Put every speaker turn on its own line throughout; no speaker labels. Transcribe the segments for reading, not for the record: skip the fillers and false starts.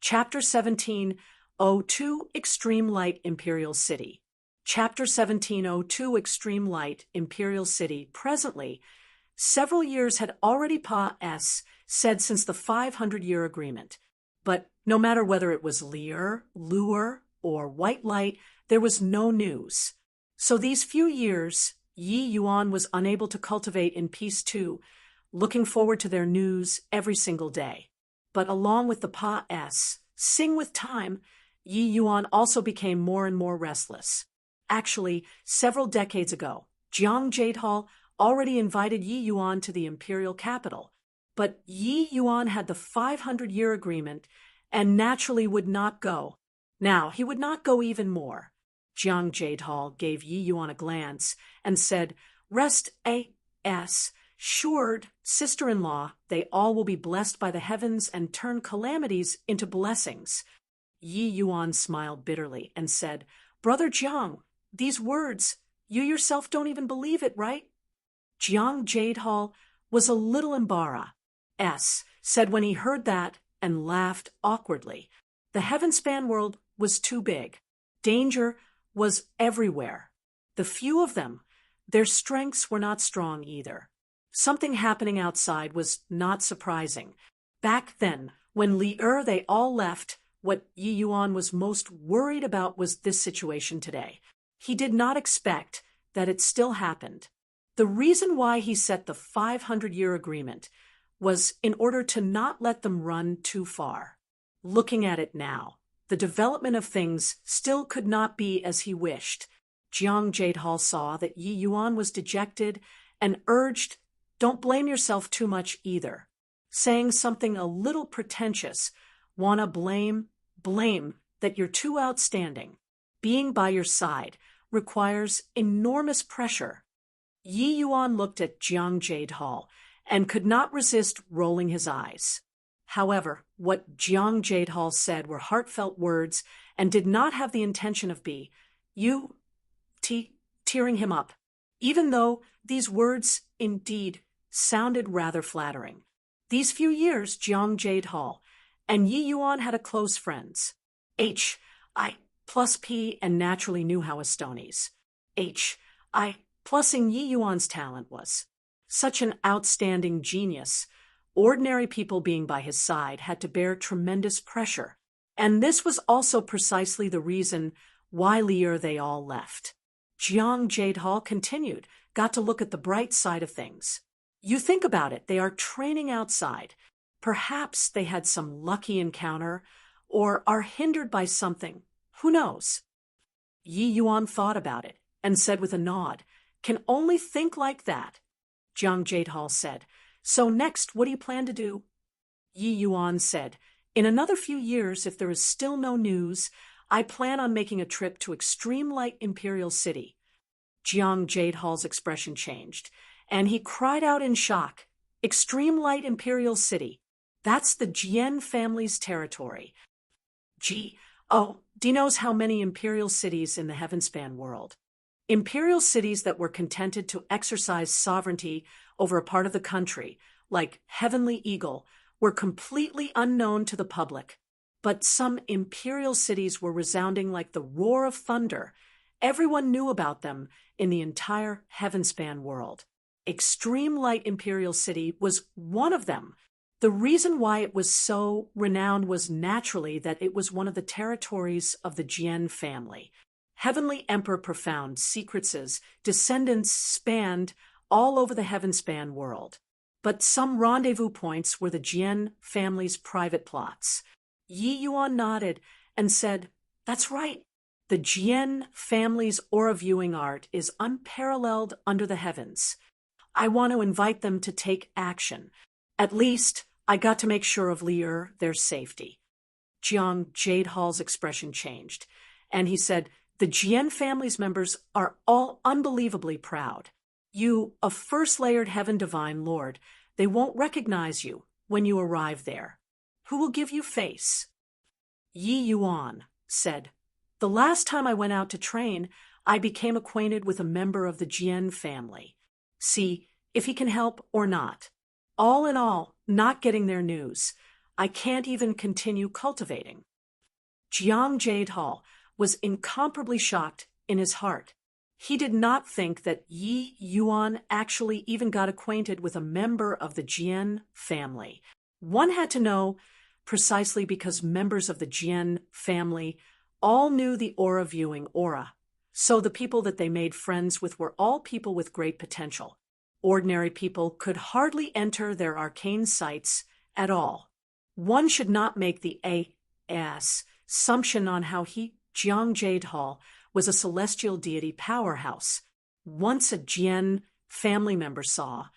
Chapter 1702 Extreme Light Imperial City. Chapter 1702 Extreme Light Imperial City. Presently, several years had already passed since the 500-year agreement. But no matter whether it was Lear, Lure, or White Light, there was no news. So these few years, Yi Yuan was unable to cultivate in peace too, looking forward to their news every single day. But along with the sing with time, Yi Yuan also became more and more restless. Actually, several decades ago, Jiang Jadehal already invited Yi Yuan to the imperial capital, but Yi Yuan had the 500-year agreement and naturally would not go. Now, he would not go even more. Jiang Jadehal gave Yi Yuan a glance and said, "Rest assured, sister-in-law, they all will be blessed by the heavens and turn calamities into blessings." Yi Yuan smiled bitterly and said, "Brother Jiang, these words, you yourself don't even believe it, right?" Jiang Jadehal was a little embarrassed, said when he heard that, and laughed awkwardly. The heavenspan world was too big. Danger was everywhere. The few of them, their strengths were not strong either. Something happening outside was not surprising. Back then, when Lear they all left, what Yi Yuan was most worried about was this situation today. He did not expect that it still happened. The reason why he set the 500-year agreement was in order to not let them run too far. Looking at it now, the development of things still could not be as he wished. Jiang Jadehal saw that Yi Yuan was dejected and urged, "Don't blame yourself too much either," saying something a little pretentious. "Wanna blame that you're too outstanding. Being by your side requires enormous pressure." Yi Yuan looked at Jiang Jadehal and could not resist rolling his eyes. However, what Jiang Jadehal said were heartfelt words and did not have the intention of tearing him up, even though these words indeed sounded rather flattering. These few years, Jiang Jadehal and Yi Yuan had a close friends. H.I.+P. and naturally knew how Estonies. H.I.+ing Yi Yuan's talent was such an outstanding genius. Ordinary people being by his side had to bear tremendous pressure, and this was also precisely the reason why Lear they all left. Jiang Jadehal continued, "Got to look at the bright side of things. You think about it, they are training outside. Perhaps they had some lucky encounter, or are hindered by something. Who knows?" Yi Yuan thought about it and said with a nod, "Can only think like that." Jiang Jadehal said, "So next, what do you plan to do?" Yi Yuan said, "In another few years, if there is still no news, I plan on making a trip to Extreme Light Imperial City." Jiang Jadehal's expression changed, and he cried out in shock, "Extreme Light Imperial City? That's the Jian family's territory." Di knows how many imperial cities in the heavenspan world. Imperial cities that were contented to exercise sovereignty over a part of the country, like Heavenly Eagle, were completely unknown to the public. But some imperial cities were resounding like the roar of thunder. Everyone knew about them in the entire heavenspan world. Extreme Light Imperial City was one of them. The reason why it was so renowned was naturally that it was one of the territories of the Jian family. Heavenly Emperor Profound Secrets' descendants spanned all over the heavenspan world. But some rendezvous points were the Jian family's private plots. Yi Yuan nodded and said, "That's right. The Jian family's aura viewing art is unparalleled under the heavens. I want to invite them to take action. At least, I got to make sure of Lear, their safety." Jiang Jadehal's expression changed, and he said, "The Jian family's members are all unbelievably proud. You, a first-layered heaven divine lord, they won't recognize you when you arrive there. Who will give you face?" Yi Yuan said, "The last time I went out to train, I became acquainted with a member of the Jian family. See if he can help or not. All in all, not getting their news, I can't even continue cultivating. Jiang Jadehal was incomparably shocked in his heart. He did not think that Yi Yuan actually even got acquainted with a member of the Jian family. One had to know, precisely because members of the Jian family all knew the aura viewing aura. So the people that they made friends with were all people with great potential. Ordinary people could hardly enter their arcane sights at all. One should not make the assumption on how Jiang Jadehal, was a celestial deity powerhouse. Once a Jian family member saw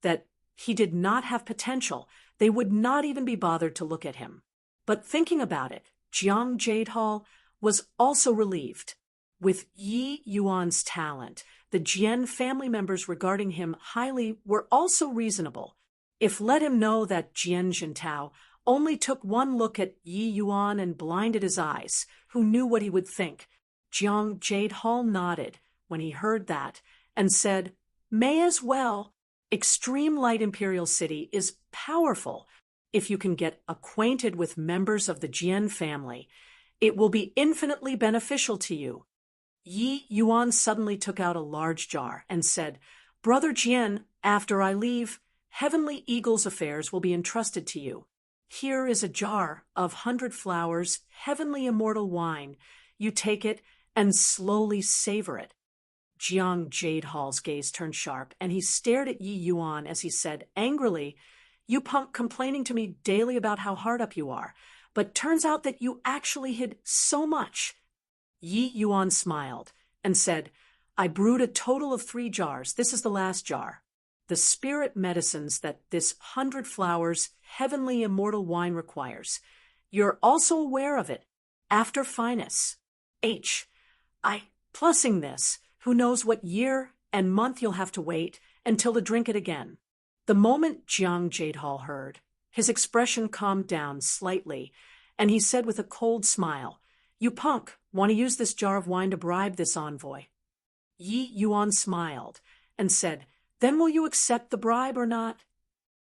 that he did not have potential, they would not even be bothered to look at him. But thinking about it, Jiang Jadehal was also relieved. With Yi Yuan's talent, the Jian family members regarding him highly were also reasonable. If let him know that Jian Jintao only took one look at Yi Yuan and blinded his eyes, who knew what he would think? Jiang Jadehal nodded when he heard that and said, "May as well. Extreme Light Imperial City is powerful. If you can get acquainted with members of the Jian family, it will be infinitely beneficial to you." Yi Yuan suddenly took out a large jar and said, "Brother Jian, after I leave, Heavenly Eagle's affairs will be entrusted to you. Here is a jar of 100 flowers, heavenly immortal wine. You take it and slowly savor it." Jiang Jadehal's gaze turned sharp, and he stared at Yi Yuan as he said angrily, "You punk complaining to me daily about how hard up you are, but turns out that you actually hid so much." Yi Yuan smiled and said, "I brewed a total of 3 jars. This is the last jar. The spirit medicines that this 100 flowers, heavenly immortal wine requires. You're also aware of it. After finest. Plussing this, who knows what year and month you'll have to wait until to drink it again." The moment Jiang Jadehal heard, his expression calmed down slightly, and he said with a cold smile, "You punk, want to use this jar of wine to bribe this envoy?" Yi Yuan smiled and said, "Then will you accept the bribe or not?"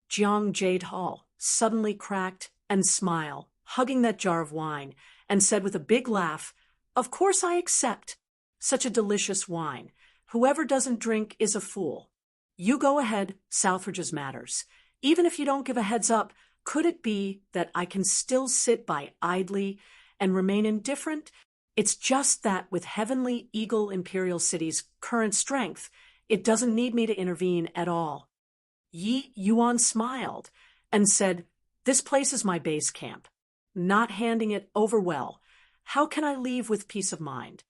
Jiang Jadehal suddenly cracked and smiled, hugging that jar of wine, and said with a big laugh, "Of course I accept. Such a delicious wine. Whoever doesn't drink is a fool. You go ahead, Southridge's matters. Even if you don't give a heads up, could it be that I can still sit by idly and remain indifferent? It's just that with Heavenly Eagle Imperial City's current strength, it doesn't need me to intervene at all." Yi Yuan smiled and said, "This place is my base camp. Not handing it over well. How can I leave with peace of mind?"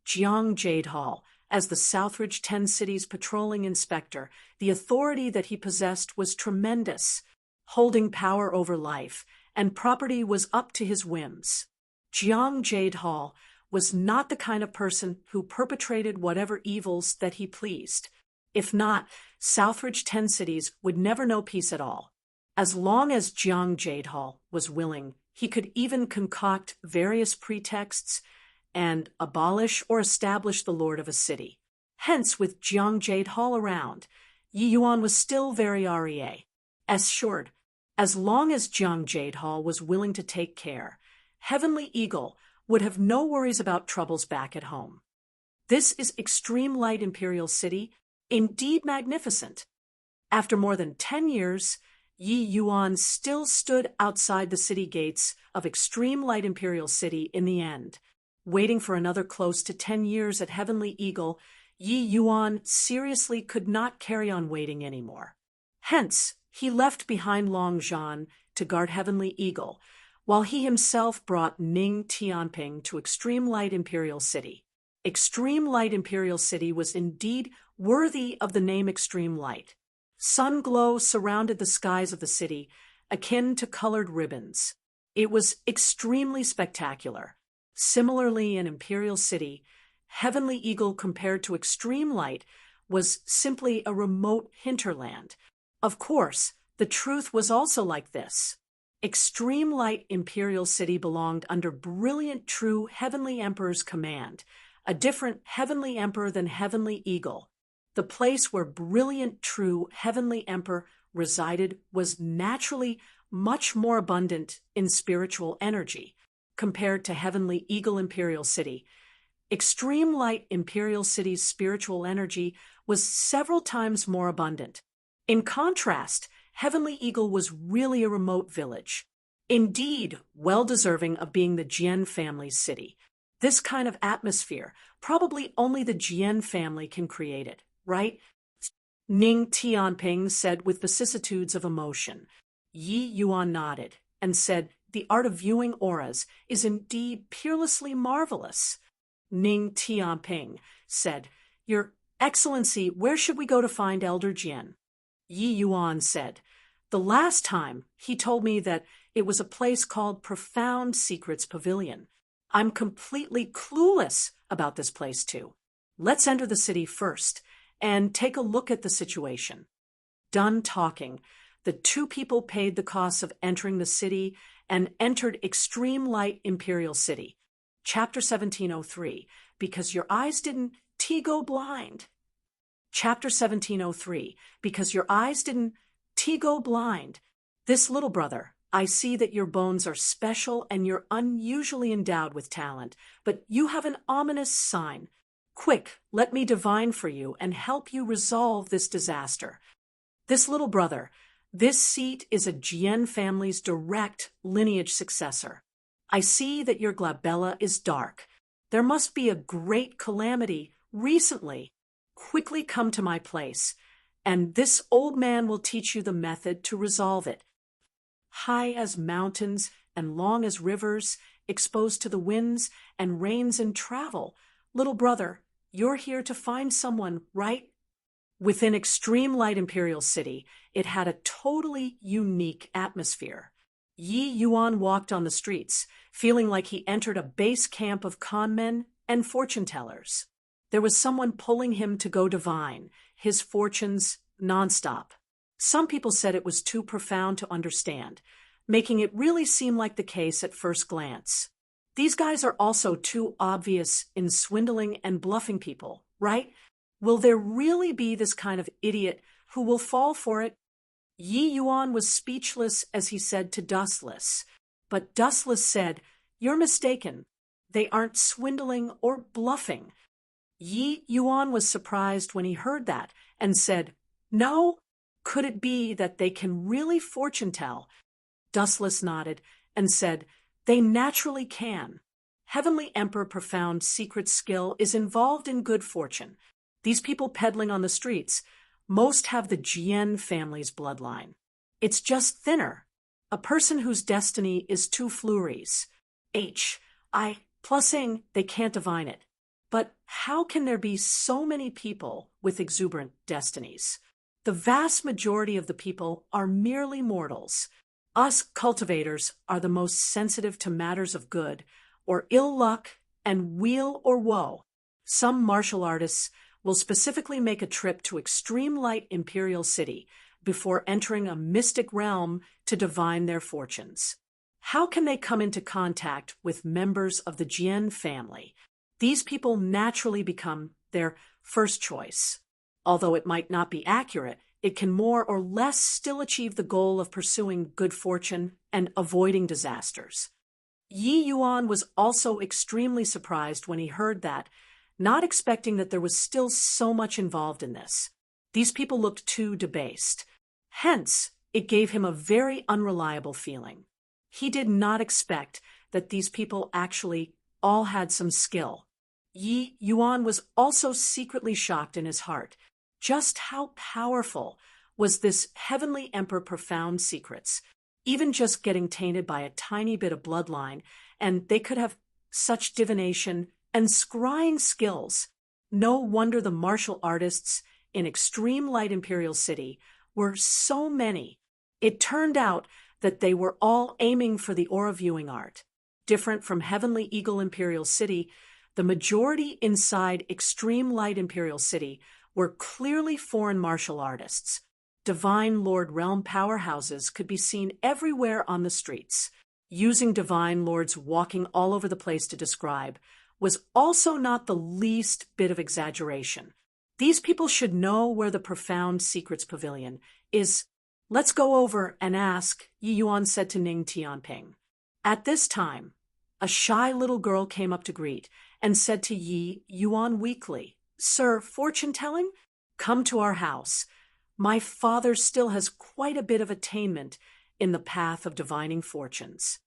Jiang Jadehal, as the Southridge 10 Cities patrolling inspector, the authority that he possessed was tremendous. Holding power over life and property was up to his whims. Jiang Jadehal was not the kind of person who perpetrated whatever evils that he pleased. If not, Southridge 10 Cities would never know peace at all. As long as Jiang Jadehal was willing, he could even concoct various pretexts and abolish or establish the lord of a city. Hence, with Jiang Jadehal around, Yi Yuan was still very assured. As long as Jiang Jadehal was willing to take care, Heavenly Eagle would have no worries about troubles back at home. This is Extreme Light Imperial City, indeed magnificent. After more than 10 years, Yi Yuan still stood outside the city gates of Extreme Light Imperial City in the end. Waiting for another close to 10 years at Heavenly Eagle, Yi Yuan seriously could not carry on waiting anymore. Hence, he left behind Long Zhan to guard Heavenly Eagle, while he himself brought Ning Tianping to Extreme Light Imperial City. Extreme Light Imperial City was indeed worthy of the name Extreme Light. Sun glow surrounded the skies of the city, akin to colored ribbons. It was extremely spectacular. Similarly, in Imperial City, Heavenly Eagle compared to Extreme Light was simply a remote hinterland. Of course, the truth was also like this. Extreme Light Imperial City belonged under Brilliant True Heavenly Emperor's command, a different Heavenly Emperor than Heavenly Eagle. The place where Brilliant True Heavenly Emperor resided was naturally much more abundant in spiritual energy compared to Heavenly Eagle Imperial City. Extreme Light Imperial City's spiritual energy was several times more abundant. In contrast, Heavenly Eagle was really a remote village. Indeed, well-deserving of being the Jian family's city. This kind of atmosphere, probably only the Jian family can create it, right? Ning Tianping said with vicissitudes of emotion. Yi Yuan nodded and said, "The art of viewing auras is indeed peerlessly marvelous." Ning Tianping said, "Your Excellency, where should we go to find Elder Jian?" Yi Yuan said, "The last time he told me that it was a place called Profound Secrets Pavilion. I'm completely clueless about this place too. Let's enter the city first and take a look at the situation." Done talking, the two people paid the costs of entering the city and entered Extreme Light Imperial City. Chapter 1703, Because Your Eyes Didn't Go Blind. Chapter 1703, Because Your Eyes Didn't Go Blind. This little brother, I see that your bones are special and you're unusually endowed with talent, but you have an ominous sign. Quick, let me divine for you and help you resolve this disaster. This little brother, this seat is a Jian family's direct lineage successor. I see that your glabella is dark. There must be a great calamity recently. Quickly come to my place, and this old man will teach you the method to resolve it. High as mountains and long as rivers, exposed to the winds and rains and travel, little brother, you're here to find someone, right? Within Extreme Light Imperial City, it had a totally unique atmosphere. Yi Yuan walked on the streets, feeling like he entered a base camp of conmen and fortune-tellers. There was someone pulling him to go divine, his fortunes nonstop. Some people said it was too profound to understand, making it really seem like the case at first glance. These guys are also too obvious in swindling and bluffing people, right? Will there really be this kind of idiot who will fall for it? Yi Yuan was speechless as he said to Dustless, but Dustless said, "You're mistaken. They aren't swindling or bluffing." Yi Yuan was surprised when he heard that and said, "No? Could it be that they can really fortune tell?" Dustless nodded and said, "They naturally can. Heavenly Emperor Profound Secret Skill is involved in good fortune. These people peddling on the streets, most have the Jian family's bloodline. It's just thinner. A person whose destiny is two flurries. Plus-ing they can't divine it. But how can there be so many people with exuberant destinies? The vast majority of the people are merely mortals. Us cultivators are the most sensitive to matters of good or ill luck and weal or woe. Some martial artists will specifically make a trip to Extreme Light Imperial City before entering a mystic realm to divine their fortunes. How can they come into contact with members of the Jian family? These people naturally become their first choice. Although it might not be accurate, it can more or less still achieve the goal of pursuing good fortune and avoiding disasters. Yi Yuan was also extremely surprised when he heard that, not expecting that there was still so much involved in this. These people looked too debased. Hence, it gave him a very unreliable feeling. He did not expect that these people actually all had some skill. Yi Yuan was also secretly shocked in his heart. Just how powerful was this Heavenly Emperor Profound Secrets? Even just getting tainted by a tiny bit of bloodline, and they could have such divination and scrying skills. No wonder the martial artists in Extreme Light Imperial City were so many. It turned out that they were all aiming for the aura viewing art. Different from Heavenly Eagle Imperial City, the majority inside Extreme Light Imperial City were clearly foreign martial artists. Divine Lord Realm powerhouses could be seen everywhere on the streets. Using Divine Lords walking all over the place to describe was also not the least bit of exaggeration. These people should know where the Profound Secrets Pavilion is. Let's go over and ask, Yi Yuan said to Ning Tianping. At this time, a shy little girl came up to greet and said to Yi Yuan weakly, Sir, fortune-telling? Come to our house. My father still has quite a bit of attainment in the path of divining fortunes.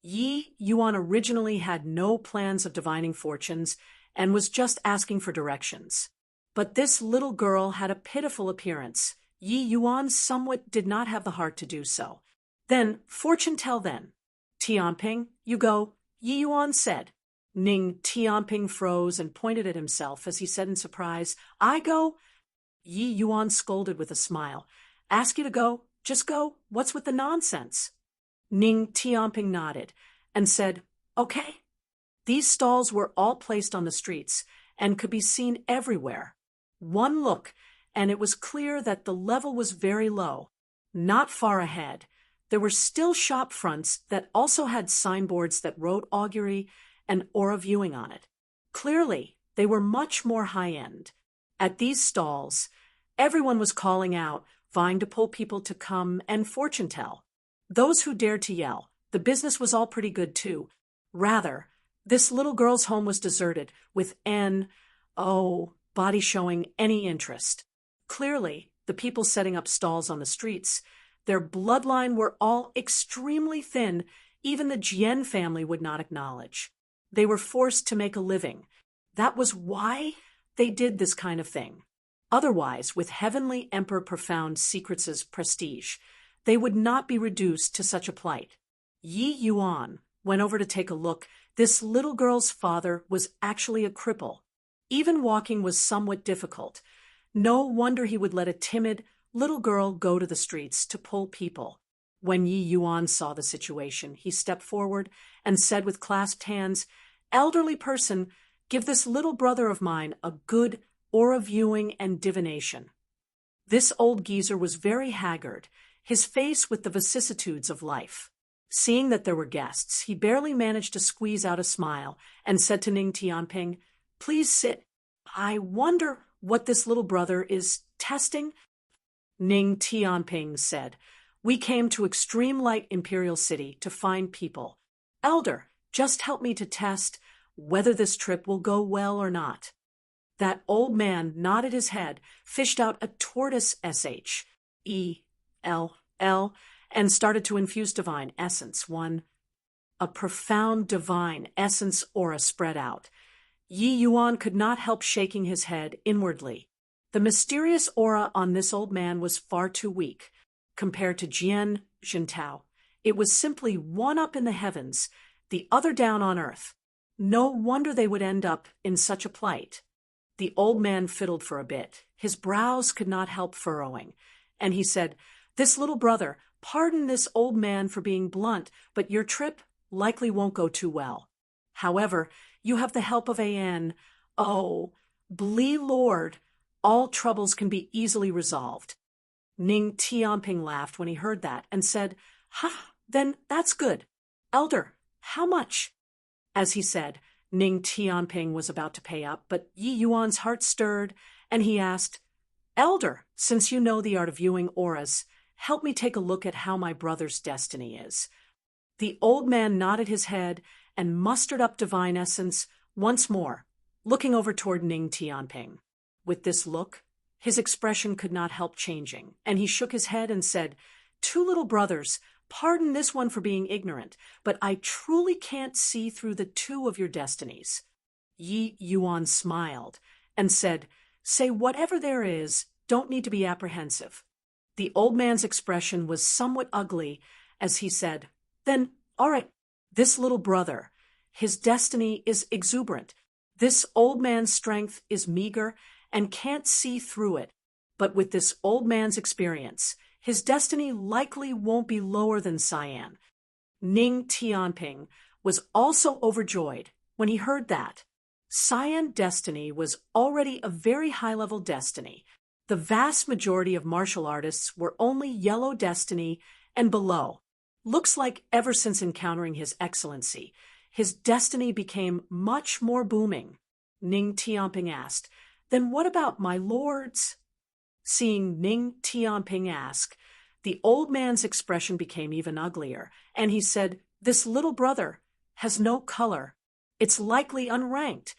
Yi Yuan originally had no plans of divining fortunes and was just asking for directions. But this little girl had a pitiful appearance. Yi Yuan somewhat did not have the heart to do so. Then, fortune tell then. Tianping, you go, Yi Yuan said. Ning Tianping froze and pointed at himself as he said in surprise, I go? Yi Yuan scolded with a smile. Ask you to go? Just go? What's with the nonsense? Ning Tianping nodded and said, Okay. These stalls were all placed on the streets and could be seen everywhere. One look, and it was clear that the level was very low. Not far ahead, there were still shop fronts that also had signboards that wrote augury and aura viewing on it. Clearly, they were much more high-end. At these stalls, everyone was calling out, vying to pull people to come and fortune tell. Those who dared to yell, the business was all pretty good too. Rather, this little girl's home was deserted, with body showing any interest. Clearly, the people setting up stalls on the streets, their bloodline were all extremely thin, even the Jian family would not acknowledge. They were forced to make a living. That was why they did this kind of thing. Otherwise, with Heavenly Emperor Profound Secrets' prestige, they would not be reduced to such a plight. Yi Yuan went over to take a look. This little girl's father was actually a cripple. Even walking was somewhat difficult. No wonder he would let a timid little girl go to the streets to pull people. When Yi Yuan saw the situation, he stepped forward and said with clasped hands, Elderly person, give this little brother of mine a good aura viewing and divination. This old geezer was very haggard, his face with the vicissitudes of life. Seeing that there were guests, he barely managed to squeeze out a smile and said to Ning Tianping, Please sit. I wonder what this little brother is testing? Ning Tianping said, We came to Extreme Light Imperial City to find people. Elder, just help me to test whether this trip will go well or not. That old man nodded his head, fished out a tortoise S-H-E-L-L, and started to infuse divine essence. A profound divine essence aura spread out. Yi Yuan could not help shaking his head inwardly. The mysterious aura on this old man was far too weak. Compared to Jian Jintao, it was simply one up in the heavens, the other down on earth. No wonder they would end up in such a plight. The old man fiddled for a bit. His brows could not help furrowing, and he said, This little brother, pardon this old man for being blunt, but your trip likely won't go too well. However, you have the help of An. Blee Lord, all troubles can be easily resolved. Ning Tianping laughed when he heard that and said, then that's good. Elder, how much? As he said, Ning Tianping was about to pay up, but Yi Yuan's heart stirred, and he asked, Elder, since you know the art of viewing auras, help me take a look at how my brother's destiny is. The old man nodded his head and mustered up divine essence once more, looking over toward Ning Tianping. With this look, his expression could not help changing, and he shook his head and said, Two little brothers, pardon this one for being ignorant, but I truly can't see through the two of your destinies. Yi Yuan smiled and said, Say whatever there is, don't need to be apprehensive. The old man's expression was somewhat ugly as he said, Then, all right, this little brother, his destiny is exuberant. This old man's strength is meager and can't see through it. But with this old man's experience, his destiny likely won't be lower than Cyan. Ning Tianping was also overjoyed when he heard that. Cyan destiny was already a very high-level destiny. The vast majority of martial artists were only yellow destiny and below. Looks like ever since encountering His Excellency, his destiny became much more booming. Ning Tianping asked, Then what about my lords? Seeing Ning Tianping ask, The old man's expression became even uglier, and he said, "This little brother has no color. It's likely unranked."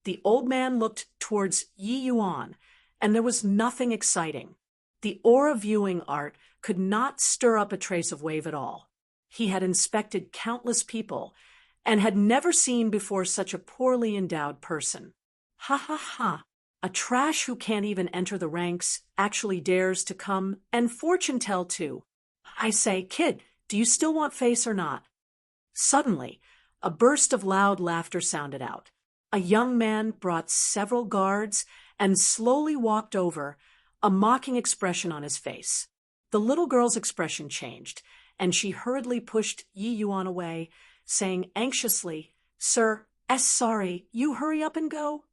The old man looked towards Yi Yuan, and there was nothing exciting. The aura viewing art could not stir up a trace of wave at all. He had inspected countless people and had never seen before such a poorly endowed person. Ha ha ha! A trash who can't even enter the ranks actually dares to come and fortune tell too. I say, kid, do you still want face or not? Suddenly, a burst of loud laughter sounded out. A young man brought several guards and slowly walked over, a mocking expression on his face. The little girl's expression changed, and she hurriedly pushed Yi Yuan away, saying anxiously, "Sir, sorry, you hurry up and go."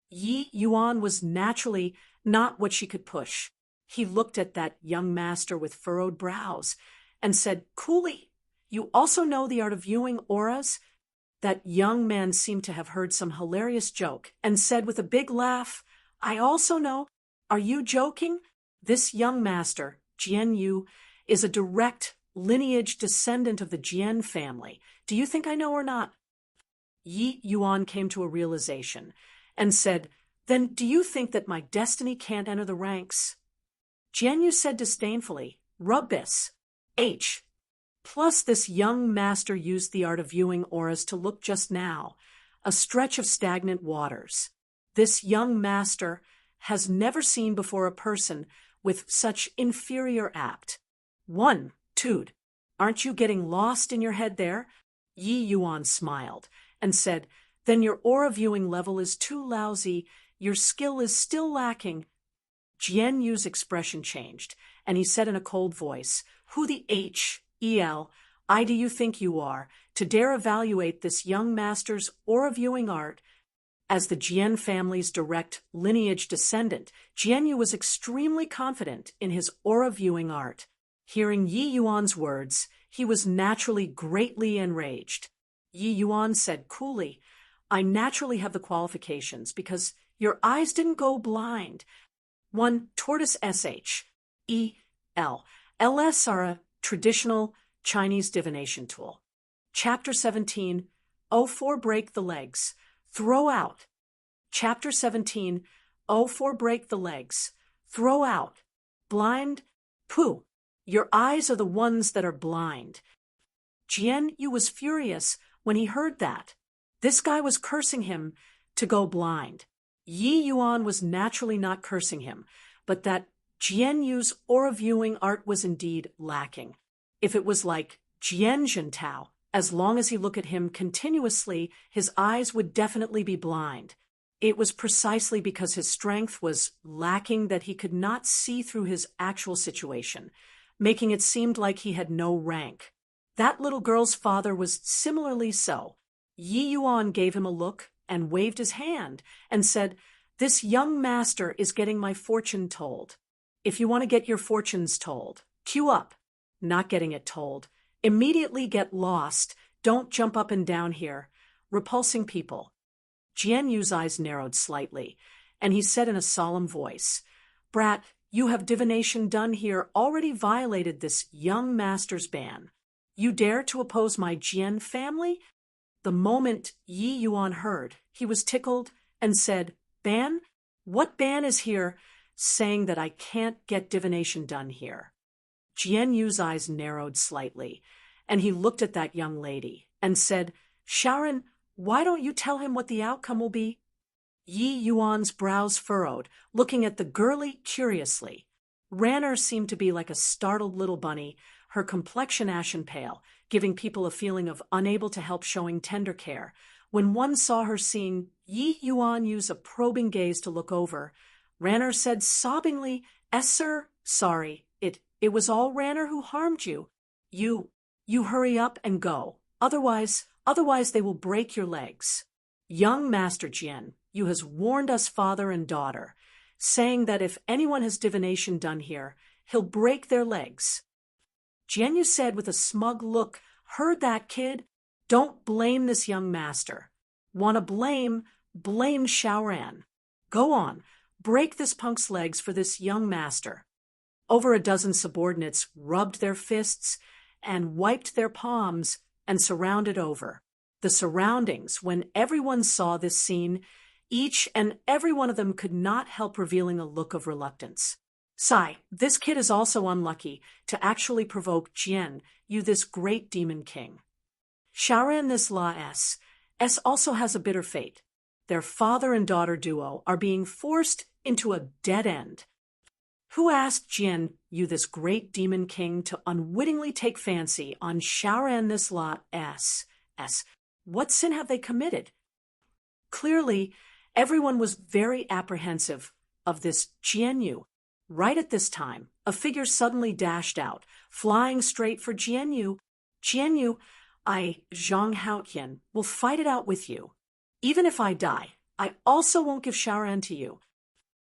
Yi Yuan was naturally not what she could push. He looked at that young master with furrowed brows and said, "Coolly, you also know the art of viewing auras?" That young man seemed to have heard some hilarious joke and said with a big laugh, "I also know. Are you joking? This young master, Jian Yu, is a direct lineage descendant of the Jian family. Do you think I know or not?" Yi Yuan came to a realization and said, "Then do you think that my destiny can't enter the ranks?" Jian Yu said disdainfully, "Rubbish. H. Plus, this young master used the art of viewing auras to look just now, a stretch of stagnant waters. This young master has never seen before a person with such inferior apt. One, Tude, aren't you getting lost in your head there?" Yi Yuan smiled and said, "Then your aura viewing level is too lousy, your skill is still lacking." Jian Yu's expression changed, and he said in a cold voice, "Who the H.E.L.I. do you think you are, to dare evaluate this young master's aura viewing art?" As the Jian family's direct lineage descendant, Jian Yu was extremely confident in his aura viewing art. Hearing Yi Yuan's words, he was naturally greatly enraged. Yi Yuan said coolly, "I naturally have the qualifications because your eyes didn't go blind. One tortoise S.H.E.L. LS are a traditional Chinese divination tool. Chapter 17, 04 Break the Legs. Throw out. Chapter 17, 04 Break the Legs. Throw out. Blind? Pooh. Your eyes are the ones that are blind." Jian Yu was furious when he heard that. This guy was cursing him to go blind. Yi Yuan was naturally not cursing him, but that Jian Yu's aura viewing art was indeed lacking. If it was like Jian Zhentao, as long as he looked at him continuously, his eyes would definitely be blind. It was precisely because his strength was lacking that he could not see through his actual situation, making it seem like he had no rank. That little girl's father was similarly so. Yi Yuan gave him a look and waved his hand and said, "This young master is getting my fortune told. If you want to get your fortunes told, queue up." Not getting it told. Immediately get lost. Don't jump up and down here. Repulsing people. Jian Yu's eyes narrowed slightly, and he said in a solemn voice, "Brat, you have divination done here already violated this young master's ban. You dare to oppose my Jian family?" The moment Yi Yuan heard, he was tickled and said, "Ban? What ban is here saying that I can't get divination done here?" Jian Yu's eyes narrowed slightly, and he looked at that young lady and said, "Sharon, why don't you tell him what the outcome will be?" Yi Yuan's brows furrowed, looking at the girlie curiously. Ranner seemed to be like a startled little bunny, her complexion ashen pale, giving people a feeling of unable to help showing tender care. When one saw her seeing Yi Yuan use a probing gaze to look over, Ranner said sobbingly, Sir, sorry, it was all Ranner who harmed you. You hurry up and go. Otherwise they will break your legs. Young Master Jian, you has warned us father and daughter, saying that if anyone has divination done here, he'll break their legs." Jian Yu said with a smug look, "Heard that, kid? Don't blame this young master. Wanna blame Shaoran. Go on, break this punk's legs for this young master." Over a dozen subordinates rubbed their fists and wiped their palms and surrounded over. The surroundings, when everyone saw this scene, each and every one of them could not help revealing a look of reluctance. Sigh, this kid is also unlucky to actually provoke Jian, you this great demon king. Shaoran this La S also has a bitter fate. Their father and daughter duo are being forced into a dead end. Who asked Jian, you this great demon king, to unwittingly take fancy on Shaoran this La S? What sin have they committed? Clearly, everyone was very apprehensive of this Jianyu. Right at this time, a figure suddenly dashed out, flying straight for Jianyu. Jianyu, I, Zhang Haotian, will fight it out with you. Even if I die, I also won't give Shaoran to you.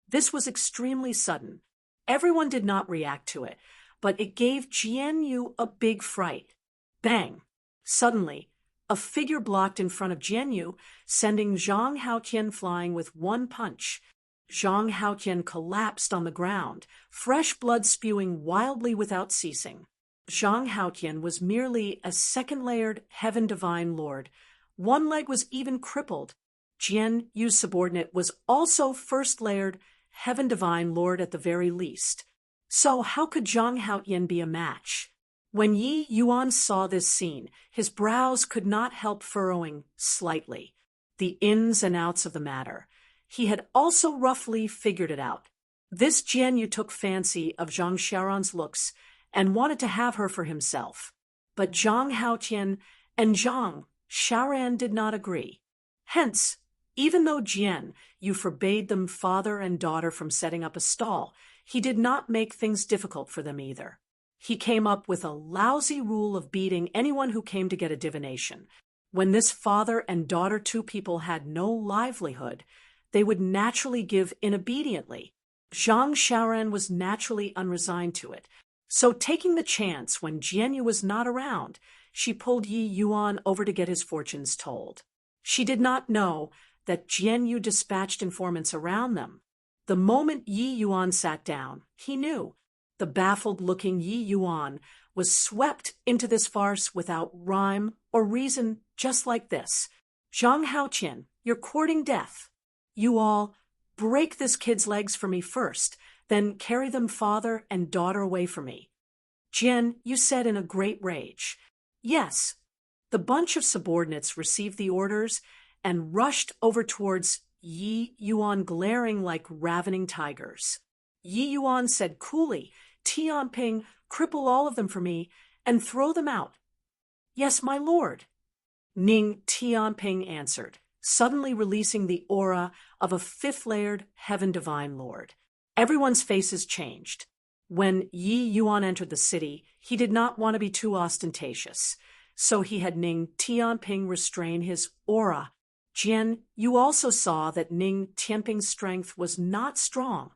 This was extremely sudden. Everyone did not react to it, but it gave Jianyu a big fright. Bang! Suddenly, a figure blocked in front of Jianyu, sending Zhang Haotian flying with one punch. Zhang Haotian collapsed on the ground, fresh blood spewing wildly without ceasing. Zhang Haotian was merely a second-layered Heaven Divine Lord. One leg was even crippled. Jian Yu's subordinate was also first-layered Heaven Divine Lord at the very least. So how could Zhang Haotian be a match? When Yi Yuan saw this scene, his brows could not help furrowing slightly. The ins and outs of the matter. He had also roughly figured it out. This Jianyu took fancy of Zhang Shaoran's looks and wanted to have her for himself. But Zhang Haotian and Zhang Shaoran did not agree. Hence, even though Jian Yu forbade them father and daughter from setting up a stall, he did not make things difficult for them either. He came up with a lousy rule of beating anyone who came to get a divination. When this father and daughter two people had no livelihood, they would naturally give in obediently. Zhang Shaoran was naturally unresigned to it. So taking the chance when Jianyu was not around, she pulled Yi Yuan over to get his fortunes told. She did not know that Jianyu dispatched informants around them. The moment Yi Yuan sat down, he knew. The baffled-looking Yi Yuan was swept into this farce without rhyme or reason, just like this. Zhang Haotian, you're courting death. You all break this kid's legs for me first, then carry them father and daughter away from me. Jian, you said in a great rage. Yes. The bunch of subordinates received the orders and rushed over towards Yi Yuan, glaring like ravening tigers. Yi Yuan said coolly, Tianping, cripple all of them for me and throw them out. Yes, my lord. Ning Tianping answered, suddenly releasing the aura of a fifth-layered Heaven Divine Lord. Everyone's faces changed. When Yi Yuan entered the city, he did not want to be too ostentatious, so he had Ning Tianping restrain his aura. Jian, you also saw that Ning Tianping's strength was not strong.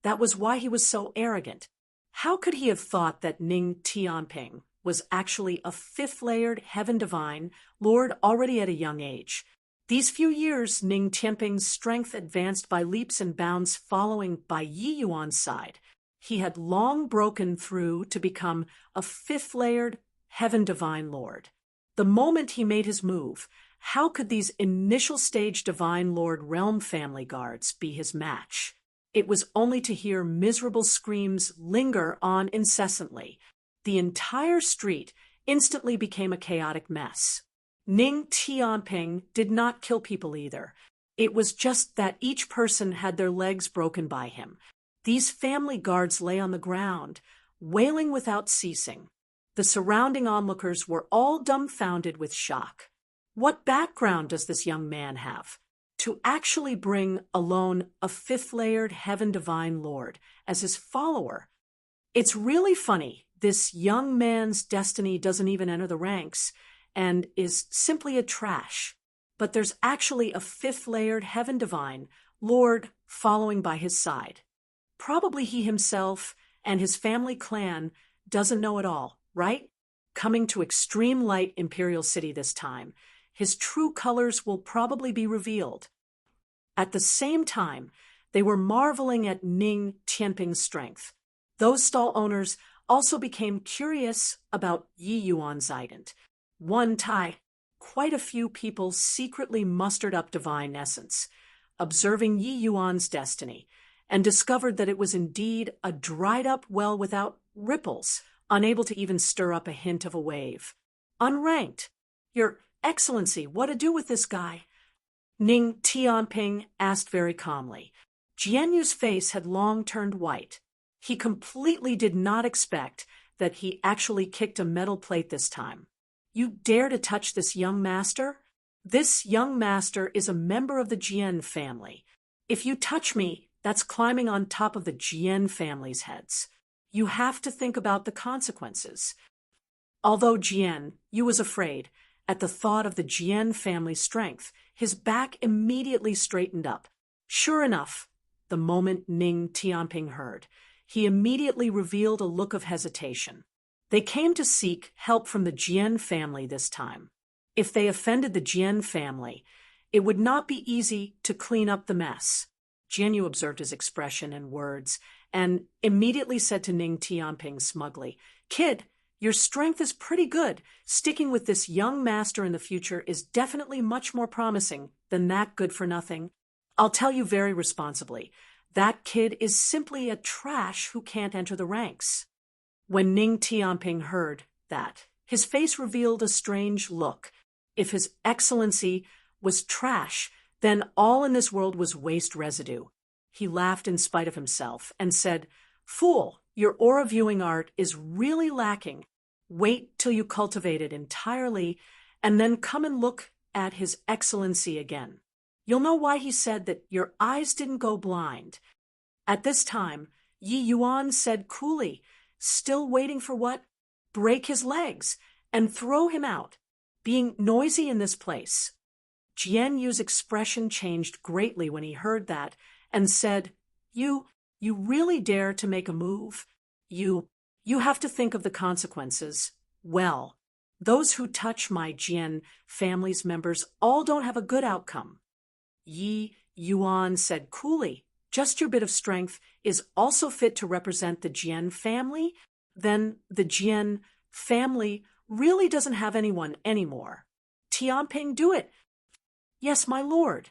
That was why he was so arrogant. How could he have thought that Ning Tianping was actually a fifth-layered Heaven Divine Lord already at a young age? These few years, Ning Tianping's strength advanced by leaps and bounds following by Yi Yuan's side. He had long broken through to become a fifth-layered Heaven Divine Lord. The moment he made his move, how could these initial stage Divine Lord Realm family guards be his match? It was only to hear miserable screams linger on incessantly. The entire street instantly became a chaotic mess. Ning Tianping did not kill people either. It was just that each person had their legs broken by him. These family guards lay on the ground, wailing without ceasing. The surrounding onlookers were all dumbfounded with shock. What background does this young man have to actually bring alone a fifth-layered Heaven Divine Lord as his follower? It's really funny. This young man's destiny doesn't even enter the ranks and is simply a trash. But there's actually a fifth-layered Heaven Divine Lord following by his side. Probably he himself and his family clan doesn't know it all, right? Coming to extreme light Imperial City this time, his true colors will probably be revealed. At the same time, they were marveling at Ning Tianping's strength. Those stall owners also became curious about Yi Yuan's ident. One time, quite a few people secretly mustered up divine essence, observing Yi Yuan's destiny, and discovered that it was indeed a dried-up well without ripples, unable to even stir up a hint of a wave. Unranked. Your Excellency, what to do with this guy? Ning Tianping asked very calmly. Jianyu's face had long turned white. He completely did not expect that he actually kicked a metal plate this time. You dare to touch this young master? This young master is a member of the Jian family. If you touch me, that's climbing on top of the Jian family's heads. You have to think about the consequences. Although Jian Yu was afraid, at the thought of the Jian family's strength, his back immediately straightened up. Sure enough, the moment Ning Tianping heard, he immediately revealed a look of hesitation. They came to seek help from the Jian family this time. If they offended the Jian family, it would not be easy to clean up the mess. Jian Yu observed his expression and words, and immediately said to Ning Tianping smugly, Kid, your strength is pretty good. Sticking with this young master in the future is definitely much more promising than that good-for-nothing. I'll tell you very responsibly, that kid is simply a trash who can't enter the ranks. When Ning Tianping heard that, his face revealed a strange look. If His Excellency was trash, then all in this world was waste residue. He laughed in spite of himself and said, Fool, your aura viewing art is really lacking. Wait till you cultivate it entirely, and then come and look at His Excellency again. You'll know why he said that your eyes didn't go blind. At this time, Yi Yuan said coolly, still waiting for what? Break his legs and throw him out. Being noisy in this place. Jian Yu's expression changed greatly when he heard that and said, You really dare to make a move? You have to think of the consequences. Well, those who touch my Jian family's members all don't have a good outcome. Yi Yuan said coolly, just your bit of strength is also fit to represent the Jian family? Then the Jian family really doesn't have anyone anymore. Tianping, do it. Yes, my lord.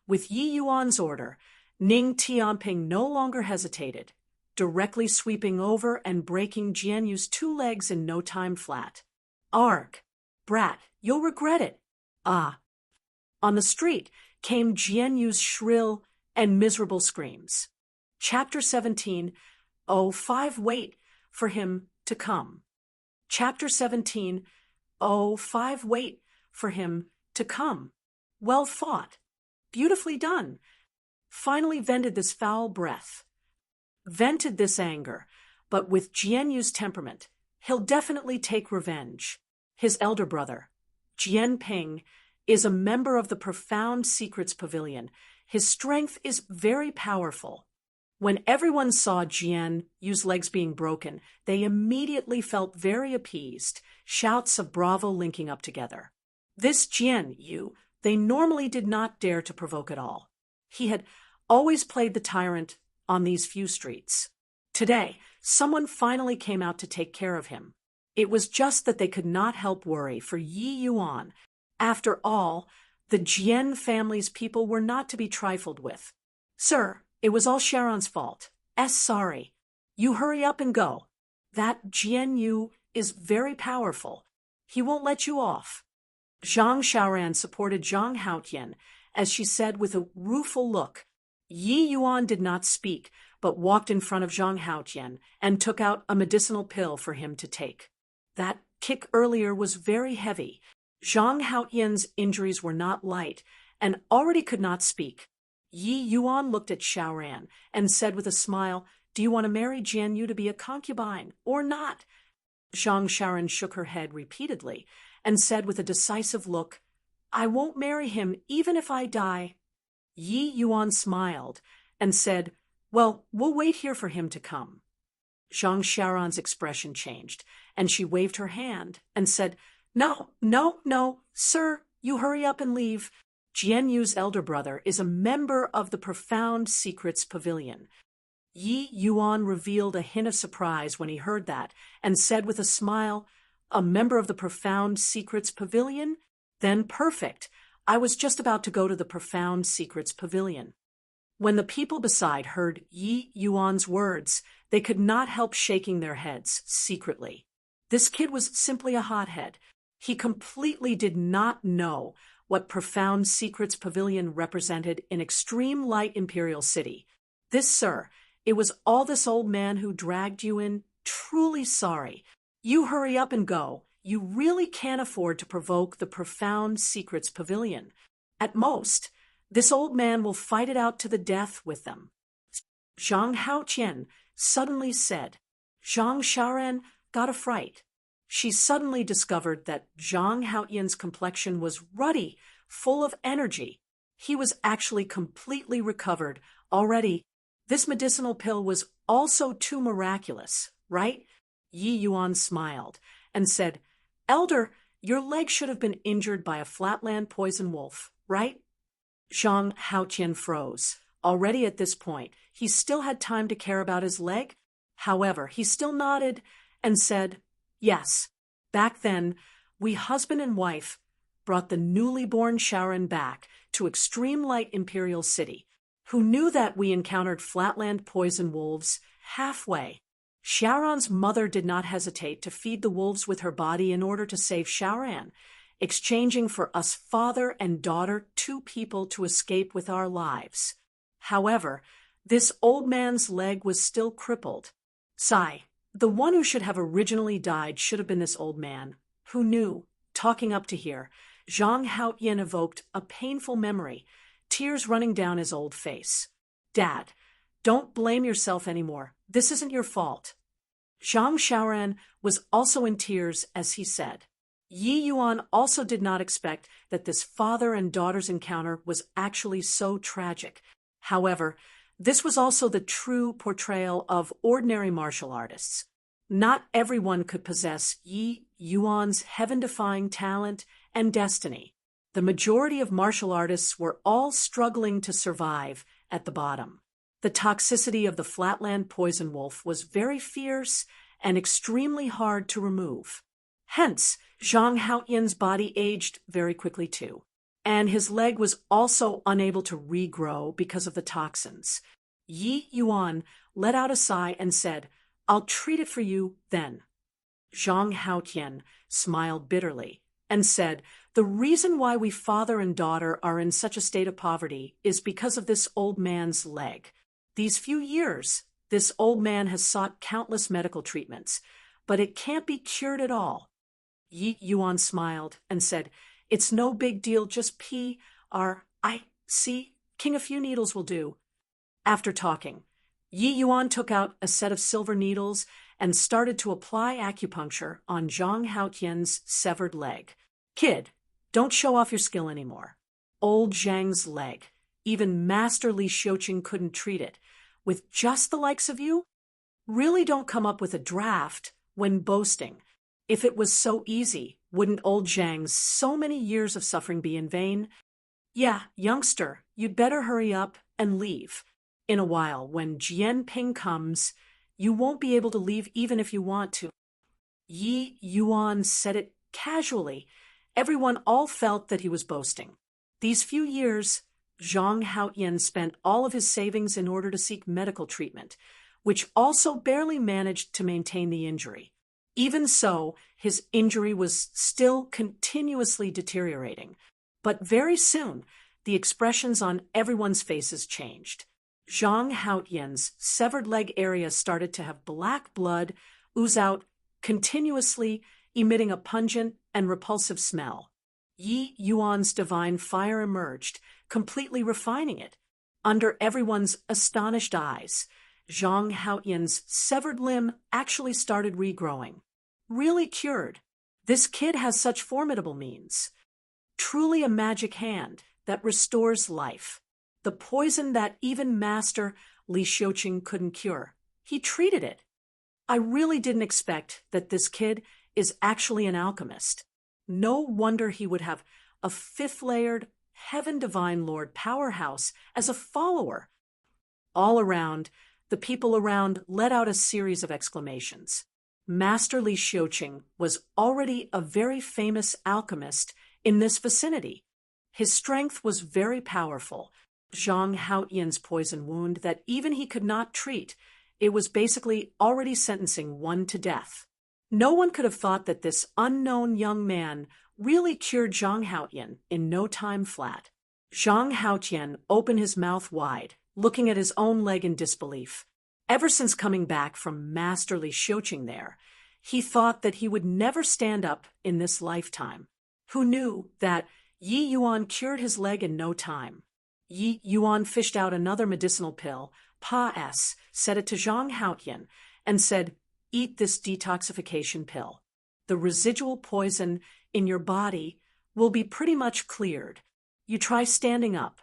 With Yi Yuan's order, Ning Tianping no longer hesitated, directly sweeping over and breaking Jian Yu's 2 legs in no time flat. Arg! Brat, you'll regret it. Ah! On the street came Jian Yu's shrill and miserable screams. Chapter 17, Oh, 5 wait for him to come. Chapter 17, Oh, 5 wait for him to come. Well fought. Beautifully done. Finally vented this foul breath. Vented this anger, but with Jian Yu's temperament, he'll definitely take revenge. His elder brother, Jian Ping, is a member of the Profound Secrets Pavilion. His strength is very powerful. When everyone saw Jian Yu's legs being broken, they immediately felt very appeased, shouts of bravo linking up together. This Jian Yu they normally did not dare to provoke at all. He had always played the tyrant on these few streets. Today, someone finally came out to take care of him. It was just that they could not help worry for Yi Yuan. After all, the Jian family's people were not to be trifled with. Sir, it was all Sharon's fault. Sorry. You hurry up and go. That Jian Yu is very powerful. He won't let you off. Zhang Xiaoran supported Zhang Haotian as she said with a rueful look. Yi Yuan did not speak, but walked in front of Zhang Haotian and took out a medicinal pill for him to take. That kick earlier was very heavy. Zhang Haotian's injuries were not light and already could not speak. Yi Yuan looked at Xiaoran and said with a smile, Do you want to marry Jian Yu to be a concubine or not? Zhang Xiaoran shook her head repeatedly and said with a decisive look, I won't marry him even if I die. Yi Yuan smiled and said, Well, we'll wait here for him to come. Zhang Xiaoran's expression changed, and she waved her hand and said, No, sir, you hurry up and leave. Jian Yu's elder brother is a member of the Profound Secrets Pavilion. Yi Yuan revealed a hint of surprise when he heard that, and said with a smile, "A member of the Profound Secrets Pavilion? Then perfect. I was just about to go to the Profound Secrets Pavilion." When the people beside heard Yi Yuan's words, they could not help shaking their heads secretly. This kid was simply a hothead. He completely did not know what Profound Secrets Pavilion represented in extreme light Imperial City. This, sir, it was all this old man who dragged you in. Truly sorry. You hurry up and go. You really can't afford to provoke the Profound Secrets Pavilion. At most, this old man will fight it out to the death with them. Zhang Haoqian suddenly said. Zhang Shaoran got a fright. She suddenly discovered that Zhang Haoqian's complexion was ruddy, full of energy. He was actually completely recovered already. This medicinal pill was also too miraculous, right? Yi Yuan smiled and said, Elder, your leg should have been injured by a flatland poison wolf, right? Zhang Haoqian froze. Already at this point, he still had time to care about his leg. However, he still nodded and said, yes, back then, we husband and wife brought the newly born Shaoran back to Extreme Light Imperial City, who knew that we encountered flatland poison wolves halfway. Shaoran's mother did not hesitate to feed the wolves with her body in order to save Shaoran, exchanging for us father and daughter, two people to escape with our lives. However, this old man's leg was still crippled. Sigh, the one who should have originally died should have been this old man. Who knew? Talking up to here, Zhang Haoqian evoked a painful memory, tears running down his old face. Dad, don't blame yourself anymore. This isn't your fault. Zhang Shaoran was also in tears as he said. Yi Yuan also did not expect that this father and daughter's encounter was actually so tragic. However, this was also the true portrayal of ordinary martial artists. Not everyone could possess Yi Yuan's heaven-defying talent and destiny. The majority of martial artists were all struggling to survive at the bottom. The toxicity of the flatland poison wolf was very fierce and extremely hard to remove. Hence, Zhang Haoqian's body aged very quickly too, and his leg was also unable to regrow because of the toxins. Yi Yuan let out a sigh and said, I'll treat it for you then. Zhang Haoqian smiled bitterly and said, the reason why we father and daughter are in such a state of poverty is because of this old man's leg. These few years, this old man has sought countless medical treatments, but it can't be cured at all. Yi Yuan smiled and said, it's no big deal, just P.R.I.C. King a few needles will do. After talking, Yi Yuan took out a set of silver needles and started to apply acupuncture on Zhang Haoqian's severed leg. Kid, don't show off your skill anymore. Old Zhang's leg. Even Master Li Xiuqing couldn't treat it. With just the likes of you? Really don't come up with a draft when boasting. If it was so easy, wouldn't old Zhang's so many years of suffering be in vain? Yeah, youngster, you'd better hurry up and leave. In a while, when Jian Ping comes, you won't be able to leave even if you want to. Yi Yuan said it casually. Everyone all felt that he was boasting. These few years, Zhang Haoqian spent all of his savings in order to seek medical treatment, which also barely managed to maintain the injury. Even so, his injury was still continuously deteriorating. But very soon, the expressions on everyone's faces changed. Zhang Haoqian's severed leg area started to have black blood ooze out continuously, emitting a pungent and repulsive smell. Yi Yuan's divine fire emerged, completely refining it. Under everyone's astonished eyes, Zhang Haoqian's severed limb actually started regrowing. Really cured. This kid has such formidable means. Truly a magic hand that restores life. The poison that even Master Li Xiuqing couldn't cure. He treated it. I really didn't expect that this kid is actually an alchemist. No wonder he would have a fifth-layered, heaven divine lord powerhouse as a follower. All around, The people around let out a series of exclamations. Master Li Xiuqing was already a very famous alchemist in this vicinity. His strength was very powerful. Zhang Haotian's poison wound that even he could not treat, it was basically already sentencing one to death. No one could have thought that this unknown young man really cured Zhang Haotian in no time flat. Zhang Haotian opened his mouth wide, looking at his own leg in disbelief. Ever since coming back from Master Li Xiuqing there, he thought that he would never stand up in this lifetime. Who knew that Yi Yuan cured his leg in no time? Yi Yuan fished out another medicinal pill, Pa S, set it to Zhang Haotian, and said, "Eat this detoxification pill. The residual poison in your body will be pretty much cleared. You try standing up."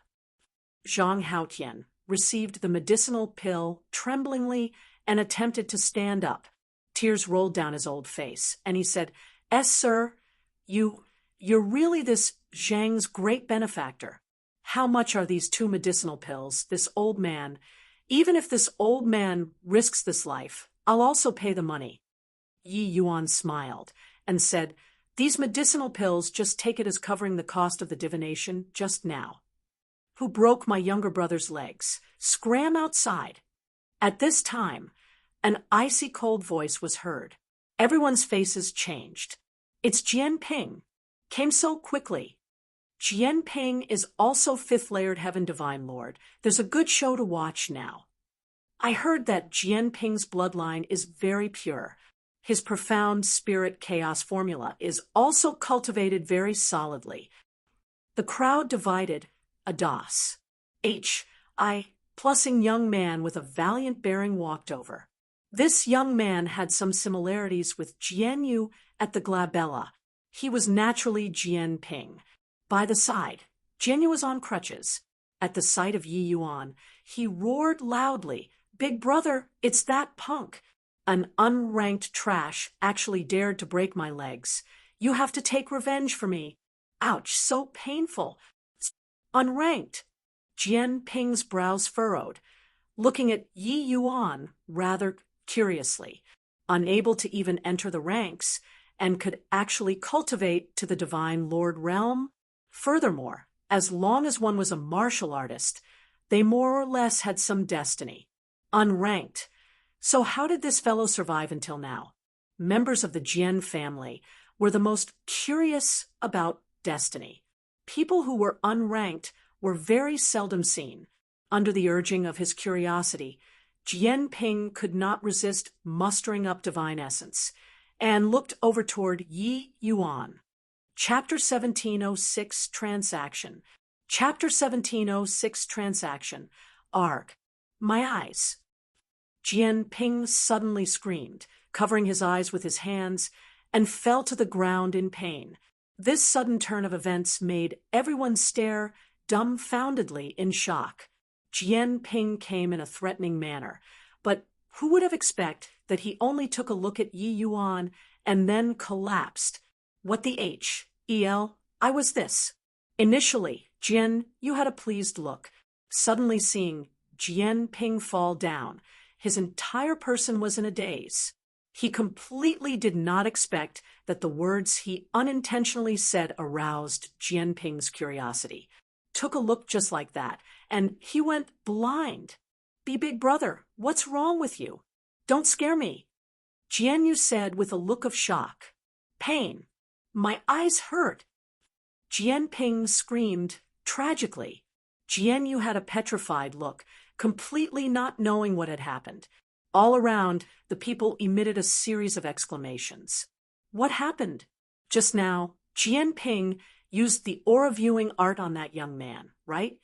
Zhang Haotian received the medicinal pill tremblingly and attempted to stand up. Tears rolled down his old face, and he said, Sir, you're really this Zhang's great benefactor. How much are these 2 medicinal pills, this old man? Even if this old man risks this life, I'll also pay the money." Yi Yuan smiled and said, "These medicinal pills, just take it as covering the cost of the divination just now. Who broke my younger brother's legs? Scram outside." At this time, an icy cold voice was heard. Everyone's faces changed. It's Jian Ping. Came so quickly. Jian Ping is also 5th layered Heaven Divine Lord. There's a good show to watch now. I heard that Jian Ping's bloodline is very pure. His profound spirit chaos formula is also cultivated very solidly. The crowd divided. A DOS. Plussing young man with a valiant bearing walked over. This young man had some similarities with Jian Yu at the Glabella. He was naturally Jian Ping. By the side, Jian Yu was on crutches. At the sight of Yi Yuan, he roared loudly, "Big brother, it's that punk. An unranked trash actually dared to break my legs. You have to take revenge for me. Ouch, so painful. Unranked." Jian Ping's brows furrowed, looking at Yi Yuan rather curiously, unable to even enter the ranks, and could actually cultivate to the Divine Lord realm. Furthermore, as long as one was a martial artist, they more or less had some destiny. Unranked. So how did this fellow survive until now? Members of the Jian family were the most curious about destiny. People who were unranked were very seldom seen. Under the urging of his curiosity, Jian Ping could not resist mustering up divine essence, and looked over toward Yi Yuan. Chapter 1706 Transaction. Chapter 1706 Transaction. Arg. My eyes. Jian Ping suddenly screamed, covering his eyes with his hands, and fell to the ground in pain. This sudden turn of events made everyone stare dumbfoundedly in shock. Jian Ping came in a threatening manner, but who would have expected that he only took a look at Yi Yuan and then collapsed? What the I was this. Initially, Jian, you had a pleased look. Suddenly seeing Jian Ping fall down, his entire person was in a daze. He completely did not expect that the words he unintentionally said aroused Jian Ping's curiosity. Took a look just like that, and he went blind. Big brother, what's wrong with you? Don't scare me. Jian Yu said with a look of shock. Pain. My eyes hurt. Jian Ping screamed tragically. Jian Yu had a petrified look, completely not knowing what had happened. All around, the people emitted a series of exclamations. What happened? Just now, Jian Ping used the aura viewing art on that young man, right?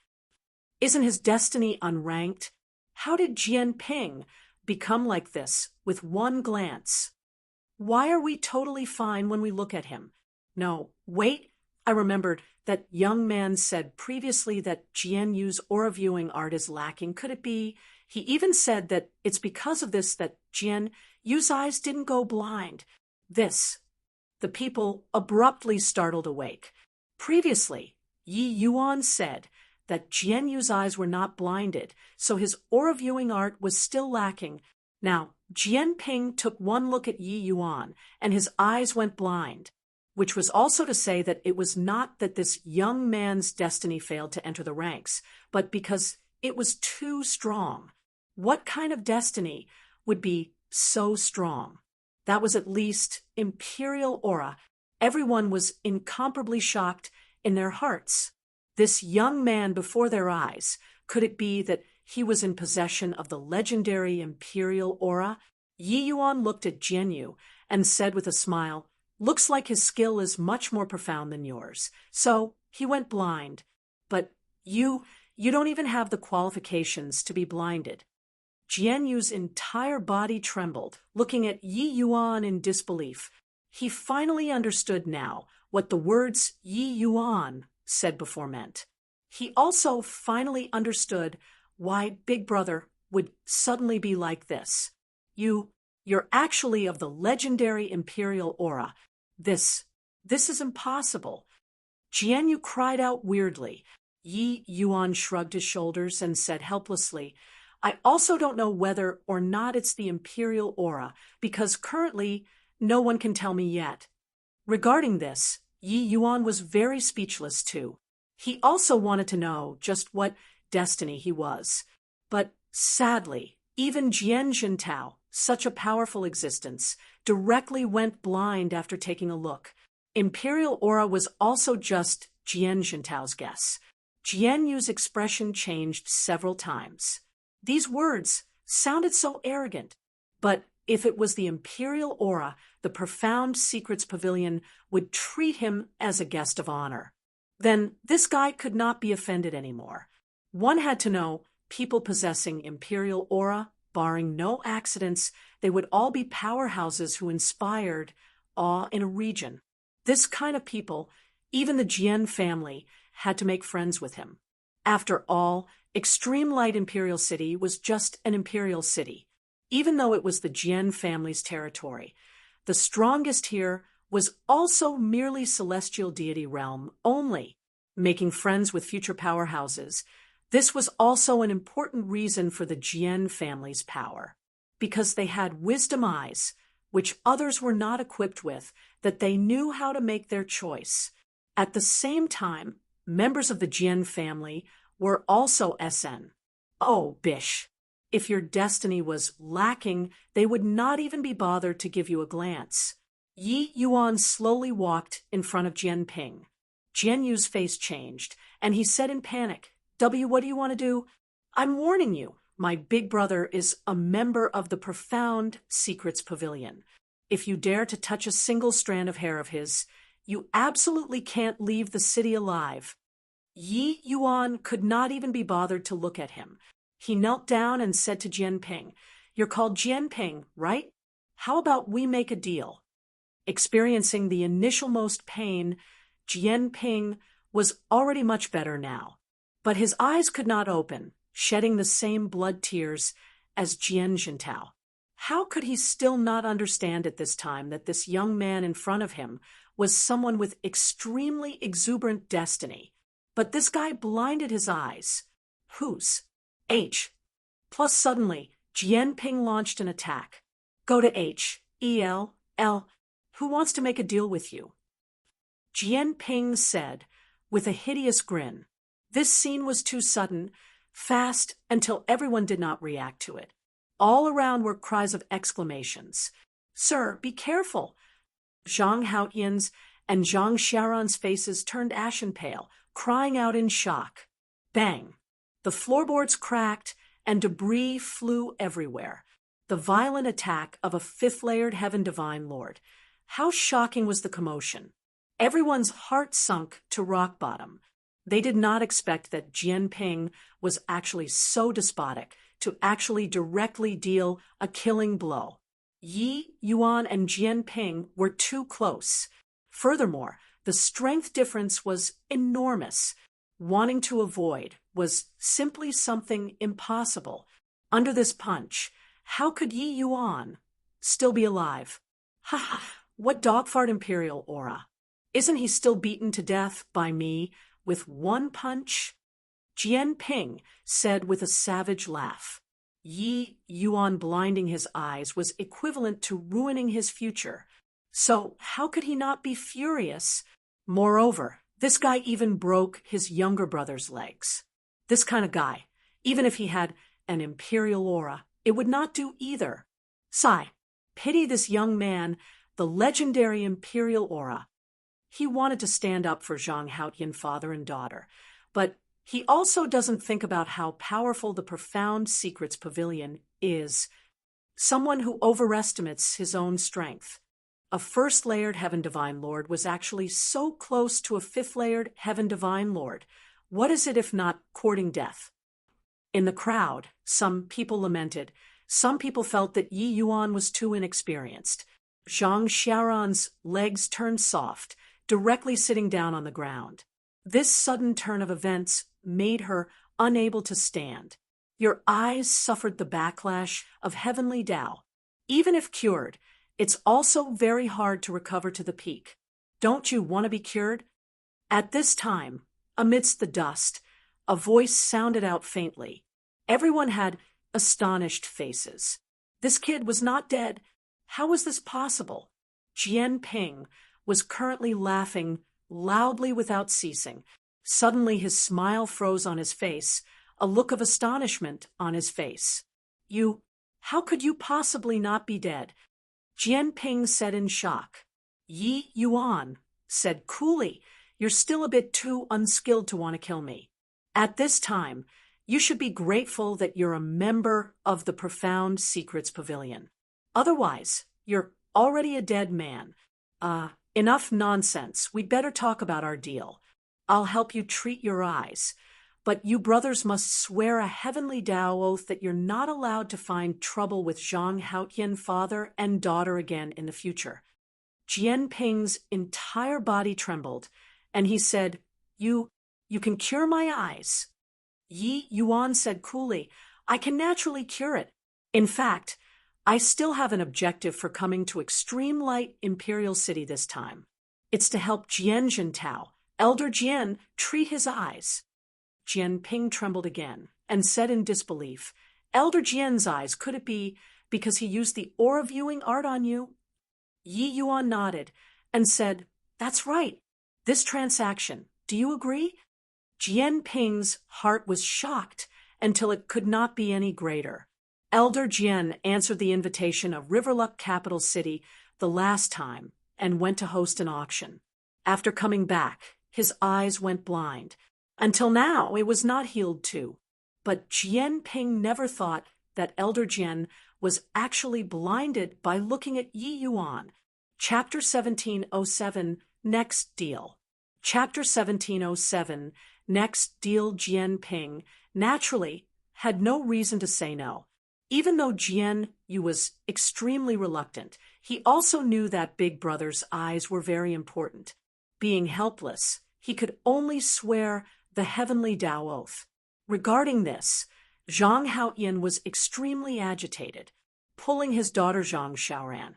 Isn't his destiny unranked? How did Jian Ping become like this with one glance? Why are we totally fine when we look at him? No, wait, I remembered that young man said previously that Jian Yu's aura viewing art is lacking. Could it be? He even said that it's because of this that Jian Yu's eyes didn't go blind. The people abruptly startled awake. Previously, Yi Yuan said that Jian Yu's eyes were not blinded, so his aura viewing art was still lacking. Now, Jian Ping took one look at Yi Yuan, and his eyes went blind, which was also to say that it was not that this young man's destiny failed to enter the ranks, but because it was too strong. What kind of destiny would be so strong? That was at least imperial aura. Everyone was incomparably shocked in their hearts. This young man before their eyes, could it be that he was in possession of the legendary imperial aura? Yi Yuan looked at Jian Yu and said with a smile, "Looks like his skill is much more profound than yours. So he went blind. But you don't even have the qualifications to be blinded." Jian Yu's entire body trembled, looking at Yi Yuan in disbelief. He finally understood now what the words Yi Yuan said before meant. He also finally understood why Big Brother would suddenly be like this. You're actually of the legendary imperial aura. This is impossible. Jian Yu cried out weirdly. Yi Yuan shrugged his shoulders and said helplessly, "I also don't know whether or not it's the imperial aura, because currently no one can tell me yet." Regarding this, Yi Yuan was very speechless too. He also wanted to know just what destiny he was. But sadly, even Jian Jintao, such a powerful existence, directly went blind after taking a look. Imperial aura was also just Jian Jintao's guess. Jian Yu's expression changed several times. These words sounded so arrogant, but if it was the imperial aura, the profound secrets pavilion would treat him as a guest of honor. Then this guy could not be offended anymore. One had to know people possessing imperial aura, barring no accidents, they would all be powerhouses who inspired awe in a region. This kind of people, even the Jian family, had to make friends with him. After all, Extreme Light Imperial City was just an imperial city, even though it was the Jian family's territory. The strongest here was also merely celestial deity realm only. Making friends with future powerhouses, this was also an important reason for the Jian family's power, because they had wisdom eyes, which others were not equipped with, that they knew how to make their choice. At the same time, members of the Jian family were also SN. Oh, bish. If your destiny was lacking, they would not even be bothered to give you a glance. Yi Yuan slowly walked in front of Jian Ping. Jian Yu's face changed, and he said in panic, What do you want to do? I'm warning you, my big brother is a member of the profound secrets pavilion. If you dare to touch a single strand of hair of his, you absolutely can't leave the city alive." Yi Yuan could not even be bothered to look at him. He knelt down and said to Jian Ping, "You're called Jian Ping, right? How about we make a deal?" Experiencing the initial most pain, Jian Ping was already much better now. But his eyes could not open, shedding the same blood tears as Jian Jintao. How could he still not understand at this time that this young man in front of him was someone with extremely exuberant destiny? But this guy blinded his eyes. Whose? H. Plus suddenly, Jian Ping launched an attack. "Go to H. L. Who wants to make a deal with you?" Jian Ping said, with a hideous grin. This scene was too sudden, fast, until everyone did not react to it. All around were cries of exclamations. "Sir, be careful!" Zhang Haotian's and Zhang Xiaoran's faces turned ashen pale, crying out in shock. Bang! The floorboards cracked, and debris flew everywhere. The violent attack of a fifth-layered Heaven Divine Lord. How shocking was the commotion! Everyone's heart sunk to rock bottom. They did not expect that Jian Ping was actually so despotic, to actually directly deal a killing blow. Yi Yuan and Jian Ping were too close. Furthermore, the strength difference was enormous. Wanting to avoid was simply something impossible. Under this punch, how could Yi Yuan still be alive? Ha ha! What dogfart imperial aura! Isn't he still beaten to death by me with one punch? Jian Ping said with a savage laugh. Yi Yuan blinding his eyes was equivalent to ruining his future. So how could he not be furious? Moreover, this guy even broke his younger brother's legs. This kind of guy, even if he had an imperial aura, it would not do either. Sigh, pity this young man, the legendary imperial aura. He wanted to stand up for Zhang Haotian father and daughter, but he also doesn't think about how powerful the Profound Secrets Pavilion is. Someone who overestimates his own strength. A first-layered Heaven Divine Lord was actually so close to a fifth-layered Heaven Divine Lord. What is it if not courting death? In the crowd, some people lamented. Some people felt that Yi Yuan was too inexperienced. Zhang Xiaoran's legs turned soft, directly sitting down on the ground. This sudden turn of events made her unable to stand. Your eyes suffered the backlash of heavenly Tao. Even if cured, it's also very hard to recover to the peak. Don't you want to be cured? At this time, amidst the dust, a voice sounded out faintly. Everyone had astonished faces. This kid was not dead. How was this possible? Jian Ping was currently laughing loudly without ceasing. Suddenly his smile froze on his face, a look of astonishment on his face. How could you possibly not be dead? Jian Ping said in shock. Yi Yuan said coolly, you're still a bit too unskilled to want to kill me. At this time, you should be grateful that you're a member of the Profound Secrets Pavilion. Otherwise, you're already a dead man. Enough nonsense. We'd better talk about our deal. I'll help you treat your eyes. But you brothers must swear a heavenly Tao oath that you're not allowed to find trouble with Zhang Haotian father and daughter again in the future. Jian Ping's entire body trembled, and he said, You can cure my eyes. Yi Yuan said coolly, I can naturally cure it. In fact, I still have an objective for coming to Extreme Light Imperial City this time. It's to help Jian Jintao, Elder Jian, treat his eyes. Jian Ping trembled again and said in disbelief, Elder Jian's eyes, could it be because he used the aura viewing art on you? Yi Yuan nodded and said, That's right. This transaction, do you agree? Jian Ping's heart was shocked until it could not be any greater. Elder Jian answered the invitation of Riverluck Capital City the last time and went to host an auction. After coming back, his eyes went blind. Until now, it was not healed too. But Jian Ping never thought that Elder Jian was actually blinded by looking at Yi Yuan. Chapter 1707, Next Deal. Chapter 1707, Next Deal. Jian Ping naturally had no reason to say no. Even though Jian Yu was extremely reluctant, he also knew that Big Brother's eyes were very important. Being helpless, he could only swear the heavenly Tao oath. Regarding this, Zhang Haotian was extremely agitated. Pulling his daughter Zhang Xiaoran,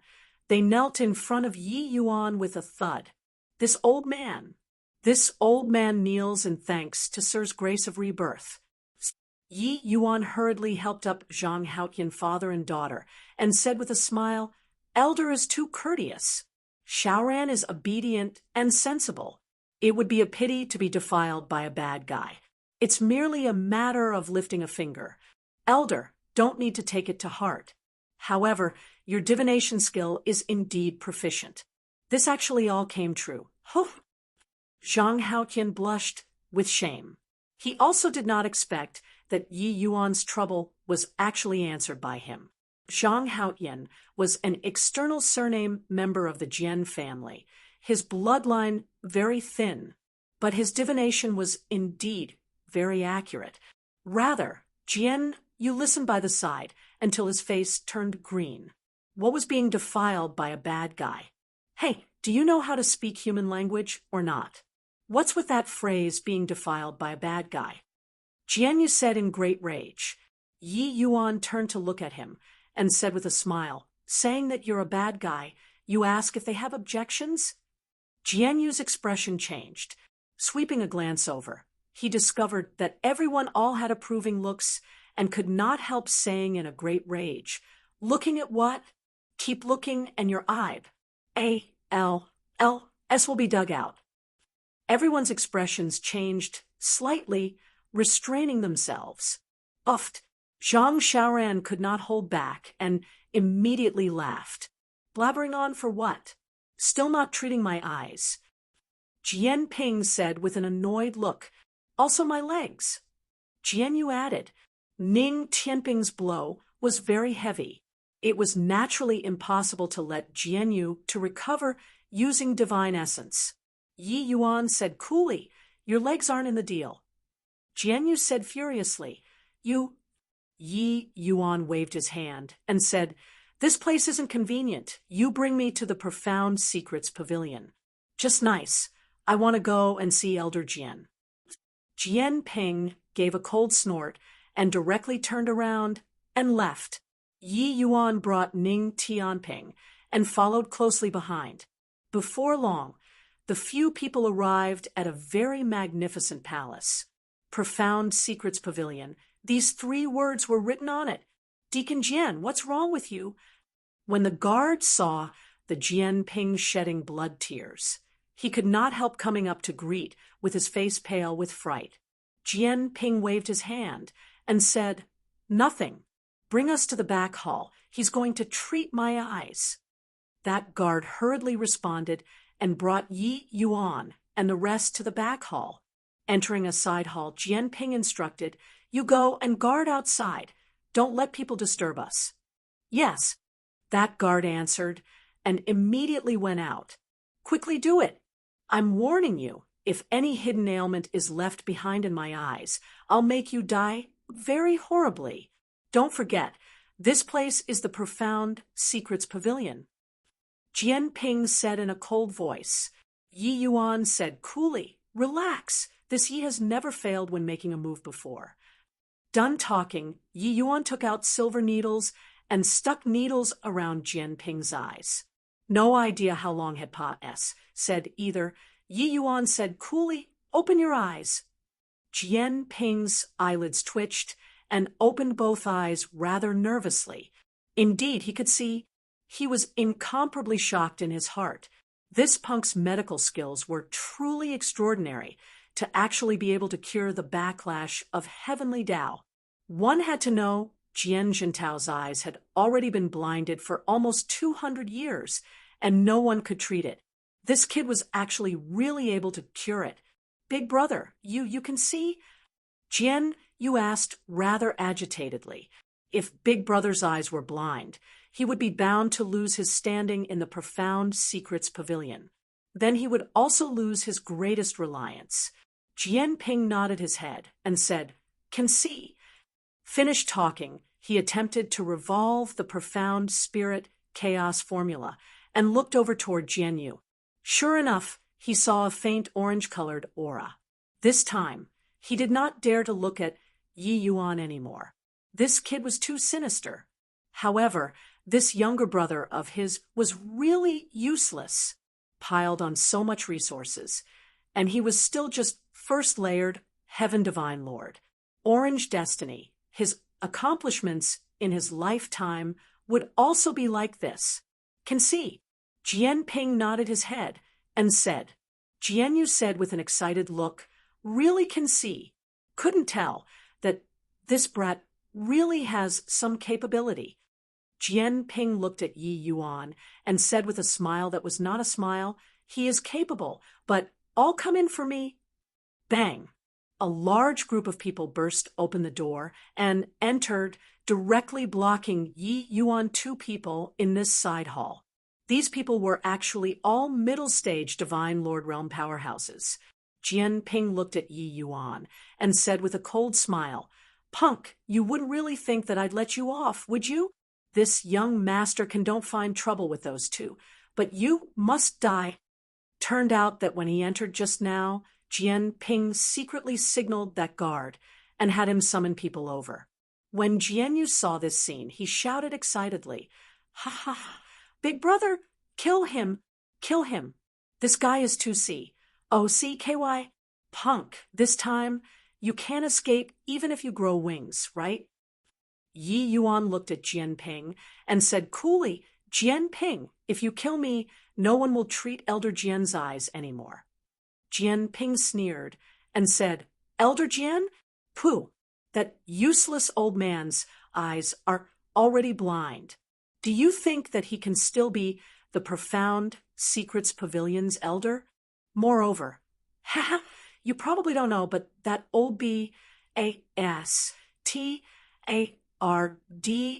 they knelt in front of Yi Yuan with a thud. This old man kneels in thanks to Sir's grace of rebirth. Yi Yuan hurriedly helped up Zhang Haotian father and daughter and said with a smile, Elder is too courteous. Xiaoran is obedient and sensible. It would be a pity to be defiled by a bad guy. It's merely a matter of lifting a finger. Elder, don't need to take it to heart. However, your divination skill is indeed proficient. This actually all came true. Oh! Zhang Haotian blushed with shame. He also did not expect that Yi Yuan's trouble was actually answered by him. Zhang Haotian was an external surname member of the Jian family, his bloodline very thin, but his divination was indeed very accurate. Rather, Jian Yu listened by the side until his face turned green. What was being defiled by a bad guy? Hey, do you know how to speak human language or not? What's with that phrase being defiled by a bad guy? Jian Yu said in great rage. Yi Yuan turned to look at him and said with a smile, saying that you're a bad guy, you ask if they have objections? Jian Yu's expression changed. Sweeping a glance over, he discovered that everyone all had approving looks and could not help saying in a great rage, "Looking at what? Keep looking and your eye. S will be dug out." Everyone's expressions changed slightly, restraining themselves. Uffed. Zhang Xiaoran could not hold back and immediately laughed. "Blabbering on for what? Still not treating my eyes." Jian Ping said with an annoyed look, "Also my legs." Jian Yu added, "Ning Tianping's blow was very heavy. It was naturally impossible to let Jian Yu to recover using divine essence." Yi Yuan said coolly, "Your legs aren't in the deal." Jian Yu said furiously, "You—" Yi Yuan waved his hand and said, "This place isn't convenient. You bring me to the Profound Secrets Pavilion. Just nice. I want to go and see Elder Jian." Jian Ping gave a cold snort and directly turned around and left. Yi Yuan brought Ning Tianping and followed closely behind. Before long, the few people arrived at a very magnificent palace. Profound Secrets Pavilion. These 3 words were written on it. "Deacon Jian, what's wrong with you?" When the guard saw the Jian Ping shedding blood tears, he could not help coming up to greet, with his face pale with fright. Jian Ping waved his hand and said, "Nothing. Bring us to the back hall. He's going to treat my eyes." That guard hurriedly responded and brought Yi Yuan and the rest to the back hall. Entering a side hall, Jian Ping instructed, "You go and guard outside. Don't let people disturb us." "Yes," that guard answered, and immediately went out. "Quickly do it. I'm warning you, if any hidden ailment is left behind in my eyes, I'll make you die very horribly. Don't forget, this place is the Profound Secrets Pavilion." Jian Ping said in a cold voice. Yi Yuan said coolly, "Relax. This Yi has never failed when making a move before." Done talking, Yi Yuan took out silver needles and stuck needles around Jian Ping's eyes. "No idea how long had passed," said either. Yi Yuan said coolly, "Open your eyes." Jian Ping's eyelids twitched and opened both eyes rather nervously. Indeed, he could see. He was incomparably shocked in his heart. This punk's medical skills were truly extraordinary to actually be able to cure the backlash of heavenly Tao. One had to know Jian Jintao's eyes had already been blinded for almost 200 years, and no one could treat it. This kid was actually really able to cure it. "Big brother, you can see?" Jian Yu asked rather agitatedly. If Big Brother's eyes were blind, he would be bound to lose his standing in the Profound Secrets Pavilion. Then he would also lose his greatest reliance. Jian Ping nodded his head and said, "Can see." Finished talking, he attempted to revolve the profound spirit chaos formula and looked over toward Jian Yu. Sure enough, he saw a faint orange-colored aura. This time, he did not dare to look at Yi Yuan anymore. This kid was too sinister. However, this younger brother of his was really useless, piled on so much resources, and he was still just first-layered Heaven Divine Lord. Orange Destiny, his accomplishments in his lifetime would also be like this. "Can see." Jian Ping nodded his head and said. Jian Yu said with an excited look, "Really can see. Couldn't tell that this brat really has some capability." Jian Ping looked at Yi Yuan and said with a smile that was not a smile, "He is capable, but all come in for me." Bang! A large group of people burst open the door and entered, directly blocking Yi Yuan 2 people in this side hall. These people were actually all middle-stage Divine Lord Realm powerhouses. Jian Ping looked at Yi Yuan and said with a cold smile, "Punk, you wouldn't really think that I'd let you off, would you? This young master don't find trouble with those 2, but you must die." Turned out that when he entered just now, Jian Ping secretly signaled that guard and had him summon people over. When Jian Yu saw this scene, he shouted excitedly, "Ha ha ha! Big brother, kill him! Kill him! This guy is 2C. OCKY! Punk, this time, you can't escape even if you grow wings, right? Yi Yuan looked at Jian Ping and said coolly, Jian Ping, if you kill me, no one will treat Elder Jian's eyes anymore. Jian Ping sneered and said, Elder Jian? Pooh, that useless old man's eyes are already blind. Do you think that he can still be the profound secrets pavilion's elder? Moreover, haha, you probably don't know, but that old BASTARD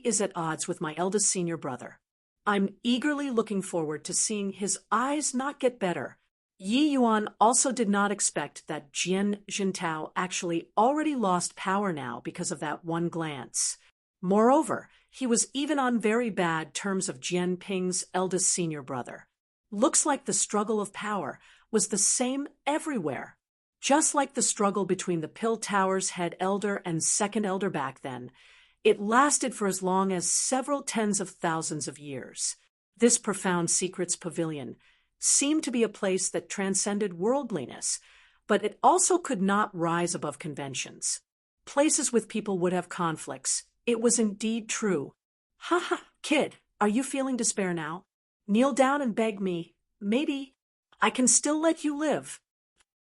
is at odds with my eldest senior brother. I'm eagerly looking forward to seeing his eyes not get better. Yi Yuan also did not expect that Jian Jintao actually already lost power now because of that one glance. Moreover, he was even on very bad terms of Jian Ping's eldest senior brother. Looks like the struggle of power was the same everywhere. Just like the struggle between the Pill Tower's head elder and second elder back then, it lasted for as long as several tens of thousands of years. This profound secrets pavilion seemed to be a place that transcended worldliness, but it also could not rise above conventions. Places with people would have conflicts. It was indeed true. Ha ha, kid, are you feeling despair now? Kneel down and beg me. Maybe I can still let you live.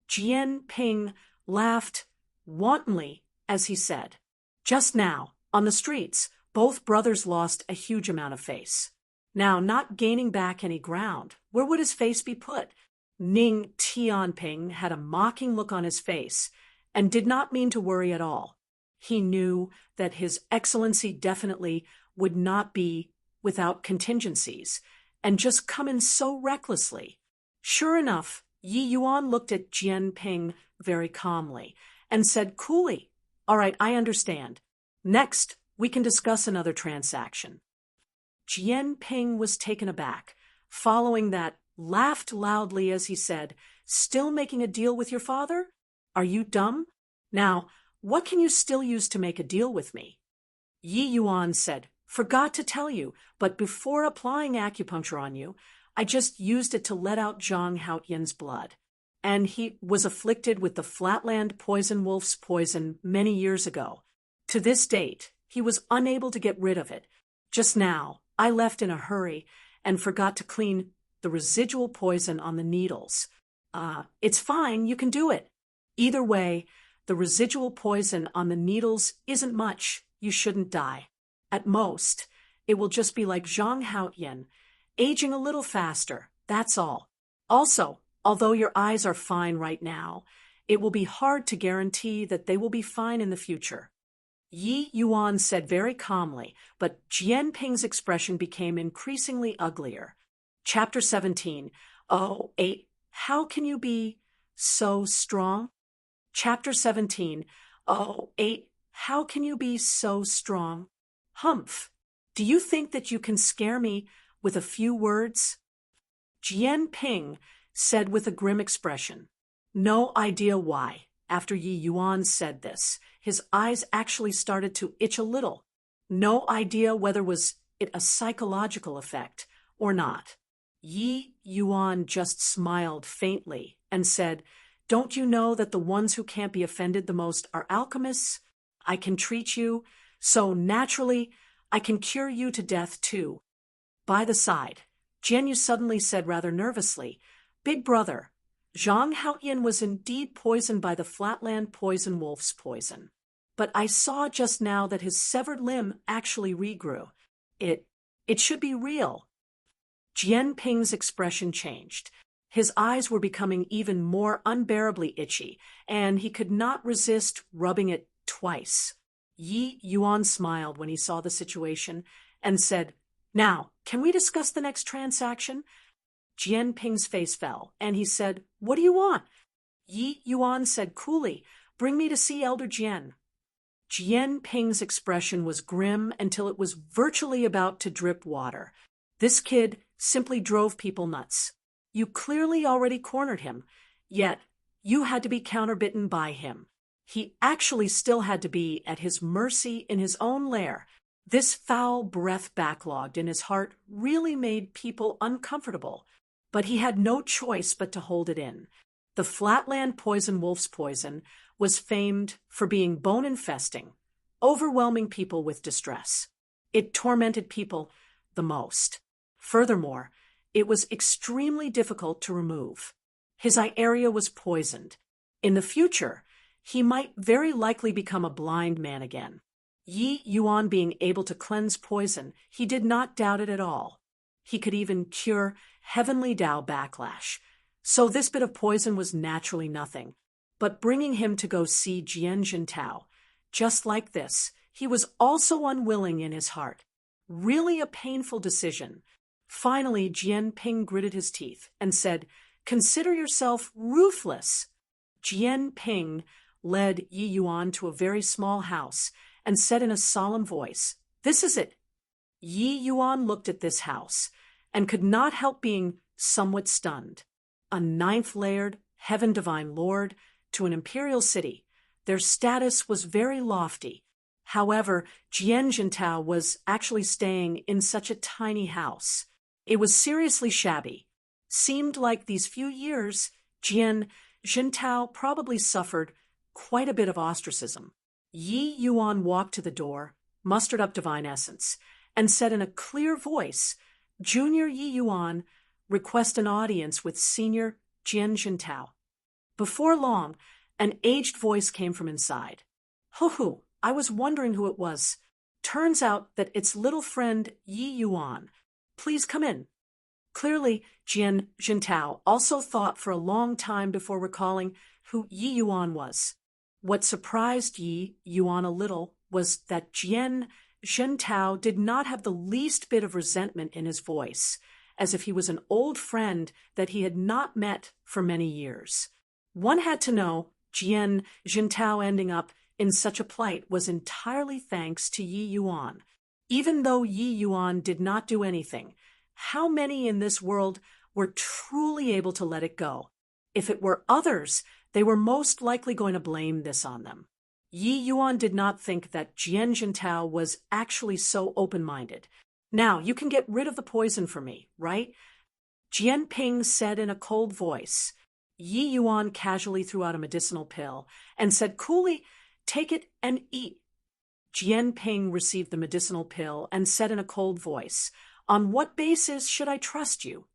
Jian Ping laughed wantonly as he said, just now, on the streets, both brothers lost a huge amount of face. Now, not gaining back any ground, where would his face be put? Ning Tianping had a mocking look on his face and did not mean to worry at all. He knew that His Excellency definitely would not be without contingencies and just come in so recklessly. Sure enough, Yi Yuan looked at Jian Ping very calmly and said coolly, all right, I understand. Next, we can discuss another transaction. Jian Ping was taken aback. Following that, laughed loudly as he said, still making a deal with your father? Are you dumb? Now, what can you still use to make a deal with me? Yi Yuan said, forgot to tell you, but before applying acupuncture on you, I just used it to let out Zhang Haotian's blood. And he was afflicted with the Flatland poison wolf's poison many years ago. To this date, he was unable to get rid of it. Just now, I left in a hurry and forgot to clean the residual poison on the needles. It's fine, you can do it. Either way, the residual poison on the needles isn't much. You shouldn't die. At most, it will just be like Zhang Haotian, aging a little faster, that's all. Also, although your eyes are fine right now, it will be hard to guarantee that they will be fine in the future. Yi Yuan said very calmly, but Jian Ping's expression became increasingly uglier. Chapter 17. Oh, 8. How can you be so strong? Chapter 17. Oh, 8. How can you be so strong? Humph. Do you think that you can scare me with a few words? Jian Ping said with a grim expression. No idea why. After Yi Yuan said this, his eyes actually started to itch a little. No idea whether was it a psychological effect or not. Yi Yuan just smiled faintly and said, don't you know that the ones who can't be offended the most are alchemists? I can treat you, so naturally I can cure you to death too. By the side, Jian Yu suddenly said rather nervously, Big brother, Zhang Haotian was indeed poisoned by the Flatland poison wolf's poison. But I saw just now that his severed limb actually regrew. It should be real. Jian Ping's expression changed. His eyes were becoming even more unbearably itchy, and he could not resist rubbing it twice. Yi Yuan smiled when he saw the situation and said, now, can we discuss the next transaction? Jian Ping's face fell, and he said, what do you want? Yi Yuan said coolly, bring me to see Elder Jian. Jian Ping's expression was grim until it was virtually about to drip water. This kid simply drove people nuts. You clearly already cornered him, yet you had to be counterbitten by him. He actually still had to be at his mercy in his own lair. This foul breath backlogged in his heart really made people uncomfortable, but he had no choice but to hold it in. The flatland poison wolf's poison was famed for being bone-infesting, overwhelming people with distress. It tormented people the most. Furthermore, it was extremely difficult to remove. His eye area was poisoned. In the future, he might very likely become a blind man again. Yi Yuan being able to cleanse poison, he did not doubt it at all. He could even cure heavenly Tao backlash. So this bit of poison was naturally nothing. But bringing him to go see Jian Jintao, just like this, he was also unwilling in his heart. Really a painful decision. Finally, Jian Ping gritted his teeth and said, "Consider yourself ruthless." Jian Ping led Yi Yuan to a very small house and said in a solemn voice, "This is it." Yi Yuan looked at this house and could not help being somewhat stunned. A ninth-layered, heaven-divine lord to an imperial city. Their status was very lofty. However, Jian Jintao was actually staying in such a tiny house. It was seriously shabby. Seemed like these few years, Jian Jintao probably suffered quite a bit of ostracism. Yi Yuan walked to the door, mustered up divine essence, and said in a clear voice, "Junior Yi Yuan, request an audience with Senior Jian Jintao." Before long, an aged voice came from inside. "Hoo-hoo, I was wondering who it was. Turns out that it's little friend Yi Yuan. Please come in." Clearly, Jian Jintao also thought for a long time before recalling who Yi Yuan was. What surprised Yi Yuan a little was that Jian Jintao did not have the least bit of resentment in his voice, as if he was an old friend that he had not met for many years. One had to know Jian Jintao ending up in such a plight was entirely thanks to Yi Yuan. Even though Yi Yuan did not do anything, how many in this world were truly able to let it go? If it were others, they were most likely going to blame this on them. Yi Yuan did not think that Jian Jintao was actually so open-minded. "Now, you can get rid of the poison for me, right?" Jian Ping said in a cold voice. Yi Yuan casually threw out a medicinal pill and said coolly, "Take it and eat." Jian Ping received the medicinal pill and said in a cold voice, "On what basis should I trust you?"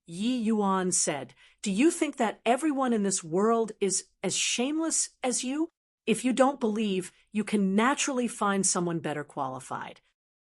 Yi Yuan said, "Do you think that everyone in this world is as shameless as you? If you don't believe, you can naturally find someone better qualified."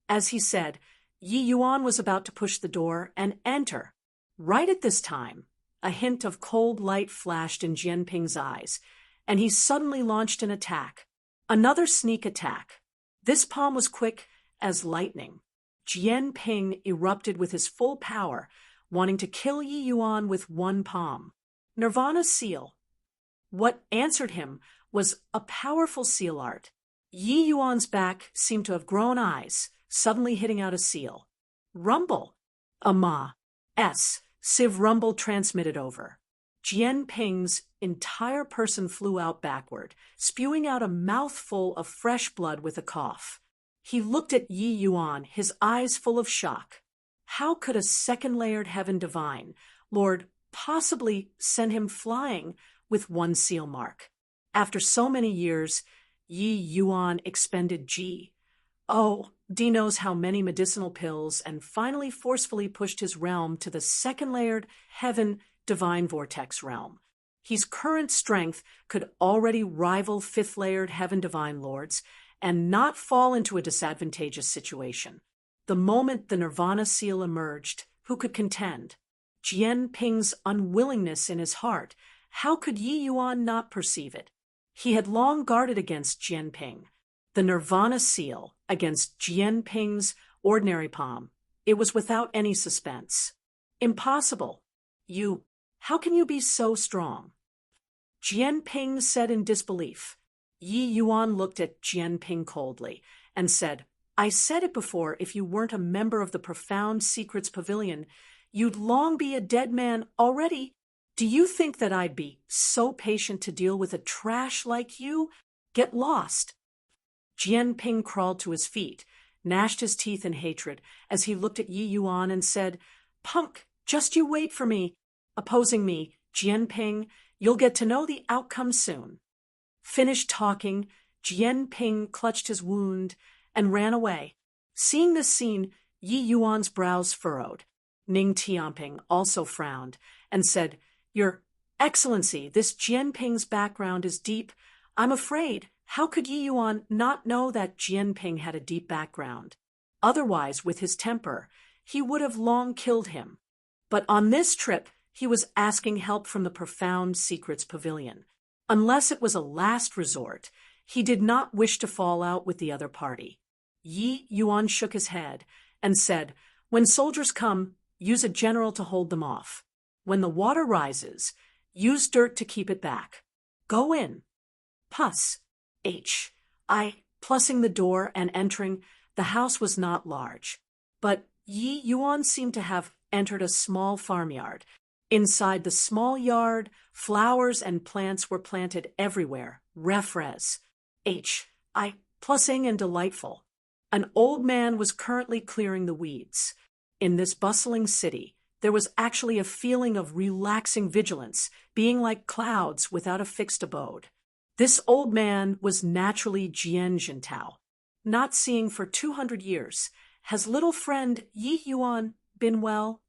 As he said, Yi Yuan was about to push the door and enter. Right at this time, a hint of cold light flashed in Jian Ping's eyes, and he suddenly launched an attack. Another sneak attack. This palm was quick as lightning. Jian Ping erupted with his full power, wanting to kill Yi Yuan with one palm. Nirvana's seal. What answered him was a powerful seal art. Yi Yuan's back seemed to have grown eyes, suddenly hitting out a seal. Rumble. Ama. S. Civ Rumble transmitted over. Jian Ping's entire person flew out backward, spewing out a mouthful of fresh blood with a cough. He looked at Yi Yuan, his eyes full of shock. How could a second-layered heaven divine, Lord, possibly send him flying with one seal mark? After so many years, Yi Yuan expended Ji. Oh, D knows how many medicinal pills, and finally forcefully pushed his realm to the second-layered heaven divine vortex realm. His current strength could already rival fifth-layered heaven divine lords and not fall into a disadvantageous situation. The moment the Nirvana seal emerged, who could contend? Jian Ping's unwillingness in his heart, how could Yi Yuan not perceive it? He had long guarded against Jian Ping. The Nirvana seal against Jian Ping's ordinary palm. It was without any suspense. Impossible. How can you be so strong? Jian Ping said in disbelief. Yi Yuan looked at Jian Ping coldly and said, "I said it before, if you weren't a member of the Profound Secrets Pavilion, you'd long be a dead man already. Do you think that I'd be so patient to deal with a trash like you? Get lost." Jian Ping crawled to his feet, gnashed his teeth in hatred as he looked at Yi Yuan and said, "Punk, just you wait for me." Opposing me, Jian Ping, You'll get to know the outcome soon. Finished talking, Jian Ping clutched his wound and ran away. Seeing this scene, Yi Yuan's brows furrowed. Ning Tianping also frowned and said, Your Excellency, this Jian Ping's background is deep. I'm afraid, how could Yi Yuan not know that Jian Ping had a deep background? Otherwise, with his temper, he would have long killed him. But on this trip, he was asking help from the Profound Secrets Pavilion. Unless it was a last resort, he did not wish to fall out with the other party. Yi Yuan shook his head and said, When soldiers come, use a general to hold them off. When the water rises, use dirt to keep it back. Go in. Pus. Plussing the door and entering, the house was not large. But Yi Yuan seemed to have entered a small farmyard. Inside the small yard, flowers and plants were planted everywhere. Plussing and delightful. An old man was currently clearing the weeds. In this bustling city, there was actually a feeling of relaxing vigilance, being like clouds without a fixed abode. This old man was naturally Jian Jintao. Not seeing for 200 years, has little friend Yi Yuan been well?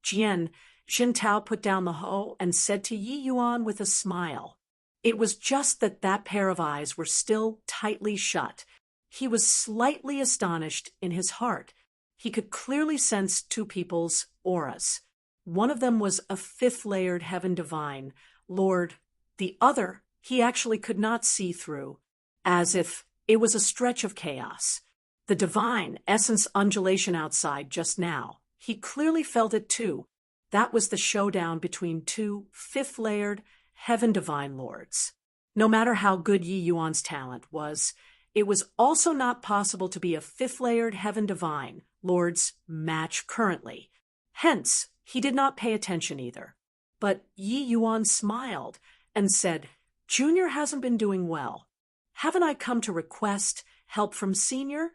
Jian Jintao put down the hoe and said to Yi Yuan with a smile. It was just that pair of eyes were still tightly shut. He was slightly astonished in his heart. He could clearly sense two people's auras. One of them was a fifth-layered heaven divine, Lord. The other he actually could not see through, as if it was a stretch of chaos. The divine essence undulation outside just now, he clearly felt it too. That was the showdown between two fifth-layered heaven divine lords. No matter how good Yi Yuan's talent was, it was also not possible to be a fifth-layered heaven divine lord's match currently. Hence, he did not pay attention either. But Yi Yuan smiled and said, Junior hasn't been doing well. Haven't I come to request help from Senior?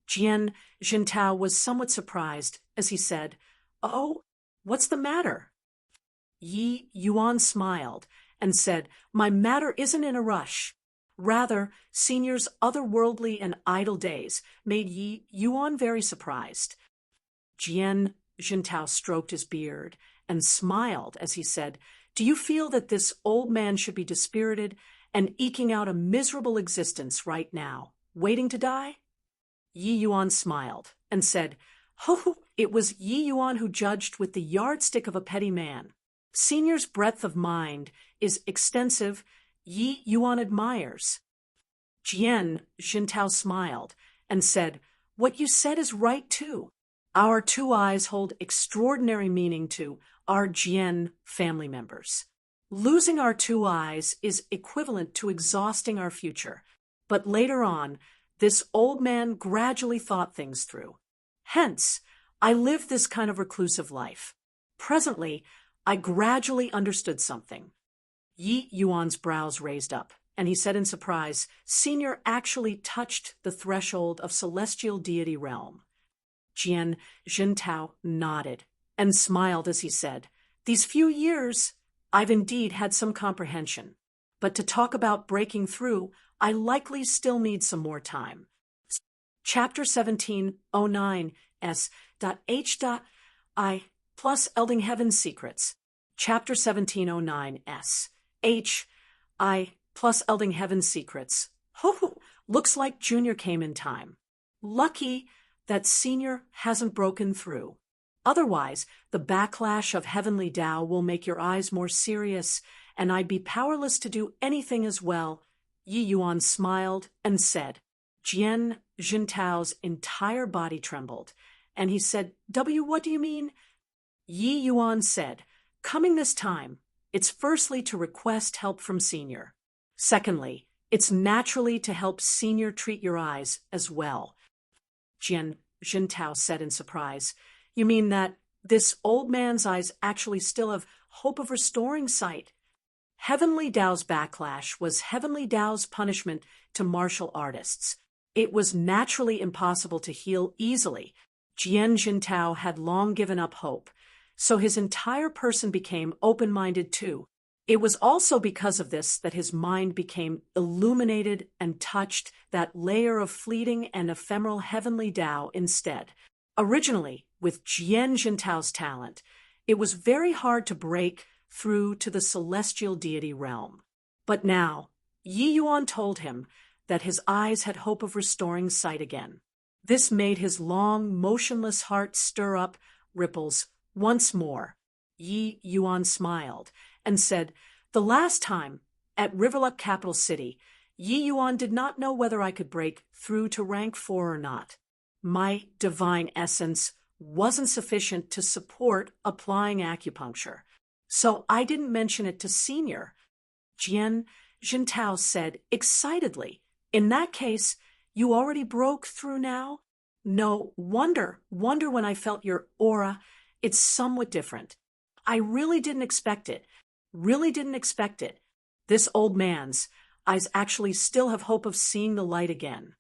Jian Jintao was somewhat surprised as he said, Oh, what's the matter? Yi Yuan smiled and said, My matter isn't in a rush. Rather, Senior's otherworldly and idle days made Yi Yuan very surprised. Jian Jintao stroked his beard and smiled as he said, Do you feel that this old man should be dispirited and eking out a miserable existence right now, waiting to die? Yi Yuan smiled and said, Oh, it was Yi Yuan who judged with the yardstick of a petty man. Senior's breadth of mind is extensive. Yi Yuan admires. Jian Jintao smiled and said, What you said is right too. Our two eyes hold extraordinary meaning to our Jian family members. Losing our two eyes is equivalent to exhausting our future. But later on, this old man gradually thought things through. Hence, I lived this kind of reclusive life. Presently, I gradually understood something. Yi Yuan's brows raised up, and he said in surprise, Senior actually touched the threshold of celestial deity realm. Jian Jintao nodded and smiled as he said, These few years, I've indeed had some comprehension. But to talk about breaking through, I likely still need some more time. Chapter 1709 S.H.I. plus Elding Heaven's Secrets. Chapter 1709 S.H.I. plus Elding Heaven's Secrets. Ho! Looks like Junior came in time. Lucky that Senior hasn't broken through. Otherwise, the backlash of heavenly Tao will make your eyes more serious, and I'd be powerless to do anything as well. Yi Yuan smiled and said. Jian Jintao's entire body trembled, and he said, What do you mean? Yi Yuan said, Coming this time, it's firstly to request help from Senior. Secondly, it's naturally to help Senior treat your eyes as well. Jian Jintao said in surprise, You mean that this old man's eyes actually still have hope of restoring sight? Heavenly Tao's backlash was Heavenly Tao's punishment to martial artists. It was naturally impossible to heal easily. Jian Jintao had long given up hope, so his entire person became open-minded too. It was also because of this that his mind became illuminated and touched that layer of fleeting and ephemeral heavenly Tao instead. Originally, with Jian Jintao's talent, it was very hard to break through to the celestial deity realm. But now, Yi Yuan told him that his eyes had hope of restoring sight again. This made his long, motionless heart stir up ripples once more. Yi Yuan smiled and said, "The last time, at Riverluck Capital City, Yi Yuan did not know whether I could break through to rank 4 or not. My divine essence wasn't sufficient to support applying acupuncture, so I didn't mention it to Senior." Jian Jintao said excitedly, "In that case, you already broke through now?" "No, wonder when I felt your aura. It's somewhat different. I really didn't expect it. This old man's eyes actually still have hope of seeing the light again."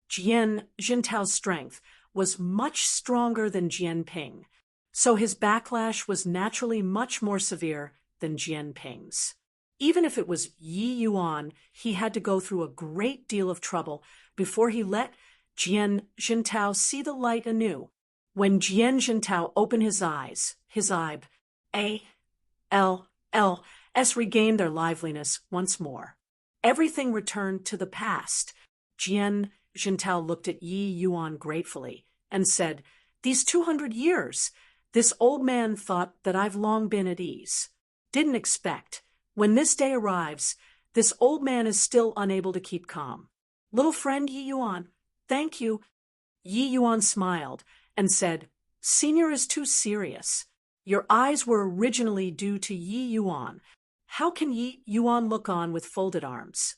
Jian Jintao's strength was much stronger than Jian Ping, so his backlash was naturally much more severe than Jian Ping's. Even if it was Yi Yuan, he had to go through a great deal of trouble before he let Jian Jintao see the light anew. When Jian Jintao opened his eyes, his eyes, A-L-L-S regained their liveliness once more. Everything returned to the past. Jian Jintao looked at Yi Yuan gratefully and said, "These 200 years, this old man thought that I've long been at ease. Didn't expect. When this day arrives, this old man is still unable to keep calm. Little friend Yi Yuan, thank you." Yi Yuan smiled and said, "Senior is too serious. Your eyes were originally due to Yi Yuan. How can Yi Yuan look on with folded arms?"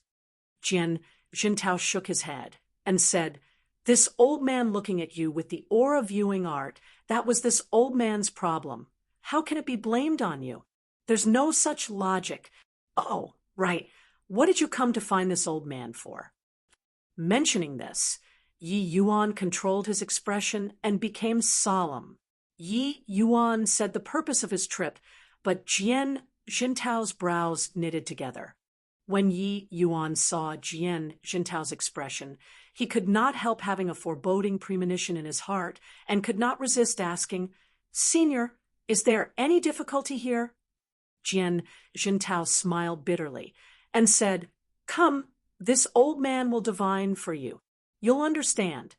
Jian Jintao shook his head and said, "This old man looking at you with the aura viewing art, that was this old man's problem. How can it be blamed on you? There's no such logic. Oh, right. What did you come to find this old man for?" Mentioning this, Yi Yuan controlled his expression and became solemn. Yi Yuan said the purpose of his trip, but Jian Jintao's brows knitted together. When Yi Yuan saw Jian Jintao's expression, he could not help having a foreboding premonition in his heart and could not resist asking, "Senior, is there any difficulty here?" Jian Jintao smiled bitterly and said, "Come, this old man will divine for you. You'll understand."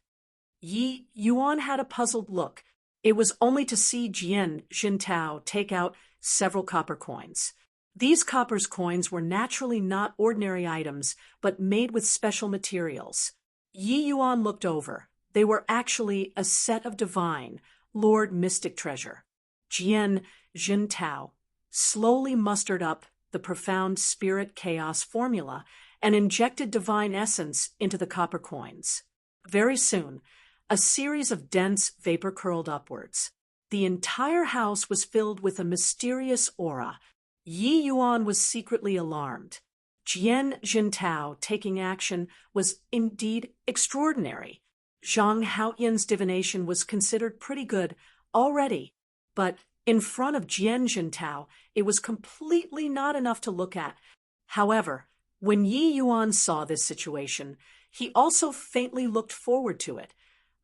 Yi Yuan had a puzzled look. It was only to see Jian Jintao take out several copper coins. These copper coins were naturally not ordinary items, but made with special materials. Yi Yuan looked over. They were actually a set of divine, Lord Mystic treasure. Jian Jintao slowly mustered up the profound spirit chaos formula and injected divine essence into the copper coins. Very soon, a series of dense vapor curled upwards. The entire house was filled with a mysterious aura. Yi Yuan was secretly alarmed. Jian Jintao taking action was indeed extraordinary. Zhang Haoyan's divination was considered pretty good already, but in front of Jian Jintao, it was completely not enough to look at. However, when Yi Yuan saw this situation, he also faintly looked forward to it,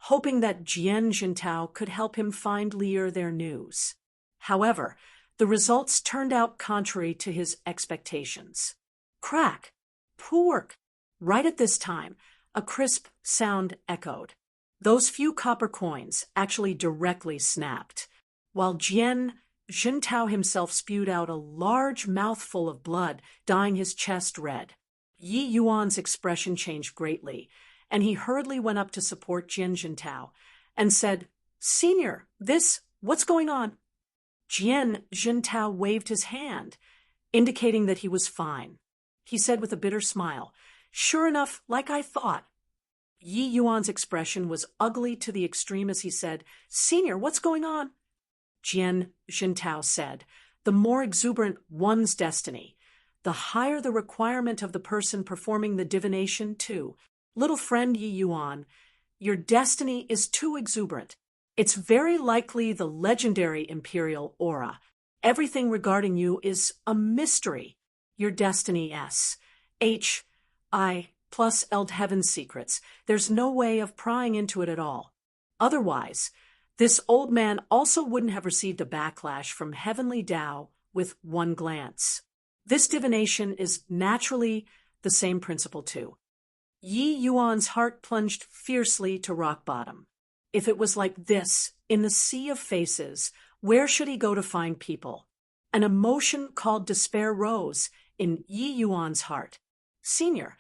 hoping that Jian Jintao could help him find Lear their news. However, the results turned out contrary to his expectations. Crack! Pork! Right at this time, a crisp sound echoed. Those few copper coins actually directly snapped, while Jian Jintao himself spewed out a large mouthful of blood, dyeing his chest red. Yi Yuan's expression changed greatly, and he hurriedly went up to support Jian Jintao and said, "Senior, what's going on?" Jian Jintao waved his hand, indicating that he was fine. He said with a bitter smile, "Sure enough, like I thought." Yi Yuan's expression was ugly to the extreme as he said, "Senior, what's going on?" Jian Jintao said, "The more exuberant one's destiny, the higher the requirement of the person performing the divination too. Little friend Yi Yuan, your destiny is too exuberant. It's very likely the legendary imperial aura. Everything regarding you is a mystery. Your destiny H.I. plus eld heaven's secrets. There's no way of prying into it at all. Otherwise, this old man also wouldn't have received a backlash from heavenly Tao with one glance. This divination is naturally the same principle too. Yi Yuan's heart plunged fiercely to rock bottom. If it was like this, in the sea of faces, where should he go to find people? An emotion called despair rose in Yi Yuan's heart. Senior,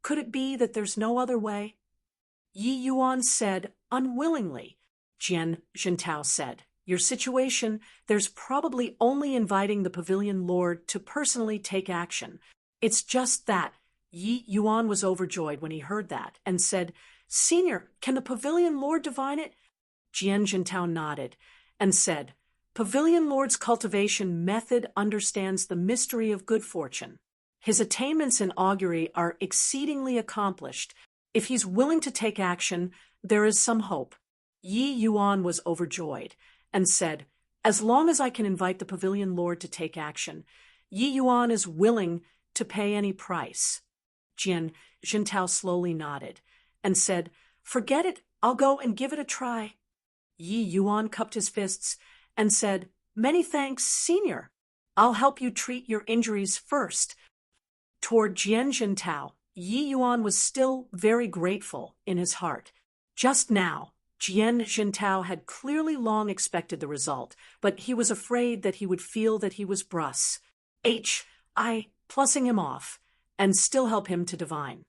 could it be that there's no other way? Yi Yuan said unwillingly. Jian Jintao said, your situation, there's probably only inviting the pavilion lord to personally take action. It's just that. Yi Yuan was overjoyed when he heard that and said, Senior, can the pavilion lord divine it? Jian Jintao nodded and said, Pavilion lord's cultivation method understands the mystery of good fortune. His attainments in augury are exceedingly accomplished. If he's willing to take action, there is some hope. Yi Yuan was overjoyed and said, as long as I can invite the pavilion lord to take action, Yi Yuan is willing to pay any price. Jian Jintao slowly nodded and said, forget it, I'll go and give it a try. Yi Yuan cupped his fists and said, many thanks, Senior. I'll help you treat your injuries first. Toward Jian Jintao, Yi Yuan was still very grateful in his heart. Just now, Jian Jintao had clearly long expected the result, but he was afraid that he would feel that he was brus. H.I. plussing him off, and still help him to divine.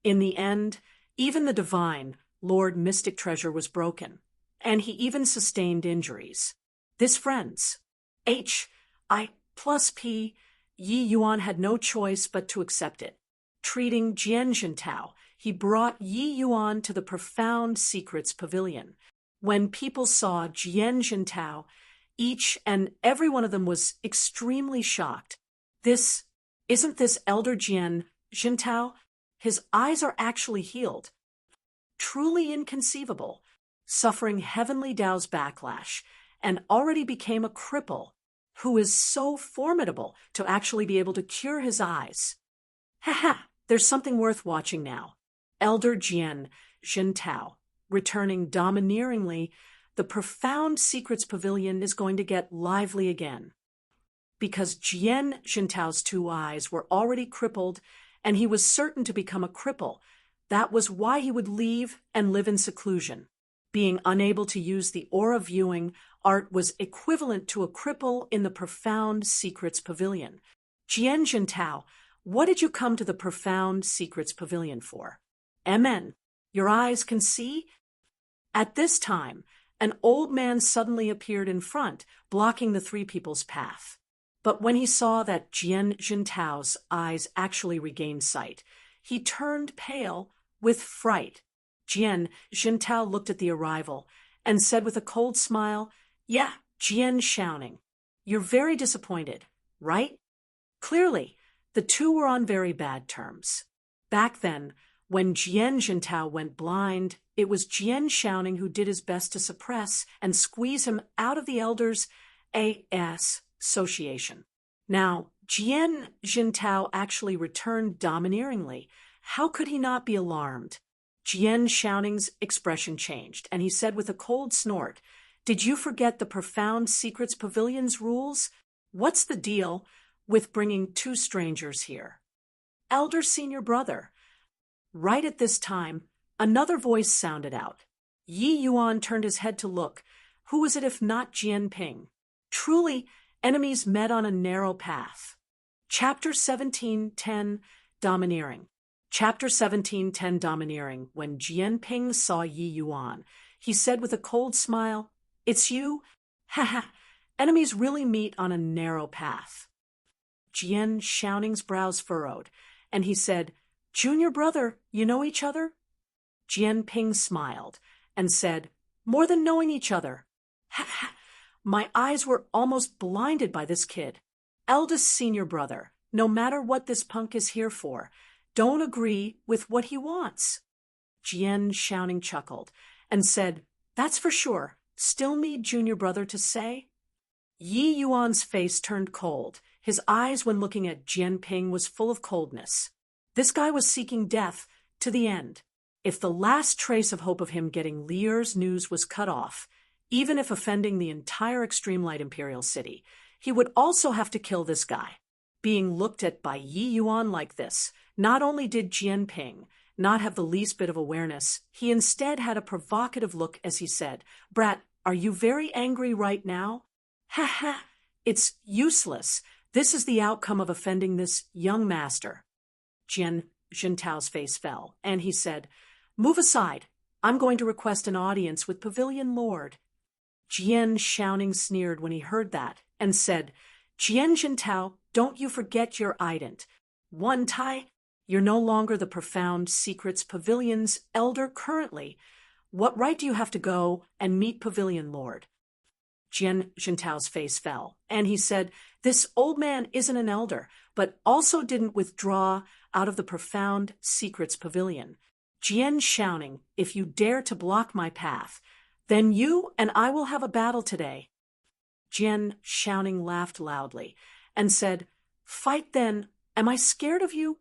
In the end, even the divine, Lord Mystic Treasure was broken, and he even sustained injuries. This friends, H.I. plus P, Yi Yuan had no choice but to accept it. Treating Jian Jintao, he brought Yi Yuan to the Profound Secrets Pavilion. When people saw Jian Jintao, each and every one of them was extremely shocked. Isn't this Elder Jian Jintao? His eyes are actually healed. Truly inconceivable, suffering heavenly Tao's backlash, and already became a cripple, who is so formidable to actually be able to cure his eyes. Ha! There's something worth watching now. Elder Jian Jintao, returning domineeringly, the Profound Secrets Pavilion is going to get lively again. Because Jian Jintao's two eyes were already crippled, and he was certain to become a cripple, that was why he would leave and live in seclusion. Being unable to use the aura viewing, art was equivalent to a cripple in the Profound Secrets Pavilion. Jian Jintao, what did you come to the Profound Secrets Pavilion for? MN, your eyes can see? At this time, an old man suddenly appeared in front, blocking the three people's path. But when he saw that Jian Jintao's eyes actually regained sight, he turned pale with fright. Jian Jintao looked at the arrival and said with a cold smile, Yeah, Jian Shaoning, you're very disappointed, right? Clearly, the two were on very bad terms. Back then, when Jian Jintao went blind, it was Jian Shaoning who did his best to suppress and squeeze him out of the elders' association. Now, Jian Jintao actually returned domineeringly. How could he not be alarmed? Jian Shaoning's expression changed, and he said with a cold snort, Did you forget the Profound Secrets Pavilion's rules? What's the deal with bringing two strangers here? Elder Senior Brother. Right at this time, another voice sounded out. Yi Yuan turned his head to look. Who was it if not Jian Ping? Truly, enemies met on a narrow path. Chapter 17:10, Domineering. Chapter 17:10, Domineering. When Jian Ping saw Yi Yuan, he said with a cold smile, It's you? Ha! Enemies really meet on a narrow path. Jian Shaoning's brows furrowed, and he said, Junior brother, you know each other? Jian Ping smiled and said, More than knowing each other. Ha! My eyes were almost blinded by this kid. Eldest senior brother, no matter what this punk is here for, don't agree with what he wants. Jian Shaoning chuckled and said, That's for sure. Still need junior brother to say? Yi Yuan's face turned cold. His eyes when looking at Jian Ping was full of coldness. This guy was seeking death to the end. If the last trace of hope of him getting Lier's news was cut off, even if offending the entire Extreme Light Imperial City, he would also have to kill this guy. Being looked at by Yi Yuan like this, not only did Jian Ping not have the least bit of awareness, he instead had a provocative look as he said, "Brat, are you very angry right now?" "Ha ha, it's useless. This is the outcome of offending this young master." Jintao's face fell, and he said, "Move aside. I'm going to request an audience with Pavilion Lord." Jian Xiaoning sneered when he heard that, and said, Jintao, don't you forget your ident. One Tai, you're no longer the Profound Secrets Pavilion's elder currently. What right do you have to go and meet Pavilion Lord?" Jintao's face fell, and he said, "This old man isn't an elder, but also didn't withdraw out of the Profound Secrets Pavilion. Jian Xiaoning, if you dare to block my path, then you and I will have a battle today." Jian Xiaoning laughed loudly and said, "Fight then. Am I scared of you?"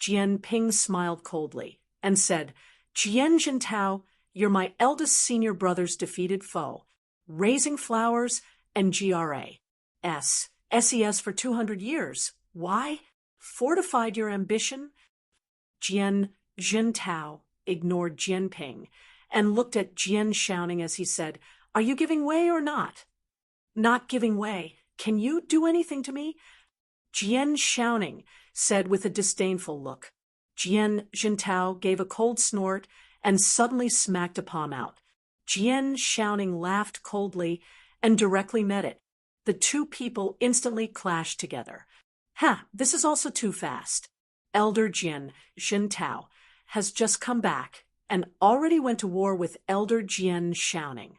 Jian Ping smiled coldly and said, "Jian Jintao, you're my eldest senior brother's defeated foe. Raising flowers and SES for 200 years. Why? Fortified your ambition?" Jian Jintao ignored Jian Ping and looked at Jian Xiaoning as he said, "Are you giving way or not?" "Not giving way. Can you do anything to me?" Jian Xiaoning said with a disdainful look. Jian Jintao gave a cold snort and suddenly smacked a palm out. Jian Xiaoning laughed coldly and directly met it. The two people instantly clashed together. "Ha, this is also too fast. Elder Jian Jintao has just come back and already went to war with Elder Jian Xiaoning."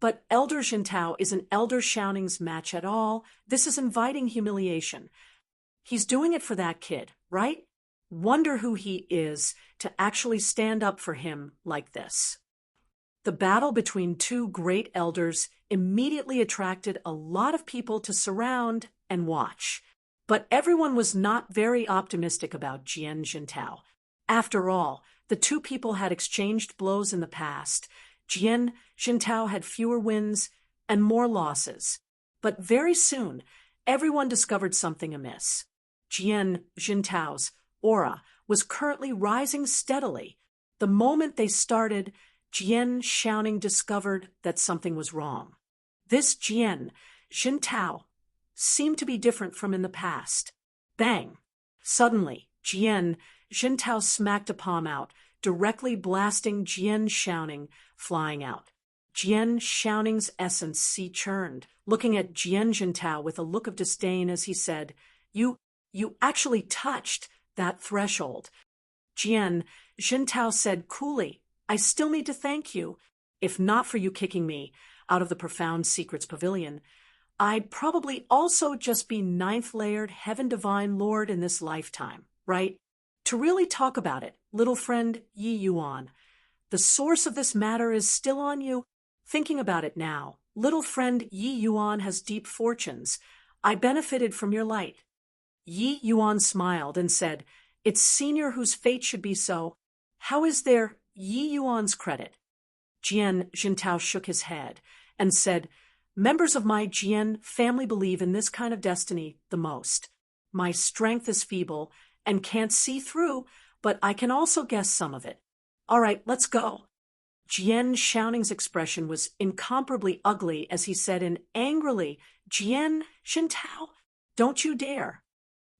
"But Elder Jintao isn't Elder Xiaoning's match at all. This is inviting humiliation. He's doing it for that kid, right? Wonder who he is to actually stand up for him like this." The battle between two great elders immediately attracted a lot of people to surround and watch. But everyone was not very optimistic about Jian Jintao. After all, the two people had exchanged blows in the past. Jian Jintao had fewer wins and more losses. But very soon, everyone discovered something amiss. Jian Jintao's aura was currently rising steadily. The moment they started, Jian Xiaoning discovered that something was wrong. This Jian Jintao seemed to be different from in the past. Bang! Suddenly, Jian Jintao smacked a palm out, directly blasting Jian Xiaoning, flying out. Jian Xiaoning's essence sea-churned, looking at Jian Jintao with a look of disdain as he said, You actually touched that threshold." Jian Jintao said coolly, "I still need to thank you. If not for you kicking me out of the Profound Secrets Pavilion, I'd probably also just be 9th layered Heaven Divine Lord in this lifetime, right? To really talk about it, little friend Yi Yuan, the source of this matter is still on you. Thinking about it now, little friend Yi Yuan has deep fortunes. I benefited from your light." Yi Yuan smiled and said, "It's senior whose fate should be so. How is there Yi Yuan's credit?" Jian Jintao shook his head and said, "Members of my Jian family believe in this kind of destiny the most. My strength is feeble and can't see through, but I can also guess some of it. All right, let's go." Jian Xiaoning's expression was incomparably ugly as he said angrily, "Jian Jintao, don't you dare."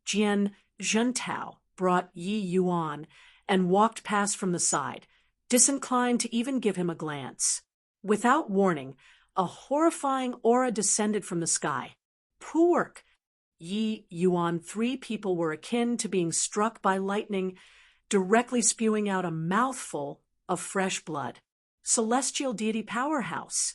Jian Jintao brought Yi Yuan and walked past from the side, disinclined to even give him a glance. Without warning, a horrifying aura descended from the sky. Poor Yi Yuan, 3 people were akin to being struck by lightning, directly spewing out a mouthful of fresh blood. Celestial Deity Powerhouse.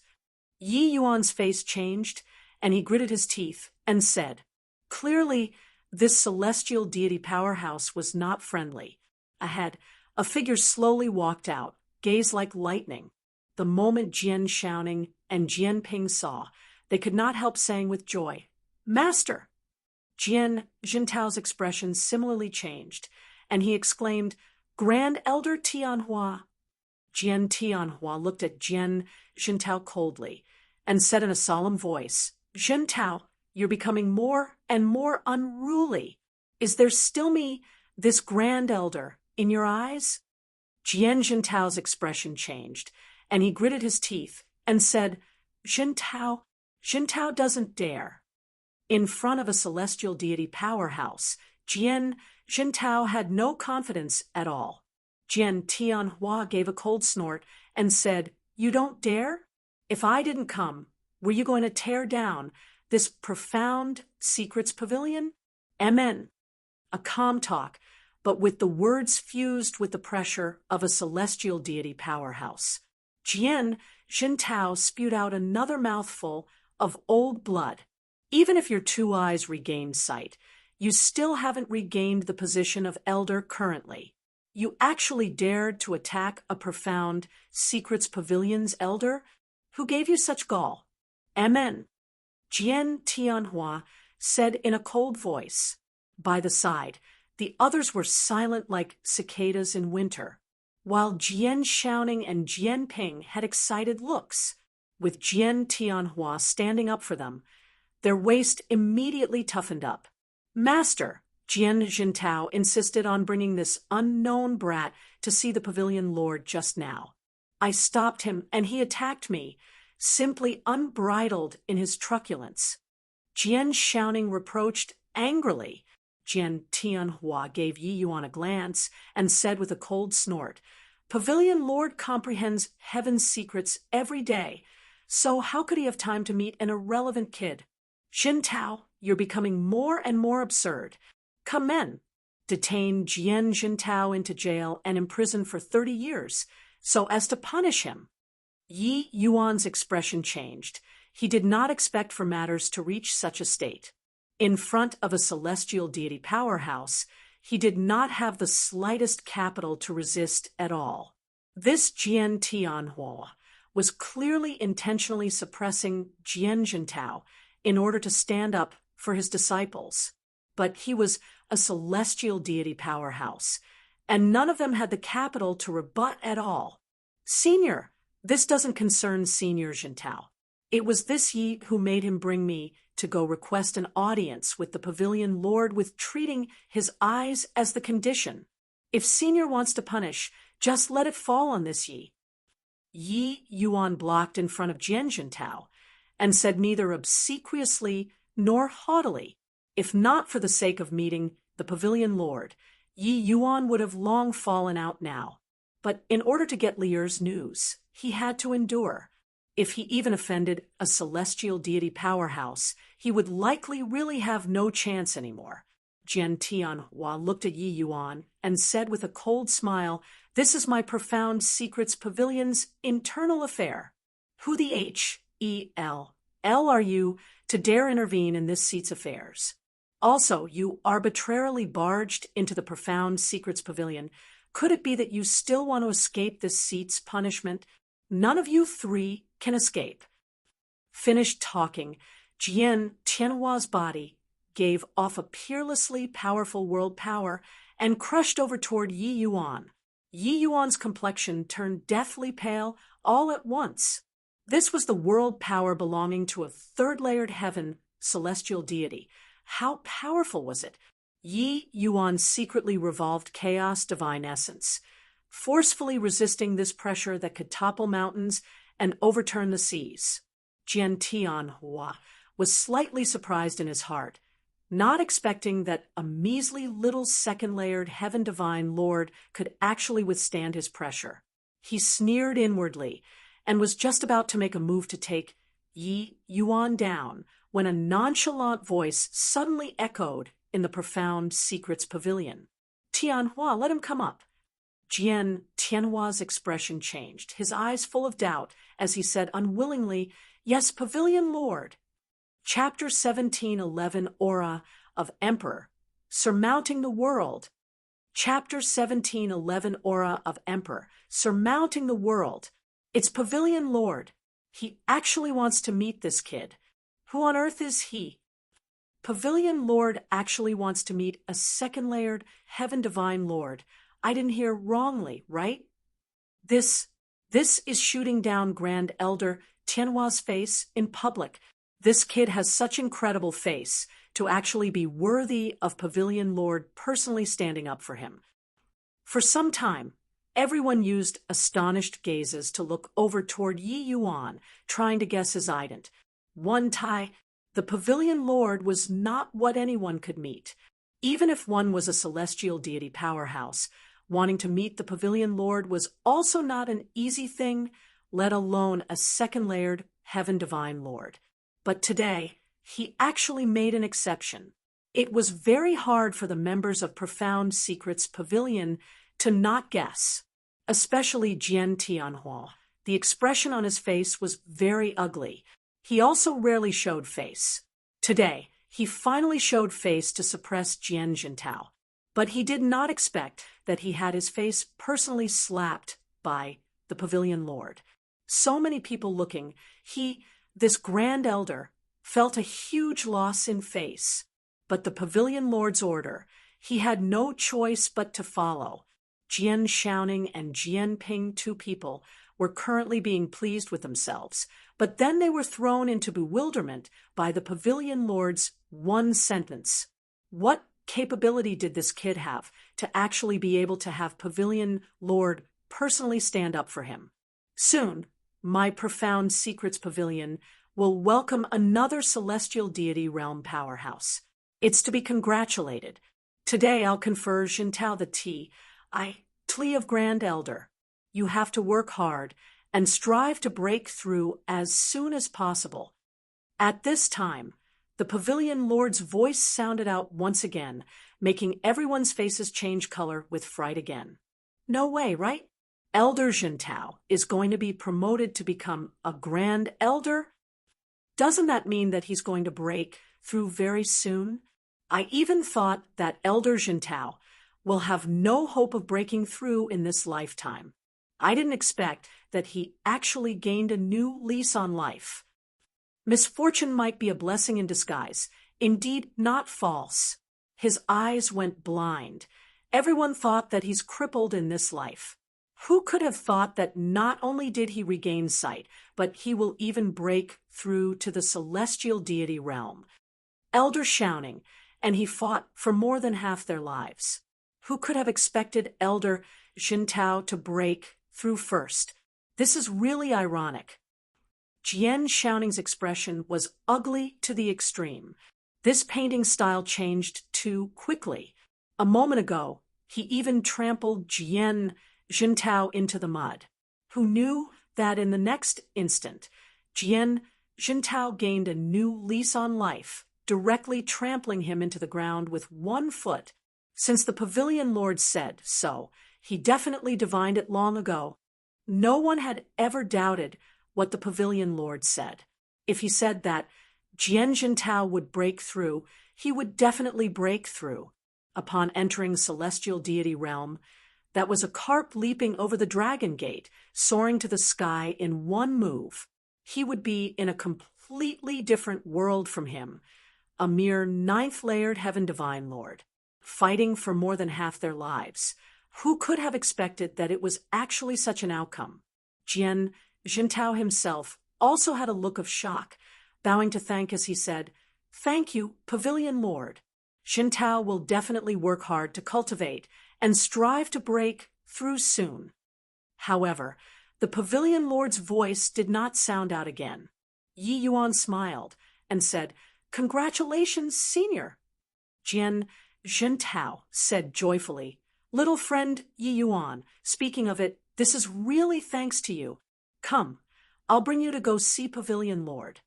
Yi Yuan's face changed, and he gritted his teeth and said, clearly, this Celestial Deity Powerhouse was not friendly. Ahead, a figure slowly walked out, gaze like lightning. The moment Jian Xiaoning and Jian Ping saw, they could not help saying with joy, "Master!" Jian Jintao's expression similarly changed, and he exclaimed, "Grand Elder Tianhua." Jian Tianhua looked at Jian Jintao coldly and said in a solemn voice, "Jintao, you're becoming more and more unruly. Is there still this grand elder, in your eyes?" Jian Jintao's expression changed, and he gritted his teeth and said, "Jintao doesn't dare." In front of a celestial deity powerhouse, Jian Jintao had no confidence at all. Jian Tianhua gave a cold snort and said, "You don't dare? If I didn't come, were you going to tear down this profound secrets pavilion?" Amen. A calm talk, but with the words fused with the pressure of a celestial deity powerhouse. Jian Jintao spewed out another mouthful of old blood. Even if your two eyes regained sight, you still haven't regained the position of elder currently. You actually dared to attack a profound secrets pavilion's elder? Who gave you such gall? Amen. Jian Tianhua said in a cold voice. By the side, the others were silent like cicadas in winter, while Jian Shaoning and Jian Ping had excited looks. With Jian Tianhua standing up for them, their waist immediately toughened up. "Master," Jian Jintao insisted on bringing this unknown brat to see the pavilion lord just now. "I stopped him, and he attacked me, simply unbridled in his truculence." Jian Shaoning reproached angrily. Jian Tianhua gave Yi Yuan a glance and said with a cold snort, "Pavilion Lord comprehends heaven's secrets every day, so how could he have time to meet an irrelevant kid? Jintao, you're becoming more and more absurd. Come men, detain Jian Jintao into jail and imprison for 30 years, so as to punish him." Yi Yuan's expression changed. He did not expect for matters to reach such a state. In front of a celestial deity powerhouse, he did not have the slightest capital to resist at all. This Jian Tianhua was clearly intentionally suppressing Jian Jintao in order to stand up for his disciples. But he was a celestial deity powerhouse, and none of them had the capital to rebut at all. "Senior, this doesn't concern Senior Jintao. It was this Yi who made him bring me to go request an audience with the pavilion lord with treating his eyes as the condition. If Senior wants to punish, just let it fall on this Yi." Yi Yuan blocked in front of Jian Jintao and said neither obsequiously nor haughtily, "If not for the sake of meeting the pavilion lord, Yi Yuan would have long fallen out now. But in order to get Lier's news, he had to endure. If he even offended a celestial deity powerhouse, he would likely really have no chance anymore." Jian Tianhua looked at Yi Yuan and said with a cold smile, "This is my profound secrets pavilion's internal affair. Who the Hell are you to dare intervene in this seat's affairs? Also, you arbitrarily barged into the profound secrets pavilion. Could it be that you still want to escape this seat's punishment? None of you three can escape." Finished talking, Jian Tianhua's body gave off a peerlessly powerful world power and crushed over toward Yi Yuan. Yi Yuan's complexion turned deathly pale all at once. This was the world power belonging to a third-layered heaven celestial deity. How powerful was it? Yi Yuan's secretly revolved chaos divine essence, forcefully resisting this pressure that could topple mountains and overturn the seas. Jian Tianhua was slightly surprised in his heart, not expecting that a measly little second-layered heaven divine lord could actually withstand his pressure. He sneered inwardly and was just about to make a move to take Yi Yuan down when a nonchalant voice suddenly echoed in the profound secrets pavilion. "Tianhua, let him come up." Jian Tianhua's expression changed, his eyes full of doubt, as he said unwillingly, "Yes, pavilion lord." Chapter 17:11 Aura of Emperor, Surmounting the World. Chapter 17:11 Aura of Emperor, Surmounting the World. It's pavilion lord. He actually wants to meet this kid. Who on earth is he? Pavilion Lord actually wants to meet a second-layered Heaven Divine Lord. I didn't hear wrongly, right? This is shooting down Grand Elder Tianhua's face in public. This kid has such incredible face to actually be worthy of Pavilion Lord personally standing up for him. For some time, everyone used astonished gazes to look over toward Yi Yuan, trying to guess his ident. One Tai, the Pavilion Lord was not what anyone could meet. Even if one was a celestial deity powerhouse, wanting to meet the Pavilion Lord was also not an easy thing, let alone a second-layered Heaven Divine Lord. But today, he actually made an exception. It was very hard for the members of Profound Secrets Pavilion to not guess, especially Jian Tianhua. The expression on his face was very ugly. He also rarely showed face. Today, he finally showed face to suppress Jian Jintao. But he did not expect that he had his face personally slapped by the Pavilion Lord. So many people looking, this Grand Elder, felt a huge loss in face. But the Pavilion Lord's order, he had no choice but to follow. Jian Xiaoning and Jian Ping, two people, were currently being pleased with themselves, but then they were thrown into bewilderment by the Pavilion Lord's one sentence. What capability did this kid have to actually be able to have Pavilion Lord personally stand up for him? Soon, my Profound Secrets Pavilion will welcome another celestial deity realm powerhouse. It's to be congratulated. Today I'll confer Jintao the Tlea of Grand Elder. You have to work hard and strive to break through as soon as possible. At this time, the Pavilion Lord's voice sounded out once again, making everyone's faces change color with fright again. No way, right? Elder Jintao is going to be promoted to become a Grand Elder? Doesn't that mean that he's going to break through very soon? I even thought that Elder Jintao will have no hope of breaking through in this lifetime. I didn't expect that he actually gained a new lease on life. Misfortune might be a blessing in disguise, indeed not false. His eyes went blind. Everyone thought that he's crippled in this life. Who could have thought that not only did he regain sight, but he will even break through to the celestial deity realm? Elder Xiaoning, and he fought for more than half their lives. Who could have expected Elder Jintao to break through first? This is really ironic. Jian Xiaoning's expression was ugly to the extreme. This painting style changed too quickly. A moment ago, he even trampled Jian Jintao into the mud. Who knew that in the next instant, Jian Jintao gained a new lease on life, directly trampling him into the ground with 1 foot. Since the Pavilion Lord said so, he definitely divined it long ago. No one had ever doubted what the Pavilion Lord said. If he said that Jian Jintao would break through, he would definitely break through. Upon entering celestial deity realm, that was a carp leaping over the dragon gate, soaring to the sky in one move. He would be in a completely different world from him, a mere 9th-layered Heaven Divine Lord, fighting for more than half their lives. Who could have expected that it was actually such an outcome? Jian Jintao himself also had a look of shock, bowing to thank as he said, "Thank you, Pavilion Lord. Jintao will definitely work hard to cultivate and strive to break through soon." However, the Pavilion Lord's voice did not sound out again. Yi Yuan smiled and said, "Congratulations, Senior." Jian Jintao said joyfully, "Little friend Yi Yuan, speaking of it, this is really thanks to you. Come, I'll bring you to go see Pavilion Lord."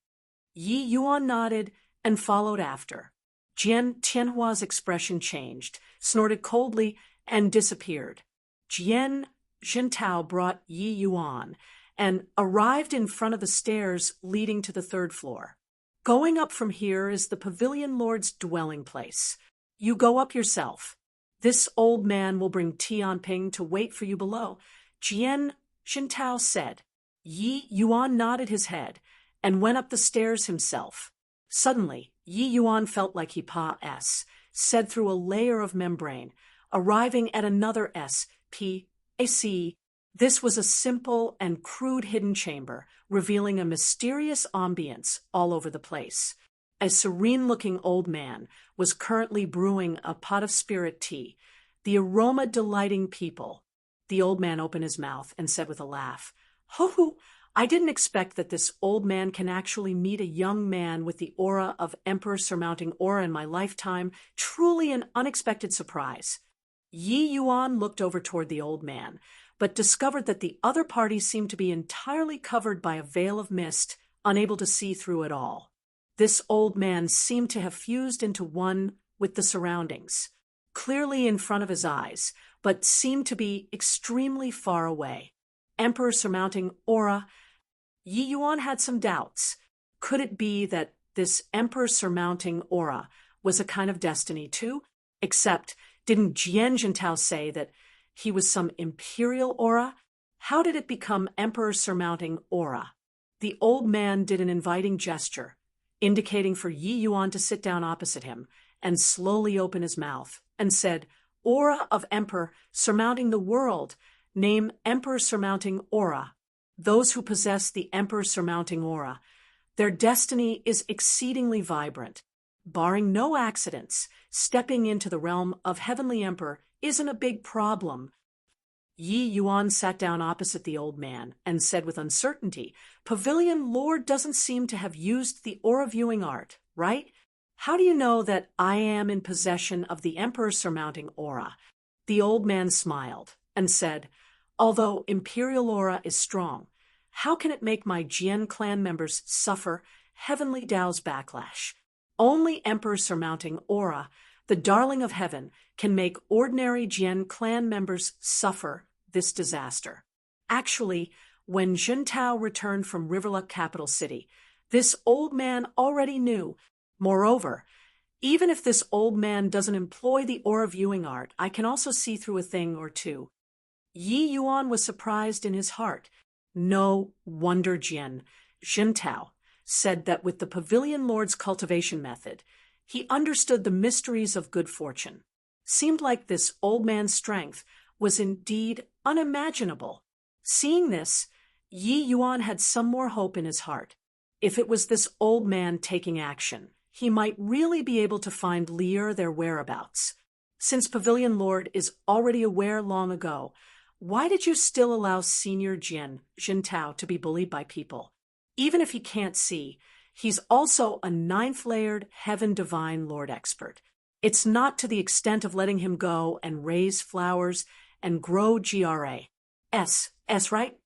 Yi Yuan nodded and followed after. Jian Tianhua's expression changed, snorted coldly, and disappeared. Jian Jintao brought Yi Yuan and arrived in front of the stairs leading to the 3rd floor. "Going up from here is the Pavilion Lord's dwelling place. You go up yourself. This old man will bring Tianping to wait for you below," Jian Jintao said. Yi Yuan nodded his head and went up the stairs himself. Suddenly, Yi Yuan felt like he said through a layer of membrane, arriving at another S-P-A-C. This was a simple and crude hidden chamber, revealing a mysterious ambience all over the place. A serene-looking old man was currently brewing a pot of spirit tea, the aroma delighting people. The old man opened his mouth and said with a laugh, "Ho, I didn't expect that this old man can actually meet a young man with the aura of Emperor surmounting aura in my lifetime. Truly an unexpected surprise." Yi Yuan looked over toward the old man, but discovered that the other party seemed to be entirely covered by a veil of mist, unable to see through it all. This old man seemed to have fused into one with the surroundings, clearly in front of his eyes, but seemed to be extremely far away. Emperor surmounting aura. Yi Yuan had some doubts. Could it be that this emperor surmounting aura was a kind of destiny too? Except, didn't Jian Jintao say that he was some imperial aura? How did it become emperor surmounting aura? The old man did an inviting gesture, indicating for Yi Yuan to sit down opposite him, and slowly open his mouth, and said, "Aura of Emperor surmounting the world. Name Emperor surmounting aura. Those who possess the Emperor surmounting aura, their destiny is exceedingly vibrant. Barring no accidents, stepping into the realm of Heavenly Emperor isn't a big problem." Yi Yuan sat down opposite the old man and said with uncertainty, "Pavilion Lord doesn't seem to have used the aura viewing art, right? How do you know that I am in possession of the Emperor surmounting aura?" The old man smiled and said, "Although Imperial aura is strong, how can it make my Jian clan members suffer Heavenly Tao's backlash? Only Emperor surmounting aura, the darling of heaven, can make ordinary Jian clan members suffer this disaster." Actually, when Jintao returned from Riverluck capital city, this old man already knew. Moreover, even if this old man doesn't employ the aura viewing art, I can also see through a thing or two. Yi Yuan was surprised in his heart. No wonder Jintao said that with the Pavilion Lord's cultivation method, he understood the mysteries of good fortune. Seemed like this old man's strength was indeed unimaginable. Seeing this, Yi Yuan had some more hope in his heart. If it was this old man taking action, he might really be able to find Lear their whereabouts. Since Pavilion Lord is already aware long ago, why did you still allow Senior Jintao, to be bullied by people? Even if he can't see, he's also a ninth-layered Heaven Divine Lord expert. It's not to the extent of letting him go and raise flowers and grow GRAS, right?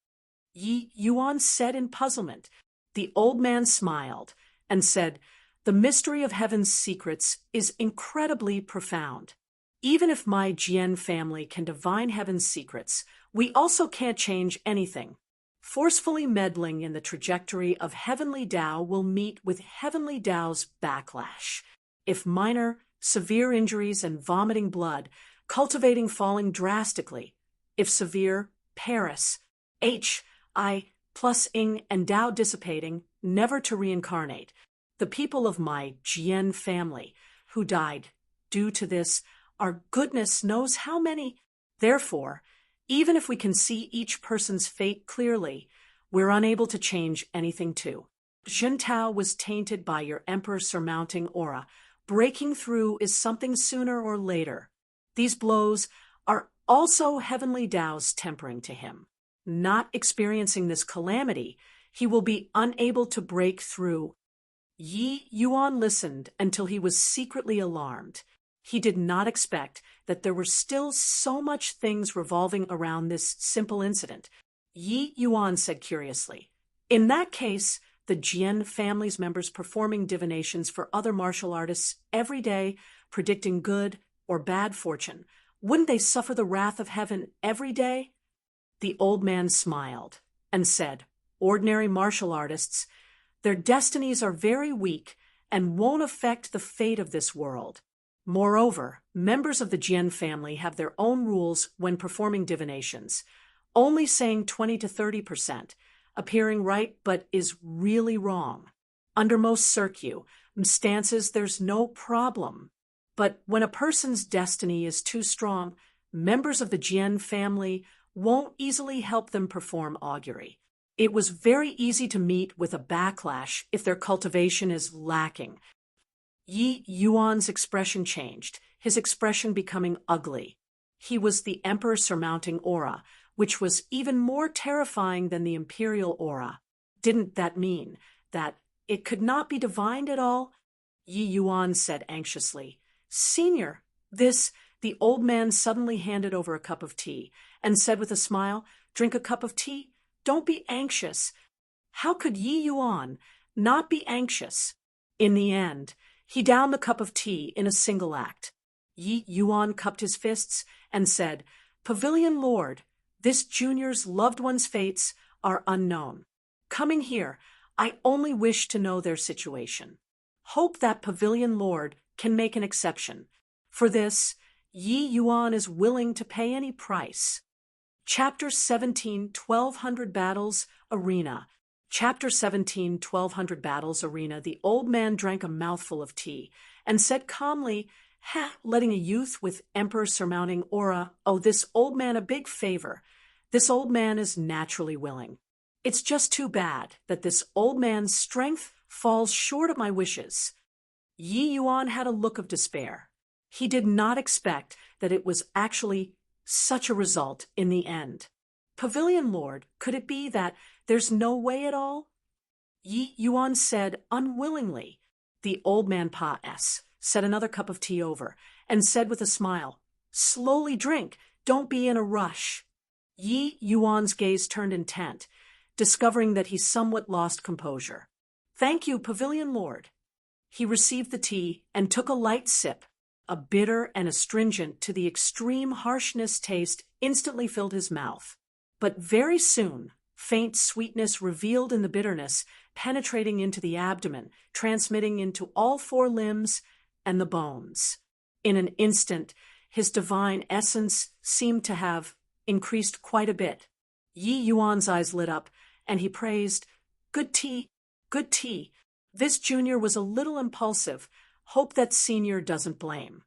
Yi Yuan said in puzzlement. The old man smiled and said, "The mystery of heaven's secrets is incredibly profound. Even if my Jian family can divine heaven's secrets, we also can't change anything. Forcefully meddling in the trajectory of Heavenly Tao will meet with Heavenly Tao's backlash. If minor, severe injuries and vomiting blood, cultivating falling drastically. If severe, Paris, H.I. plus ing and Tao dissipating, never to reincarnate. The people of my Jian family who died due to this are goodness knows how many. Therefore, even if we can see each person's fate clearly, we're unable to change anything too. Jintao was tainted by your Emperor surmounting aura. Breaking through is something sooner or later. These blows are also Heavenly Tao's tempering to him. Not experiencing this calamity, he will be unable to break through." Yi Yuan listened until he was secretly alarmed. He did not expect that there were still so much things revolving around this simple incident. Yi Yuan said curiously, "In that case, the Jian family's members performing divinations for other martial artists every day, predicting good or bad fortune, wouldn't they suffer the wrath of heaven every day?" The old man smiled and said, "Ordinary martial artists, their destinies are very weak and won't affect the fate of this world. Moreover, members of the Jian family have their own rules when performing divinations, only saying 20 to 30%, appearing right but is really wrong. Under most circu, stances, there's no problem. But when a person's destiny is too strong, members of the Jian family won't easily help them perform augury. It was very easy to meet with a backlash if their cultivation is lacking. Yi Yuan's expression changed, his expression becoming ugly. He was the emperor surmounting aura, which was even more terrifying than the imperial aura. Didn't that mean that it could not be divined at all? Yi Yuan said anxiously. Senior, the old man suddenly handed over a cup of tea and said with a smile, drink a cup of tea? Don't be anxious. How could Yi Yuan not be anxious? In the end, he downed the cup of tea in a single act. Yi Yuan cupped his fists and said, Pavilion Lord, this junior's loved one's fates are unknown. Coming here, I only wish to know their situation. Hope that Pavilion Lord can make an exception. For this, Yi Yuan is willing to pay any price. Chapter 17, 1200 Battles, Arena. Chapter 17, 1200 Battles, Arena. The old man drank a mouthful of tea and said calmly, letting a youth with emperor surmounting aura owe this old man a big favor. This old man is naturally willing. It's just too bad that this old man's strength falls short of my wishes. Yi Yuan had a look of despair. He did not expect that it was actually such a result in the end. Pavilion Lord, could it be that there's no way at all? Yi Yuan said unwillingly. The old man set another cup of tea over and said with a smile, Slowly drink, don't be in a rush. Yi Yuan's gaze turned intent, discovering that he somewhat lost composure. Thank you, Pavilion Lord. He received the tea and took a light sip. A bitter and astringent to the extreme harshness taste instantly filled his mouth. But very soon, faint sweetness revealed in the bitterness, penetrating into the abdomen, transmitting into all four limbs and the bones. In an instant, his divine essence seemed to have increased quite a bit. Yi Yuan's eyes lit up, and he praised, Good tea, good tea. This junior was a little impulsive. Hope that senior doesn't blame.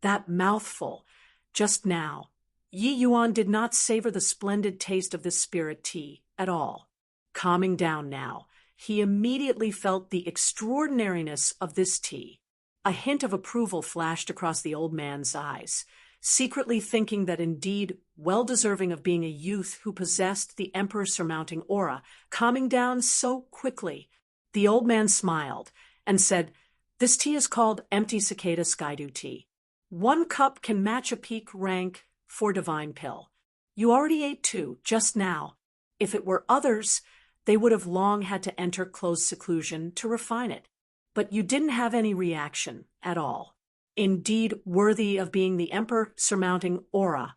That mouthful, just now, Yi Yuan did not savor the splendid taste of this spirit tea at all. Calming down now, he immediately felt the extraordinariness of this tea. A hint of approval flashed across the old man's eyes, secretly thinking that indeed well deserving of being a youth who possessed the emperor surmounting aura, calming down so quickly. The old man smiled and said, This tea is called Empty Cicada Skydew Tea. 1 cup can match a peak rank for divine pill. You already ate 2 just now. If it were others, they would have long had to enter close seclusion to refine it. But you didn't have any reaction at all. Indeed worthy of being the emperor surmounting aura.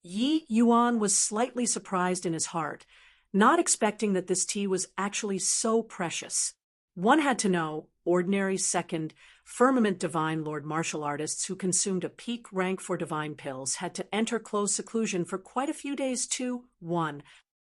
Yi Yuan was slightly surprised in his heart, not expecting that this tea was actually so precious. One had to know, ordinary second, firmament divine lord martial artists who consumed a peak rank for divine pills had to enter close seclusion for quite a few days too. 1.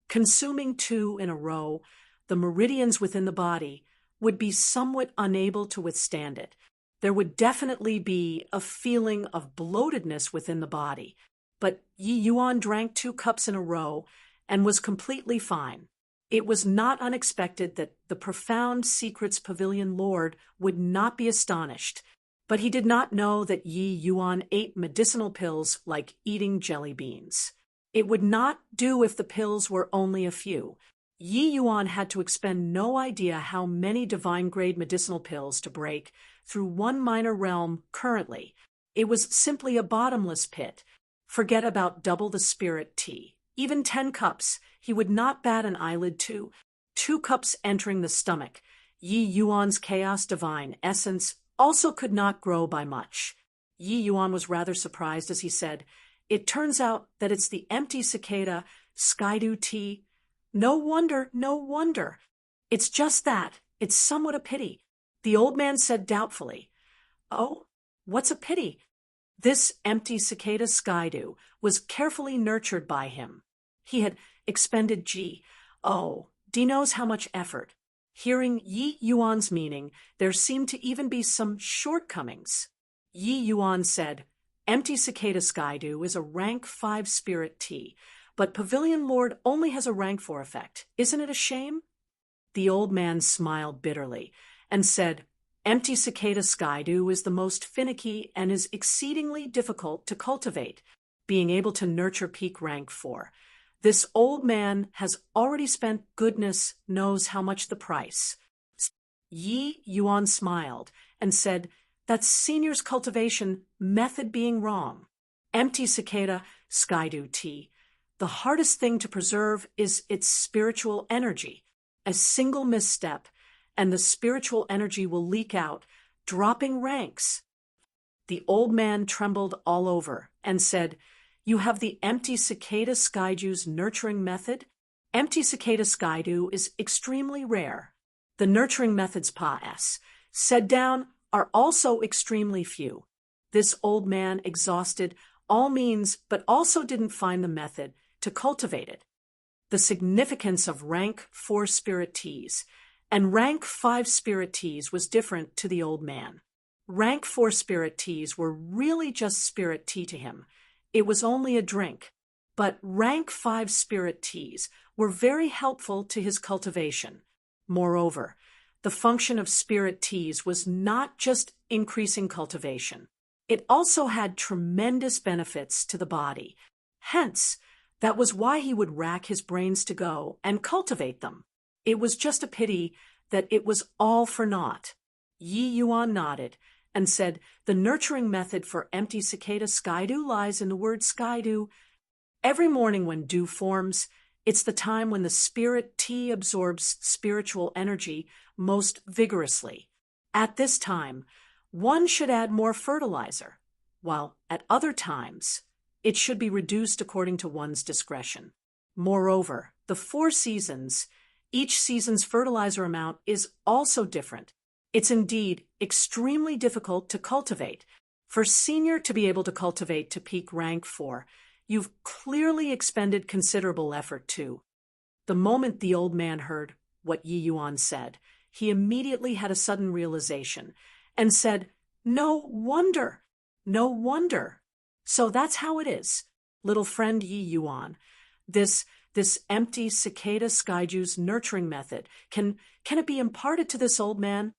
Consuming 2 in a row, the meridians within the body would be somewhat unable to withstand it. There would definitely be a feeling of bloatedness within the body. But Yi Yuan drank 2 cups in a row and was completely fine. It was not unexpected that the profound secrets Pavilion Lord would not be astonished, but he did not know that Yi Yuan ate medicinal pills like eating jelly beans. It would not do if the pills were only a few. Yi Yuan had to expend no idea how many divine-grade medicinal pills to break through one minor realm currently. It was simply a bottomless pit. Forget about double the spirit tea. Even 10 cups, he would not bat an eyelid to. 2 cups entering the stomach. Yi Yuan's chaos divine essence also could not grow by much. Yi Yuan was rather surprised as he said, It turns out that it's the empty cicada Skydew tea. No wonder, no wonder. It's just that. It's somewhat a pity. The old man said doubtfully, Oh, what's a pity? This empty cicada Skydew was carefully nurtured by him. He had expended D knows how much effort. Hearing Yi Yuan's meaning, there seemed to even be some shortcomings. Yi Yuan said, "Empty Cicada Skydew is a rank 5 spirit tea, but Pavilion Lord only has a rank 4 effect. Isn't it a shame?" The old man smiled bitterly and said, "Empty Cicada Skydew is the most finicky and is exceedingly difficult to cultivate, being able to nurture peak rank 4. This old man has already spent goodness knows how much the price." Yi Yuan smiled and said, "That's senior's cultivation method being wrong. Empty Cicada Skydew tea. The hardest thing to preserve is its spiritual energy. A single misstep, and the spiritual energy will leak out, dropping ranks." The old man trembled all over and said, "You have the Empty Cicada Skydew's nurturing method? Empty Cicada Skydew is extremely rare. The nurturing methods Pa.S. said down are also extremely few." This old man exhausted all means but also didn't find the method to cultivate it. The significance of rank 4 spirit teas and rank 5 spirit teas was different to the old man. Rank 4 spirit teas were really just spirit tea to him. It was only a drink. But rank 5 spirit teas were very helpful to his cultivation. Moreover, the function of spirit teas was not just increasing cultivation. It also had tremendous benefits to the body. Hence, that was why he would rack his brains to go and cultivate them. It was just a pity that it was all for naught. Yi Yuan nodded and said, "The nurturing method for Empty Cicada Skydew lies in the word Skydew. Every morning when dew forms, it's the time when the spirit tea absorbs spiritual energy most vigorously. At this time, one should add more fertilizer, while at other times, it should be reduced according to one's discretion. Moreover, the 4 seasons, each season's fertilizer amount is also different. It's indeed extremely difficult to cultivate. For senior to be able to cultivate to peak rank 4, you've clearly expended considerable effort too." The moment the old man heard what Yi Yuan said, he immediately had a sudden realization and said, "No wonder, no wonder. So that's how it is, little friend Yi Yuan. This Empty Cicada Skydew's nurturing method, can it be imparted to this old man?"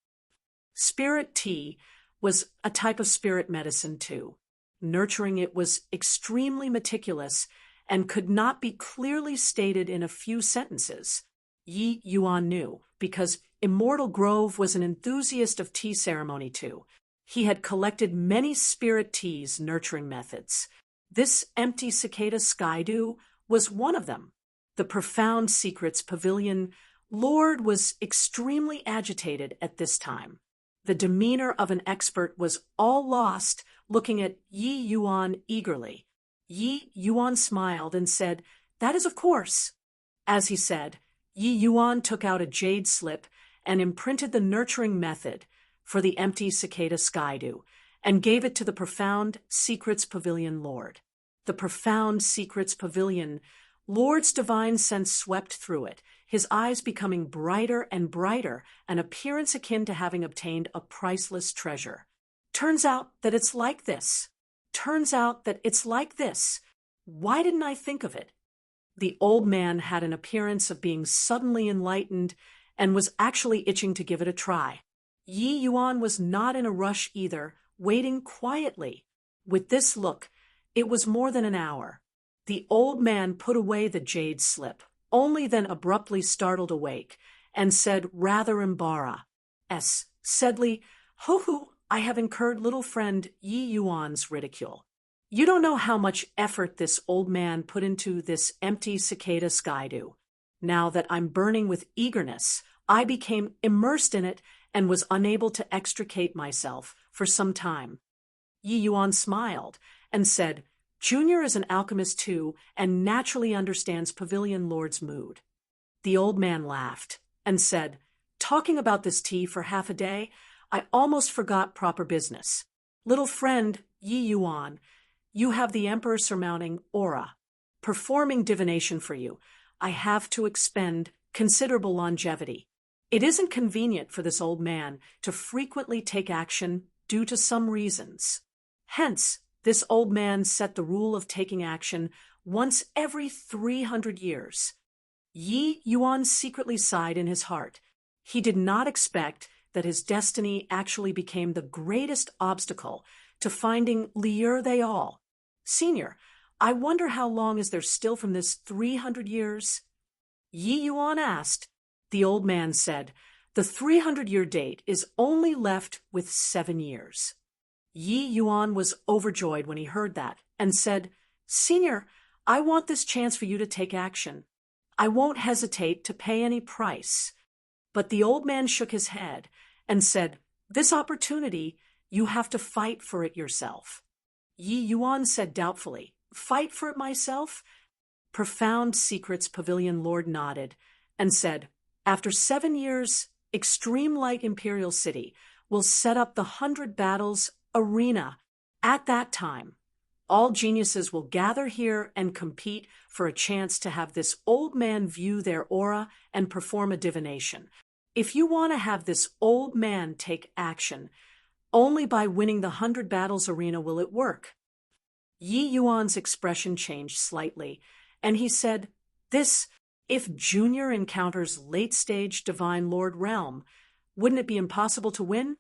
Spirit tea was a type of spirit medicine too. Nurturing it was extremely meticulous and could not be clearly stated in a few sentences. Yi Yuan knew, because Immortal Grove was an enthusiast of tea ceremony too. He had collected many spirit teas' nurturing methods. This Empty Cicada Skydew was one of them. The Profound Secrets Pavilion Lord was extremely agitated at this time. The demeanor of an expert was all lost, looking at Yi Yuan eagerly. Yi Yuan smiled and said, "That is of course." As he said, Yi Yuan took out a jade slip and imprinted the nurturing method for the Empty Cicada Skydew and gave it to the Profound Secrets Pavilion Lord. The Profound Secrets Pavilion Lord's divine sense swept through it, his eyes becoming brighter and brighter, an appearance akin to having obtained a priceless treasure. "Turns out that it's like this. Turns out that it's like this. Why didn't I think of it?" The old man had an appearance of being suddenly enlightened and was actually itching to give it a try. Yi Yuan was not in a rush either, waiting quietly. With this look, it was more than an hour. The old man put away the jade slip, only then abruptly startled awake, and said rather embarrassed, "Ho, I have incurred little friend Yi Yuan's ridicule. You don't know how much effort this old man put into this Empty Cicada Skydew. Now that I'm burning with eagerness, I became immersed in it and was unable to extricate myself for some time." Yi Yuan smiled and said, "Junior is an alchemist too and naturally understands Pavilion Lord's mood." The old man laughed and said, "Talking about this tea for half a day, I almost forgot proper business. Little friend Yi Yuan, you have the Emperor surmounting aura. Performing divination for you, I have to expend considerable longevity. It isn't convenient for this old man to frequently take action due to some reasons. Hence, this old man set the rule of taking action once every 300 years. Yi Yuan secretly sighed in his heart. He did not expect that his destiny actually became the greatest obstacle to finding Liu they all. Senior, I wonder how long is there still from this 300 years? Yi Yuan asked. The old man said, the 300-year date is only left with 7 years. Yi Yuan was overjoyed when he heard that and said, Senior, I want this chance for you to take action. I won't hesitate to pay any price. But the old man shook his head and said, this opportunity, you have to fight for it yourself. Yi Yuan said doubtfully, fight for it myself? Profound Secrets Pavilion Lord nodded and said, after 7 years, Extreme Light Imperial City will set up the 100 Battles Arena. At that time, all geniuses will gather here and compete for a chance to have this old man view their aura and perform a divination. If you want to have this old man take action, only by winning the 100 Battles Arena will it work. Yi Yuan's expression changed slightly, and he said, if Junior encounters late-stage Divine Lord Realm, wouldn't it be impossible to win?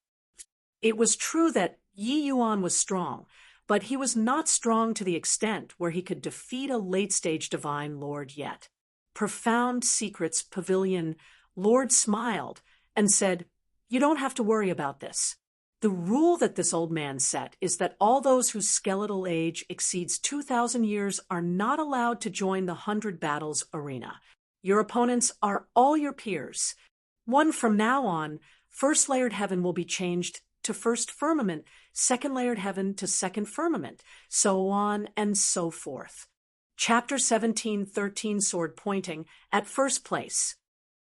It was true that Yi Yuan was strong, but he was not strong to the extent where he could defeat a late-stage Divine Lord yet. Profound Secrets Pavilion Lord smiled and said, you don't have to worry about this. The rule that this old man set is that all those whose skeletal age exceeds 2,000 years are not allowed to join the 100 Battles Arena. Your opponents are all your peers. From now on, First Layered Heaven will be changed to First Firmament, Second Layered Heaven to Second Firmament, so on and so forth. Chapter 17:13 Sword Pointing at First Place.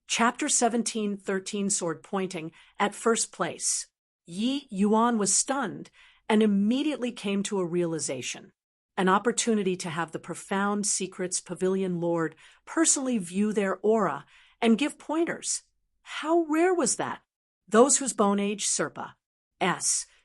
Chapter 17:13 Sword Pointing at First Place. Yi Yuan was stunned and immediately came to a realization. An opportunity to have the Profound Secrets Pavilion Lord personally view their aura and give pointers. How rare was that? Those whose bone age Serpa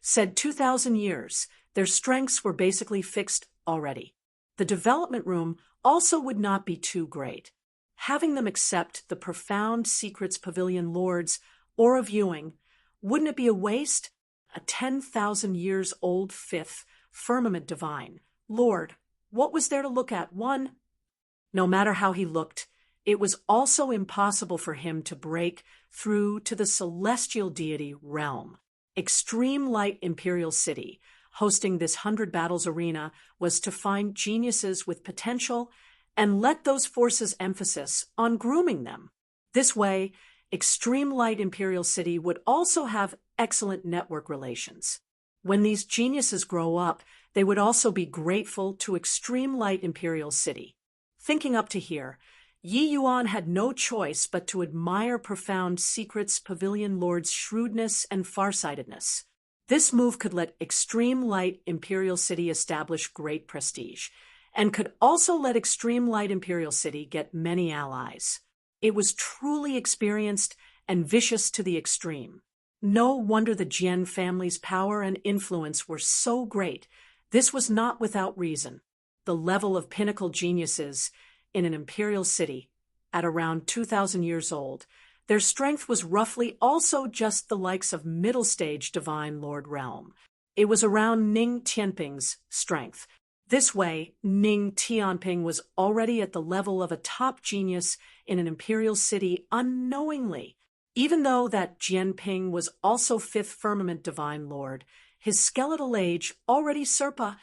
said 2,000 years, their strengths were basically fixed already. The development room also would not be too great. Having them accept the Profound Secrets Pavilion Lord's aura viewing, wouldn't it be a waste? A 10,000 years old fifth firmament divine Lord, what was there to look at? No matter how he looked, it was also impossible for him to break through to the celestial deity realm. Extreme Light Imperial City, hosting this 100 Battles Arena, was to find geniuses with potential and let those forces emphasis on grooming them. This way, Extreme Light Imperial City would also have excellent network relations. When these geniuses grow up, they would also be grateful to Extreme Light Imperial City. Thinking up to here, Yi Yuan had no choice but to admire Profound Secrets Pavilion Lord's shrewdness and farsightedness. This move could let Extreme Light Imperial City establish great prestige, and could also let Extreme Light Imperial City get many allies. It was truly experienced and vicious to the extreme. No wonder the Jian family's power and influence were so great. This was not without reason. The level of pinnacle geniuses in an imperial city, at around 2,000 years old, their strength was roughly also just the likes of middle-stage Divine Lord Realm. It was around Ning Tianping's strength. This way, Ning Tianping was already at the level of a top genius in an imperial city unknowingly. Even though that Jianping was also Fifth Firmament Divine Lord, his skeletal age already Serpa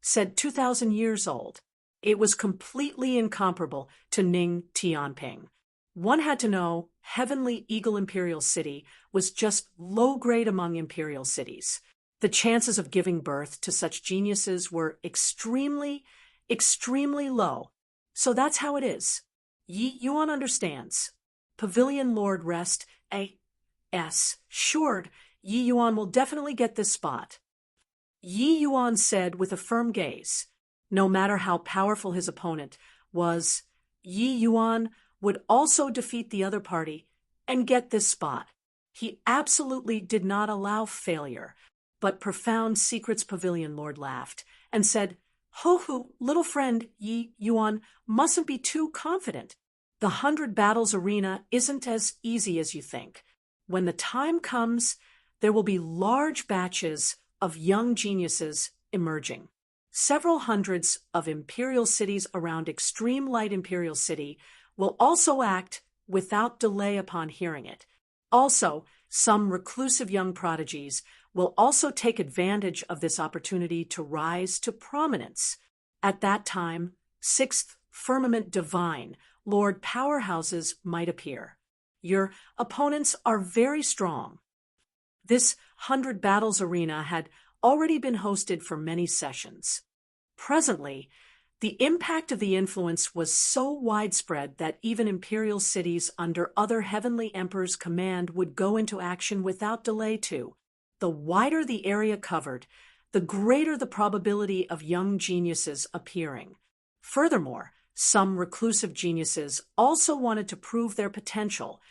said 2,000 years old. It was completely incomparable to Ning Tianping. One had to know Heavenly Eagle Imperial City was just low-grade among imperial cities. The chances of giving birth to such geniuses were extremely, extremely low. So that's how it is. Yi Yuan understands. Pavilion Lord Rest assured Yi Yuan will definitely get this spot. Yi Yuan said with a firm gaze. No matter how powerful his opponent was, Yi Yuan would also defeat the other party and get this spot. He absolutely did not allow failure. But Profound Secrets Pavilion Lord laughed and said, Ho-hoo, little friend Yi Yuan, mustn't be too confident. The 100 Battles Arena isn't as easy as you think. When the time comes, there will be large batches of young geniuses emerging. Several hundreds of imperial cities around Extreme Light Imperial City will also act without delay upon hearing it. Also, some reclusive young prodigies will also take advantage of this opportunity to rise to prominence. At that time, Sixth Firmament Divine, Lord Powerhouses might appear. Your opponents are very strong. This 100 Battles Arena had already been hosted for many sessions. Presently, the impact of the influence was so widespread that even imperial cities under other heavenly emperors' command would go into action without delay too. The wider the area covered, the greater the probability of young geniuses appearing. Furthermore, some reclusive geniuses also wanted to prove their potential,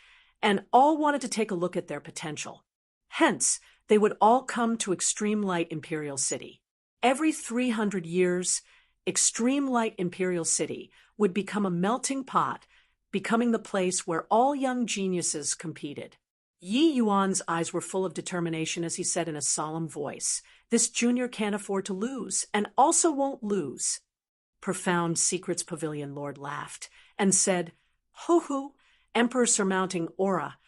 and all wanted to take a look at their potential. Hence, they would all come to Extreme Light Imperial City. Every 300 years, Extreme Light Imperial City would become a melting pot, becoming the place where all young geniuses competed. Yi Yuan's eyes were full of determination as he said in a solemn voice, This junior can't afford to lose, and also won't lose. Profound Secrets Pavilion Lord laughed and said, Ho-hoo, Emperor Surmounting Aura,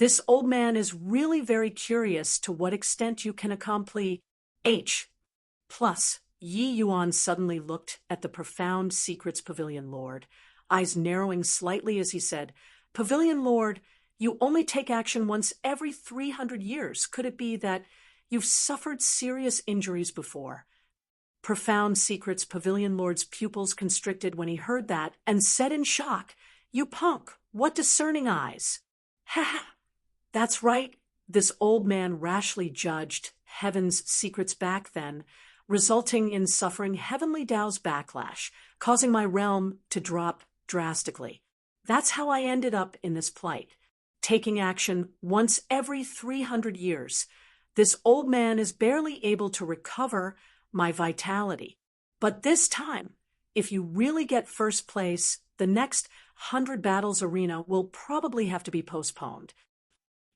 this old man is really very curious to what extent you can accomplish H. Plus, Yi Yuan suddenly looked at the Profound Secrets Pavilion Lord, eyes narrowing slightly as he said, Pavilion Lord, you only take action once every 300 years. Could it be that you've suffered serious injuries before? Profound Secrets Pavilion Lord's pupils constricted when he heard that and said in shock, You punk, what discerning eyes! Ha ha! That's right, this old man rashly judged heaven's secrets back then, resulting in suffering heavenly Tao's backlash, causing my realm to drop drastically. That's how I ended up in this plight, taking action once every 300 years. This old man is barely able to recover my vitality. But this time, if you really get first place, the next 100 Battles Arena will probably have to be postponed.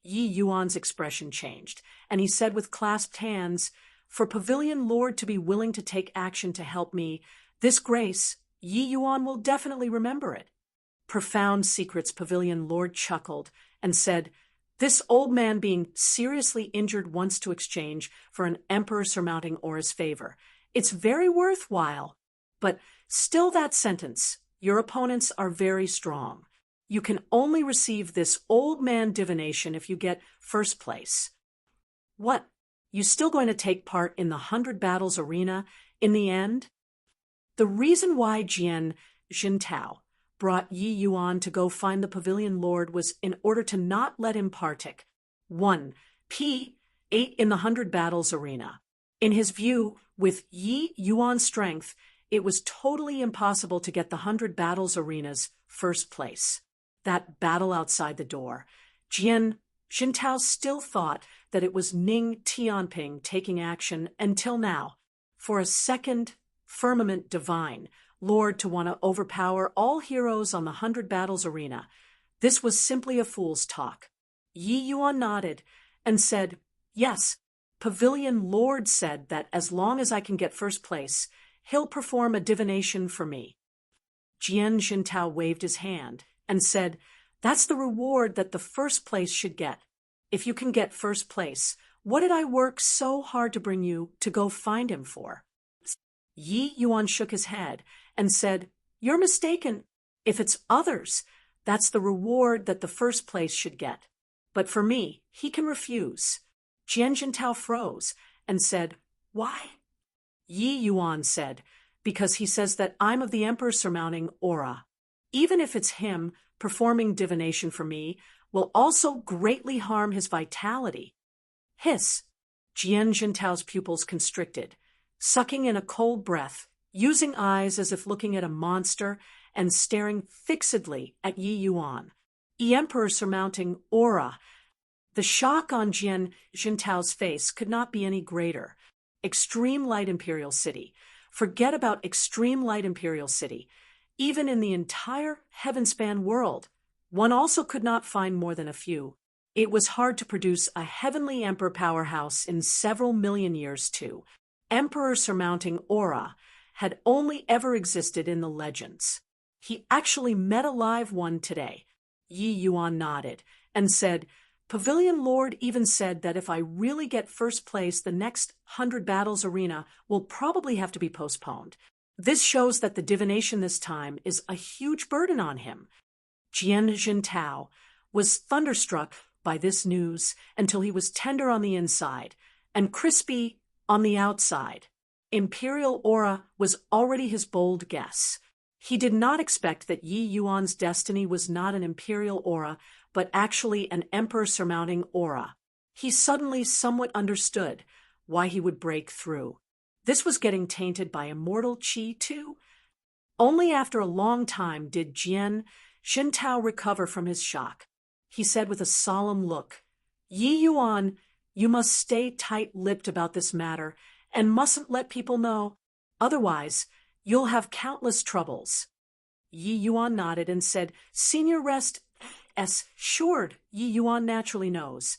Yi Yuan's expression changed, and he said with clasped hands, For Pavilion Lord to be willing to take action to help me, this grace, Yi Yuan will definitely remember it. Profound Secrets Pavilion Lord chuckled and said, This old man being seriously injured wants to exchange for an emperor surmounting Aura's favor. It's very worthwhile. But still that sentence, your opponents are very strong. You can only receive this old man divination if you get first place. What? You still going to take part in the 100 Battles Arena in the end? The reason why Jian Jintao brought Yi Yuan to go find the Pavilion Lord was in order to not let him partake. 1. P8 in the 100 Battles Arena. In his view, with Yi Yuan's strength, it was totally impossible to get the 100 Battles Arena's first place. That battle outside the door. Jian Jintao still thought that it was Ning Tianping taking action until now. For a second Firmament Divine, Lord to want to overpower all heroes on the 100 Battles Arena. This was simply a fool's talk. Yi Yuan nodded and said, Yes, Pavilion Lord said that as long as I can get first place, he'll perform a divination for me. Jian Jintao waved his hand and said, That's the reward that the first place should get. If you can get first place, what did I work so hard to bring you to go find him for? Yi Yuan shook his head and said, You're mistaken. If it's others, that's the reward that the first place should get. But for me, he can refuse. Jian Jintao froze and said, Why? Yi Yuan said, Because he says that I'm of the Emperor surmounting Aura. Even if it's him, performing divination for me will also greatly harm his vitality. Hiss! Jian Jintao's pupils constricted, sucking in a cold breath, using eyes as if looking at a monster and staring fixedly at Yi Yuan. Emperor surmounting aura. The shock on Jintao's face could not be any greater. Extreme light Imperial City. Forget about extreme light Imperial City. Even in the entire heavenspan world, one also could not find more than a few. It was hard to produce a heavenly emperor powerhouse in several million years, too. Emperor surmounting aura had only ever existed in the legends. He actually met a live one today. Yi Yuan nodded and said, Pavilion Lord even said that if I really get first place, the next 100 battles arena will probably have to be postponed. This shows that the divination this time is a huge burden on him. Jintao was thunderstruck by this news until he was tender on the inside and crispy on the outside. Imperial aura was already his bold guess. He did not expect that Yi Yuan's destiny was not an imperial aura, but actually an emperor surmounting aura. He suddenly somewhat understood why he would break through. This was getting tainted by immortal qi too. Only after a long time did Jintao recover from his shock. He said with a solemn look, Yi Yuan, you must stay tight-lipped about this matter and mustn't let people know. Otherwise, you'll have countless troubles. Yi Yuan nodded and said, Senior rest assured. Yi Yuan naturally knows.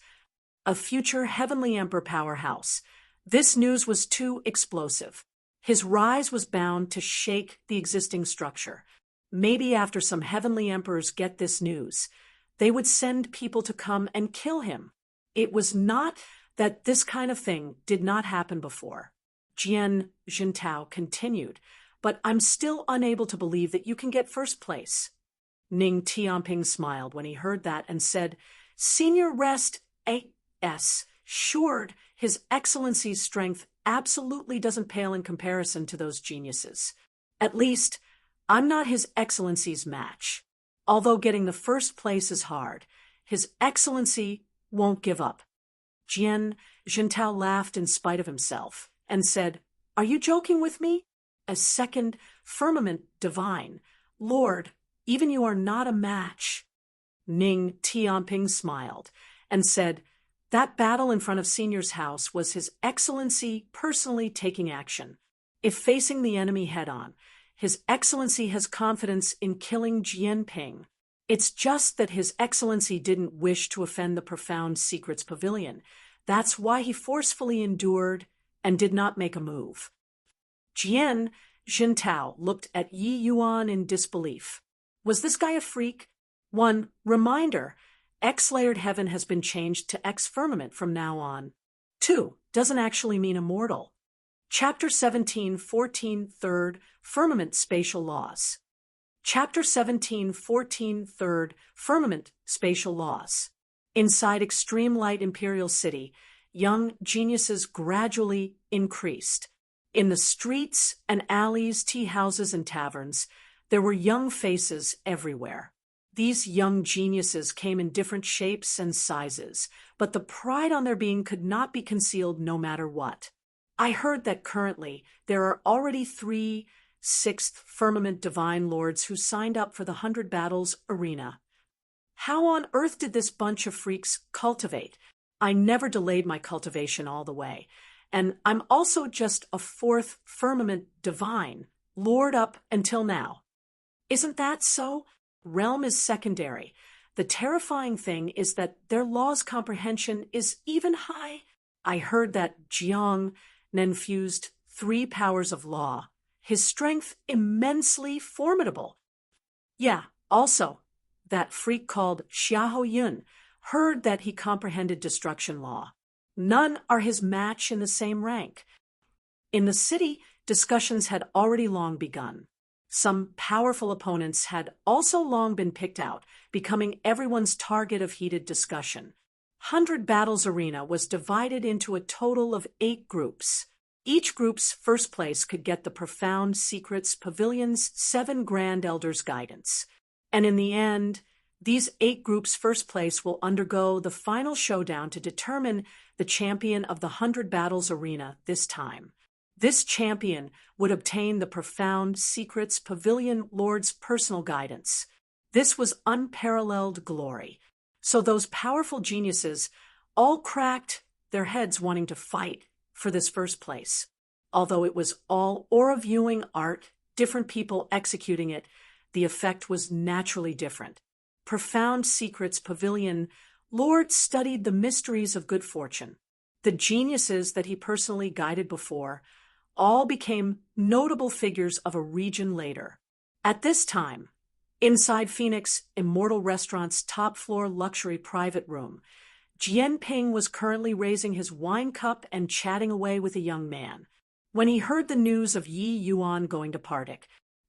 A future heavenly emperor powerhouse. This news was too explosive. His rise was bound to shake the existing structure. Maybe after some heavenly emperors get this news, they would send people to come and kill him. It was not that this kind of thing did not happen before. Jintao continued, but I'm still unable to believe that you can get first place. Ning Tianping smiled when he heard that and said, Senior rest assured. His Excellency's strength absolutely doesn't pale in comparison to those geniuses. At least, I'm not His Excellency's match. Although getting the first place is hard, His Excellency won't give up. Jintao laughed in spite of himself and said, Are you joking with me? A second firmament divine. Lord, even you are not a match. Ning Tianping smiled and said, That battle in front of Senior's house was His Excellency personally taking action. If facing the enemy head-on, His Excellency has confidence in killing Jianping. It's just that His Excellency didn't wish to offend the Profound Secrets Pavilion. That's why he forcefully endured and did not make a move. Jintao looked at Yi Yuan in disbelief. Was this guy a freak? 1. Reminder, X-layered heaven has been changed to X-firmament from now on. 2. Doesn't actually mean immortal. Chapter 17:14 Third, Firmament Spatial Laws. Chapter 17:14 Third, Firmament Spatial Laws. Inside extreme light Imperial City, young geniuses gradually increased. In the streets and alleys, tea houses and taverns, there were young faces everywhere. These young geniuses came in different shapes and sizes, but the pride on their being could not be concealed no matter what. I heard that currently there are already 3 sixth firmament divine lords who signed up for the 100 battles arena. How on earth did this bunch of freaks cultivate? I never delayed my cultivation all the way, and I'm also just a 4th firmament divine lord up until now. Isn't that so? Realm is secondary. The terrifying thing is that their law's comprehension is even high. I heard that Jiang infused 3 powers of law, his strength immensely formidable. Yeah, also, that freak called Xiahou Yun heard that he comprehended destruction law. None are his match in the same rank. In the city, discussions had already long begun. Some powerful opponents had also long been picked out, becoming everyone's target of heated discussion. 100 Battles Arena was divided into a total of 8 groups. Each group's first place could get the Profound Secrets Pavilion's 7 Grand Elders' guidance. And in the end, these 8 groups' first place will undergo the final showdown to determine the champion of the 100 Battles Arena this time. This champion would obtain the Profound Secrets Pavilion Lord's personal guidance. This was unparalleled glory. So those powerful geniuses all cracked their heads wanting to fight for this first place. Although it was all aura viewing art, different people executing it, the effect was naturally different. Profound Secrets Pavilion Lord studied the mysteries of good fortune. The geniuses that he personally guided before all became notable figures of a region later. At this time, inside Phoenix Immortal Restaurant's top-floor luxury private room, Jianping was currently raising his wine cup and chatting away with a young man. When he heard the news of Yi Yuan going to Partic,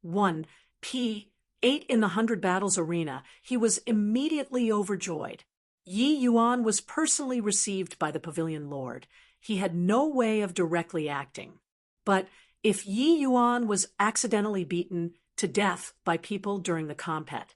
1p8 in the 100 Battles Arena, he was immediately overjoyed. Yi Yuan was personally received by the Pavilion Lord. He had no way of directly acting. But if Yi Yuan was accidentally beaten to death by people during the compet,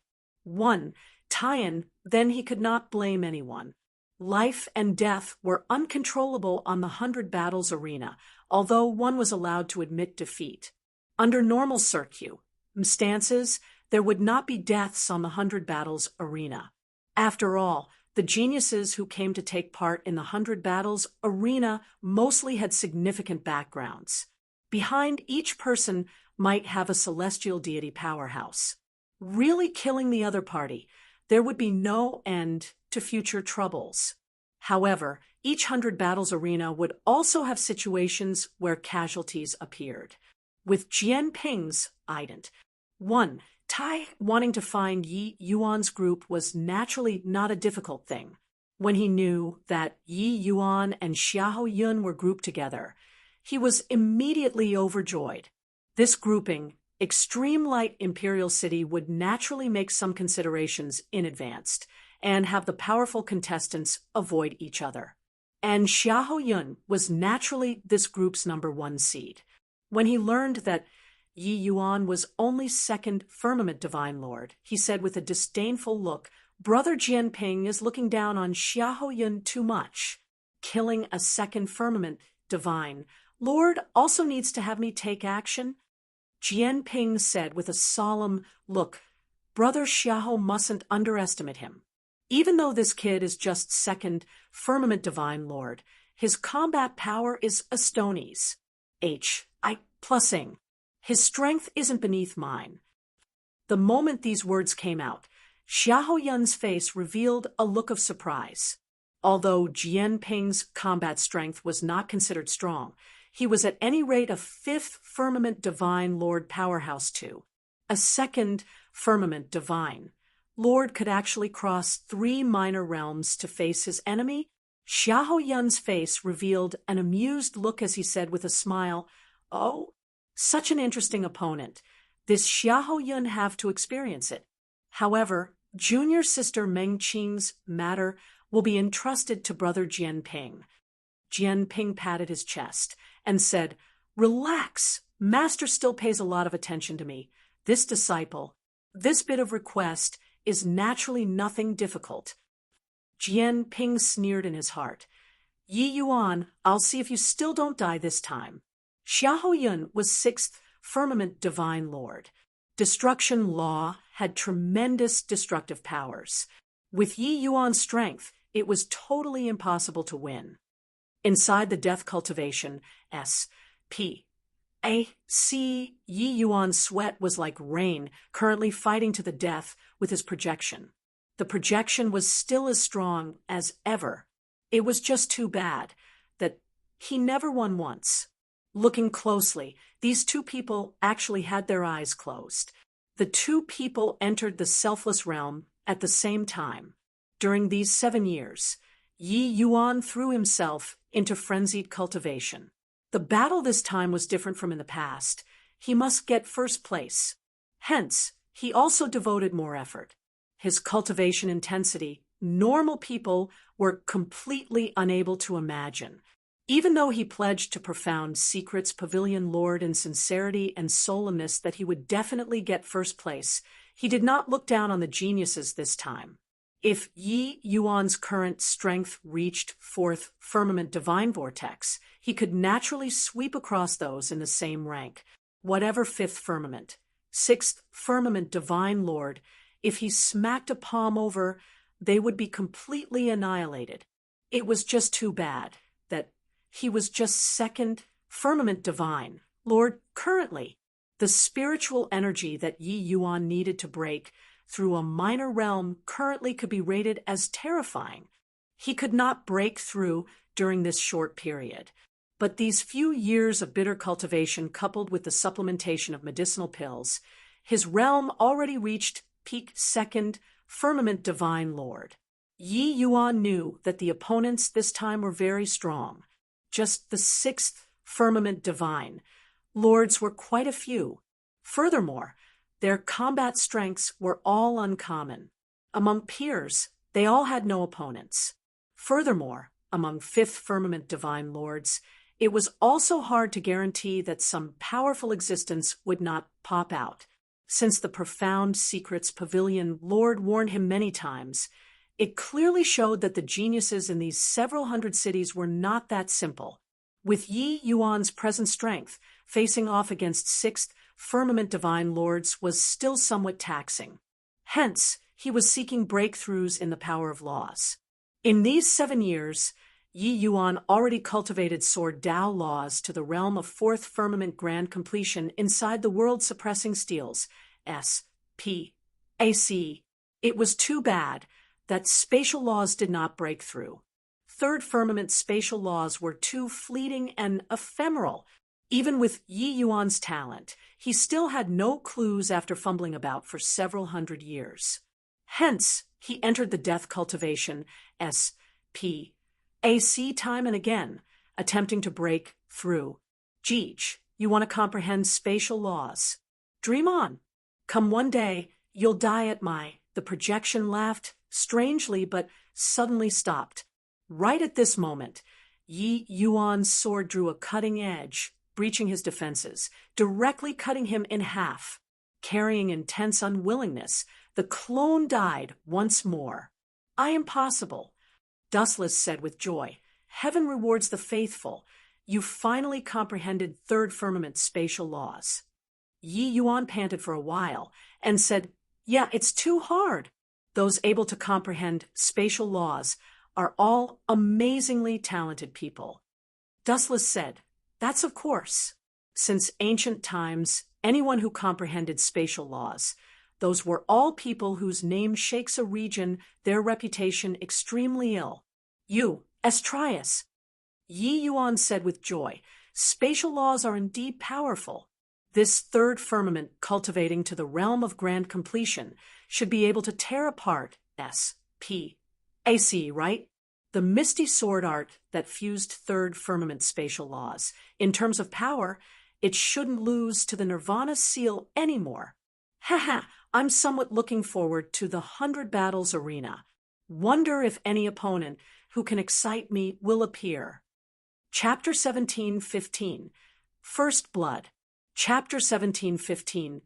Tian, then he could not blame anyone. Life and death were uncontrollable on the 100 Battles Arena, although one was allowed to admit defeat. Under normal circumstances, there would not be deaths on the 100 Battles Arena. After all, the geniuses who came to take part in the 100 Battles Arena mostly had significant backgrounds. Behind each person might have a celestial deity powerhouse. Really killing the other party, there would be no end to future troubles. However, each 100 Battles Arena would also have situations where casualties appeared. With Jianping's ident, Tai wanting to find Yi Yuan's group was naturally not a difficult thing. When he knew that Yi Yuan and Xiahou Yun were grouped together, he was immediately overjoyed. This grouping, Extreme Light Imperial City, would naturally make some considerations in advance and have the powerful contestants avoid each other. And Xiahou Yun was naturally this group's #1 seed. When he learned that Yi Yuan was only second Firmament Divine Lord, he said with a disdainful look, "Brother Jianping is looking down on Xiahou Yun too much. Killing a second Firmament Divine Lord also needs to have me take action." Jianping said with a solemn look, "Brother Xiahou mustn't underestimate him. Even though this kid is just second Firmament Divine Lord, his combat power is Astoni's. Plusing. His strength isn't beneath mine." The moment these words came out, Xiahou Yun's face revealed a look of surprise. Although Jianping's combat strength was not considered strong, he was at any rate a fifth Firmament Divine Lord powerhouse too. A second Firmament Divine Lord could actually cross 3 minor realms to face his enemy. Xiahou Yun's face revealed an amused look as he said with a smile, "Oh, such an interesting opponent. This Xiahou Yun have to experience it. However, junior sister Meng Qing's matter will be entrusted to brother Jianping." Jianping patted his chest and said, "Relax. Master still pays a lot of attention to me. This disciple, this bit of request is naturally nothing difficult." Jianping sneered in his heart. "Yi Yuan, I'll see if you still don't die this time." Xiahou Yun was 6th Firmament Divine Lord. Destruction Law had tremendous destructive powers. With Yi Yuan's strength, it was totally impossible to win. Inside the Death Cultivation, Yi Yuan's sweat was like rain, currently fighting to the death with his projection. The projection was still as strong as ever. It was just too bad that he never won once. Looking closely, these two people actually had their eyes closed. The two people entered the selfless realm at the same time. During these 7 years, Yi Yuan threw himself into frenzied cultivation. The battle this time was different from in the past. He must get first place. Hence, he also devoted more effort. His cultivation intensity, normal people were completely unable to imagine. Even though he pledged to Profound Secrets Pavilion Lord in sincerity and solemnness that he would definitely get first place, he did not look down on the geniuses this time. If Yi Yuan's current strength reached 4th Firmament Divine Vortex, he could naturally sweep across those in the same rank. Whatever 5th Firmament, 6th Firmament Divine Lord, If he smacked a palm over, they would be completely annihilated. It was just too bad that he was just second firmament divine, Lord. Currently, the spiritual energy that Yi Yuan needed to break through a minor realm currently could be rated as terrifying. He could not break through during this short period. But these few years of bitter cultivation, coupled with the supplementation of medicinal pills, his realm already reached peak second firmament divine lord. Yi Yuan knew that the opponents this time were very strong. Just the sixth firmament divine lords were quite a few. Furthermore, their combat strengths were all uncommon. Among peers, they all had no opponents. Furthermore, among fifth firmament divine lords, it was also hard to guarantee that some powerful existence would not pop out. Since the profound secrets pavilion Lord warned him many times, it clearly showed that the geniuses in these several hundred cities were not that simple. With Yi Yuan's present strength, facing off against sixth firmament divine lords was still somewhat taxing. Hence, he was seeking breakthroughs in the power of laws. In these 7 years, Yi Yuan already cultivated Sword Dao laws to the realm of fourth firmament grand completion inside the world-suppressing steels, S.P.A.C. It was too bad that spatial laws did not break through. Third firmament spatial laws were too fleeting and ephemeral. Even with Yi Yuan's talent, he still had no clues after fumbling about for several hundred years. Hence, he entered the death cultivation, S.P.A.C. time and again, attempting to break through. Geech, you want to comprehend spatial laws? Dream on. Come one day, you'll die at The projection laughed, strangely but suddenly stopped. Right at this moment, Yi Yuan's sword drew a cutting edge, breaching his defenses, directly cutting him in half. Carrying intense unwillingness, the clone died once more. I am possible, Dustless said with joy. Heaven rewards the faithful. You finally comprehended third firmament spatial laws. Yi Yuan panted for a while and said, Yeah, it's too hard. Those able to comprehend spatial laws are all amazingly talented people. Dustless said, That's of course. Since ancient times, anyone who comprehended spatial laws, those were all people whose name shakes a region, their reputation extremely ill. You, Estrias. Yi Yuan said with joy, Spatial laws are indeed powerful. This third firmament cultivating to the realm of grand completion should be able to tear apart S.P.A.C., right? The misty sword art that fused third firmament spatial laws. In terms of power, it shouldn't lose to the Nirvana seal anymore. Haha, I'm somewhat looking forward to the 100 battles arena. Wonder if any opponent who can excite me will appear. Chapter 17:15, First Blood. Chapter 17:15,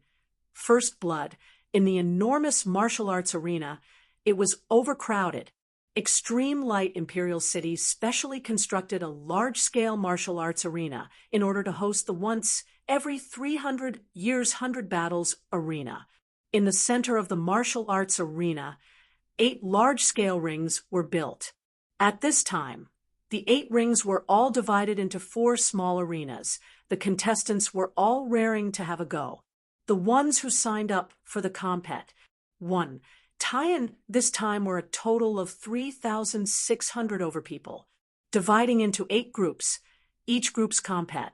First Blood. In the enormous martial arts arena, it was overcrowded. Extreme Light Imperial City specially constructed a large-scale martial arts arena in order to host the once every 300 years 100 battles arena. In the center of the martial arts arena, 8 large-scale rings were built. At this time, the 8 rings were all divided into 4 small arenas. The contestants were all raring to have a go. The ones who signed up for the compet. 1. Tie-in this time were a total of 3,600 over people, dividing into 8 groups, each group's compet.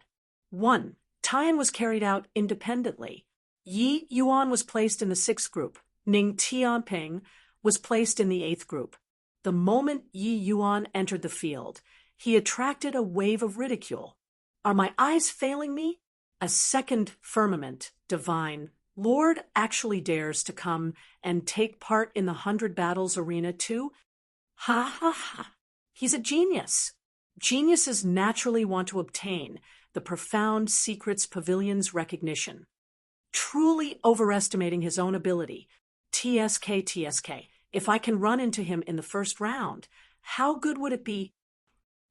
1. Tie-in was carried out independently. Yi Yuan was placed in the 6th group. Ning Tianping was placed in the 8th group. The moment Yi Yuan entered the field, he attracted a wave of ridicule. Are my eyes failing me? A second firmament, divine, Lord actually dares to come and take part in the 100 battles arena too? Ha ha ha. He's a genius. Geniuses naturally want to obtain the profound secrets pavilion's recognition. Truly overestimating his own ability. TSK. If I can run into him in the first round, how good would it be?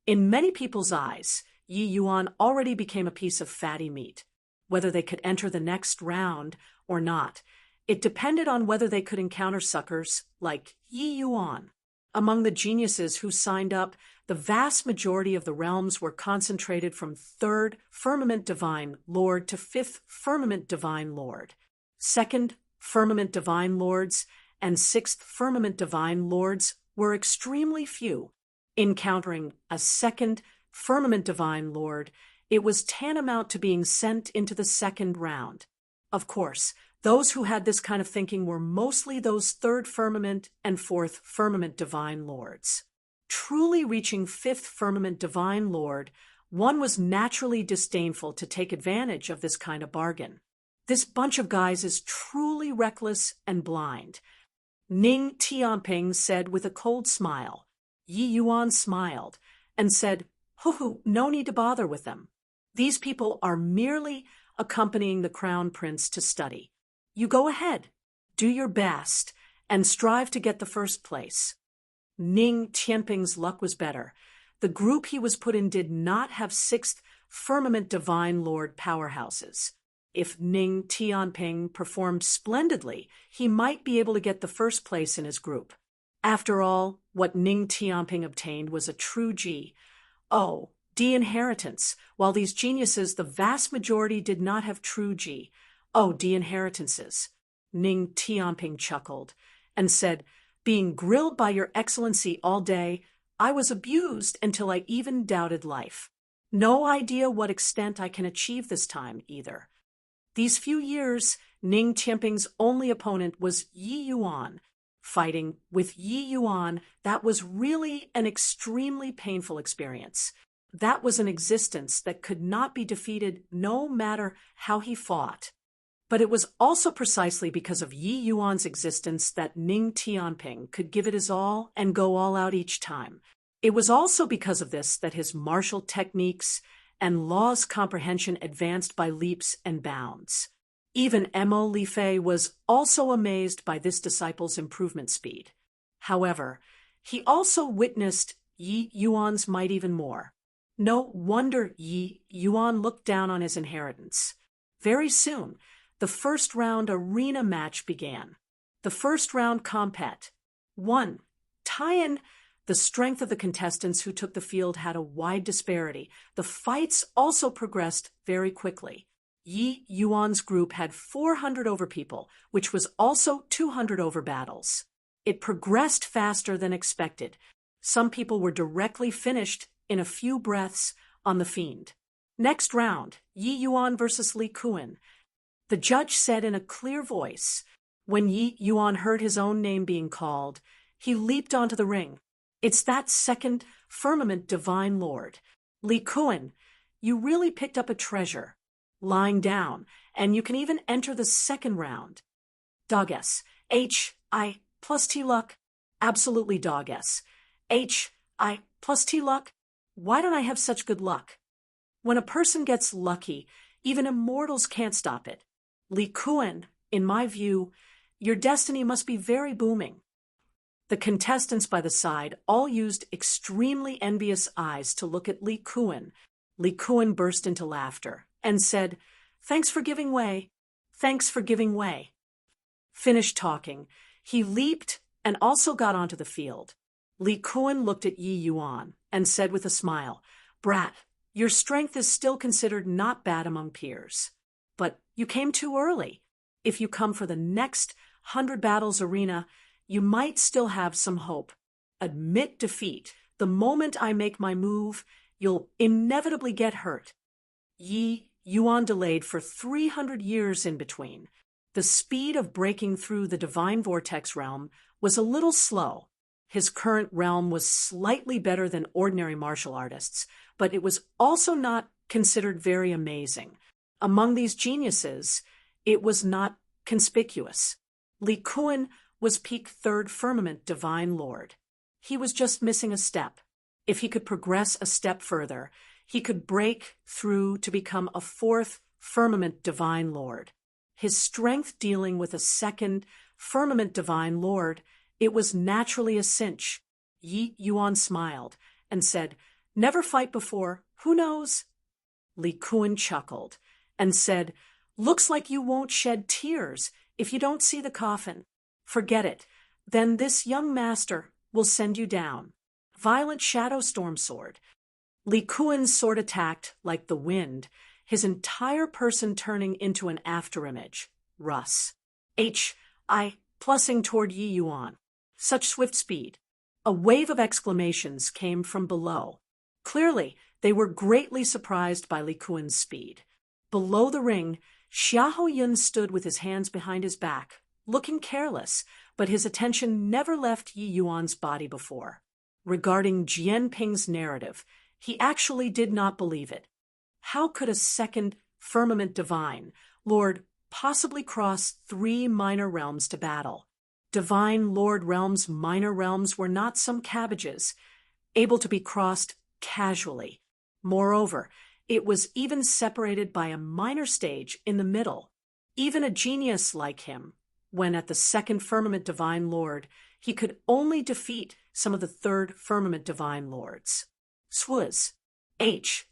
In many people's eyes, Yi Yuan already became a piece of fatty meat. Whether they could enter the next round or not, It depended on whether they could encounter suckers like Yi Yuan. Among the geniuses who signed up, the vast majority of the realms were concentrated from 3rd Firmament Divine Lord to 5th Firmament Divine Lord. 2nd Firmament Divine Lords and 6th Firmament Divine Lords were extremely few. Encountering a 2nd Firmament Divine Lord, it was tantamount to being sent into the 2nd round. Of course, those who had this kind of thinking were mostly those 3rd Firmament and 4th Firmament Divine Lords. Truly reaching 5th Firmament Divine Lord, one was naturally disdainful to take advantage of this kind of bargain. This bunch of guys is truly reckless and blind. Ning Tianping said with a cold smile. Yi Yuan smiled and said, "Hoo, no need to bother with them. These people are merely accompanying the crown prince to study. You go ahead, do your best, and strive to get the first place." Ning Tianping's luck was better. The group he was put in did not have 6th Firmament Divine Lord powerhouses. If Ning Tianping performed splendidly, he might be able to get the first place in his group. After all, what Ning Tianping obtained was a true G. Oh, D inheritance, while these geniuses, the vast majority, did not have true G. Oh, D inheritances. Ning Tianping chuckled and said, "Being grilled by your excellency all day, I was abused until I even doubted life. No idea what extent I can achieve this time, either." These few years, Ning Tianping's only opponent was Yi Yuan. Fighting with Yi Yuan, that was really an extremely painful experience. That was an existence that could not be defeated no matter how he fought. But it was also precisely because of Yi Yuan's existence that Ning Tianping could give it his all and go all out each time. It was also because of this that his martial techniques and law's comprehension advanced by leaps and bounds. Even Mo Li Fei was also amazed by this disciple's improvement speed. However, he also witnessed Yi Yuan's might even more. No wonder Yi Yuan looked down on his inheritance. Very soon, the first round arena match began. The first round compet. 1. Tie-in. The strength of the contestants who took the field had a wide disparity. The fights also progressed very quickly. Yi Yuan's group had 400 over people, which was also 200 over battles. It progressed faster than expected. Some people were directly finished in a few breaths on the fiend. Next round, Yi Yuan versus Li Kuan. The judge said in a clear voice. When Yi Yuan heard his own name being called, he leaped onto the ring. "It's that 2nd Firmament Divine Lord. Li Kuan, you really picked up a treasure. Lying down, and you can even enter the 2nd round. Dog S. H-I plus T luck. Absolutely dog S. H-I plus T luck. Why don't I have such good luck? When a person gets lucky, even immortals can't stop it. Li Kuan, in my view, your destiny must be very booming." The contestants by the side all used extremely envious eyes to look at Li Kuan. Li Kuan burst into laughter and said, "Thanks for giving way. Thanks for giving way." Finished talking, he leaped and also got onto the field. Li Kuan looked at Yi Yuan and said with a smile, "Brat, your strength is still considered not bad among peers. But you came too early. If you come for the next 100 battles arena, you might still have some hope. Admit defeat. The moment I make my move, you'll inevitably get hurt." Yi Yuan delayed for 300 years in between. The speed of breaking through the divine vortex realm was a little slow. His current realm was slightly better than ordinary martial artists, but it was also not considered very amazing. Among these geniuses, it was not conspicuous. Li Kuan was peak 3rd Firmament Divine Lord. He was just missing a step. If he could progress a step further, he could break through to become a 4th Firmament Divine Lord. His strength dealing with a 2nd Firmament Divine Lord, it was naturally a cinch. Yi Yuan smiled and said, "Never fight before. Who knows?" Li Kuan chuckled and said, "Looks like you won't shed tears If you don't see the coffin, forget it. Then this young master will send you down. Violent shadow storm sword. Li Kuan's sword attacked like the wind, his entire person turning into an afterimage. Russ. H.I. plussing toward Yi Yuan. Such swift speed. A wave of exclamations came from below. Clearly, they were greatly surprised by Li Kuan's speed. Below the ring, Xiahou Yun stood with his hands behind his back, looking careless, but his attention never left Yi Yuan's body before. Regarding Jian Ping's narrative, he actually did not believe it. How could a second firmament divine, Lord, possibly cross 3 minor realms to battle? Divine Lord realms, minor realms were not some cabbages, able to be crossed casually. Moreover, it was even separated by a minor stage in the middle. Even a genius like him, when at the second firmament divine lord, he could only defeat some of the third firmament divine lords. Swuz. H.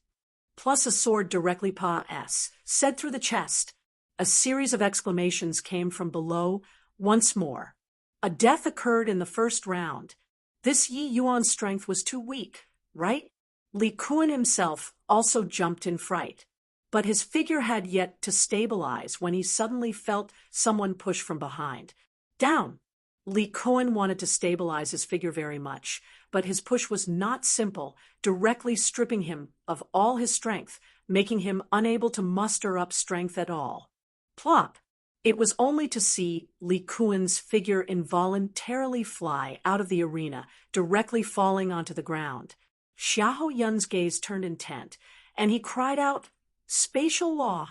Plus a sword directly pa s, said through the chest. A series of exclamations came from below once more. A death occurred in the first round. This Yi Yuan's strength was too weak, right? Li Kuan himself also jumped in fright. But his figure had yet to stabilize when he suddenly felt someone push from behind. Down! Li Kuan wanted to stabilize his figure very much, but his push was not simple, directly stripping him of all his strength, making him unable to muster up strength at all. Plop! It was only to see Li Kuan's figure involuntarily fly out of the arena, directly falling onto the ground. Xiahou Yun's gaze turned intent, and he cried out, "Spatial law!"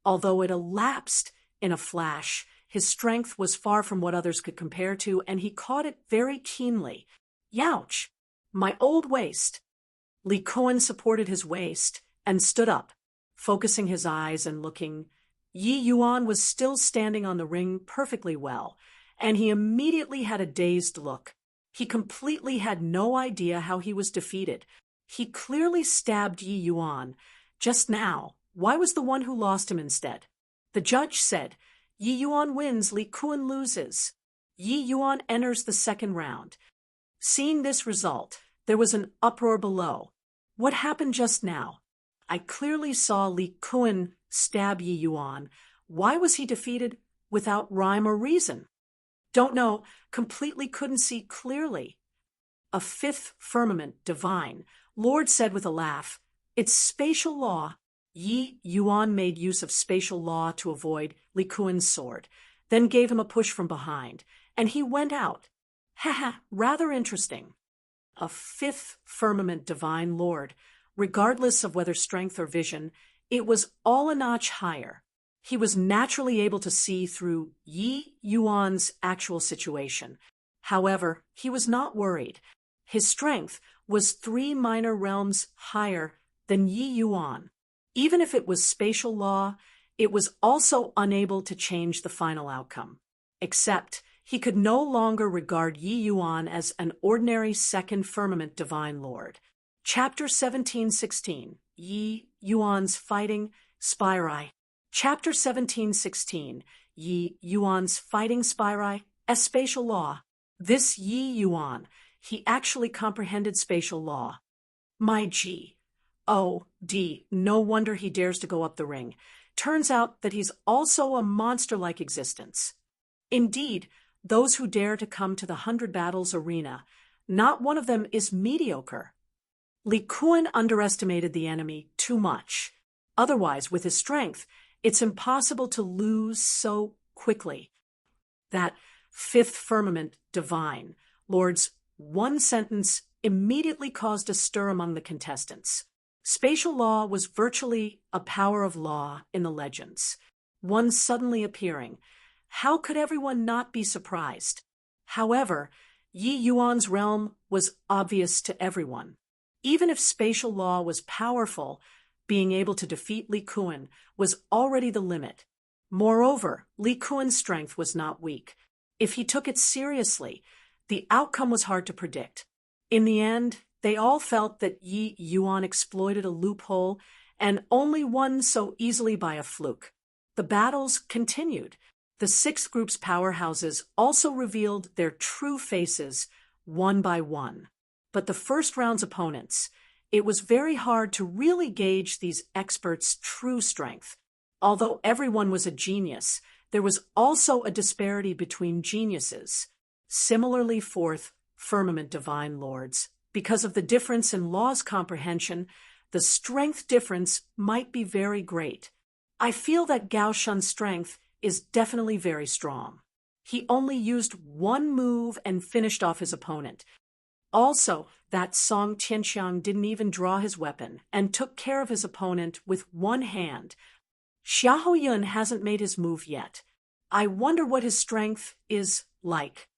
Although it elapsed in a flash, his strength was far from what others could compare to, and he caught it very keenly. Youch! My old waist! Li Kuan supported his waist and stood up, focusing his eyes and looking. Yi Yuan was still standing on the ring perfectly well, and he immediately had a dazed look. He completely had no idea how he was defeated. He clearly stabbed Yi Yuan. Just now, why was the one who lost him instead? The judge said, Yi Yuan wins, Li Kuan loses. Yi Yuan enters the second round. Seeing this result, there was an uproar below. What happened just now? I clearly saw Li Kuan stab Yi Yuan. Why was he defeated without rhyme or reason? Don't know, completely couldn't see clearly. A fifth firmament, divine, Lord said with a laugh, "It's spatial law." Yi Yuan made use of spatial law to avoid Li Kuan's sword, then gave him a push from behind, and he went out. Haha, rather interesting. A fifth firmament divine Lord, regardless of whether strength or vision, it was all a notch higher. He was naturally able to see through Yi Yuan's actual situation. However, he was not worried. His strength was 3 minor realms higher than Yi Yuan. Even if it was spatial law, it was also unable to change the final outcome. Except, he could no longer regard Yi Yuan as an ordinary second firmament divine lord. Chapter 17:16, Yi Yuan's Fighting Spirai. Chapter 17:16, Yi Yuan's Fighting Spirai, as spatial law. This Yi Yuan, he actually comprehended spatial law. My G. Oh, D, no wonder he dares to go up the ring. Turns out that he's also a monster-like existence. Indeed, those who dare to come to the 100 Battles arena, not one of them is mediocre. Li Kuan underestimated the enemy too much. Otherwise, with his strength, it's impossible to lose so quickly. That fifth firmament divine, Lord's one sentence immediately caused a stir among the contestants. Spatial law was virtually a power of law in the legends, one suddenly appearing. How could everyone not be surprised? However, Yi Yuan's realm was obvious to everyone. Even if spatial law was powerful, being able to defeat Li Kuan was already the limit. Moreover, Li Kuan's strength was not weak. If he took it seriously, the outcome was hard to predict. In the end, they all felt that Yi Yuan exploited a loophole and only won so easily by a fluke. The battles continued. The sixth group's powerhouses also revealed their true faces one by one. But the first round's opponents, it was very hard to really gauge these experts' true strength. Although everyone was a genius, there was also a disparity between geniuses. Similarly, fourth, firmament divine lords. Because of the difference in law's comprehension, the strength difference might be very great. I feel that Gao Shun's strength is definitely very strong. He only used one move and finished off his opponent. Also, that Song Tianxiang didn't even draw his weapon and took care of his opponent with one hand. Xiahou Yun hasn't made his move yet. I wonder what his strength is like.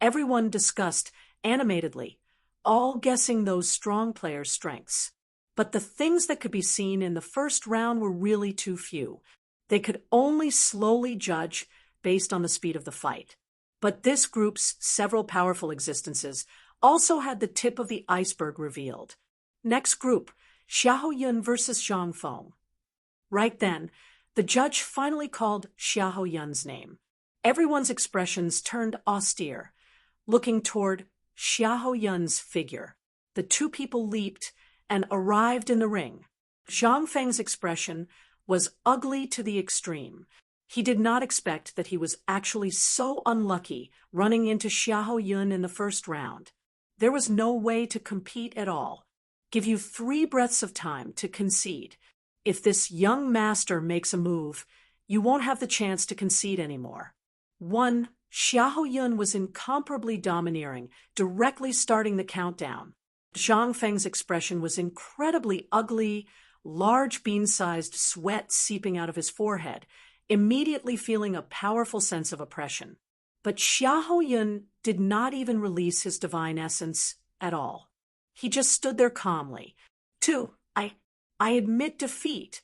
Everyone discussed animatedly, all guessing those strong players' strengths. But the things that could be seen in the first round were really too few. They could only slowly judge based on the speed of the fight. But this group's several powerful existences also had the tip of the iceberg revealed. Next group, Xiahou Yun versus Zhang Feng. Right then, the judge finally called Xiahou Yun's name. Everyone's expressions turned austere, looking toward Xiahou Yun's figure. The two people leaped and arrived in the ring. Zhang Feng's expression was ugly to the extreme. He did not expect that he was actually so unlucky running into Xiahou Yun in the first round. There was no way to compete at all. Give you 3 breaths of time to concede. If this young master makes a move, you won't have the chance to concede anymore. 1. Xiahou Yun was incomparably domineering, directly starting the countdown. Zhang Feng's expression was incredibly ugly, large bean-sized sweat seeping out of his forehead, immediately feeling a powerful sense of oppression. But Xiahou Yun did not even release his divine essence at all. He just stood there calmly. 2. I admit defeat.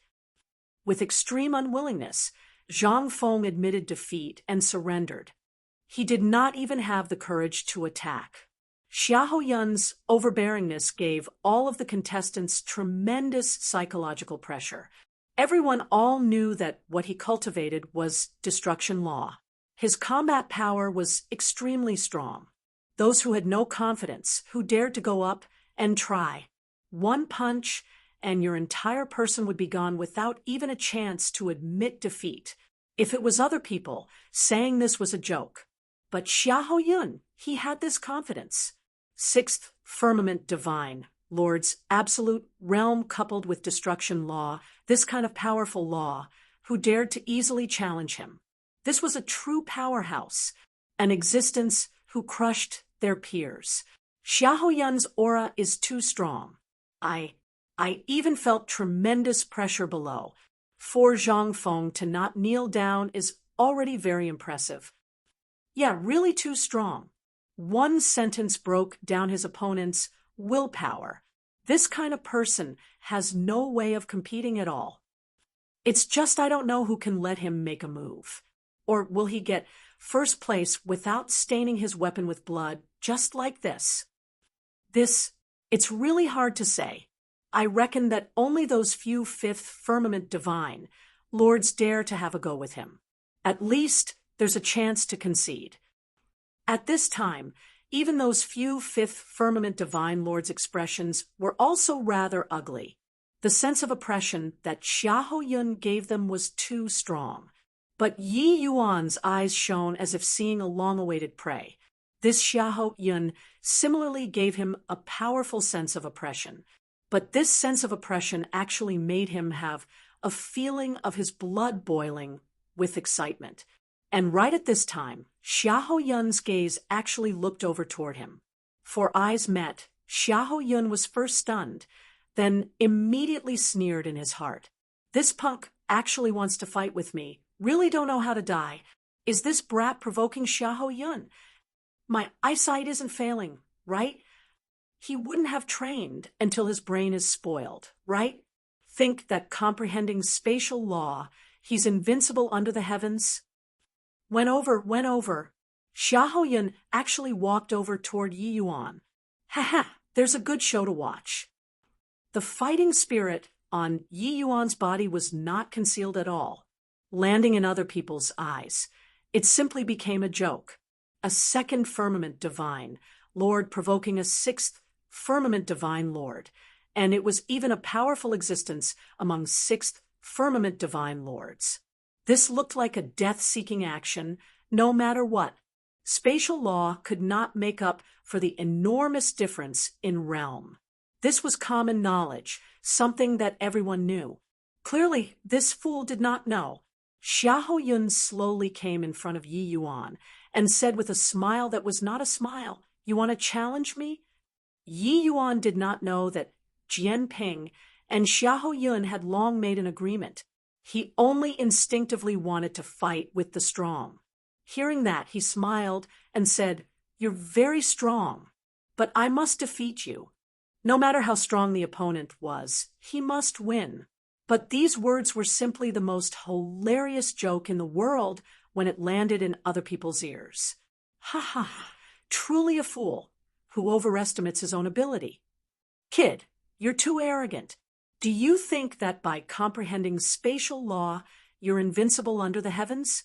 With extreme unwillingness, Zhang Feng admitted defeat and surrendered. He did not even have the courage to attack. Xiahou Yun's overbearingness gave all of the contestants tremendous psychological pressure. Everyone all knew that what he cultivated was destruction law. His combat power was extremely strong. Those who had no confidence, who dared to go up and try. One punch, and your entire person would be gone without even a chance to admit defeat. If it was other people, saying this was a joke. But Xiahou Yun, he had this confidence. 6th, firmament divine, lord's absolute realm coupled with destruction law, this kind of powerful law, who dared to easily challenge him. This was a true powerhouse, an existence who crushed their peers. Xiahou Yun's aura is too strong. I even felt tremendous pressure below. For Zhang Feng to not kneel down is already very impressive. Yeah, really too strong. One sentence broke down his opponent's willpower. This kind of person has no way of competing at all. It's just I don't know who can let him make a move. Or will he get first place without staining his weapon with blood, just like this? It's really hard to say. I reckon that only those few 5th firmament divine lords dare to have a go with him. At least there's a chance to concede. At this time, even those few 5th firmament divine lords' expressions were also rather ugly. The sense of oppression that Xiahou Yun gave them was too strong. But Yi Yuan's eyes shone as if seeing a long-awaited prey. This Xiahou Yun similarly gave him a powerful sense of oppression. But this sense of oppression actually made him have a feeling of his blood boiling with excitement. And right at this time, Xiahou Yun's gaze actually looked over toward him. For eyes met, Xiahou Yun was first stunned, then immediately sneered in his heart. This punk actually wants to fight with me. Really don't know how to die. Is this brat provoking Xiahou Yun? My eyesight isn't failing, right? He wouldn't have trained until his brain is spoiled, right? Think that comprehending spatial law, he's invincible under the heavens? Went over. Xiahou Yun actually walked over toward Yi Yuan. There's a good show to watch. The fighting spirit on Yi Yuan's body was not concealed at all. landing in other people's eyes. It simply became a joke. A second firmament divine lord provoking a sixth firmament divine lord, and it was even a powerful existence among sixth firmament divine lords. This looked like a death-seeking action, no matter what. Spatial law could not make up for the enormous difference in realm. This was common knowledge, something that everyone knew. Clearly, this fool did not know. Xiahou Yun slowly came in front of Yi Yuan and said with a smile that was not a smile, "You want to challenge me?" Yi Yuan did not know that Jian Ping and Xiahou Yun had long made an agreement. He only instinctively wanted to fight with the strong. Hearing that, he smiled and said, "You're very strong, but I must defeat you." No matter how strong the opponent was, he must win. But these words were simply the most hilarious joke in the world when it landed in other people's ears. Ha ha ha, truly a fool who overestimates his own ability. Kid, you're too arrogant. Do you think that by comprehending spatial law, you're invincible under the heavens?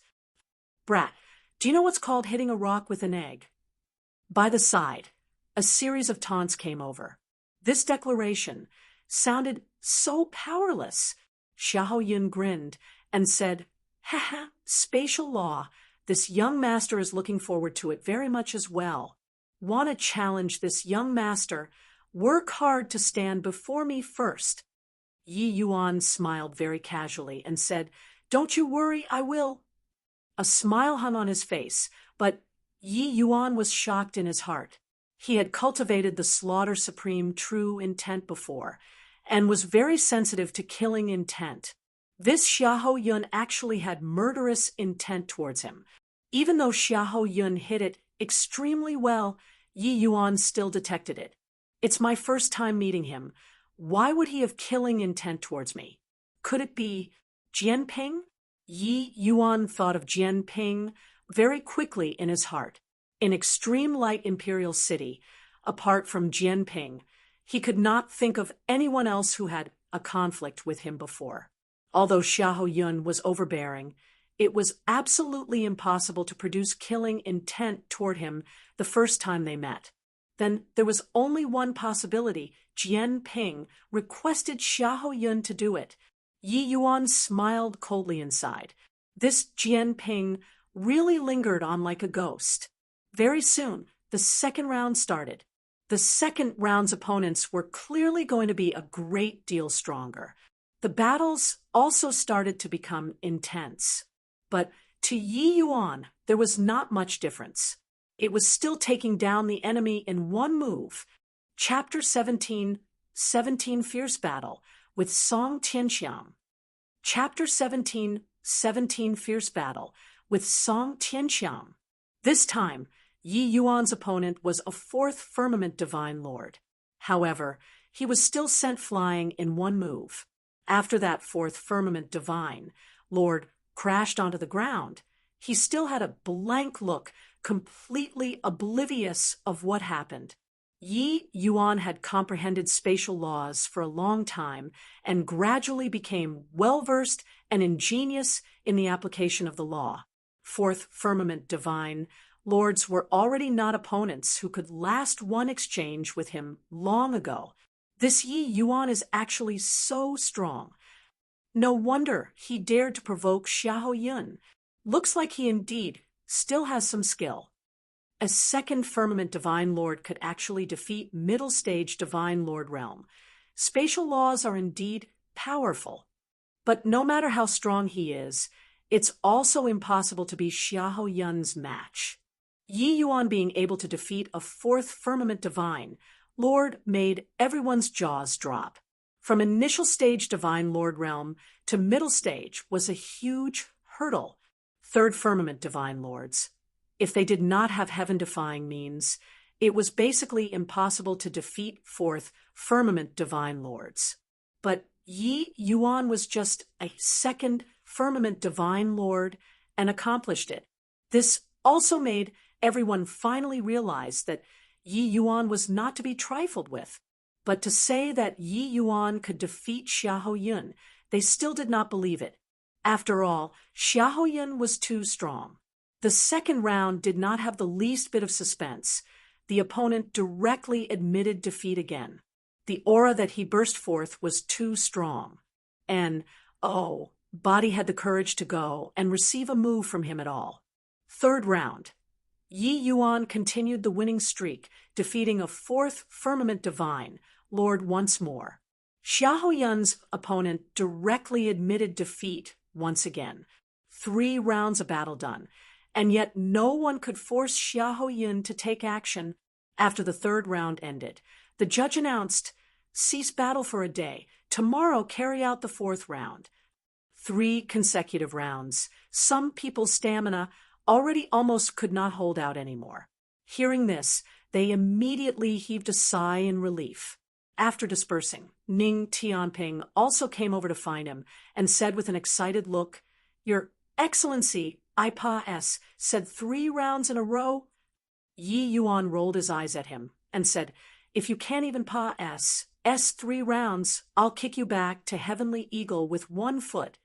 Brat, do you know what's called hitting a rock with an egg? By the side, a series of taunts came over. This declaration sounded so powerless. Xiahou Yun grinned and said, "Haha, spatial law. This young master is looking forward to it very much as well. Want to challenge this young master? Work hard to stand before me first." Yi Yuan smiled very casually and said, "Don't you worry, I will." A smile hung on his face, but Yi Yuan was shocked in his heart. He had cultivated the slaughter supreme true intent before, and was very sensitive to killing intent. This Xiahou Yun actually had murderous intent towards him. Even though Xiahou Yun hid it extremely well, Yi Yuan still detected it. It's my first time meeting him. Why would he have killing intent towards me? Could it be Jian Ping? Yi Yuan thought of Jian Ping very quickly in his heart. In extreme light Imperial City, apart from Jian Ping, he could not think of anyone else who had a conflict with him before. Although Xiahou Yun was overbearing, it was absolutely impossible to produce killing intent toward him the first time they met. Then there was only one possibility. Jian Ping requested Xiahou Yun to do it. Yi Yuan smiled coldly inside. This Jian Ping really lingered on like a ghost. Very soon, the second round started. The second round's opponents were clearly going to be a great deal stronger. The battles also started to become intense. But to Yi Yuan, there was not much difference. It was still taking down the enemy in one move. Chapter 17, 17 Fierce Battle with Song Tianxiang. Chapter 17, 17 Fierce Battle with Song Tianxiang. This time, Yi Yuan's opponent was a fourth firmament divine lord. However, he was still sent flying in one move. After that fourth firmament divine lord crashed onto the ground, he still had a blank look, completely oblivious of what happened. Yi Yuan had comprehended spatial laws for a long time and gradually became well-versed and ingenious in the application of the law. Fourth firmament divine lords were already not opponents who could last one exchange with him long ago. This Yi Yuan is actually so strong. No wonder he dared to provoke Xiahou Yun. Looks like he indeed still has some skill. A second firmament divine lord could actually defeat middle stage divine lord realm. Spatial laws are indeed powerful. But no matter how strong he is, it's also impossible to be Xiahou Yun's match. Yi Yuan being able to defeat a fourth firmament divine lord made everyone's jaws drop. From initial stage divine lord realm to middle stage was a huge hurdle. Third firmament divine lords. If they did not have heaven-defying means, it was basically impossible to defeat fourth firmament divine lords. But Yi Yuan was just a second firmament divine lord and accomplished it. This also made everyone finally realize that Yi Yuan was not to be trifled with. But to say that Yi Yuan could defeat Xiahou Yun, they still did not believe it. After all, Xiaoyan was too strong. The second round did not have the least bit of suspense. The opponent directly admitted defeat again. The aura that he burst forth was too strong. And, oh, Body had the courage to go and receive a move from him at all. Third round. Yi Yuan continued the winning streak, defeating a fourth Firmament Divine, Lord once more. Xiaoyan's opponent directly admitted defeat once again. 3 rounds of battle done, and yet no one could force Xiaoyan to take action. After the third round ended, the judge announced, "Cease battle for a day. Tomorrow carry out the fourth round." 3 consecutive rounds. Some people's stamina already almost could not hold out anymore. Hearing this, they immediately heaved a sigh in relief. After dispersing, Ning Tianping also came over to find him and said with an excited look, "Your Excellency, I pass, said 3 rounds in a row?" Yi Yuan rolled his eyes at him and said, "If you can't even pass 3 rounds, I'll kick you back to Heavenly Eagle with 1 foot."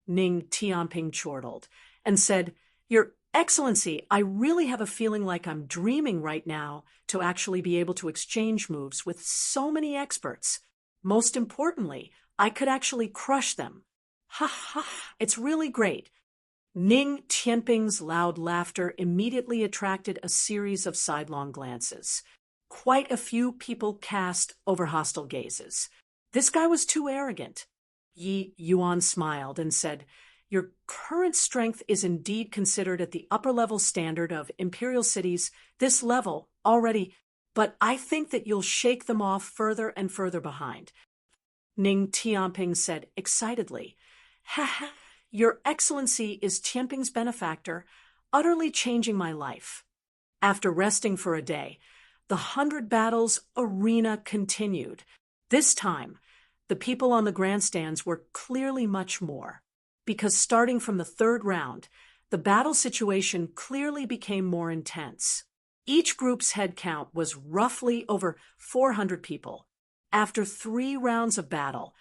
Ning Tianping chortled and said, "Your Excellency, I really have a feeling like I'm dreaming right now to actually be able to exchange moves with so many experts. Most importantly, I could actually crush them. Ha ha, it's really great." Ning Tianping's loud laughter immediately attracted a series of sidelong glances. Quite a few people cast over hostile gazes. This guy was too arrogant. Yi Yuan smiled and said, "Your current strength is indeed considered at the upper-level standard of imperial cities, this level already, but I think that you'll shake them off further and further behind." Ning Tianping said excitedly, "Ha ha, Your Excellency is Tianping's benefactor, utterly changing my life." After resting for a day, the 100 battles arena continued. This time, the people on the grandstands were clearly much more, because starting from the third round, the battle situation clearly became more intense. Each group's head count was roughly over 400 people. After 3 rounds of battle,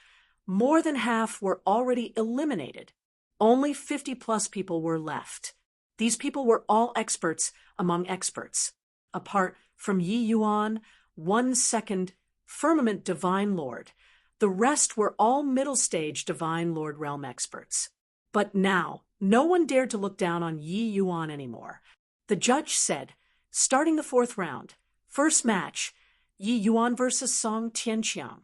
more than half were already eliminated. Only 50-plus people were left. These people were all experts among experts. Apart from Yi Yuan, 1 second Firmament Divine Lord, the rest were all middle-stage Divine Lord Realm experts. But now, no one dared to look down on Yi Yuan anymore. The judge said, starting the 4th round, first match, Yi Yuan versus Song Tianqiang.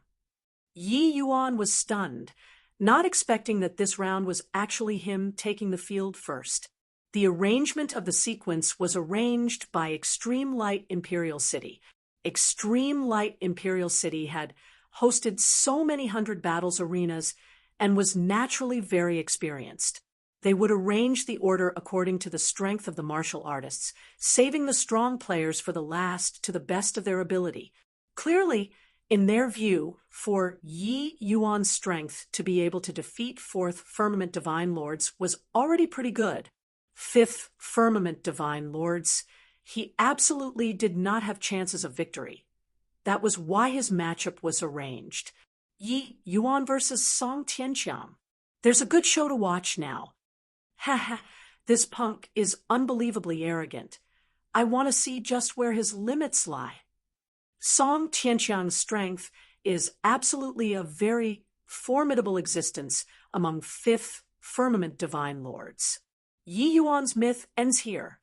Yi Yuan was stunned, not expecting that this round was actually him taking the field first. The arrangement of the sequence was arranged by Extreme Light Imperial City. Extreme Light Imperial City had hosted so many 100 battles arenas and was naturally very experienced. They would arrange the order according to the strength of the martial artists, saving the strong players for the last to the best of their ability. Clearly, in their view, for Yi Yuan's strength to be able to defeat 4th Firmament Divine Lords was already pretty good. 5th Firmament Divine Lords, he absolutely did not have chances of victory. That was why his matchup was arranged. Yi Yuan versus Song Tianqiang. There's a good show to watch now. Ha ha, this punk is unbelievably arrogant. I want to see just where his limits lie. Song Tianqiang's strength is absolutely a very formidable existence among 5th Firmament Divine Lords. Yi Yuan's myth ends here.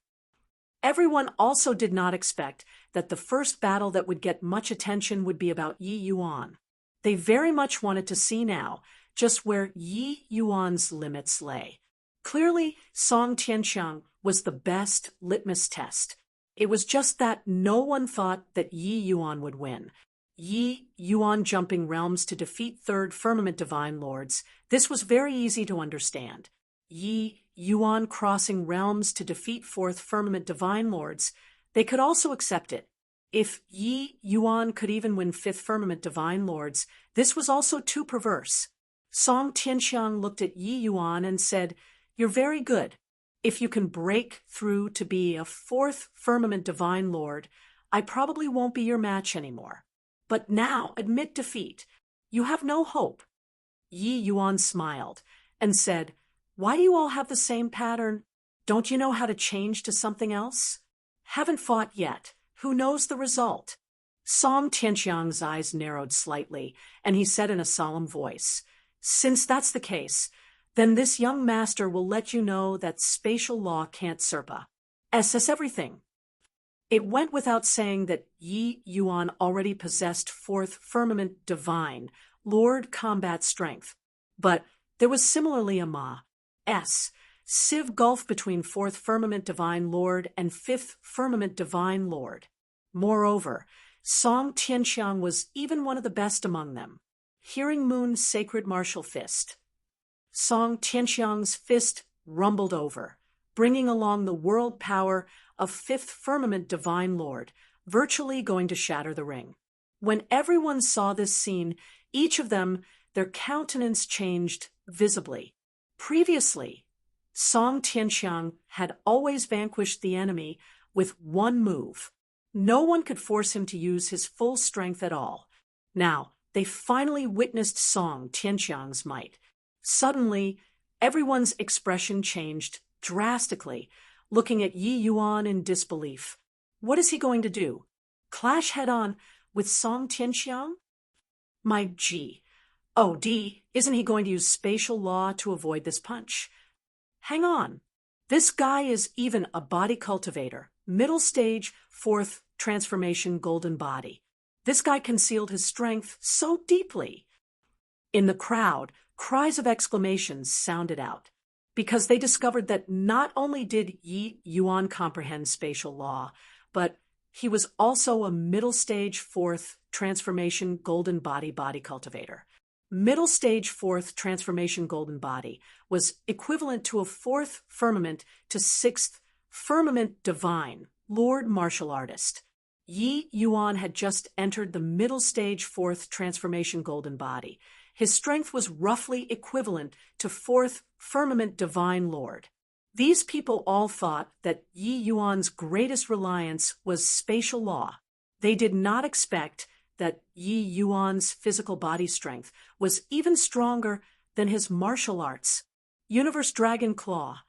Everyone also did not expect that the first battle that would get much attention would be about Yi Yuan. They very much wanted to see now just where Yi Yuan's limits lay. Clearly, Song Tianqiang was the best litmus test. It was just that no one thought that Yi Yuan would win. Yi Yuan jumping realms to defeat 3rd Firmament Divine Lords. This was very easy to understand. Yi Yuan crossing realms to defeat 4th Firmament Divine Lords. They could also accept it. If Yi Yuan could even win 5th Firmament Divine Lords, this was also too perverse. Song Tianqiang looked at Yi Yuan and said, "You're very good. If you can break through to be a 4th Firmament Divine Lord, I probably won't be your match anymore. But now admit defeat. You have no hope." Yi Yuan smiled and said, Why do you all have the same pattern? Don't you know how to change to something else? Haven't fought yet. Who knows the result? Song Tianxiang's eyes narrowed slightly, and he said in a solemn voice, "Since that's the case, then this young master will let you know that spatial law can't surpa. Assess everything." It went without saying that Yi Yuan already possessed fourth firmament divine, Lord combat strength. But there was similarly a Ma.S. Civ gulf between fourth firmament divine lord and fifth firmament divine lord. Moreover, Song Tianxiang was even one of the best among them. Hearing Moon's sacred martial fist, Song Tianxiang's fist rumbled over, bringing along the world power of fifth firmament divine lord, virtually going to shatter the ring. When everyone saw this scene, each of them, their countenance changed visibly. Previously, Song Tianxiang had always vanquished the enemy with one move. No one could force him to use his full strength at all. Now, they finally witnessed Song Tianxiang's might. Suddenly, everyone's expression changed drastically, looking at Yi Yuan in disbelief. What is he going to do? Clash head-on with Song Tianxiang? My G. Oh, D, isn't he going to use spatial law to avoid this punch? Hang on. This guy is even a body cultivator, middle stage, fourth transformation golden body. This guy concealed his strength so deeply. In the crowd, cries of exclamations sounded out, because they discovered that not only did Yi Yuan comprehend spatial law, but he was also a middle stage fourth transformation golden body cultivator. Middle stage fourth transformation golden body was equivalent to a fourth firmament to sixth firmament divine, Lord martial artist. Yi Yuan had just entered the middle stage fourth transformation golden body. His strength was roughly equivalent to fourth firmament divine lord. These people all thought that Yi Yuan's greatest reliance was spatial law. They did not expect that Yi Yuan's physical body strength was even stronger than his martial arts. Universe Dragon Claw.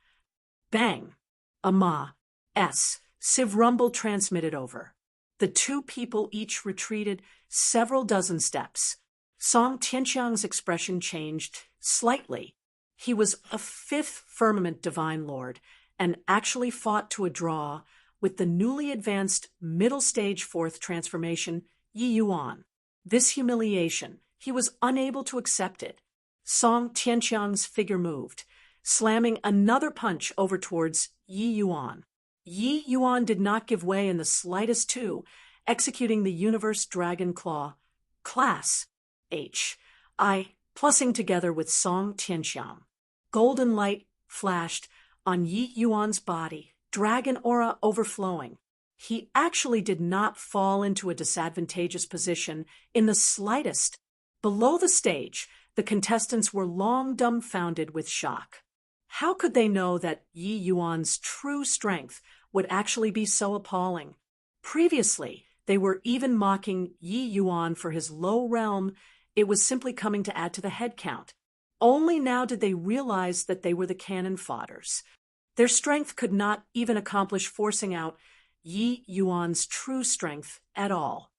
Bang! A Ma.S. Civ rumble transmitted over. The two people each retreated several dozen steps. Song Tianxiang's expression changed slightly. He was a fifth firmament divine lord and actually fought to a draw with the newly advanced middle stage fourth transformation Yi Yuan. This humiliation, he was unable to accept it. Song Tianxiang's figure moved, slamming another punch over towards Yi Yuan. Yi Yuan did not give way in the slightest too, executing the Universe Dragon Claw. Class H.I. plussing together with Song Tianxiang. Golden light flashed on Yi Yuan's body, dragon aura overflowing. He actually did not fall into a disadvantageous position in the slightest. Below the stage, the contestants were long dumbfounded with shock. How could they know that Yi Yuan's true strength would actually be so appalling? Previously, they were even mocking Yi Yuan for his low realm. It was simply coming to add to the head count. Only now did they realize that they were the cannon fodders. Their strength could not even accomplish forcing out Yi Yuan's true strength at all.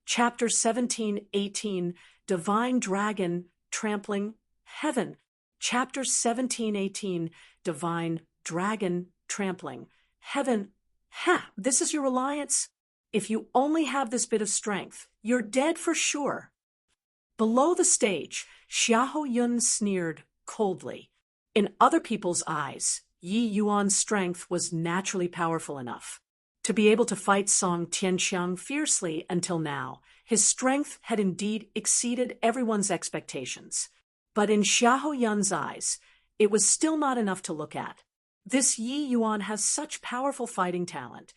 Chapter 17:18, Divine Dragon Trampling Heaven. Chapter 17:18, Divine Dragon Trampling Heaven. Ha! This is your reliance? If you only have this bit of strength, you're dead for sure. Below the stage, Xiahou Yun sneered coldly. In other people's eyes, Yi Yuan's strength was naturally powerful enough to be able to fight Song Tianxiang fiercely until now. His strength had indeed exceeded everyone's expectations. But in Xiahou Yun's eyes, it was still not enough to look at. This Yi Yuan has such powerful fighting talent.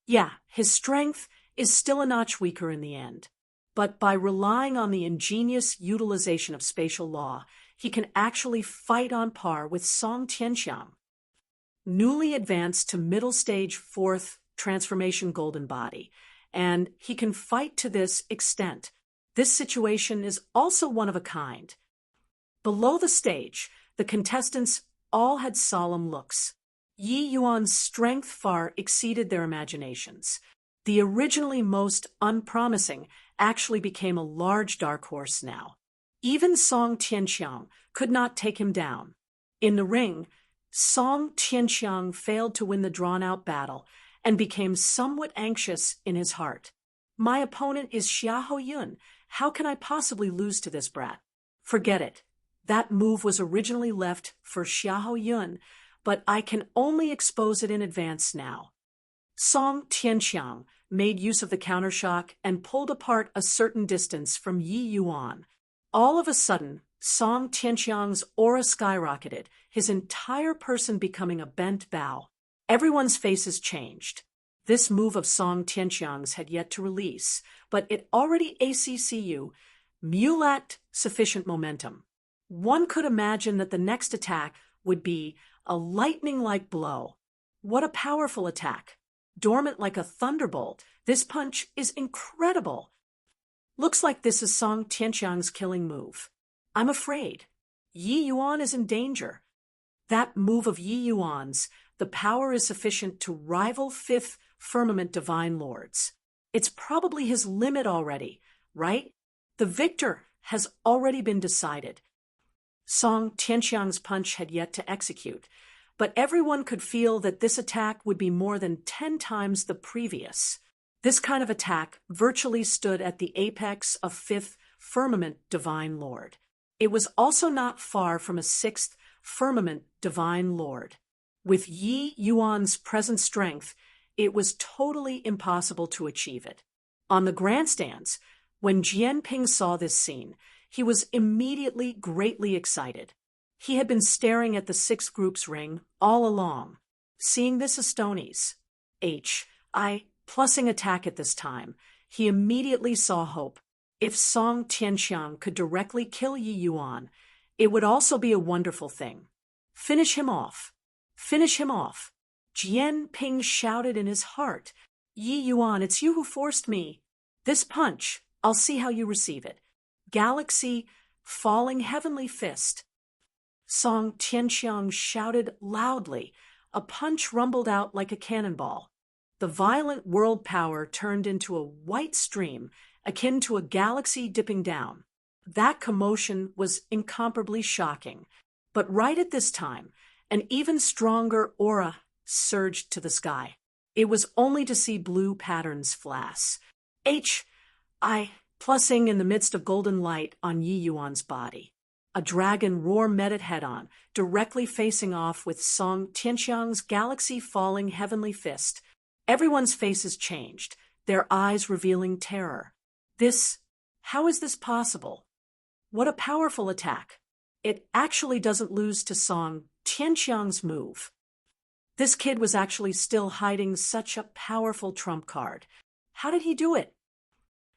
Yeah, his strength is still a notch weaker in the end. But by relying on the ingenious utilization of spatial law, he can actually fight on par with Song Tianxiang. Newly advanced to middle stage fourth transformation golden body, and he can fight to this extent. This situation is also one of a kind. Below the stage, the contestants all had solemn looks. Yi Yuan's strength far exceeded their imaginations. The originally most unpromising actually became a large dark horse now. Even Song Tianqiang could not take him down. In the ring, Song Tianqiang failed to win the drawn-out battle and became somewhat anxious in his heart. My opponent is Xiahou Yun. How can I possibly lose to this brat? Forget it. That move was originally left for Xiahou Yun, but I can only expose it in advance now. Song Tianqiang made use of the countershock and pulled apart a certain distance from Yi Yuan. All of a sudden, Song Tianqiang's aura skyrocketed, his entire person becoming a bent bow. Everyone's faces changed. This move of Song Tianqiang's had yet to release, but it already lacked sufficient momentum. One could imagine that the next attack would be a lightning-like blow. What a powerful attack! Dormant like a thunderbolt, this punch is incredible. Looks like this is Song Tianqiang's killing move. I'm afraid. Yi Yuan is in danger. That move of Yi Yuan's, the power is sufficient to rival Fifth Firmament Divine Lords. It's probably his limit already, right? The victor has already been decided. Song Tianqiang's punch had yet to execute, but everyone could feel that this attack would be more than 10 times the previous. This kind of attack virtually stood at the apex of Fifth Firmament Divine Lord. It was also not far from a Sixth Firmament Divine Lord. With Yi Yuan's present strength, it was totally impossible to achieve it. On the grandstands, when Jian Ping saw this scene, he was immediately greatly excited. He had been staring at the sixth group's ring all along. Seeing this Astoni's plussing attack at this time, he immediately saw hope. If Song Tianqiang could directly kill Yi Yuan, it would also be a wonderful thing. Finish him off. Finish him off. Jian Ping shouted in his heart. Yi Yuan, it's you who forced me. This punch, I'll see how you receive it. Galaxy, falling heavenly fist. Song Tianqiang shouted loudly. A punch rumbled out like a cannonball. The violent world power turned into a white stream, akin to a galaxy dipping down. That commotion was incomparably shocking. But right at this time, an even stronger aura surged to the sky. It was only to see blue patterns flash. Plussing in the midst of golden light on Yi Yuan's body. A dragon roar met it head-on, directly facing off with Song Tianqiang's galaxy-falling heavenly fist. Everyone's faces changed, their eyes revealing terror. How is this possible? What a powerful attack. It actually doesn't lose to Song Tianqiang's move. This kid was actually still hiding such a powerful trump card. How did he do it?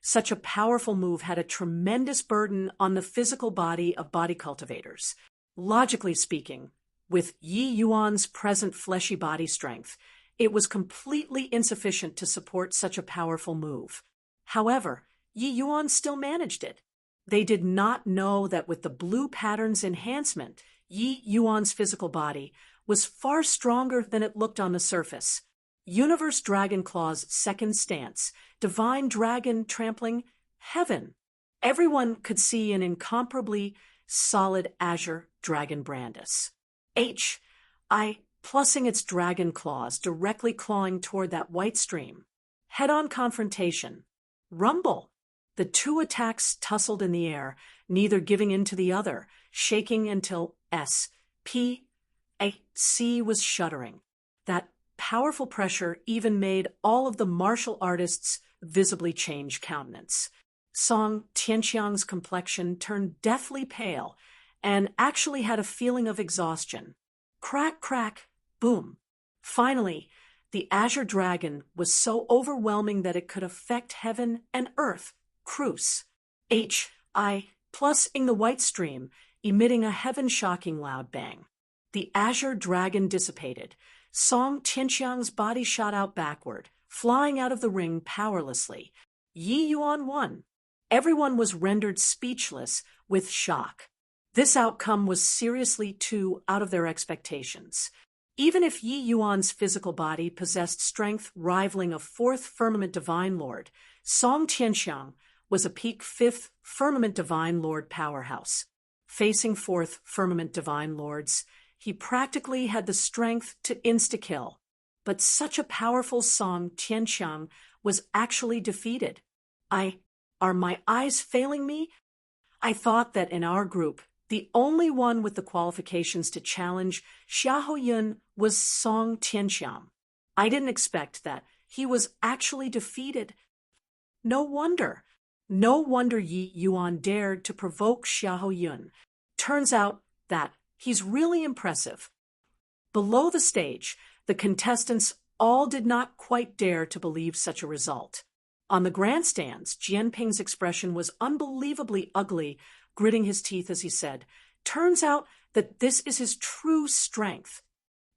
Such a powerful move had a tremendous burden on the physical body of body cultivators. Logically speaking, with Yi Yuan's present fleshy body strength, it was completely insufficient to support such a powerful move. However, Yi Yuan still managed it. They did not know that with the blue pattern's enhancement, Yi Yuan's physical body was far stronger than it looked on the surface. Universe Dragon Claw's second stance, Divine Dragon trampling heaven. Everyone could see an incomparably solid azure dragon Brandis. Plussing its dragon claws, directly clawing toward that white stream. Head-on confrontation. Rumble. The two attacks tussled in the air, neither giving in to the other, shaking until SPAC was shuddering. That powerful pressure even made all of the martial artists visibly change countenance. Song Tianqiang's complexion turned deathly pale and actually had a feeling of exhaustion. Crack, crack, boom. Finally, the azure dragon was so overwhelming that it could affect heaven and earth. Cruce. Plussing the white stream, emitting a heaven-shocking loud bang. The azure dragon dissipated. Song Tianqiang's body shot out backward, flying out of the ring powerlessly. Yi Yuan won. Everyone was rendered speechless with shock. This outcome was seriously too out of their expectations. Even if Yi Yuan's physical body possessed strength rivaling a fourth firmament divine lord, Song Tianxiang was a peak fifth firmament divine lord powerhouse. Facing fourth firmament divine lords, he practically had the strength to insta-kill. But such a powerful Song Tianxiang was actually defeated. Are my eyes failing me? I thought that in our group, the only one with the qualifications to challenge Xiahou Yun was Song Tianxiang. I didn't expect that he was actually defeated. No wonder Yi Yuan dared to provoke Xiahou Yun. Turns out that he's really impressive. Below the stage, the contestants all did not quite dare to believe such a result. On the grandstands, Jianping's expression was unbelievably ugly, gritting his teeth as he said, "Turns out that this is his true strength."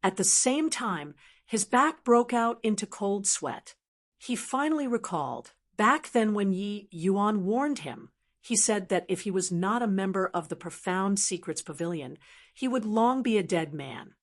At the same time, his back broke out into cold sweat. He finally recalled, back then when Yi Yuan warned him, he said that if he was not a member of the Profound Secrets Pavilion, he would long be a dead man.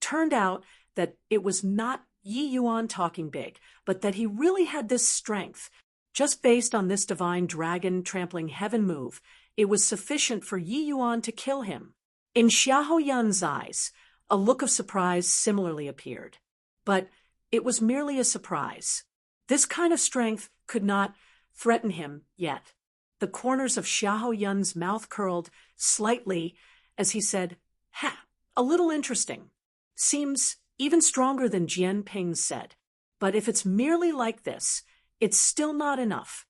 Turned out that it was not Yi Yuan talking big, but that he really had this strength. Just based on this divine dragon trampling heaven move, it was sufficient for Yi Yuan to kill him. In Xiahou Yun's eyes, a look of surprise similarly appeared. But it was merely a surprise. This kind of strength could not threaten him yet. The corners of Xiahou Yun's mouth curled slightly as he said, "Ha, a little interesting. Seems even stronger than Jianping said. But if it's merely like this, it's still not enough."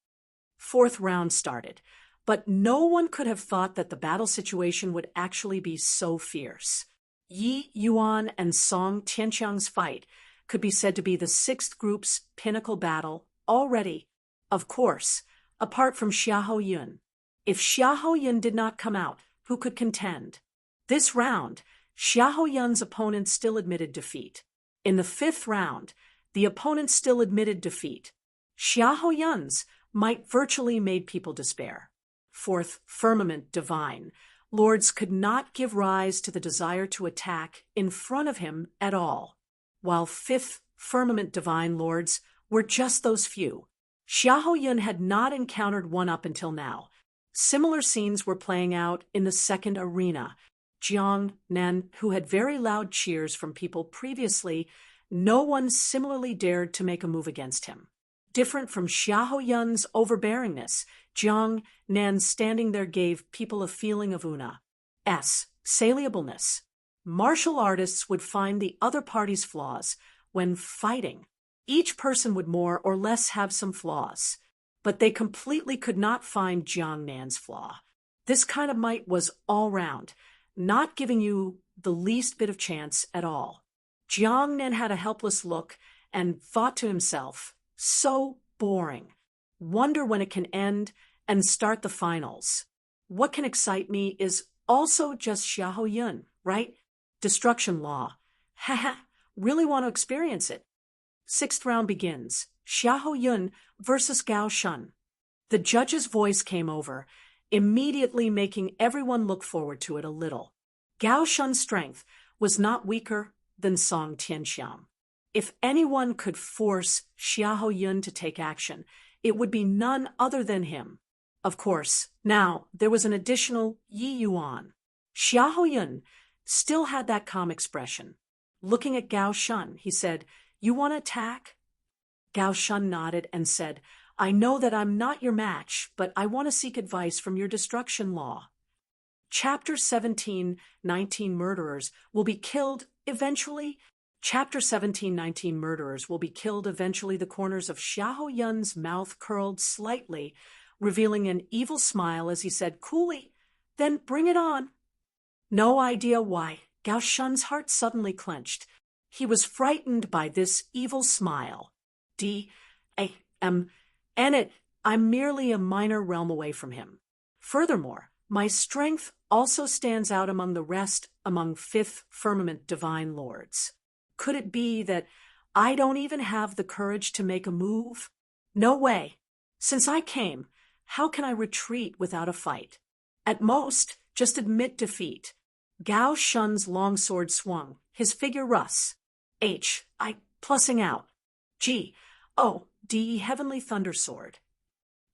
Fourth round started, but no one could have thought that the battle situation would actually be so fierce. Yi Yuan and Song Tianxiang's fight could be said to be the sixth group's pinnacle battle already. Of course, apart from Xiahou Yun. If Xiahou Yun did not come out, who could contend? This round, Xiahou Yun's opponent still admitted defeat. In the fifth round, the opponent still admitted defeat. Xiahou Yun's might virtually made people despair. Fourth firmament divine, lords could not give rise to the desire to attack in front of him at all, while fifth firmament divine lords were just those few. Xiahou Yun had not encountered one up until now. Similar scenes were playing out in the second arena. Jiang Nan, who had very loud cheers from people previously, no one similarly dared to make a move against him. Different from Xiahou Yun's overbearingness, Jiang Nan standing there gave people a feeling of saleableness. Martial artists would find the other party's flaws when fighting. Each person would more or less have some flaws, but they completely could not find Jiang Nan's flaw. This kind of might was all round, not giving you the least bit of chance at all. Jiang Nan had a helpless look and thought to himself, so boring. Wonder when it can end and start the finals. What can excite me is also just Xiahou Yun, right? Destruction law. Haha, really want to experience it. Sixth round begins. Xiahou Yun versus Gao Shun. The judge's voice came over, immediately making everyone look forward to it a little. Gao Shun's strength was not weaker than Song Tianxiang. If anyone could force Xiahou Yun to take action, it would be none other than him. Of course, now there was an additional Yi Yuan. Xiahou Yun still had that calm expression. Looking at Gao Shun, he said, "You want to attack?" Gao Shun nodded and said, "I know that I'm not your match, but I want to seek advice from your destruction law. Chapter 17-19 murderers will be killed eventually. Chapter 17-19 murderers will be killed eventually." The corners of Xiahou Yun's mouth curled slightly, revealing an evil smile as he said coolly, "Then bring it on." No idea why, Gao Shun's heart suddenly clenched. He was frightened by this evil smile. I'm merely a minor realm away from him. Furthermore, my strength also stands out among the rest among fifth firmament divine lords. Could it be that I don't even have the courage to make a move? No way. Since I came, how can I retreat without a fight? At most, Just admit defeat. Gao Shun's longsword swung, his figure Russ. Plussing out. Heavenly Thundersword.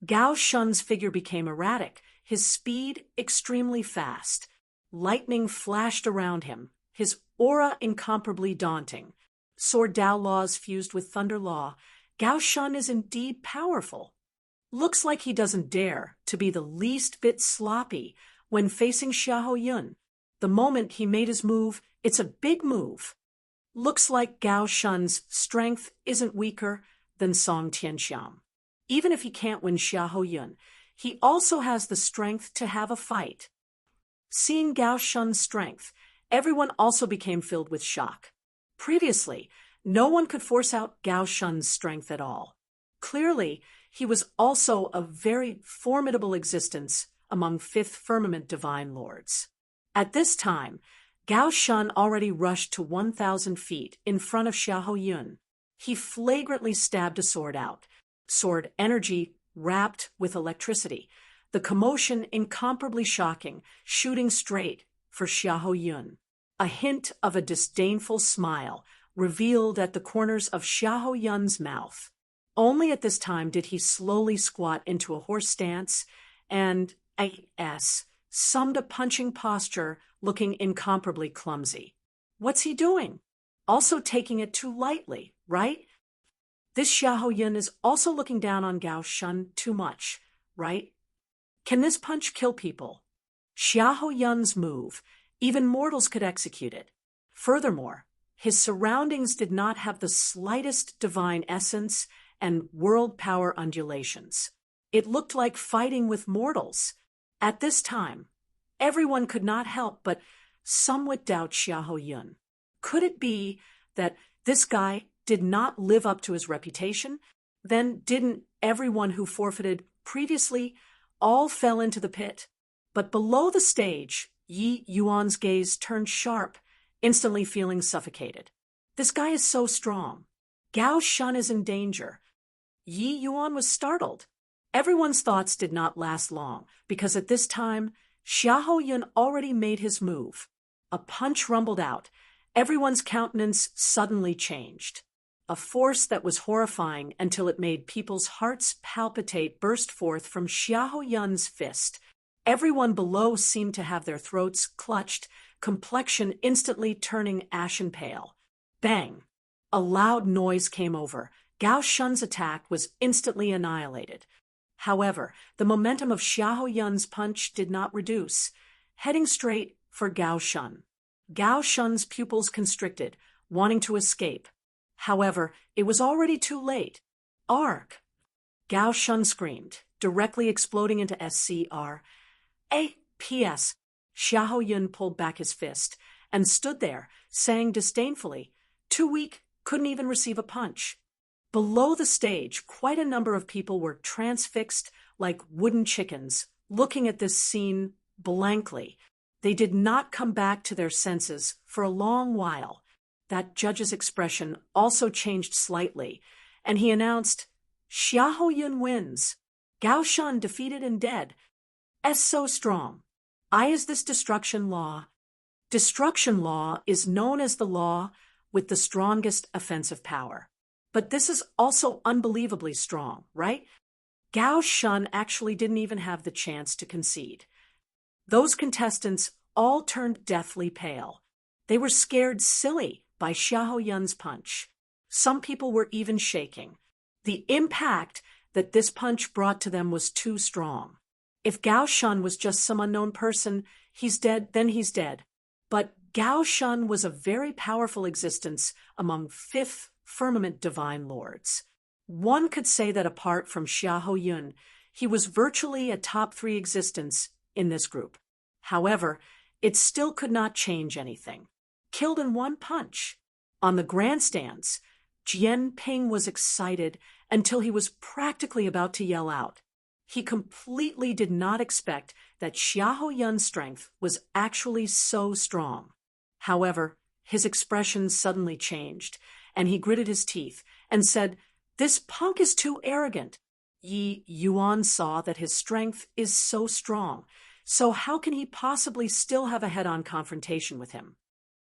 Gao Shun's figure became erratic, his speed extremely fast. Lightning flashed around him, his aura incomparably daunting. Sword Dao laws fused with Thunder Law, Gao Shun is indeed powerful. Looks like he doesn't dare to be the least bit sloppy when facing Xiahou Yun. The moment he made his move, it's a big move. Looks like Gao Shun's strength isn't weaker than Song Tianxiang. Even if he can't win Xiahou Yun, he also has the strength to have a fight. Seeing Gao Shun's strength, everyone also became filled with shock. Previously, no one could force out Gao Shun's strength at all. Clearly, he was also a very formidable existence among Fifth Firmament Divine Lords. At this time, Gao Shun already rushed to 1,000 feet in front of Xiahou Yun. He flagrantly stabbed a sword out. Sword energy wrapped with electricity, the commotion incomparably shocking, shooting straight for Xiahou Yun. A hint of a disdainful smile revealed at the corners of Xiahou Yun's mouth. Only at this time did he slowly squat into a horse stance and, summed a punching posture looking incomparably clumsy. What's he doing? Also taking it too lightly, right? This Xiahou Yun is also looking down on Gao Shun too much, right? Can this punch kill people? Xiahou Yun's move, even mortals could execute it. Furthermore, his surroundings did not have the slightest divine essence and world power undulations. It looked like fighting with mortals. At this time, everyone could not help but somewhat doubt Xiahou Yun. Could it be that this guy did not live up to his reputation? Then didn't everyone who forfeited previously all fell into the pit? But below the stage, Yi Yuan's gaze turned sharp, instantly feeling suffocated. This guy is so strong. Gao Shun is in danger. Yi Yuan was startled. Everyone's thoughts did not last long, because at this time, Xiahou Yun already made his move. A punch rumbled out. Everyone's countenance suddenly changed. A force that was horrifying until it made people's hearts palpitate burst forth from Xiahou Yun's fist. Everyone below seemed to have their throats clutched, complexion instantly turning ashen pale. Bang! A loud noise came over. Gao Shun's attack was instantly annihilated. However, the momentum of Xiahou Yun's punch did not reduce, heading straight for Gao Shun. Gao Shun's pupils constricted, wanting to escape. However, it was already too late. Arg! Gao Shun screamed, directly exploding into SCR. P.S. Xiahou Yun pulled back his fist and stood there, saying disdainfully, "Too weak, couldn't even receive a punch." Below the stage, quite a number of people were transfixed like wooden chickens, looking at this scene blankly. They did not come back to their senses for a long while. That judge's expression also changed slightly, and he announced, "Xiahou Yun wins. Gao Shun defeated and dead. So strong. I is this destruction law. Destruction law is known as the law with the strongest offensive power. But this is also unbelievably strong, right? Gao Shun actually didn't even have the chance to concede. Those contestants all turned deathly pale. They were scared silly by Xiahou Yun's punch. Some people were even shaking. The impact that this punch brought to them was too strong. If Gao Shun was just some unknown person, he's dead, then he's dead. But Gao Shun was a very powerful existence among Fifth Firmament Divine Lords. One could say that apart from Xiahou Yun, he was virtually a top 3 existence in this group. However, it still could not change anything. Killed in one punch. On the grandstands, Jian Ping was excited until he was practically about to yell out. He completely did not expect that Xiahou Yun's strength was actually so strong. However, his expression suddenly changed, and he gritted his teeth and said, "This punk is too arrogant." Yi Yuan saw that his strength is so strong. so how can he possibly still have a head-on confrontation with him?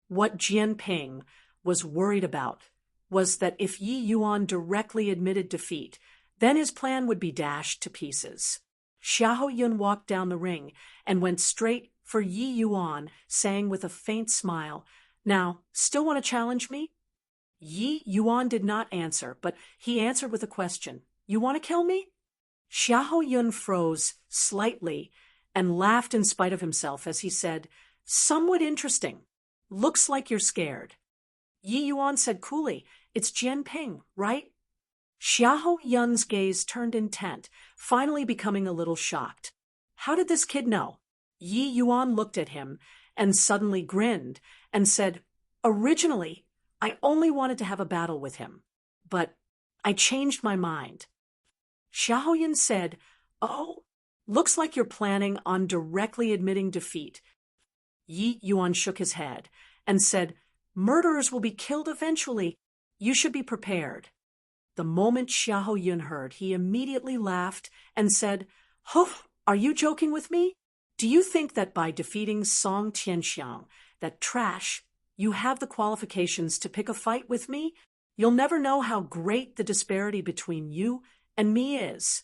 What Jian Ping was worried about was that if Yi Yuan directly admitted defeat, then his plan would be dashed to pieces. Xiahou Yun walked down the ring and went straight for Yi Yuan, saying with a faint smile, "Now, still want to challenge me?" Yi Yuan did not answer, but he answered with a question. "You want to kill me?" Xiahou Yun froze slightly and laughed in spite of himself as he said, "Somewhat interesting. Looks like you're scared." Yi Yuan said coolly, "It's Jian Ping, right?" Xiahou Yun's gaze turned intent, finally becoming a little shocked. How did this kid know? Yi Yuan looked at him and suddenly grinned and said, "Originally, I only wanted to have a battle with him, but I changed my mind." Xiahou Yun said, "Oh, looks like you're planning on directly admitting defeat." Yi Yuan shook his head and said, "Murderers will be killed eventually. You should be prepared." The moment Xiahou Yun heard, he immediately laughed and said, "Oh, are you joking with me? Do you think that by defeating Song Tianxiang, that trash, you have the qualifications to pick a fight with me? You'll never know how great the disparity between you and me is."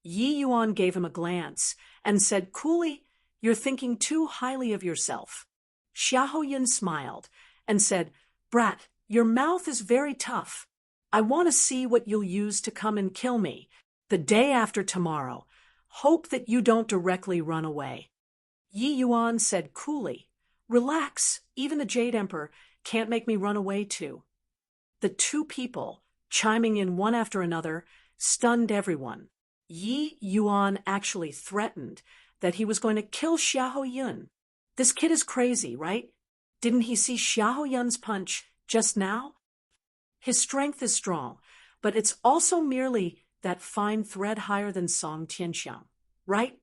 Yi Yuan gave him a glance and said coolly, "You're thinking too highly of yourself." Xiahou Yun smiled and said, "Brat, your mouth is very tough. I want to see what you'll use to come and kill me the day after tomorrow. Hope that you don't directly run away." Yi Yuan said coolly, "Relax, even the Jade Emperor can't make me run away too." The two people, chiming in one after another, stunned everyone. Yi Yuan actually threatened that he was going to kill Xiahou Yun. This kid is crazy, right? Didn't he see Xiahou Yun's punch just now? His strength is strong, but it's also merely that fine thread higher than Song Tianxiang, right?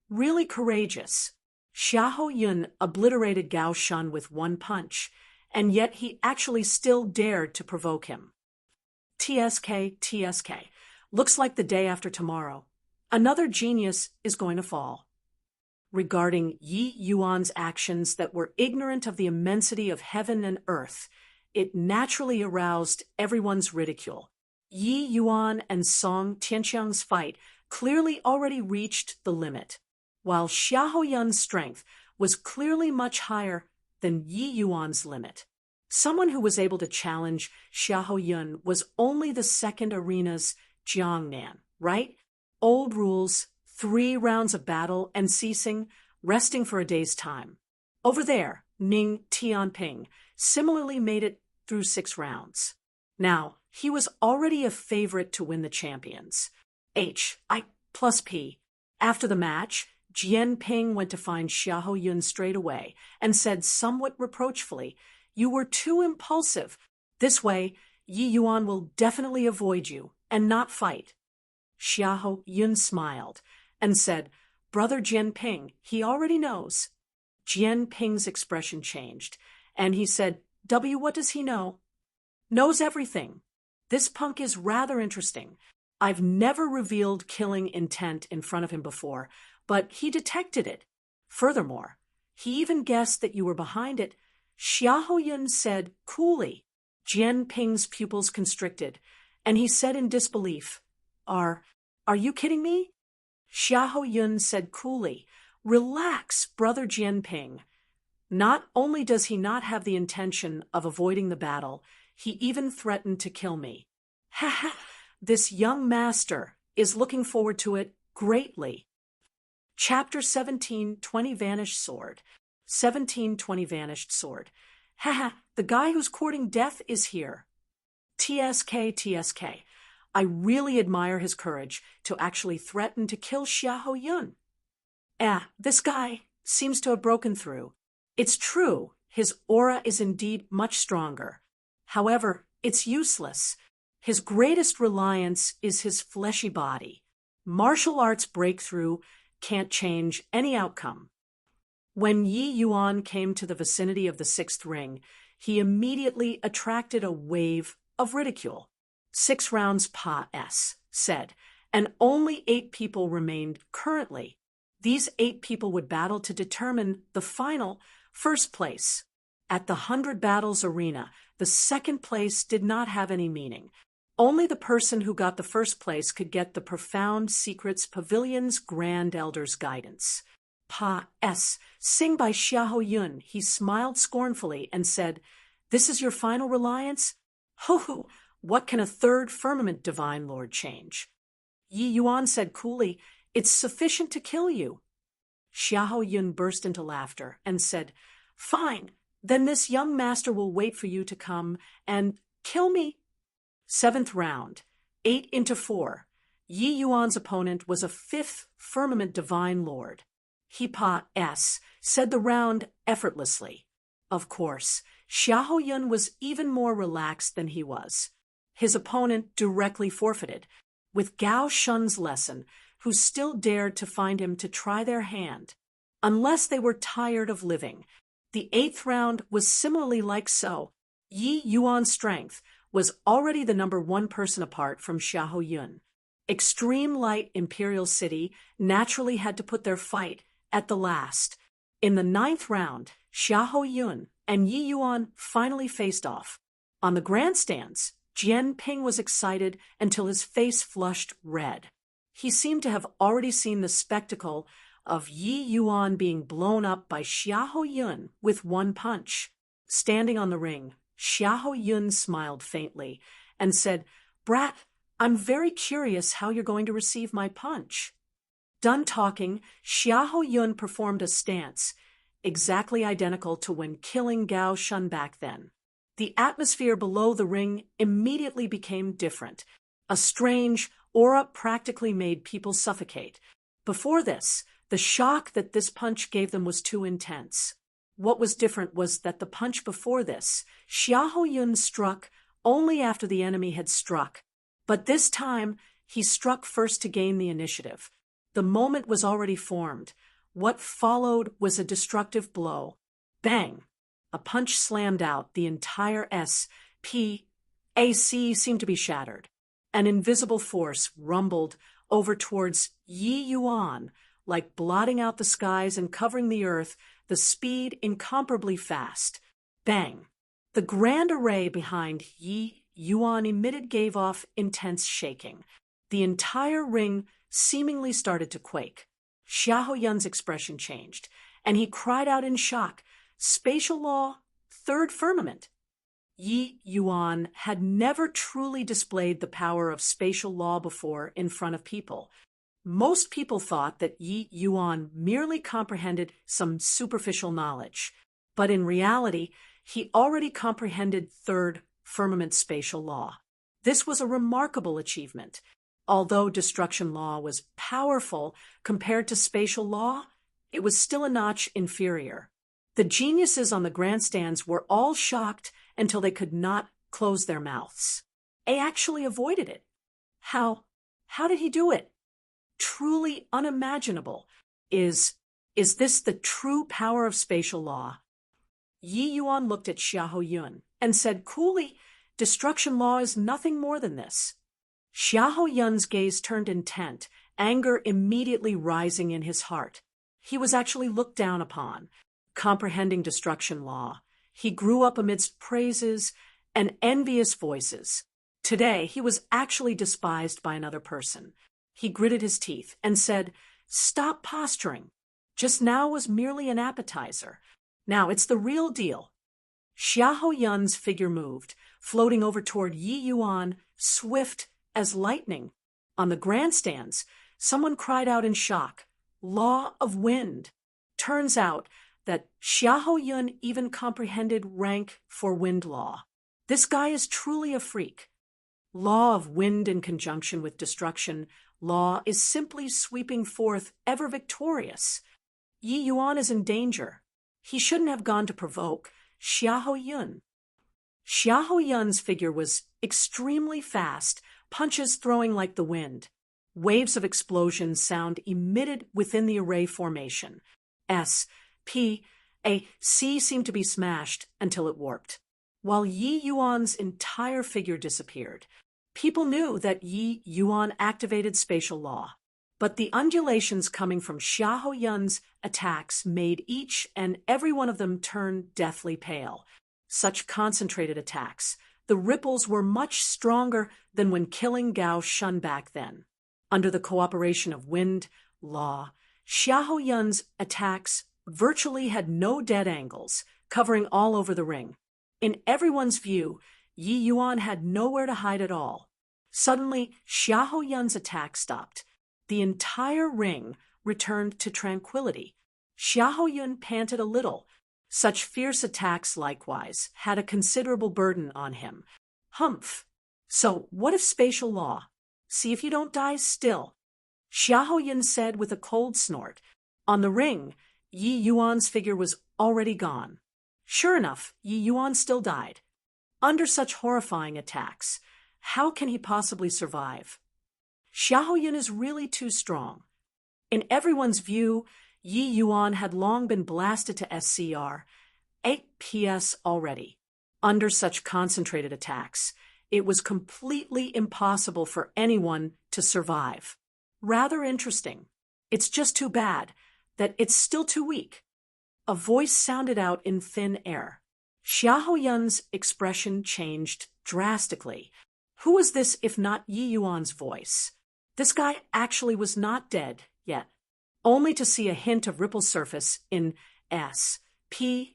Really courageous. Xiahou Yun obliterated Gao Shun with one punch, and yet he actually still dared to provoke him. TSK. Looks like the day after tomorrow. Another genius is going to fall. Regarding Yi Yuan's actions that were ignorant of the immensity of heaven and earth, it naturally aroused everyone's ridicule. Yi Yuan and Song Tianxiang's fight clearly already reached the limit, while Xiahou Yun's strength was clearly much higher than Yi Yuan's limit. Someone who was able to challenge Xiahou Yun was only the second arena's Jiangnan, right? Old rules, 3 rounds of battle and ceasing, resting for a day's time. Over there, Ning Tianping similarly made it through 6 rounds. Now, he was already a favorite to win the champions. I+P. After the match, Jian Ping went to find Xiahou Yun straight away and said somewhat reproachfully, "You were too impulsive. This way, Yi Yuan will definitely avoid you and not fight." Xiahou Yun smiled and said, "Brother Jian Ping, he already knows." Jian Ping's expression changed, and he said, What does he know?" "Knows everything. This punk is rather interesting. I've never revealed killing intent in front of him before, but he detected it. Furthermore, he even guessed that you were behind it." Xiahou Yun said coolly. Jian Ping's pupils constricted, and he said in disbelief, Are you kidding me?" Xiahou Yun said coolly, "Relax, brother Jian Ping. Not only does he not have the intention of avoiding the battle, he even threatened to kill me. Ha ha! This young master is looking forward to it greatly." Chapter 17, 20 Vanished Sword. 1720 Vanished Sword. Haha, the guy who's courting death is here. TSK. I really admire his courage to actually threaten to kill Xiahou Yun. This guy seems to have broken through. It's true, his aura is indeed much stronger. However, it's useless. His greatest reliance is his fleshy body. Martial arts breakthrough can't change any outcome. When Yi Yuan came to the vicinity of the 6th ring, he immediately attracted a wave of ridicule. 6 rounds pas said, and only 8 people remained currently. These 8 people would battle to determine the final first place. At the 100 Battles arena, the second place did not have any meaning. Only the person who got the first place could get the Profound Secrets Pavilion's Grand Elder's guidance. Pa-S, sing by Xiahou Yun. He smiled scornfully and said, "This is your final reliance? Ho-ho, what can a third firmament divine lord change?" Yi Yuan said coolly, "It's sufficient to kill you." Xiahou Yun burst into laughter and said, "Fine, then this young master will wait for you to come and kill me." 7th round, 8-4. Yi Yuan's opponent was a 5th firmament divine lord. He Pa-S said the round effortlessly. Of course, Xiahou Yun was even more relaxed than he was. His opponent directly forfeited, with Gao Shun's lesson, who still dared to find him to try their hand, unless they were tired of living. The 8th round was similarly like so. Yi Yuan's strength was already the number 1 person apart from Xiahou Yun. Extreme Light Imperial City naturally had to put their fight at the last. In the 9th round, Xiahou Yun and Yi Yuan finally faced off. On the grandstands, Jian Ping was excited until his face flushed red. He seemed to have already seen the spectacle of Yi Yuan being blown up by Xiahou Yun with 1 punch. Standing on the ring, Xiahou Yun smiled faintly and said, "Brat, I'm very curious how you're going to receive my punch." Done talking, Xiahou Yun performed a stance, exactly identical to when killing Gao Shun back then. The atmosphere below the ring immediately became different. A strange aura practically made people suffocate. Before this, the shock that this punch gave them was too intense. What was different was that the punch before this, Xiahou Yun struck only after the enemy had struck. But this time, he struck first to gain the initiative. The moment was already formed. What followed was a destructive blow. Bang! A punch slammed out. The entire SPAC seemed to be shattered. An invisible force rumbled over towards Yi Yuan, like blotting out the skies and covering the earth, the speed incomparably fast. Bang! The grand array behind Yi Yuan gave off intense shaking. The entire ring seemingly started to quake. Xiahou Yun's expression changed, and he cried out in shock, "Spatial law, third firmament." Yi Yuan had never truly displayed the power of spatial law before in front of people. Most people thought that Yi Yuan merely comprehended some superficial knowledge, but in reality, he already comprehended third firmament spatial law. This was a remarkable achievement. Although destruction law was powerful compared to spatial law, it was still a notch inferior. The geniuses on the grandstands were all shocked until they could not close their mouths. They actually avoided it. How did he do it? Truly unimaginable. Is this the true power of spatial law? Yi Yuan looked at Xiahou Yun and said coolly, "Destruction law is nothing more than this." Xiahou Yun's gaze turned intent, anger immediately rising in his heart. He was actually looked down upon. Comprehending destruction law, he grew up amidst praises and envious voices. Today, he was actually despised by another person. He gritted his teeth and said, "Stop posturing. Just now was merely an appetizer. Now it's the real deal." Xiahou Yun's figure moved, floating over toward Yi Yuan, swift as lightning. On the grandstands, someone cried out in shock, "Law of wind." Turns out that Xiahou Yun even comprehended rank for wind law. This guy is truly a freak. Law of wind in conjunction with destruction law is simply sweeping forth ever victorious. Yi Yuan is in danger. He shouldn't have gone to provoke Xiahou Yun. Xiahou Yun's figure was extremely fast, punches throwing like the wind. Waves of explosion sound emitted within the array formation. SPAC seemed to be smashed until it warped. While Yi Yuan's entire figure disappeared, people knew that Yi Yuan activated spatial law. but the undulations coming from Xiahou Yun's attacks made each and every one of them turn deathly pale. Such concentrated attacks. The ripples were much stronger than when killing Gao Shun back then. Under the cooperation of wind, law, Xiahou Yun's attacks virtually had no dead angles, covering all over the ring. In everyone's view, Yi Yuan had nowhere to hide at all. Suddenly, Xiahou Yun's attack stopped. The entire ring returned to tranquility. Xiahou Yun panted a little. Such fierce attacks, likewise, had a considerable burden on him. Humph! So, what if spatial law? See if you don't die still. Xiahou Yun said with a cold snort. On the ring, Yi Yuan's figure was already gone. Sure enough, Yi Yuan still died. Under such horrifying attacks, how can he possibly survive? Xiahou Yun is really too strong. In everyone's view, Yi Yuan had long been blasted to SCR, 8 PS already. Under such concentrated attacks, it was completely impossible for anyone to survive. Rather interesting. It's just too bad that it's still too weak. A voice sounded out in thin air. Xiahou Yun's expression changed drastically. Who was this if not Yi Yuan's voice? This guy actually was not dead yet, only to see a hint of ripple surface in S.P.A.C.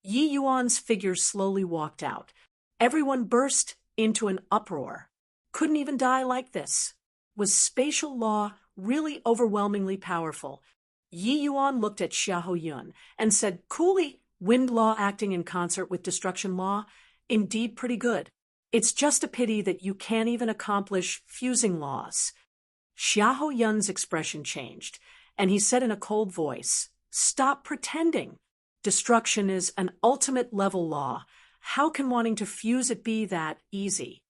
Yi Yuan's figure slowly walked out. Everyone burst into an uproar. Couldn't even die like this. Was spatial law really overwhelmingly powerful? Yi Yuan looked at Xiahou Yun and said coolly, wind law acting in concert with destruction law? Indeed pretty good. It's just a pity that you can't even accomplish fusing laws. Xiahou Yun's expression changed, and he said in a cold voice, Stop pretending. Destruction is an ultimate level law. How can wanting to fuse it be that easy?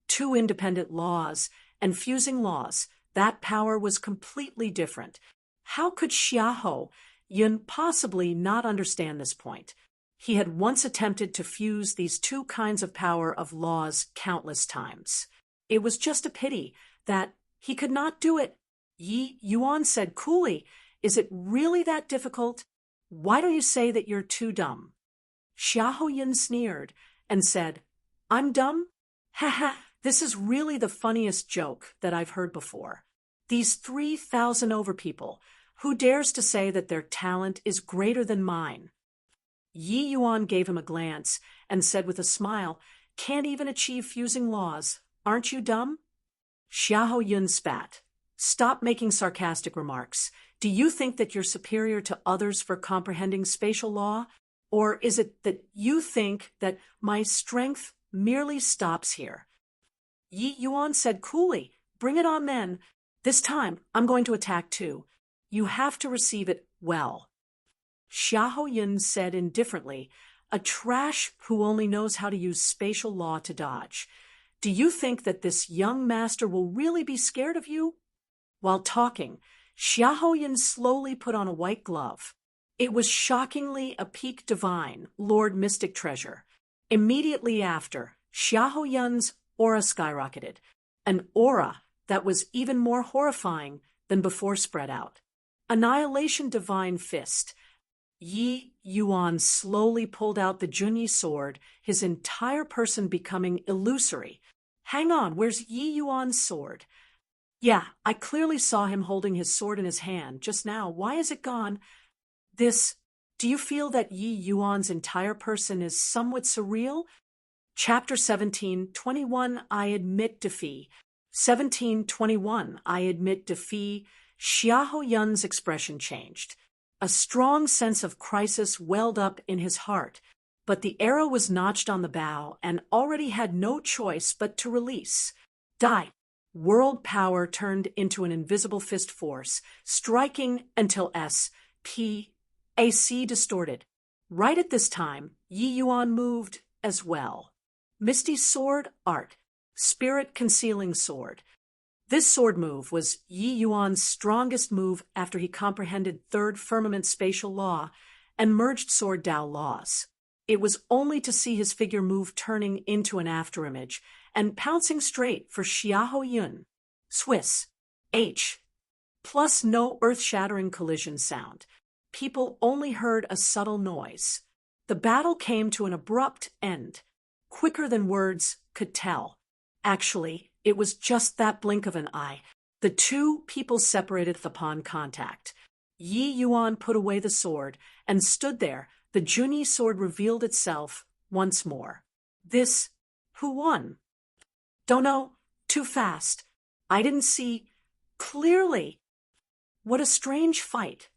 Two independent laws and fusing laws, that power was completely different. How could Xiahou Yun possibly not understand this point? He had once attempted to fuse these two kinds of power of laws countless times. It was just a pity that he could not do it. Yi Yuan said coolly, Is it really that difficult? Why don't you say that you're too dumb? Xiahou Yun sneered and said, I'm dumb? Ha ha, this is really the funniest joke that I've heard before. These 3,000 over people, who dares to say that their talent is greater than mine? Yi Yuan gave him a glance and said with a smile, Can't even achieve fusing laws. Aren't you dumb? Xiahou Yun spat. Stop making sarcastic remarks. Do you think that you're superior to others for comprehending spatial law? Or is it that you think that my strength merely stops here? Yi Yuan said coolly, Bring it on then. This time, I'm going to attack too. You have to receive it well. Xiahou Yun said indifferently, A trash who only knows how to use spatial law to dodge. Do you think that this young master will really be scared of you? While talking, Xiahou Yun slowly put on a white glove. It was shockingly a peak divine, Lord Mystic Treasure. Immediately after, Xiahou Yun's aura skyrocketed, an aura that was even more horrifying than before spread out. Annihilation Divine Fist. Yi Yuan slowly pulled out the Junyi sword, his entire person becoming illusory. Hang on, where's Yi Yuan's sword? Yeah, I clearly saw him holding his sword in his hand just now. Why is it gone? Do you feel that Yi Yuan's entire person is somewhat surreal? Chapter 17:21 I admit defeat. 17:21 I admit defeat. Xiahou Yun's expression changed. A strong sense of crisis welled up in his heart, but the arrow was notched on the bow and already had no choice but to release. Die. World power turned into an invisible fist force, striking until S.P.A.C. distorted. Right at this time, Yi Yuan moved as well. Misty Sword Art. Spirit Concealing Sword. This sword move was Yi Yuan's strongest move after he comprehended Third Firmament Spatial Law and merged Sword Dao laws. It was only to see his figure move turning into an afterimage and pouncing straight for Xiahou Yun. Swiss. H. Plus no earth-shattering collision sound. People only heard a subtle noise. The battle came to an abrupt end, quicker than words could tell. Actually, it was just that blink of an eye. The two people separated upon contact. Yi Yuan put away the sword and stood there. The Junyi sword revealed itself once more. This, who won? Don't know. Too fast. I didn't see clearly. What a strange fight.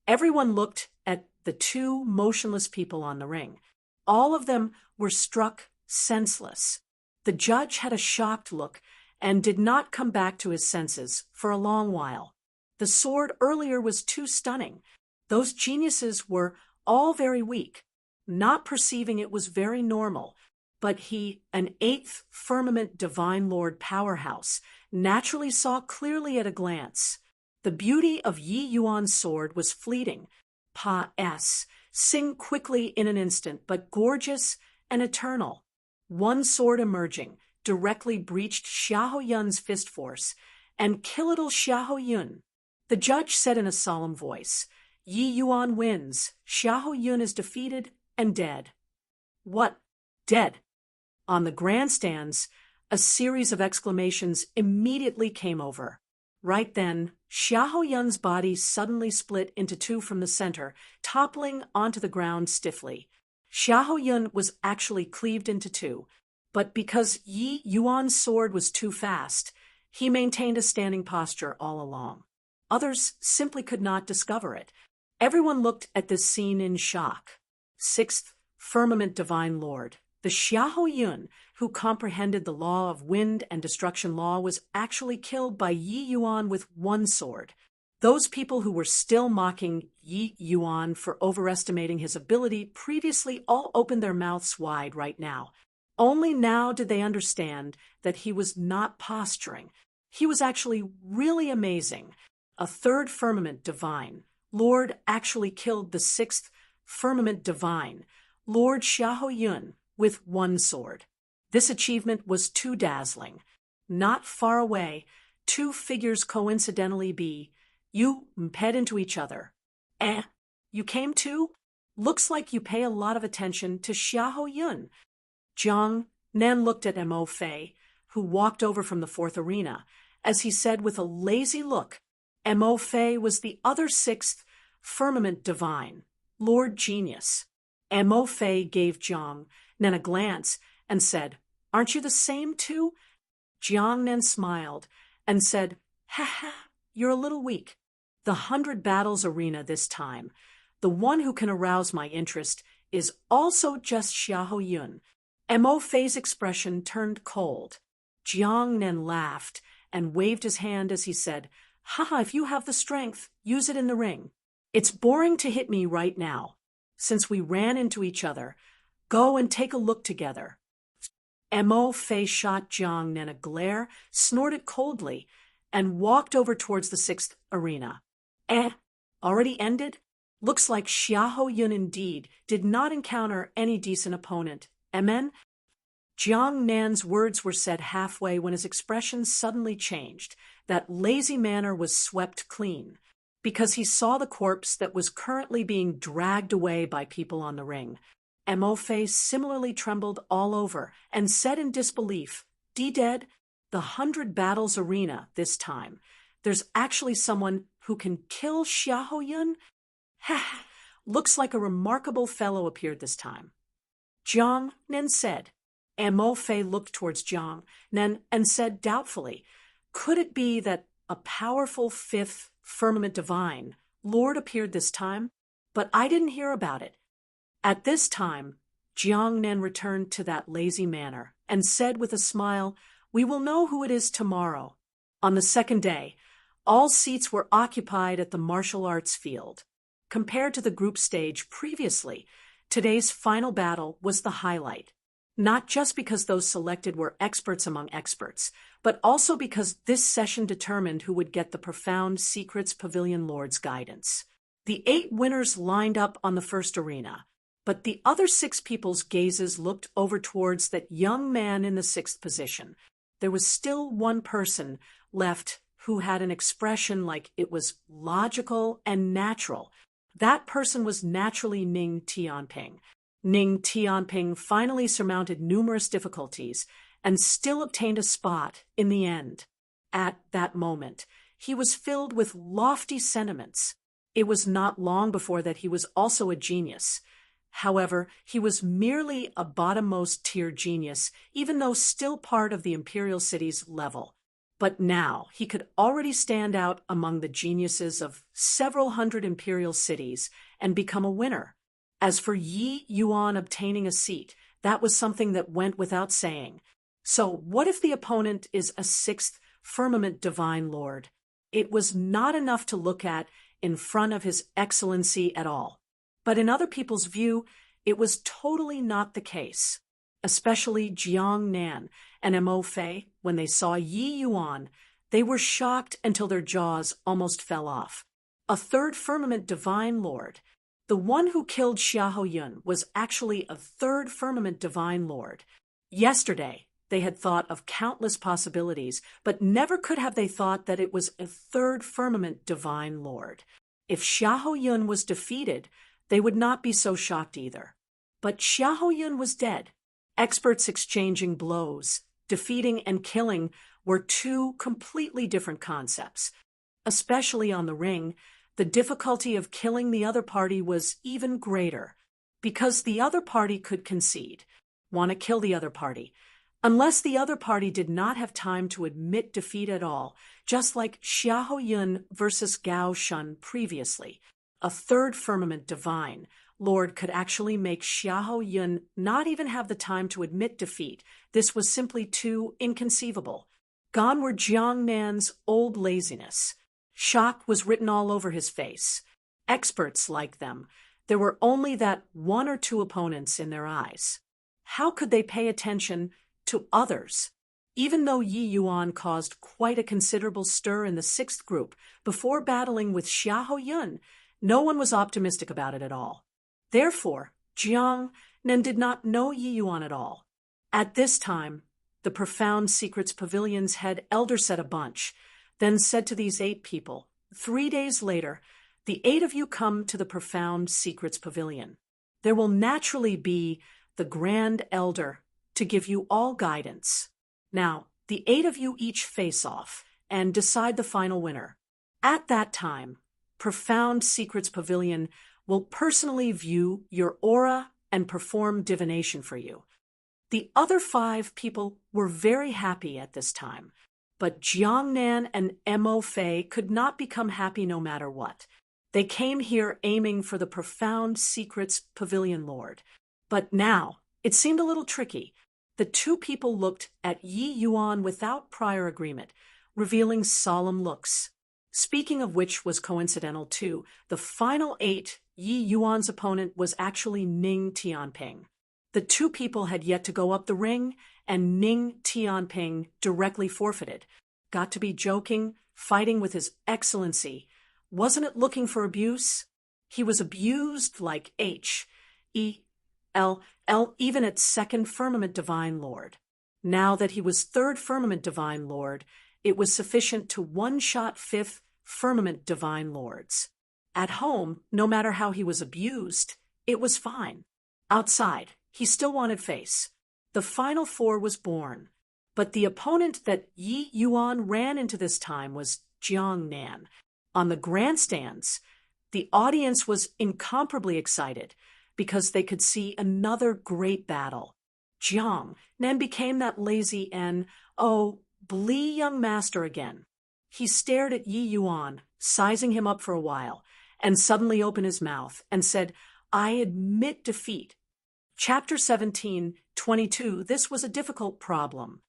Everyone looked at the two motionless people on the ring. All of them were struck senseless. The judge had a shocked look and did not come back to his senses for a long while. The sword earlier was too stunning. Those geniuses were all very weak. Not perceiving it was very normal, but he, an eighth firmament divine lord powerhouse, naturally saw clearly at a glance. The beauty of Yi Yuan's sword was fleeting, sing quickly in an instant, but gorgeous and eternal. One sword emerging directly breached Xiahou Yun's fist force and killed Xiahou Yun. The judge said in a solemn voice, Yi Yuan wins. Xiahou Yun is defeated and dead. What? Dead? On the grandstands, a series of exclamations immediately came over. Right then, Xiahou Yun's body suddenly split into two from the center, toppling onto the ground stiffly. Xiahou Yun was actually cleaved into two, but because Yi Yuan's sword was too fast, he maintained a standing posture all along. Others simply could not discover it. Everyone looked at this scene in shock. Sixth Firmament Divine Lord, the Xiahou Yun, who comprehended the law of wind and destruction law, was actually killed by Yi Yuan with one sword. Those people who were still mocking Yi Yuan for overestimating his ability previously all opened their mouths wide right now. Only now did they understand that he was not posturing. He was actually really amazing. A third firmament divine Lord actually killed the sixth firmament divine Lord Xiahou Yun with one sword. This achievement was too dazzling. Not far away, two figures coincidentally you mped into each other. You came too? Looks like you pay a lot of attention to Xiahou Yun. Jiang Nan looked at Mo Fei, who walked over from the fourth arena, as he said with a lazy look, Mo Fei was the other sixth firmament divine, Lord Genius. Mo Fei gave Jiang Nan a glance and said, Aren't you the same too? Jiang Nan smiled and said, You're a little weak. The 100 battles arena this time. The one who can arouse my interest is also just Xiahou Yun. Mo Fei's expression turned cold. Jiang Nan laughed and waved his hand as he said, if you have the strength, use it in the ring. It's boring to hit me right now. Since we ran into each other, go and take a look together. Mo Fei shot Jiang Nan a glare, snorted coldly, and walked over towards the sixth arena. Already ended? Looks like Xiahou Yun indeed did not encounter any decent opponent. Amen? Jiang Nan's words were said halfway when his expression suddenly changed. That lazy manner was swept clean, because he saw the corpse that was currently being dragged away by people on the ring. Mo Fei similarly trembled all over and said in disbelief, dead? The 100 battles arena this time. There's actually someone who can kill Xiahou Yun? Looks like a remarkable fellow appeared this time. Jiang Nan said. Mo Fei looked towards Jiang Nan and said doubtfully, could it be that a powerful fifth firmament divine Lord appeared this time? But I didn't hear about it. At this time, Jiang Nan returned to that lazy manner and said with a smile, we will know who it is tomorrow. On the second day, all seats were occupied at the martial arts field. Compared to the group stage previously, today's final battle was the highlight. Not just because those selected were experts among experts, but also because this session determined who would get the profound Secrets Pavilion Lord's guidance. The 8 winners lined up on the first arena, but the other 6 people's gazes looked over towards that young man in the 6th position. there was still one person left who had an expression like it was logical and natural. That person was naturally Ning Tianping. Ning Tianping finally surmounted numerous difficulties and still obtained a spot in the end. At that moment, he was filled with lofty sentiments. It was not long before that he was also a genius. However, he was merely a bottommost tier genius, even though still part of the imperial city's level. But now he could already stand out among the geniuses of several hundred imperial cities and become a winner. As for Yi Yuan obtaining a seat, that was something that went without saying. So what if the opponent is a sixth firmament divine lord? It was not enough to look at in front of his excellency at all. But in other people's view, it was totally not the case. Especially Jiang Nan and Mo Fei, when they saw Yi Yuan, they were shocked until their jaws almost fell off. A third firmament divine lord. The one who killed Xiahou Yun was actually a third firmament divine lord. Yesterday, they had thought of countless possibilities, but never could have they thought that it was a third firmament divine lord. If Xiahou Yun was defeated, they would not be so shocked either. But Xiahou Yun was dead. Experts exchanging blows, defeating and killing were two completely different concepts. Especially on the ring, the difficulty of killing the other party was even greater, because the other party could concede, want to kill the other party, unless the other party did not have time to admit defeat at all, just like Xiahou Yun versus Gao Shun previously. A third firmament divine lord could actually make Xiahou Yun not even have the time to admit defeat. This was simply too inconceivable. Gone were Jiang Nan's old laziness. Shock was written all over his face. Experts like them. There were only that one or two opponents in their eyes. How could they pay attention to others? Even though Yi Yuan caused quite a considerable stir in the sixth group before battling with Xiahou Yun, no one was optimistic about it at all. Therefore, Jiang Nan did not know Yi Yuan at all. At this time, the Profound Secrets Pavilion's head elder said a bunch, then said to these 8 people, 3 days later, the 8 of you come to the Profound Secrets Pavilion. There will naturally be the Grand Elder to give you all guidance. Now, the 8 of you each face off and decide the final winner. At that time, Profound Secrets Pavilion will personally view your aura and perform divination for you. The other 5 people were very happy at this time, but Jiang Nan and Mo Fei could not become happy no matter what. They came here aiming for the Profound Secrets Pavilion Lord. But now, it seemed a little tricky. The 2 people looked at Yi Yuan without prior agreement, revealing solemn looks. Speaking of which was coincidental too, the final 8, Yi Yuan's opponent was actually Ning Tianping. The 2 people had yet to go up the ring, and Ning Tianping directly forfeited. Got to be joking, fighting with his excellency. Wasn't it looking for abuse? He was abused like H-E-L-L even at second firmament divine lord. Now that he was third firmament divine lord, it was sufficient to one-shot 5th firmament divine lords. At home, no matter how he was abused, it was fine. Outside, he still wanted face. The final 4 was born. But the opponent that Yi Yuan ran into this time was Jiang Nan. On the grandstands, the audience was incomparably excited because they could see another great battle. Jiang Nan became that lazy and, blee young master again. He stared at Yi Yuan, sizing him up for a while, and suddenly opened his mouth and said, "I admit defeat." Chapter 17:22, this was a difficult problem.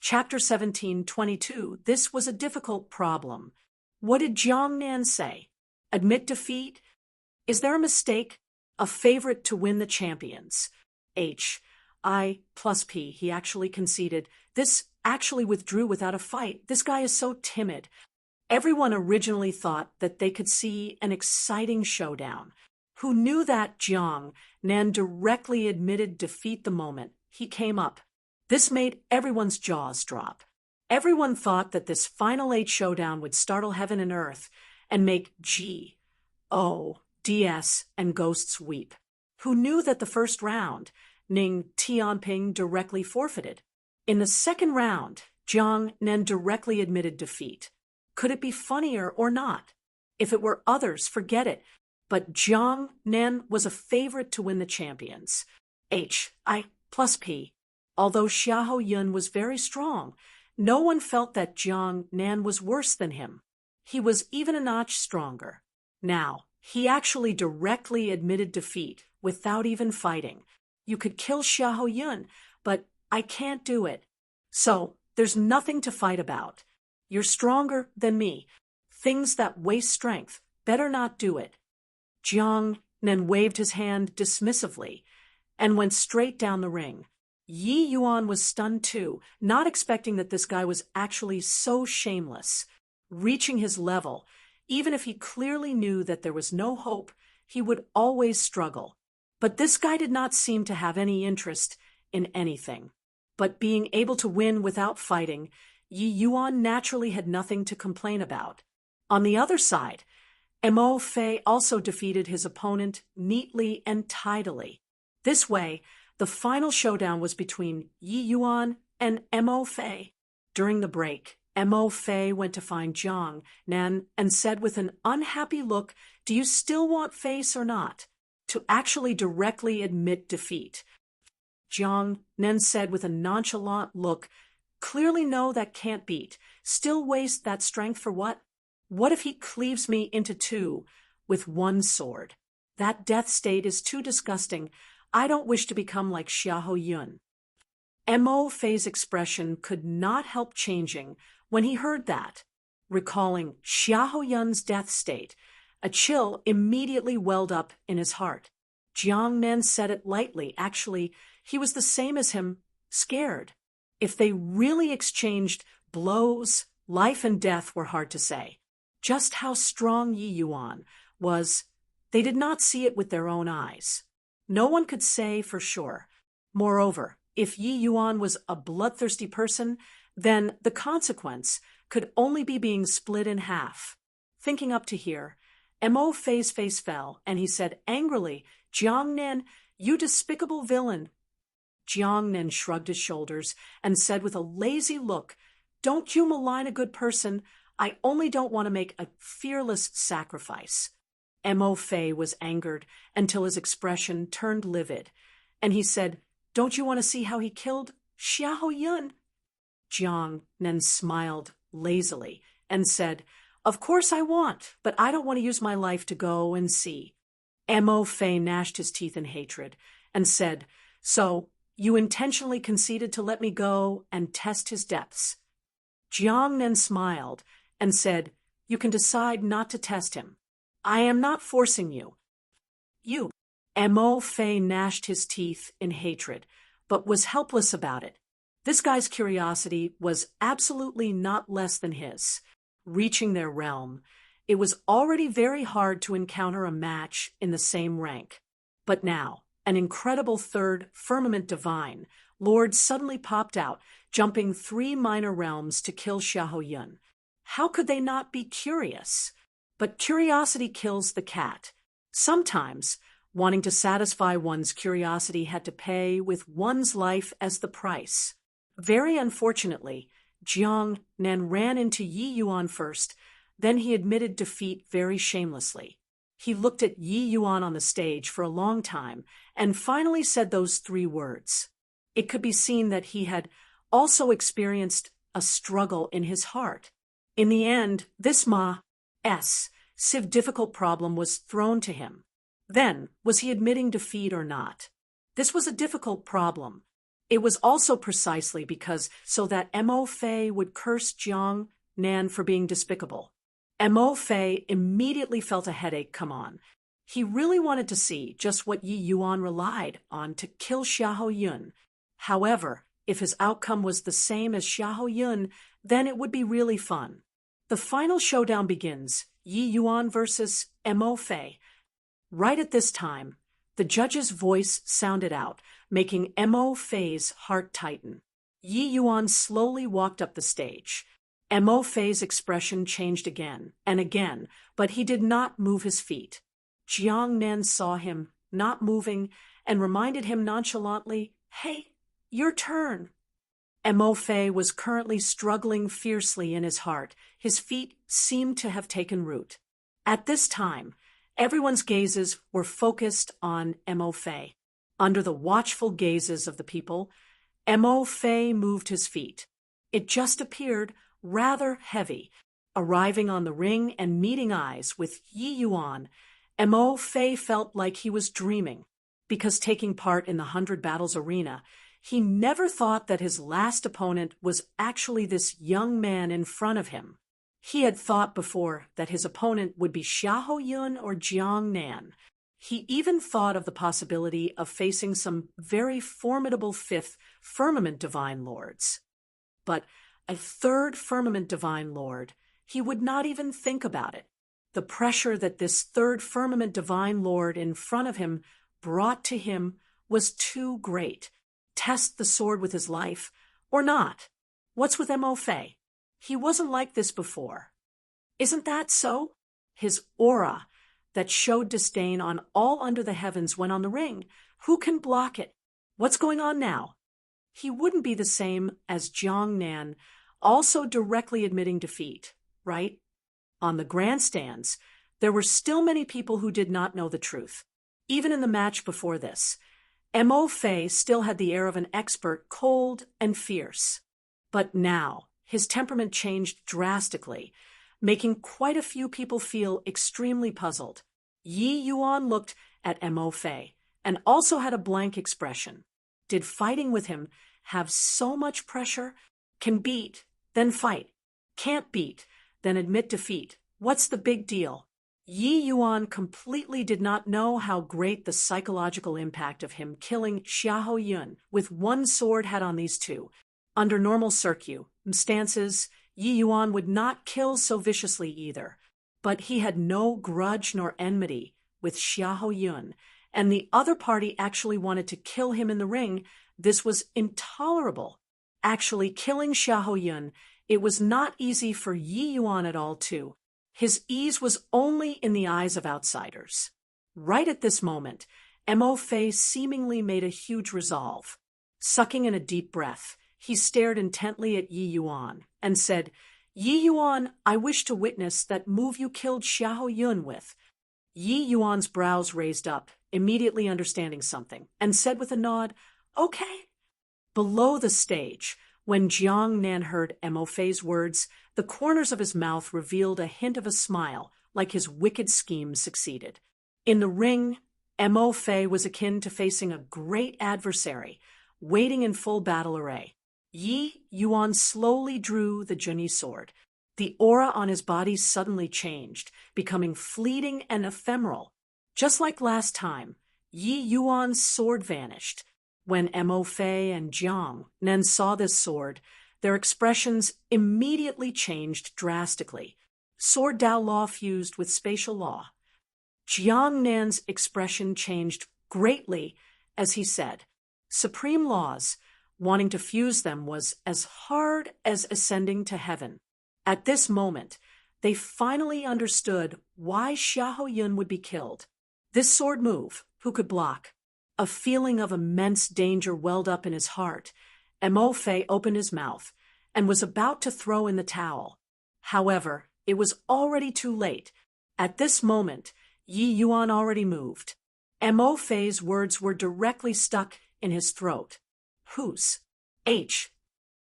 Chapter 17:22, this was a difficult problem. What did Jiang Nan say? Admit defeat? Is there a mistake? A favorite to win the champions. H-I plus P, he actually conceded. This actually withdrew without a fight. This guy is so timid. Everyone originally thought that they could see an exciting showdown. Who knew that Jiang Nan directly admitted defeat the moment he came up? This made everyone's jaws drop. Everyone thought that this final 8 showdown would startle heaven and earth and make G.O., DS, and ghosts weep. Who knew that the first round, Ning Tianping directly forfeited. In the second round, Jiang Nen directly admitted defeat. Could it be funnier or not? If it were others, forget it. But Jiang Nen was a favorite to win the champions. H.I. plus P. Although Xiahou Yun was very strong, no one felt that Jiang Nen was worse than him. He was even a notch stronger. Now, he actually directly admitted defeat without even fighting. You could kill Xiahou Yun, but I can't do it. So, there's nothing to fight about. You're stronger than me. Things that waste strength, better not do it. Jiang Nen waved his hand dismissively and went straight down the ring. Yi Yuan was stunned too, not expecting that this guy was actually so shameless. Reaching his level, even if he clearly knew that there was no hope, he would always struggle. But this guy did not seem to have any interest in anything. But being able to win without fighting, Yi Yuan naturally had nothing to complain about. On the other side, Mo Fei also defeated his opponent neatly and tidily. This way, the final showdown was between Yi Yuan and Mo Fei. During the break, Mo Fei went to find Jiang Nen and said with an unhappy look, "Do you still want face or not?" To actually directly admit defeat. Jiang Nen said with a nonchalant look, "Clearly no, that can't beat. Still waste that strength for what? What if he cleaves me into 2 with 1 sword? That death state is too disgusting. I don't wish to become like Xiahou Yun." Mo Fei's expression could not help changing when he heard that. Recalling Xiahou Yun's death state, a chill immediately welled up in his heart. Jiang Nen said it lightly. Actually, he was the same as him, scared. If they really exchanged blows, life and death were hard to say. Just how strong Yi Yuan was, they did not see it with their own eyes. No one could say for sure. Moreover, if Yi Yuan was a bloodthirsty person, then the consequence could only be being split in half. Thinking up to here, Mo Fei's face fell, and he said angrily, "Jiang Nen, you despicable villain." Jiang Nen shrugged his shoulders and said with a lazy look, "Don't you malign a good person. I only don't want to make a fearless sacrifice." Mo Fei was angered until his expression turned livid, and he said, "Don't you want to see how he killed Xiahou Yun?" Jiang Nen smiled lazily and said, "Of course I want, but I don't want to use my life to go and see." Mo Fei gnashed his teeth in hatred and said, "So, you intentionally conceded to let me go and test his depths?" Jiang Nen smiled and said, "You can decide not to test him. I am not forcing you." "You." Mo Fei gnashed his teeth in hatred, but was helpless about it. This guy's curiosity was absolutely not less than his. Reaching their realm, it was already very hard to encounter a match in the same rank. But now, an incredible third firmament divine, Lord suddenly popped out, jumping 3 minor realms to kill Xiahou Yun. How could they not be curious? But curiosity kills the cat. Sometimes, wanting to satisfy one's curiosity had to pay with one's life as the price. Very unfortunately, Jiang Nen ran into Yi Yuan first, then he admitted defeat very shamelessly. He looked at Yi Yuan on the stage for a long time and finally said those 3 words. It could be seen that he had also experienced a struggle in his heart. In the end, this civ difficult problem was thrown to him. Then, was he admitting defeat or not? This was a difficult problem. It was also precisely because so that Mo Fei would curse Jiang Nen for being despicable. Mo Fei immediately felt a headache come on. He really wanted to see just what Yi Yuan relied on to kill Xiahou Yun. However, if his outcome was the same as Xiahou Yun, then it would be really fun. The final showdown begins, Yi Yuan versus Mo Fei. Right at this time, the judge's voice sounded out, making Mo Fei's heart tighten. Yi Yuan slowly walked up the stage. Mo Fei's expression changed again and again, but he did not move his feet. Jiang Nan saw him, not moving, and reminded him nonchalantly, "Hey, your turn." Mo Fei was currently struggling fiercely in his heart. His feet seemed to have taken root. At this time, everyone's gazes were focused on Mo Fei. Under the watchful gazes of the people, Mo Fei moved his feet. It just appeared rather heavy. Arriving on the ring and meeting eyes with Yi Yuan, Mo Fei felt like he was dreaming, because taking part in the 100 Battles arena, he never thought that his last opponent was actually this young man in front of him. He had thought before that his opponent would be Xiahou Yun or Jiang Nan. He even thought of the possibility of facing some very formidable 5th Firmament Divine Lords. But a 3rd Firmament Divine Lord, he would not even think about it. The pressure that this 3rd Firmament Divine Lord in front of him brought to him was too great. Test the sword with his life, or not? What's with Mo Fei? He wasn't like this before. Isn't that so? His aura that showed disdain on all under the heavens went on the ring. Who can block it? What's going on now? He wouldn't be the same as Jiang Nan, also directly admitting defeat, right? On the grandstands, there were still many people who did not know the truth. Even in the match before this, Mo Fei still had the air of an expert, cold and fierce. But now, his temperament changed drastically, making quite a few people feel extremely puzzled. Yi Yuan looked at Mo Fei and also had a blank expression. Did fighting with him have so much pressure? Can beat, then fight. Can't beat, then admit defeat. What's the big deal? Yi Yuan completely did not know how great the psychological impact of him killing Xiahou Yun with one sword had on these two. Under normal circumstances, Yi Yuan would not kill so viciously either. But he had no grudge nor enmity with Xiahou Yun, and the other party actually wanted to kill him in the ring. This was intolerable. Actually killing Xiahou Yun, it was not easy for Yi Yuan at all, too. His ease was only in the eyes of outsiders. Right at this moment, Mo Fei seemingly made a huge resolve. Sucking in a deep breath, he stared intently at Yi Yuan and said, "Yi Yuan, I wish to witness that move you killed Xiahou Yun with." Yi Yuan's brows raised up, immediately understanding something, and said with a nod, "Okay." Below the stage, when Jiang Nan heard Mo Fei's words, the corners of his mouth revealed a hint of a smile, like his wicked scheme succeeded. In the ring, Mo Fei was akin to facing a great adversary, waiting in full battle array. Yi Yuan slowly drew the Junyi sword. The aura on his body suddenly changed, becoming fleeting and ephemeral. Just like last time, Yi Yuan's sword vanished. When Mo Fei and Jiang Nan saw this sword, their expressions immediately changed drastically. Sword Dao law fused with spatial law. Jiang Nan's expression changed greatly as he said, "Supreme laws, wanting to fuse them was as hard as ascending to heaven." At this moment, they finally understood why Xiahou Yun would be killed. This sword move, who could block? A feeling of immense danger welled up in his heart. Mo Fei opened his mouth and was about to throw in the towel. However, it was already too late. At this moment, Yi Yuan already moved. Mo Fei's words were directly stuck in his throat. Whose? H.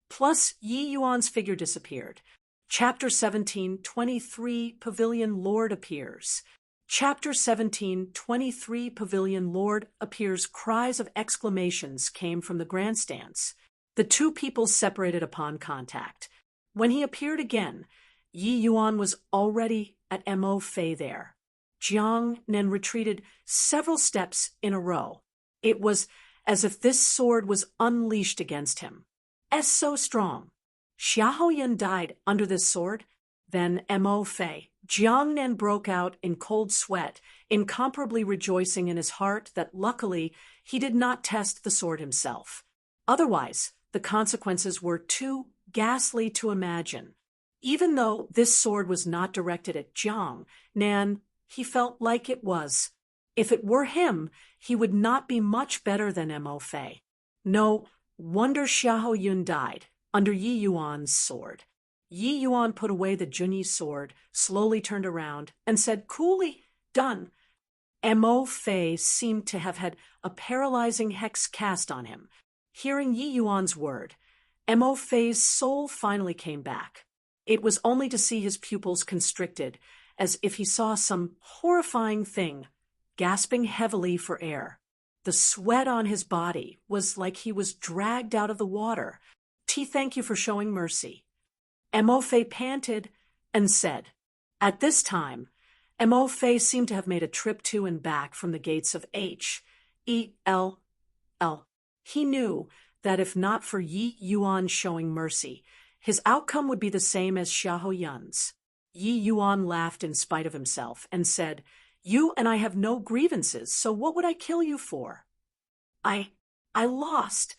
Plus Yi Yuan's figure disappeared. Chapter 17, 23, Pavilion Lord appears. Chapter 17, 23, Pavilion Lord appears. Cries of exclamations came from the grandstands. The two people separated upon contact. When he appeared again, Yi Yuan was already at Mo Fei there. Jiang Nan retreated several steps in a row. It was as if this sword was unleashed against him. So strong. Xiahou Yun died under this sword. Then Mo Fei. Jiang Nan broke out in cold sweat, incomparably rejoicing in his heart that luckily he did not test the sword himself. Otherwise, the consequences were too ghastly to imagine. Even though this sword was not directed at Jiang Nan, he felt like it was. If it were him, he would not be much better than Mo Fei. No wonder Xiahou Yun died under Yi Yuan's sword. Yi Yuan put away the Junyi sword, slowly turned around, and said coolly, "Done." Mo Fei seemed to have had a paralyzing hex cast on him. Hearing Yi Yuan's word, Mo Fei's soul finally came back. It was only to see his pupils constricted, as if he saw some horrifying thing, gasping heavily for air. The sweat on his body was like he was dragged out of the water. Thank you for showing mercy." Mo Fei panted and said. At this time, Mo Fei seemed to have made a trip to and back from the gates of H.E.L.L. He knew that if not for Yi Yuan showing mercy, his outcome would be the same as Xiahou Yun's. Yi Yuan laughed in spite of himself and said, "You and I have no grievances, so what would I kill you for?" I lost."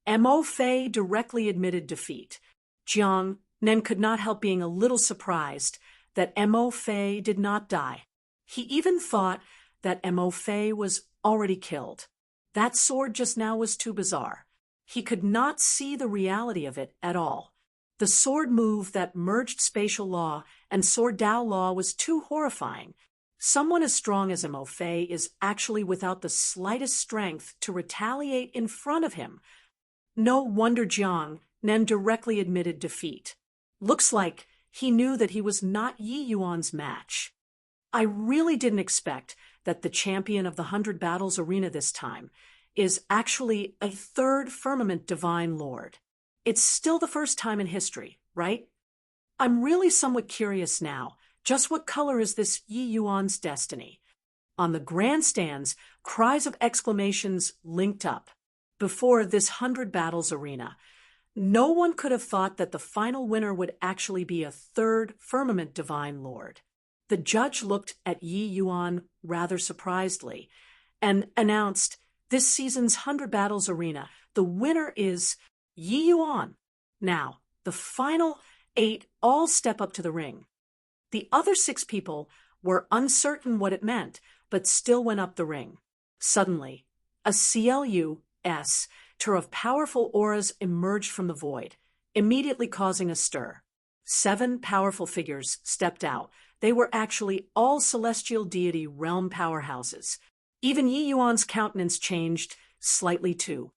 Mo Fei directly admitted defeat. Jiang Nan could not help being a little surprised that Mo Fei did not die. He even thought that Mo Fei was already killed. That sword just now was too bizarre. He could not see the reality of it at all. The sword move that merged spatial law and sword Dao law was too horrifying. Someone as strong as Mo Fei is actually without the slightest strength to retaliate in front of him. No wonder Jiang Nan directly admitted defeat. Looks like he knew that he was not Yi Yuan's match. I really didn't expect that the champion of the 100 Battles arena this time is actually a third firmament divine lord. It's still the first time in history, right? I'm really somewhat curious now, just what color is this Yi Yuan's destiny? On the grandstands, cries of exclamations linked up. Before this 100 Battles arena, no one could have thought that the final winner would actually be a third firmament divine lord. The judge looked at Yi Yuan rather surprisedly and announced, "This season's 100 Battles arena, the winner is Yi Yuan." Now, the final 8 all step up to the ring. The other 6 people were uncertain what it meant, but still went up the ring. Suddenly, a CLUS tour of powerful auras emerged from the void, immediately causing a stir. 7 powerful figures stepped out. They were actually all celestial deity realm powerhouses. Even Yi Yuan's countenance changed slightly too.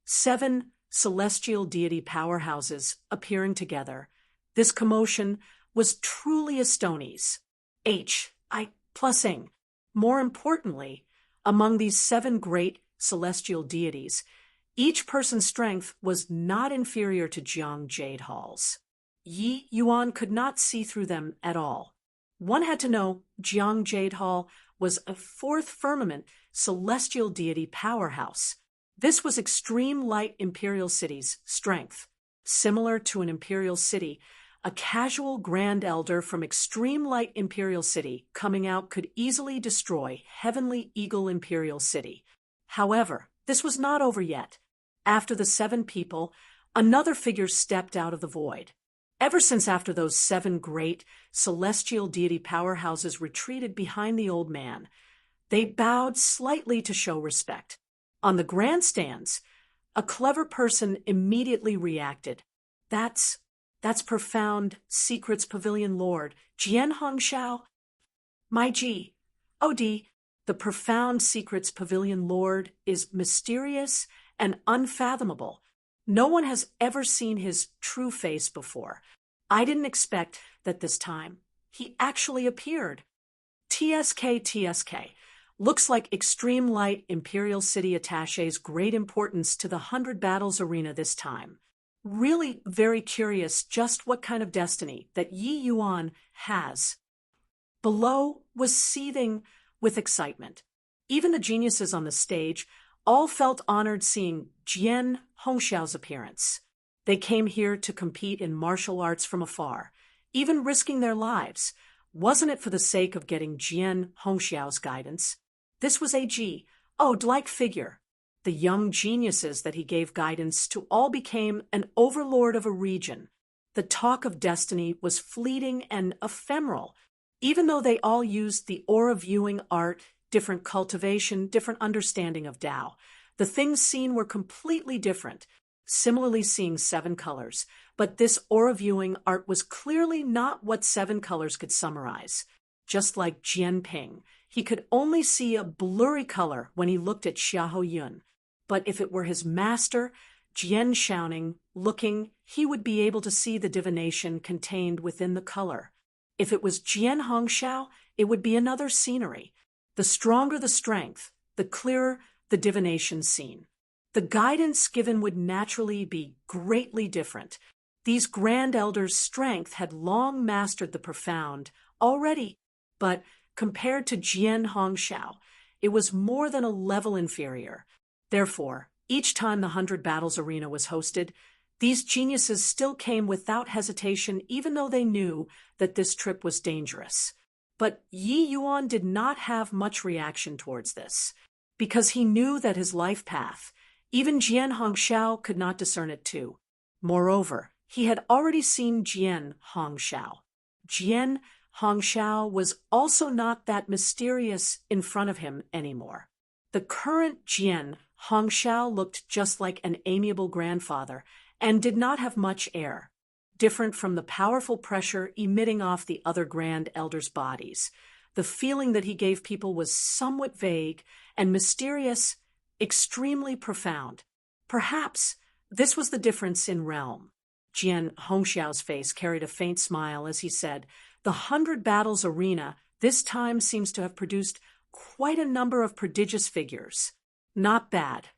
7 celestial deity powerhouses appearing together. This commotion was truly Astonies. H.I.+ing. More importantly, among these 7 great celestial deities, each person's strength was not inferior to Jiang Jade Hall's. Yi Yuan could not see through them at all. One had to know Jiang Jade Hall was a 4th firmament celestial deity powerhouse. This was Extreme Light Imperial City's strength. Similar to an imperial city, a casual Grand Elder from Extreme Light Imperial City coming out could easily destroy Heavenly Eagle Imperial City. However, this was not over yet. After the 7 people, another figure stepped out of the void. Ever since after those 7 great celestial deity powerhouses retreated behind the old man, they bowed slightly to show respect. On the grandstands, a clever person immediately reacted. That's profound Secrets Pavilion Lord, Jian Hongxiao. My G. O.D., the profound Secrets Pavilion Lord is mysterious and unfathomable. No one has ever seen his true face before. I didn't expect that this time he actually appeared. TSK. Looks like Extreme Light Imperial City attaches great importance to the 100 Battles arena this time. Really very curious just what kind of destiny that Yi Yuan has. Below was seething with excitement. Even the geniuses on the stage all felt honored seeing Jian Hongxiao's appearance. They came here to compete in martial arts from afar, even risking their lives. Wasn't it for the sake of getting Jian Hongxiao's guidance? This was a G. O.D-like figure. The young geniuses that he gave guidance to all became an overlord of a region. The talk of destiny was fleeting and ephemeral, even though they all used the aura viewing art, different cultivation, different understanding of Tao. The things seen were completely different, similarly seeing seven colors, but this aura viewing art was clearly not what seven colors could summarize. Just like Jianping, he could only see a blurry color when he looked at Xiahou Yun. But if it were his master, Jian Shaoning, looking, he would be able to see the divination contained within the color. If it was Jian Hongxiao, it would be another scenery. The stronger the strength, the clearer the divination seen. The guidance given would naturally be greatly different. These grand elders' strength had long mastered the profound already, but compared to Jian Hongxiao, it was more than a level inferior. Therefore, each time the 100 Battles Arena was hosted, these geniuses still came without hesitation, even though they knew that this trip was dangerous. But Yi Yuan did not have much reaction towards this, because he knew that his life path, even Jian Hongxiao could not discern it too. Moreover, he had already seen Jian Hongxiao. Jian Hongxiao was also not that mysterious in front of him anymore. The current Jian Hongxiao looked just like an amiable grandfather and did not have much air, different from the powerful pressure emitting off the other grand elders' bodies. The feeling that he gave people was somewhat vague and mysterious, extremely profound. Perhaps this was the difference in realm. Jian Hongxiao's face carried a faint smile as he said, "The 100 Battles Arena this time seems to have produced quite a number of prodigious figures. Not bad.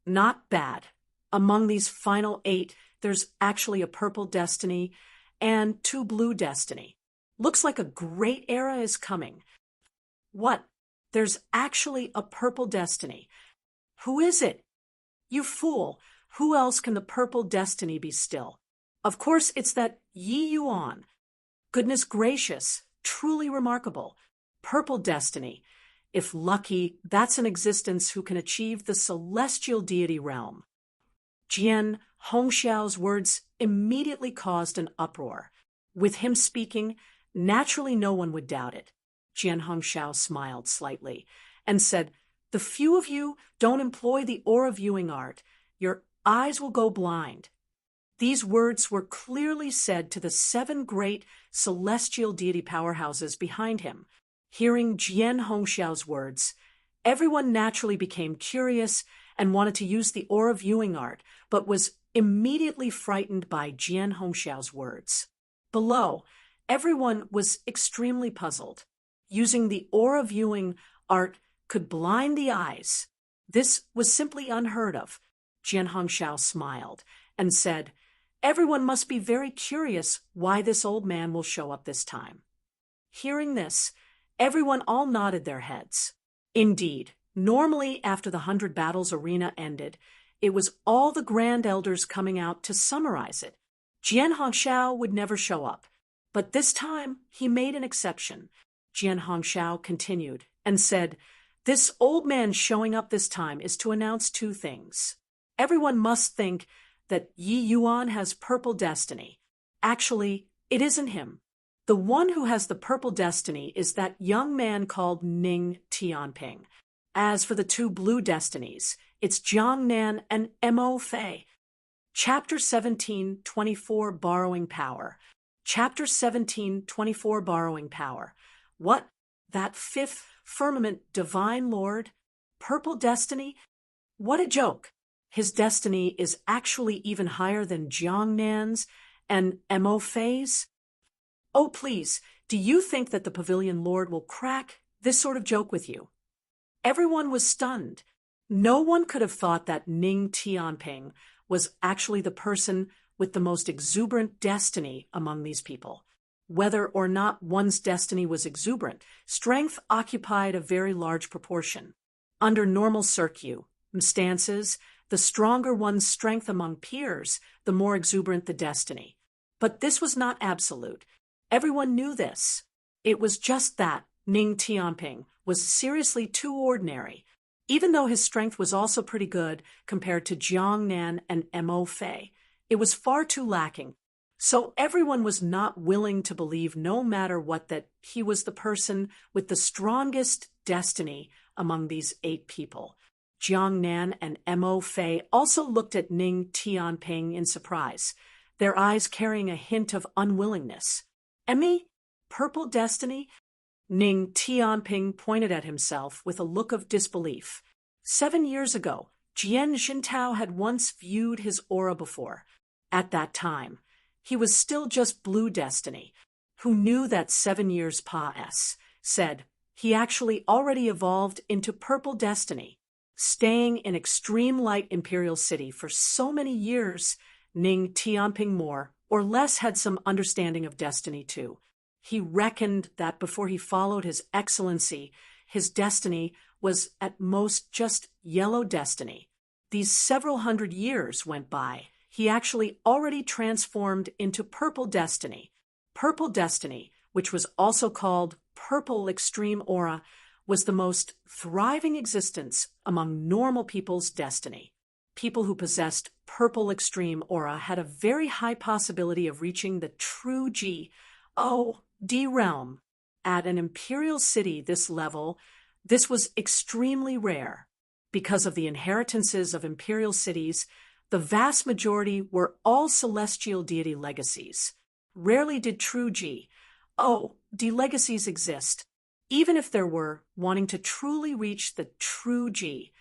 Not bad. Among these final 8, there's actually a purple destiny and 2 blue destiny. Looks like a great era is coming." "What? There's actually a purple destiny. Who is it?" "You fool. Who else can the purple destiny be still? Of course it's that Yi Yuan. Goodness gracious, truly remarkable. Purple destiny. If lucky, that's an existence who can achieve the celestial deity realm." Jian Hongxiao's words immediately caused an uproar. With him speaking, naturally no one would doubt it. Jian Hongxiao smiled slightly and said, "The few of you don't employ the aura viewing art, your eyes will go blind." These words were clearly said to the 7 great celestial deity powerhouses behind him. Hearing Jian Hongxiao's words, everyone naturally became curious and wanted to use the aura viewing art, but was immediately frightened by Jian Hongxiao's words. Below, everyone was extremely puzzled. Using the aura viewing art could blind the eyes. This was simply unheard of. Jian Hongxiao smiled and said, "Everyone must be very curious why this old man will show up this time." Hearing this, everyone all nodded their heads. Indeed, normally after the 100 Battles Arena ended, it was all the grand elders coming out to summarize it. Jian Hongxiao would never show up, but this time he made an exception. Jian Hongxiao continued and said, "This old man showing up this time is to announce 2 things. Everyone must think that Yi Yuan has purple destiny. Actually, it isn't him. The one who has the purple destiny is that young man called Ning Tianping. As for the 2 blue destinies, it's Jiang Nan and Mo Fei." Chapter 17:24 Borrowing Power. Chapter 17:24 Borrowing Power. What? That 5th firmament divine lord? Purple destiny? What a joke! His destiny is actually even higher than Jiang Nan's and Mo Fei's? Oh, please, do you think that the Pavilion Lord will crack this sort of joke with you? Everyone was stunned. No one could have thought that Ning Tianping was actually the person with the most exuberant destiny among these people. Whether or not one's destiny was exuberant, strength occupied a very large proportion. Under normal circumstances, the stronger one's strength among peers, the more exuberant the destiny. But this was not absolute. Everyone knew this. It was just that Ning Tianping was seriously too ordinary. Even though his strength was also pretty good compared to Jiang Nan and Mo Fei, it was far too lacking. So everyone was not willing to believe, no matter what, that he was the person with the strongest destiny among these 8 people. Jiang Nan and Mo Fei also looked at Ning Tianping in surprise, their eyes carrying a hint of unwillingness. "Emmy? Purple destiny?" Ning Tianping pointed at himself with a look of disbelief. 7 years ago, Jian Xintao had once viewed his aura before. At that time, he was still just blue destiny. Who knew that 7 years past said he actually already evolved into purple destiny. Staying in extreme light Imperial City for so many years, Ning Tianping more or less had some understanding of destiny too. He reckoned that before he followed his excellency, his destiny was at most just yellow destiny. These several hundred years went by. He actually already transformed into purple destiny. Purple destiny, which was also called purple extreme aura, was the most thriving existence among normal people's destiny. People who possessed purple extreme aura had a very high possibility of reaching the true D realm. At an imperial city this level, this was extremely rare. Because of the inheritances of imperial cities, the vast majority were all celestial deity legacies. Rarely did true D legacies exist. Even if there were, wanting to truly reach the true D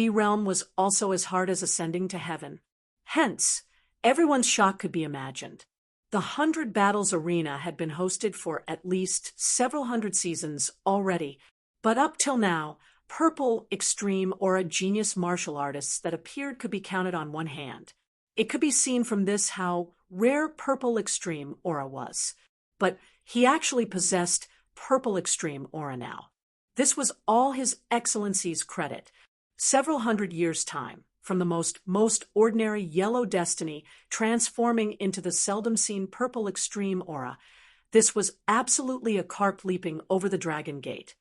realm was also as hard as ascending to heaven. Hence, everyone's shock could be imagined. The 100 Battles Arena had been hosted for at least several hundred seasons already, but up till now, purple extreme aura genius martial artists that appeared could be counted on one hand. It could be seen from this how rare purple extreme aura was. But he actually possessed purple extreme aura now. This was all His Excellency's credit. Several hundred years' time, from the most ordinary yellow destiny transforming into the seldom-seen purple extreme aura, this was absolutely a carp leaping over the dragon gate.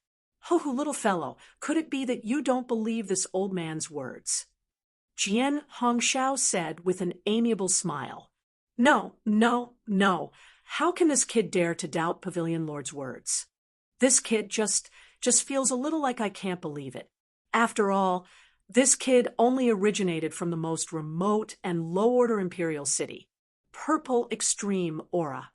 "Oh, little fellow, could it be that you don't believe this old man's words?" Jian Hongxiao said with an amiable smile. No. How can this kid dare to doubt Pavilion Lord's words? This kid just feels a little like I can't believe it. After all, this kid only originated from the most remote and low-order imperial city. Purple extreme aura.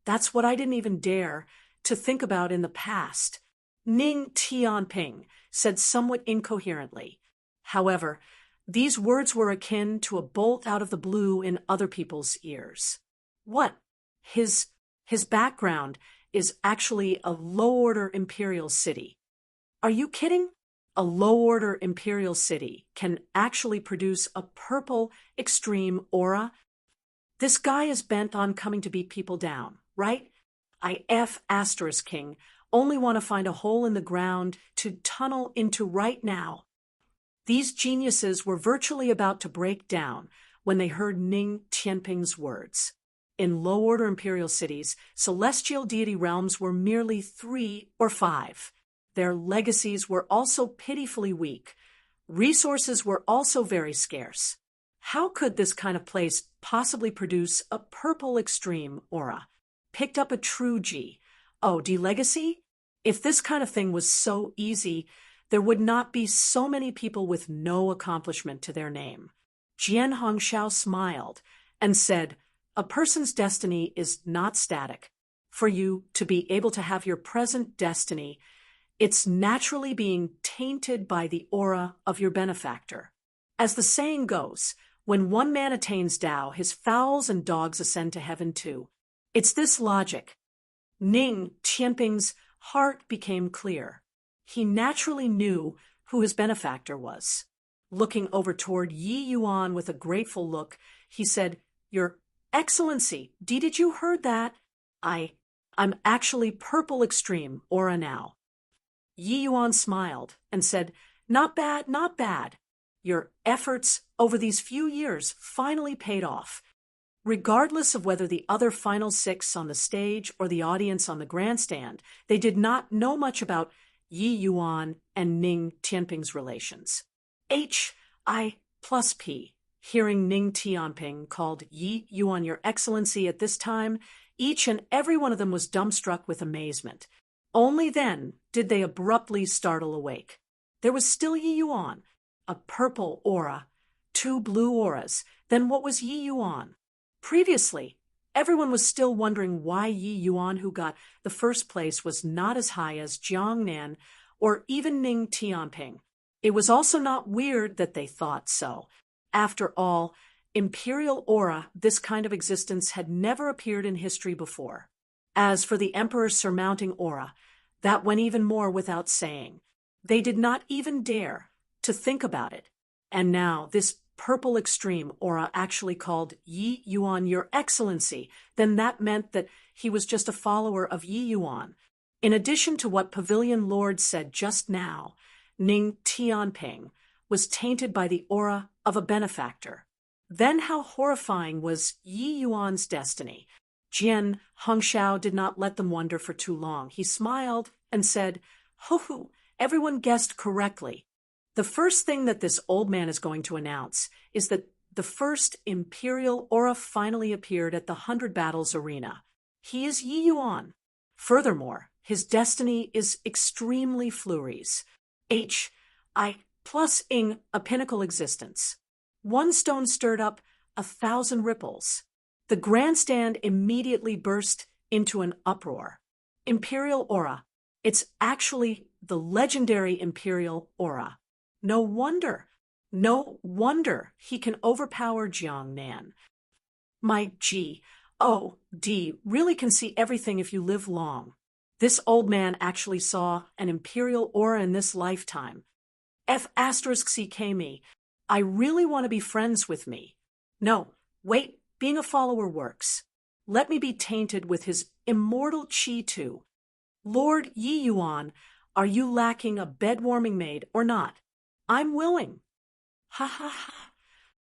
That's what I didn't even dare to think about in the past. Ning Tianping said somewhat incoherently. However, these words were akin to a bolt out of the blue in other people's ears. What? His background is actually a low-order imperial city. Are you kidding? A low-order imperial city can actually produce a purple extreme aura? This guy is bent on coming to beat people down, right? King only want to find a hole in the ground to tunnel into right now. These geniuses were virtually about to break down when they heard Ning Tianping's words. In low-order imperial cities, celestial deity realms were merely 3 or 5. Their legacies were also pitifully weak. Resources were also very scarce. How could this kind of place possibly produce a purple extreme aura? Picked up a true D legacy? If this kind of thing was so easy, there would not be so many people with no accomplishment to their name. Jian Hongxiao smiled and said, "A person's destiny is not static. For you to be able to have your present destiny, it's naturally being tainted by the aura of your benefactor. As the saying goes, when one man attains Tao, his fowls and dogs ascend to heaven too. It's this logic." Ning Tianping's heart became clear. He naturally knew who his benefactor was. Looking over toward Yi Yuan with a grateful look, he said, "Your Excellency, did you heard that? I'm actually purple extreme aura now." Yi Yuan smiled and said, Not bad. Your efforts over these few years finally paid off. Regardless of whether the other final 6 on the stage or the audience on the grandstand, they did not know much about Yi Yuan and Ning Tianping's relations. HI plus P. Hearing Ning Tianping called Yi Yuan Your Excellency at this time, each and every one of them was dumbstruck with amazement. Only then did they abruptly startle awake. There was still Yi Yuan, a purple aura, 2 blue auras. Then what was Yi Yuan? Previously, everyone was still wondering why Yi Yuan, who got the first place, was not as high as Jiang Nan or even Ning Tianping. It was also not weird that they thought so. After all, imperial aura, this kind of existence, had never appeared in history before. As for the emperor's surmounting aura, that went even more without saying. They did not even dare to think about it. And now this purple extreme aura actually called Yi Yuan Your Excellency, then that meant that he was just a follower of Yi Yuan. In addition to what Pavilion Lord said just now, Ning Tianping was tainted by the aura of a benefactor. Then how horrifying was Yi Yuan's destiny? Jian Hongxiao did not let them wonder for too long. He smiled and said, "Ho, everyone guessed correctly. The first thing that this old man is going to announce is that the first imperial aura finally appeared at the 100 Battles arena. He is Yi Yuan. Furthermore, his destiny is extremely Fleury's. HI plus ing, a pinnacle existence. One stone stirred up 1,000 ripples. The grandstand immediately burst into an uproar. Imperial aura. It's actually the legendary imperial aura. No wonder he can overpower Jiang Nan. My G.O.D. really can see everything if you live long. This old man actually saw an imperial aura in this lifetime. F***ck me. I really want to be friends with me. No, wait, being a follower works. Let me be tainted with his immortal chi too. Lord Yi Yuan, are you lacking a bed-warming maid or not? I'm willing. Ha ha ha.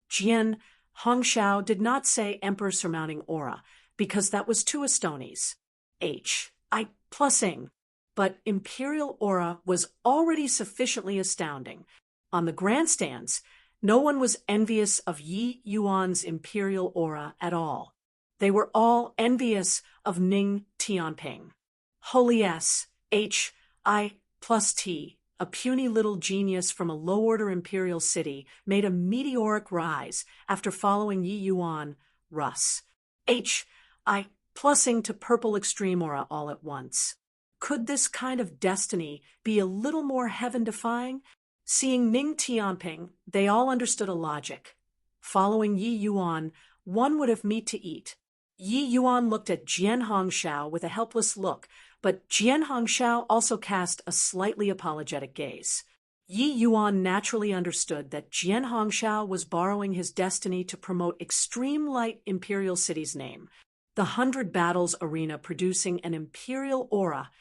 Jian Hongxiao did not say Emperor Surmounting Aura, because that was too Astonies. HI plusing. But Imperial Aura was already sufficiently astounding. On the grandstands, no one was envious of Yi Yuan's Imperial Aura at all. They were all envious of Ning Tianping. Holy S, HI plus T, a puny little genius from a low-order imperial city, made a meteoric rise after following Yi Yuan, Russ. HI plusing to purple extreme aura all at once. Could this kind of destiny be a little more heaven-defying? Seeing Ning Tianping, they all understood a logic. Following Yi Yuan, one would have meat to eat. Yi Yuan looked at Jian Hongxiao with a helpless look, but Jian Hongxiao also cast a slightly apologetic gaze. Yi Yuan naturally understood that Jian Hongxiao was borrowing his destiny to promote Extreme Light Imperial City's name, the 100 Battles arena producing an imperial aura.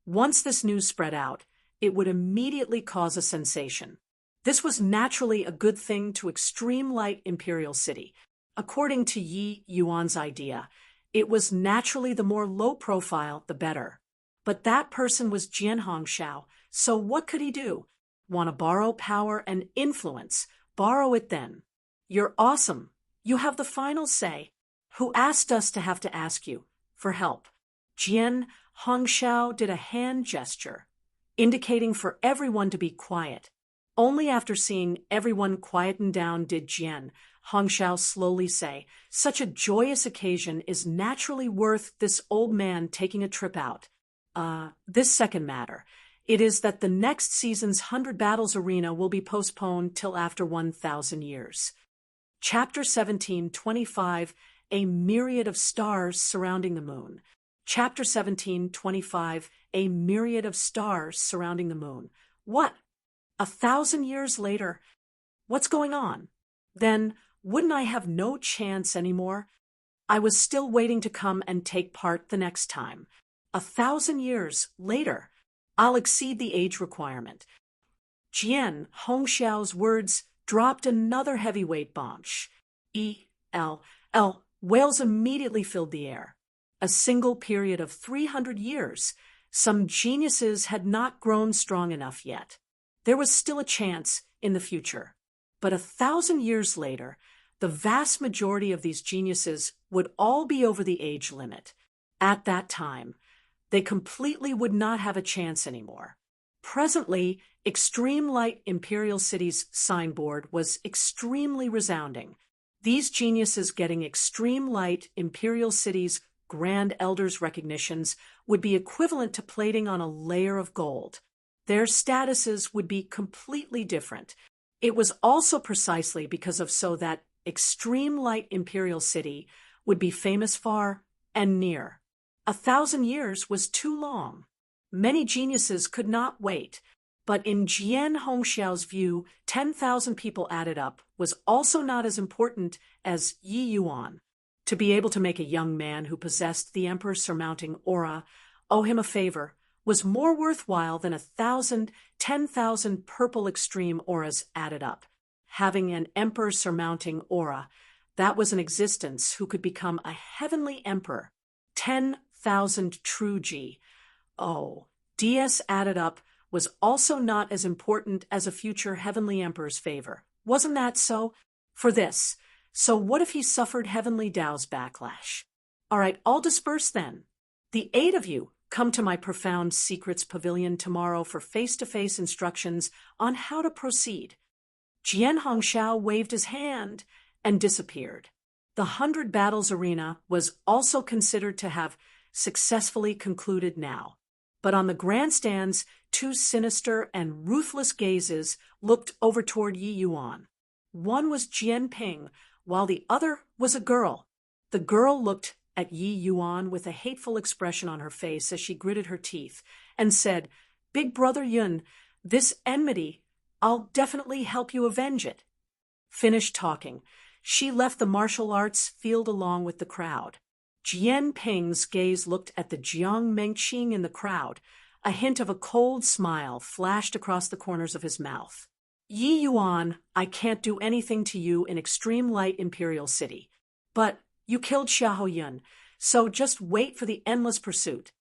Once this news spread out, it would immediately cause a sensation. This was naturally a good thing to Extreme Light Imperial City. According to Yi Yuan's idea, it was naturally the more low-profile, the better. But that person was Jian Hongxiao, so what could he do? Want to borrow power and influence? Borrow it then. You're awesome. You have the final say. Who asked us to have to ask you for help? Jian Hongxiao did a hand gesture, indicating for everyone to be quiet. Only after seeing everyone quieten down did Jian Hongxiao slowly say, "Such a joyous occasion is naturally worth this old man taking a trip out. This second matter. It is that the next season's 100 Battles arena will be postponed till after 1,000 years. Chapter 17:25, A Myriad of Stars Surrounding the Moon. Chapter 17:25, A Myriad of Stars Surrounding the Moon. What? 1,000 years later? What's going on? Then, wouldn't I have no chance anymore? I was still waiting to come and take part the next time. 1,000 years later, I'll exceed the age requirement." Jian Hongxiao's words dropped another heavyweight bomb. Wails immediately filled the air. A single period of 300 years. Some geniuses had not grown strong enough yet. There was still a chance in the future. But 1,000 years later, the vast majority of these geniuses would all be over the age limit. At that time, they completely would not have a chance anymore. Presently, Extreme Light Imperial City's signboard was extremely resounding. These geniuses getting Extreme Light Imperial City's Grand Elders recognitions would be equivalent to plating on a layer of gold. Their statuses would be completely different. It was also precisely because of so that Extreme Light Imperial City would be famous far and near. 1,000 years was too long. Many geniuses could not wait, but in Jian Hongxiao's view, 10,000 people added up was also not as important as Yi Yuan. To be able to make a young man who possessed the emperor's surmounting aura owe him a favor was more worthwhile than 1,000, 10,000 purple extreme auras added up. Having an emperor surmounting aura, that was an existence who could become a heavenly emperor. 10,000 true G. Oh, DS added up was also not as important as a future heavenly emperor's favor. Wasn't that so? For this. So what if he suffered heavenly Tao's backlash? All right, I'll disperse then. The 8 of you come to my Profound Secrets Pavilion tomorrow for face-to-face instructions on how to proceed. Jian Hongxiao waved his hand and disappeared. The 100 Battles Arena was also considered to have successfully concluded now. But on the grandstands, 2 sinister and ruthless gazes looked over toward Yi Yuan. One was Jian Ping, while the other was a girl. The girl looked at Yi Yuan with a hateful expression on her face as she gritted her teeth and said, "Big brother Yun, this enmity, I'll definitely help you avenge it." Finished talking, she left the martial arts field along with the crowd. Jian Ping's gaze looked at the Jiang Mengqing in the crowd. A hint of a cold smile flashed across the corners of his mouth. "Yi Yuan, I can't do anything to you in Extreme Light Imperial City. But you killed Xiahou Yun, so just wait for the endless pursuit."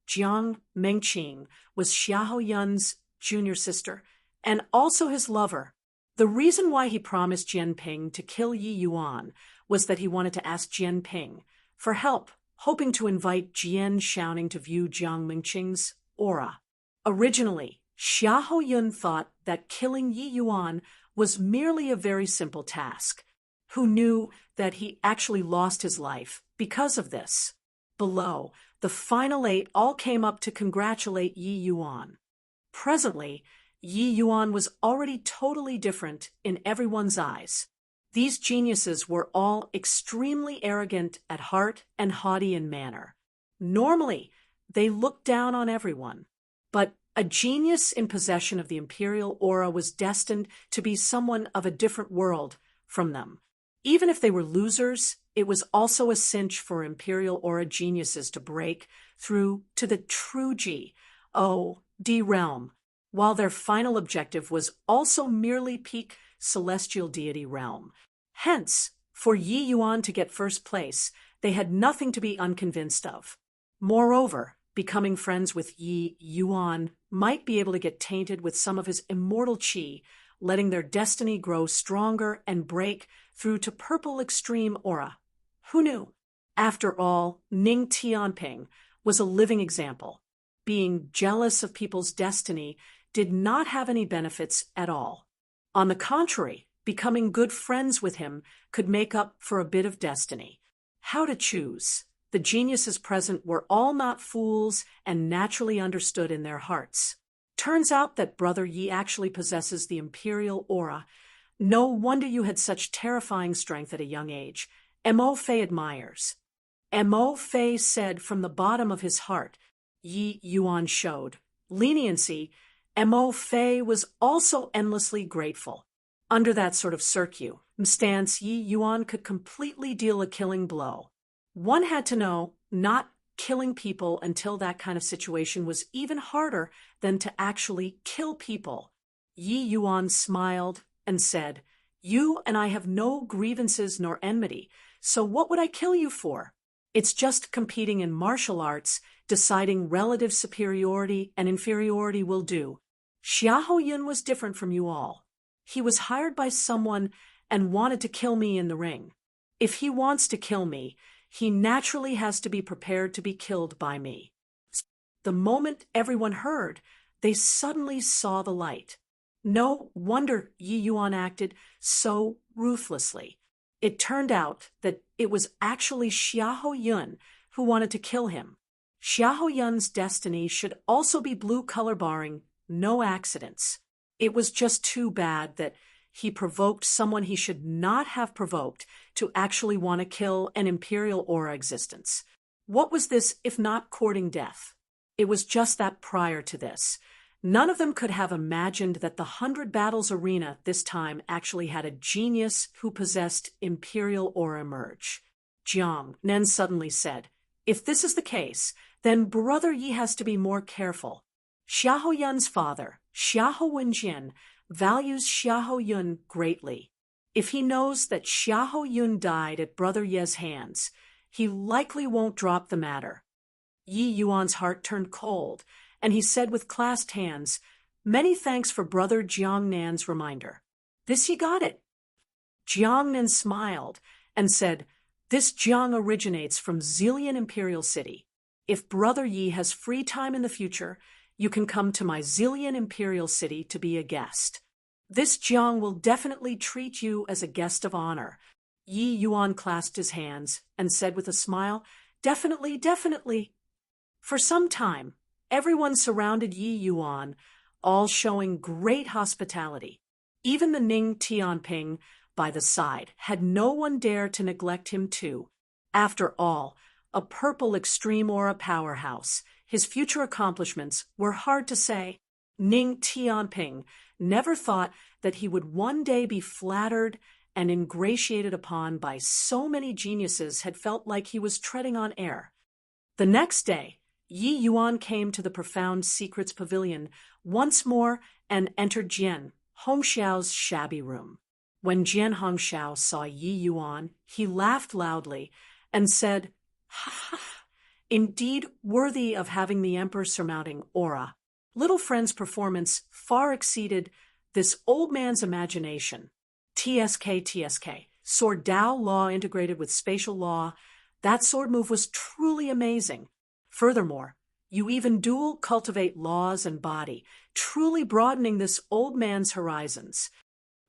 Jiang Mengqing was Xiahou Yun's junior sister, and also his lover. The reason why he promised Jian Ping to kill Yi Yuan was that he wanted to ask Jian Ping for help, hoping to invite Jian Shaoning to view Jiang Mengqing's aura. Originally, Xiahou Yun thought that killing Yi Yuan was merely a very simple task. Who knew that he actually lost his life because of this? Below, the final 8 all came up to congratulate Yi Yuan. Presently, Yi Yuan was already totally different in everyone's eyes. These geniuses were all extremely arrogant at heart and haughty in manner. Normally, they looked down on everyone. But a genius in possession of the imperial aura was destined to be someone of a different world from them. Even if they were losers, it was also a cinch for imperial aura geniuses to break through to the true G, O, D realm, while their final objective was also merely peak celestial deity realm. Hence, for Yi Yuan to get first place, they had nothing to be unconvinced of. Moreover, becoming friends with Yi Yuan might be able to get tainted with some of his immortal qi, letting their destiny grow stronger and break through to purple extreme aura. Who knew? After all, Ning Tianping was a living example. Being jealous of people's destiny did not have any benefits at all. On the contrary, becoming good friends with him could make up for a bit of destiny. How to choose? The geniuses present were all not fools and naturally understood in their hearts. Turns out that Brother Yi actually possesses the imperial aura. No wonder you had such terrifying strength at a young age. Mo Fei admires. Mo Fei said from the bottom of his heart. Yi Yuan showed leniency. Mo Fei was also endlessly grateful. Under that sort of circumstance, Yi Yuan could completely deal a killing blow. One had to know not killing people until that kind of situation was even harder than to actually kill people. Yi Yuan smiled and said, "You and I have no grievances nor enmity, so what would I kill you for? It's just competing in martial arts deciding relative superiority and inferiority will do. Xiahou Yun was different from you all. He was hired by someone and wanted to kill me in the ring. If he wants to kill me, he naturally has to be prepared to be killed by me. The moment everyone heard, they suddenly saw the light. No wonder Yi Yuan acted so ruthlessly. It turned out that it was actually Xiahou Yun who wanted to kill him. Xiahou Yun's destiny should also be blue color barring no accidents. It was just too bad that he provoked someone he should not have provoked to actually want to kill an imperial aura existence. What was this if not courting death? It was just that prior to this, none of them could have imagined that the 100 Battles arena this time actually had a genius who possessed imperial aura emerge. Jiang Nen suddenly said, "If this is the case, then Brother Yi has to be more careful. Xiahou Yun's father, Xiahou Wenjin, values Xiahou Yun greatly. If he knows that Xiahou Yun died at Brother Ye's hands, he likely won't drop the matter." Yi Yuan's heart turned cold, and he said with clasped hands, "Many thanks for Brother Jiang Nan's reminder. This he got it." Jiang Nan smiled and said, "This Jiang originates from Zillion Imperial City. If Brother Yi has free time in the future, you can come to my Zillion Imperial City to be a guest. This Jiang will definitely treat you as a guest of honor." Yi Yuan clasped his hands and said with a smile, "Definitely, definitely." For some time, everyone surrounded Yi Yuan, all showing great hospitality. Even the Ning Tianping by the side had no one dare to neglect him too. After all, a purple extreme aura powerhouse, his future accomplishments were hard to say. Ning Tianping never thought that he would one day be flattered and ingratiated upon by so many geniuses had felt like he was treading on air. The next day, Yi Yuan came to the Profound Secrets Pavilion once more and entered Jian Hongxiao's shabby room. When Jian Hongxiao saw Yi Yuan, he laughed loudly and said, "Ha ha, indeed worthy of having the Emperor surmounting aura. Little friend's performance far exceeded this old man's imagination. TSK, sword Dao law integrated with spatial law, that sword move was truly amazing. Furthermore, you even dual cultivate laws and body, truly broadening this old man's horizons."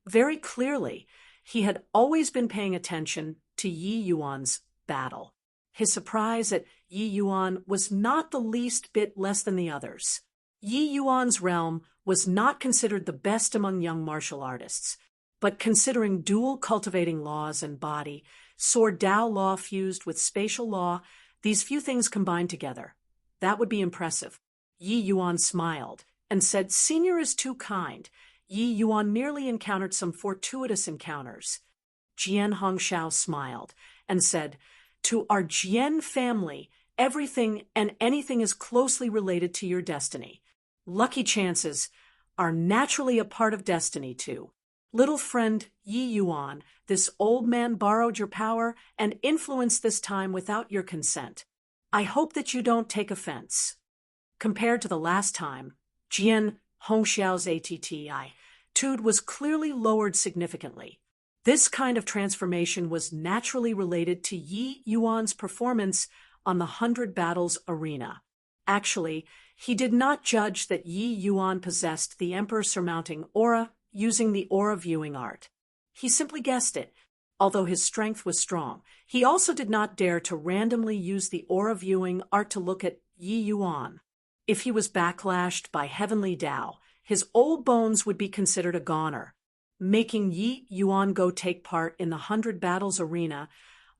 Very clearly, he had always been paying attention to Yi Yuan's battle. His surprise at Yi Yuan was not the least bit less than the others. Yi Yuan's realm was not considered the best among young martial artists, but considering dual cultivating laws and body, sword Dao law fused with spatial law, these few things combined together, that would be impressive. Yi Yuan smiled and said, "Senior is too kind." Yi Yuan merely encountered some fortuitous encounters. Jian Hongxiao smiled and said, "To our Jian family, everything and anything is closely related to your destiny. Lucky chances are naturally a part of destiny too. Little friend Yi Yuan, this old man borrowed your power and influenced this time without your consent. I hope that you don't take offense." Compared to the last time, Jian Hongxiao's attitude was clearly lowered significantly. This kind of transformation was naturally related to Yi Yuan's performance on the 100 Battles arena. Actually, he did not judge that Yi Yuan possessed the Emperor surmounting aura using the aura viewing art. He simply guessed it. Although his strength was strong, he also did not dare to randomly use the aura viewing art to look at Yi Yuan. If he was backlashed by heavenly Dao, his old bones would be considered a goner. Making Yi Yuan go take part in the 100 Battles arena,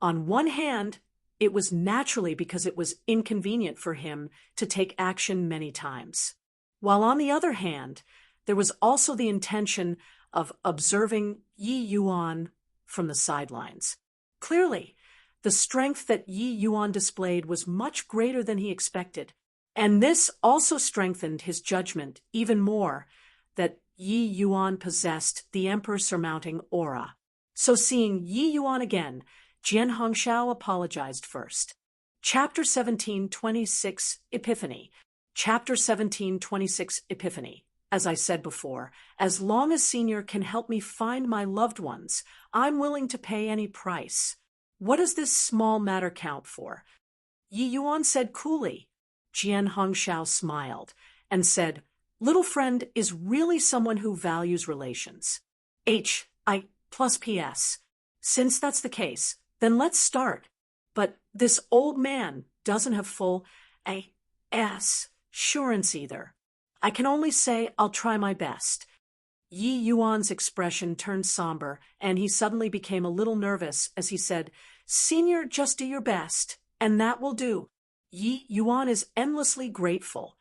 on one hand, it was naturally because it was inconvenient for him to take action many times. While on the other hand, there was also the intention of observing Yi Yuan from the sidelines. Clearly, the strength that Yi Yuan displayed was much greater than he expected, and this also strengthened his judgment even more that Yi Yuan possessed the Emperor surmounting aura. So seeing Yi Yuan again, Jian Hongxiao apologized first. Chapter 17:26 Epiphany. Chapter 17:26 Epiphany. As I said before, as long as Senior can help me find my loved ones, I'm willing to pay any price. What does this small matter count for? Yi Yuan said coolly. Jian Hongxiao smiled and said, Little friend is really someone who values relations. I plus PS. Since that's the case, then let's start. But this old man doesn't have full assurance either. I can only say I'll try my best. Yi Yuan's expression turned somber, and he suddenly became a little nervous as he said, Senior, just do your best, and that will do. Yi Yuan is endlessly grateful.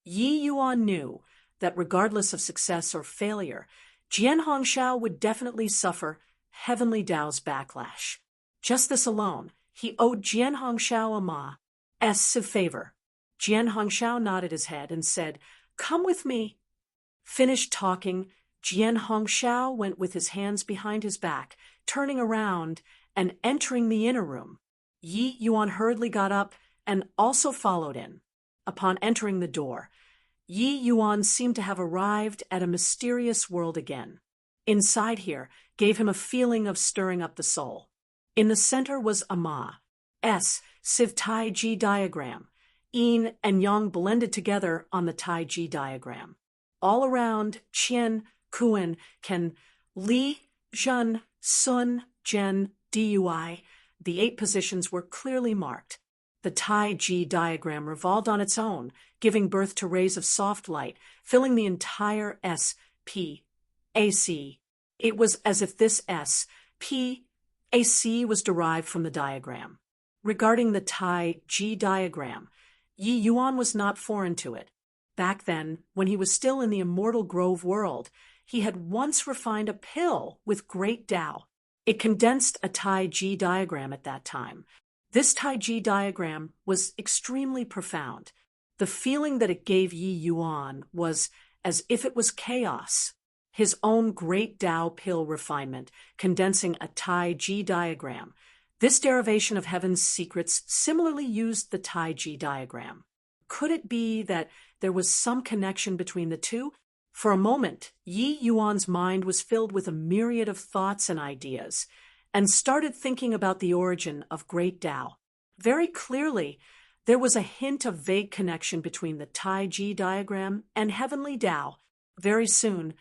Yi Yuan knew that regardless of success or failure, Jian Hongxiao would definitely suffer Heavenly Tao's backlash. Just this alone, he owed Jian Hongxiao a massive favor. Jian Hongxiao nodded his head and said, Come with me. Finished talking, Jian Hongxiao went with his hands behind his back, turning around and entering the inner room. Yi Yuan hurriedly got up and also followed in. Upon entering the door, Yi Yuan seemed to have arrived at a mysterious world again. Inside here gave him a feeling of stirring up the soul. In the center was a Siv Tai Ji diagram, Yin and Yang blended together on the Tai Ji diagram. All around, Qian, Kuan, Ken, Li, Zhen, Sun, Zhen, Dui, the 8 positions were clearly marked. The Tai Ji diagram revolved on its own, giving birth to rays of soft light, filling the entire SPAC. It was as if this SPAC was derived from the diagram. Regarding the Tai Ji diagram, Yi Yuan was not foreign to it. Back then, when he was still in the Immortal Grove world, he had once refined a pill with great Tao. It condensed a Tai Ji diagram at that time. This Tai Ji diagram was extremely profound. The feeling that it gave Yi Yuan was as if it was chaos. His own great Tao pill refinement, condensing a Tai Ji diagram. This derivation of heaven's secrets similarly used the Tai Ji diagram. Could it be that there was some connection between the two? For a moment, Yi Yuan's mind was filled with a myriad of thoughts and ideas, and started thinking about the origin of great Tao. Very clearly, there was a hint of vague connection between the Tai Ji diagram and heavenly Tao. Very soon,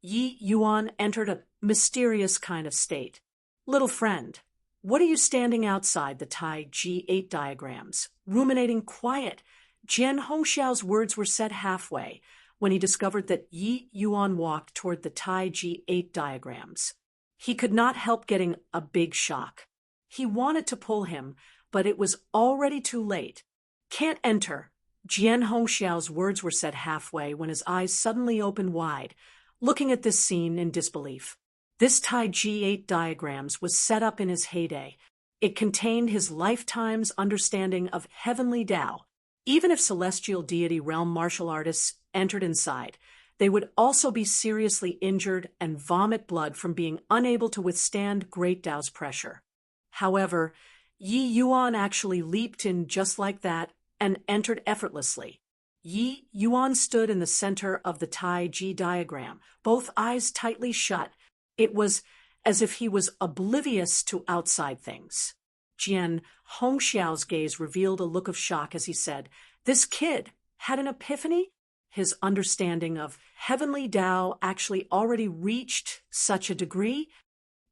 Yi Yuan entered a mysterious kind of state. Little friend, what are you standing outside the Tai Ji 8 diagrams, ruminating quiet? Jian Hongxiao's words were said halfway when he discovered that Yi Yuan walked toward the Tai Ji 8 diagrams. He could not help getting a big shock. He wanted to pull him, but it was already too late. Can't enter. Jian Hongxiao's words were said halfway when his eyes suddenly opened wide, looking at this scene in disbelief. This Tai Ji 8 diagrams was set up in his heyday. It contained his lifetime's understanding of heavenly Tao. Even if celestial deity realm martial artists entered inside, they would also be seriously injured and vomit blood from being unable to withstand great Tao's pressure. However, Yi Yuan actually leaped in just like that and entered effortlessly. Yi Yuan stood in the center of the Tai Ji diagram, both eyes tightly shut. It was as if he was oblivious to outside things. Jian Hongxiao's gaze revealed a look of shock as he said, This kid had an epiphany? His understanding of heavenly Tao actually already reached such a degree?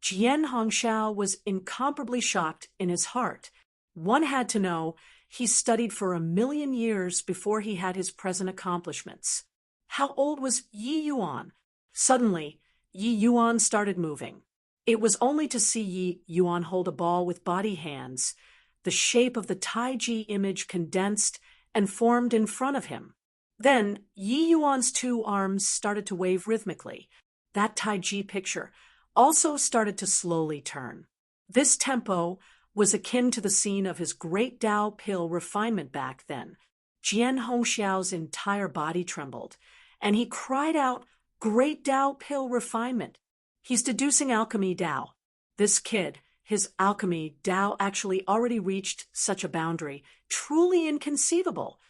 Jian Hongxiao was incomparably shocked in his heart. One had to know he studied for 1,000,000 years before he had his present accomplishments. How old was Yi Yuan? Suddenly, Yi Yuan started moving. It was only to see Yi Yuan hold a ball with body hands. The shape of the Tai Ji image condensed and formed in front of him. Then, Yi Yuan's 2 arms started to wave rhythmically. That Tai Ji picture also started to slowly turn. This tempo was akin to the scene of his great Tao pill refinement back then. Jian Hongxiao's entire body trembled, and he cried out, Great Tao pill refinement. He's deducing alchemy Tao. This kid, his alchemy Tao actually already reached such a boundary, truly inconceivable.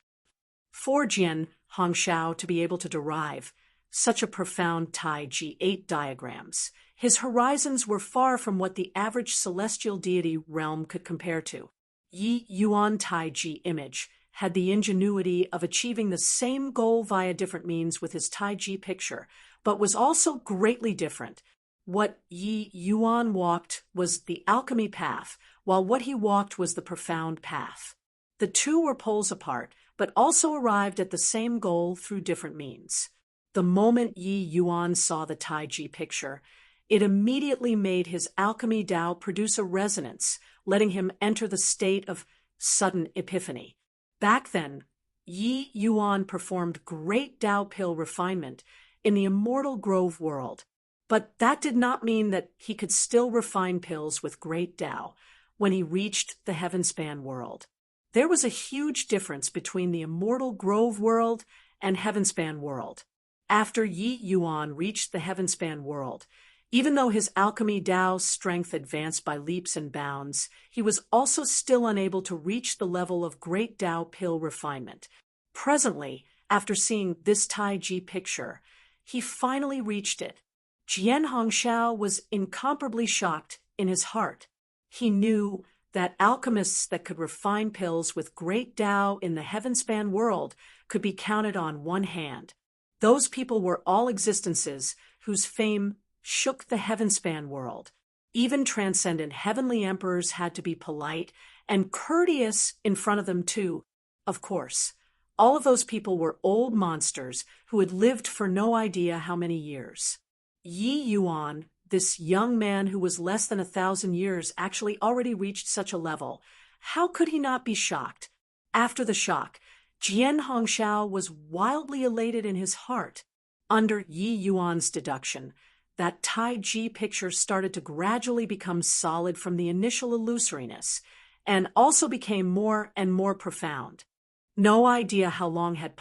For Jian Hongshao to be able to derive such a profound Tai Chi 8 diagrams, his horizons were far from what the average celestial deity realm could compare to. Yi Yuan Tai Chi image had the ingenuity of achieving the same goal via different means with his Tai Chi picture, but was also greatly different. What Yi Yuan walked was the alchemy path, while what he walked was the profound path. The two were poles apart, but also arrived at the same goal through different means. The moment Yi Yuan saw the Tai Chi picture, it immediately made his alchemy Tao produce a resonance, letting him enter the state of sudden epiphany. Back then, Yi Yuan performed great Tao pill refinement in the immortal grove world, but that did not mean that he could still refine pills with great Tao when he reached the heavenspan world. There was a huge difference between the immortal grove world and heavenspan world. After Yi Yuan reached the heavenspan world, even though his alchemy Tao's strength advanced by leaps and bounds, he was also still unable to reach the level of great Tao pill refinement. Presently, after seeing this Tai Chi picture, he finally reached it. Jian Hongshao was incomparably shocked in his heart. He knew that alchemists that could refine pills with great Tao in the heavenspan world could be counted on one hand. Those people were all existences whose fame shook the heavenspan world. Even transcendent heavenly emperors had to be polite and courteous in front of them too. Of course, all of those people were old monsters who had lived for no idea how many years. Yi Yuan, this young man who was less than 1,000 years, actually already reached such a level. How could he not be shocked? After the shock, Jian Hongshao was wildly elated in his heart. Under Yi Yuan's deduction, that Tai Chi picture started to gradually become solid from the initial illusoriness, and also became more and more profound. No idea how long had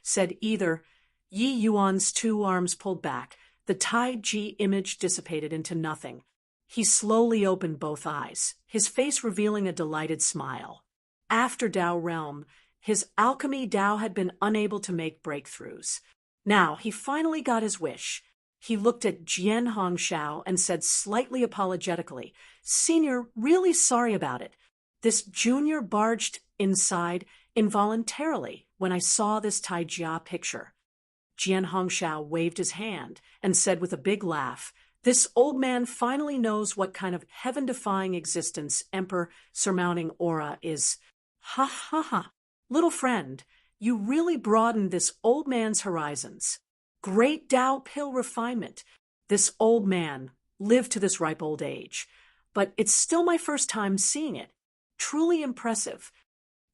said either. Yi Yuan's two arms pulled back, the Tai Chi image dissipated into nothing. He slowly opened both eyes, his face revealing a delighted smile. After Tao realm, his alchemy Tao had been unable to make breakthroughs. Now he finally got his wish. He looked at Jian Hongshao and said slightly apologetically, "Senior, really sorry about it. This junior barged inside involuntarily when I saw this Tai Jia picture." Jian Hongshao waved his hand and said with a big laugh, "This old man finally knows what kind of heaven-defying existence Emperor surmounting aura is. Ha ha ha. Little friend, you really broadened this old man's horizons. Great Tao pill refinement. This old man lived to this ripe old age, but it's still my first time seeing it. Truly impressive."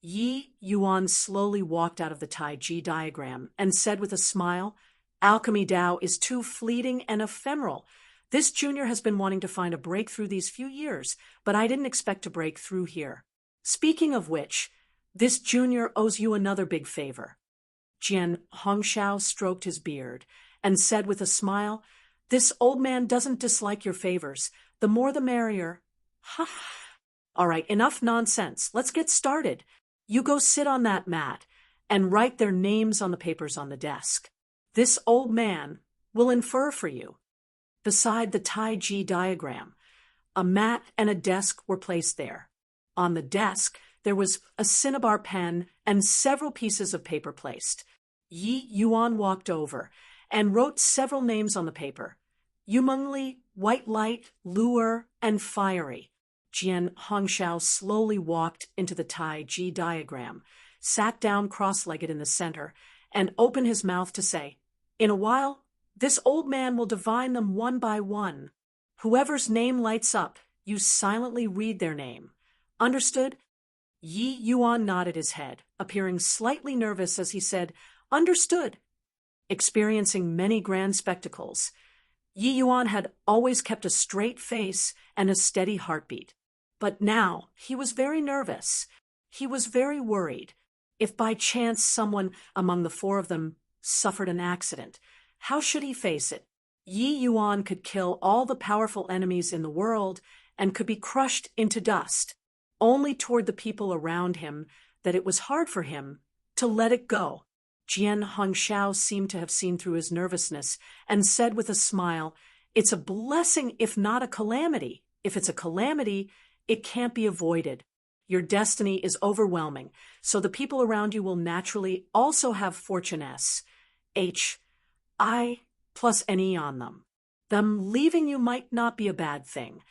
Yi Yuan slowly walked out of the Tai Chi diagram and said with a smile, "Alchemy Tao is too fleeting and ephemeral. This junior has been wanting to find a breakthrough these few years, but I didn't expect to break through here. Speaking of which, this junior owes you another big favor." Jian Hongshao stroked his beard and said with a smile, "This old man doesn't dislike your favors. The more the merrier." Ha! All right, enough nonsense. Let's get started. You go sit on that mat and write their names on the papers on the desk. This old man will infer for you. Beside the Tai Chi diagram, a mat and a desk were placed there. On the desk, there was a cinnabar pen and several pieces of paper placed. Yi Yuan walked over and wrote several names on the paper. Yumengli, White Light, Lure, and Fiery. Jian Hongshao slowly walked into the Tai Chi diagram, sat down cross-legged in the center, and opened his mouth to say, "In a while, this old man will divine them one by one. Whoever's name lights up, you silently read their name. Understood?" Yi Yuan nodded his head, appearing slightly nervous as he said, "Understood." Experiencing many grand spectacles, Yi Yuan had always kept a straight face and a steady heartbeat. But now he was very nervous. He was very worried. If by chance someone among the four of them suffered an accident, how should he face it? Yi Yuan could kill all the powerful enemies in the world and could be crushed into dust. Only toward the people around him that it was hard for him to let it go. Jian Hongxiao seemed to have seen through his nervousness and said with a smile, "It's a blessing if not a calamity. If it's a calamity, it can't be avoided. Your destiny is overwhelming, so the people around you will naturally also have fortune S, H, I plus NE on them. Them leaving you might not be a bad thing,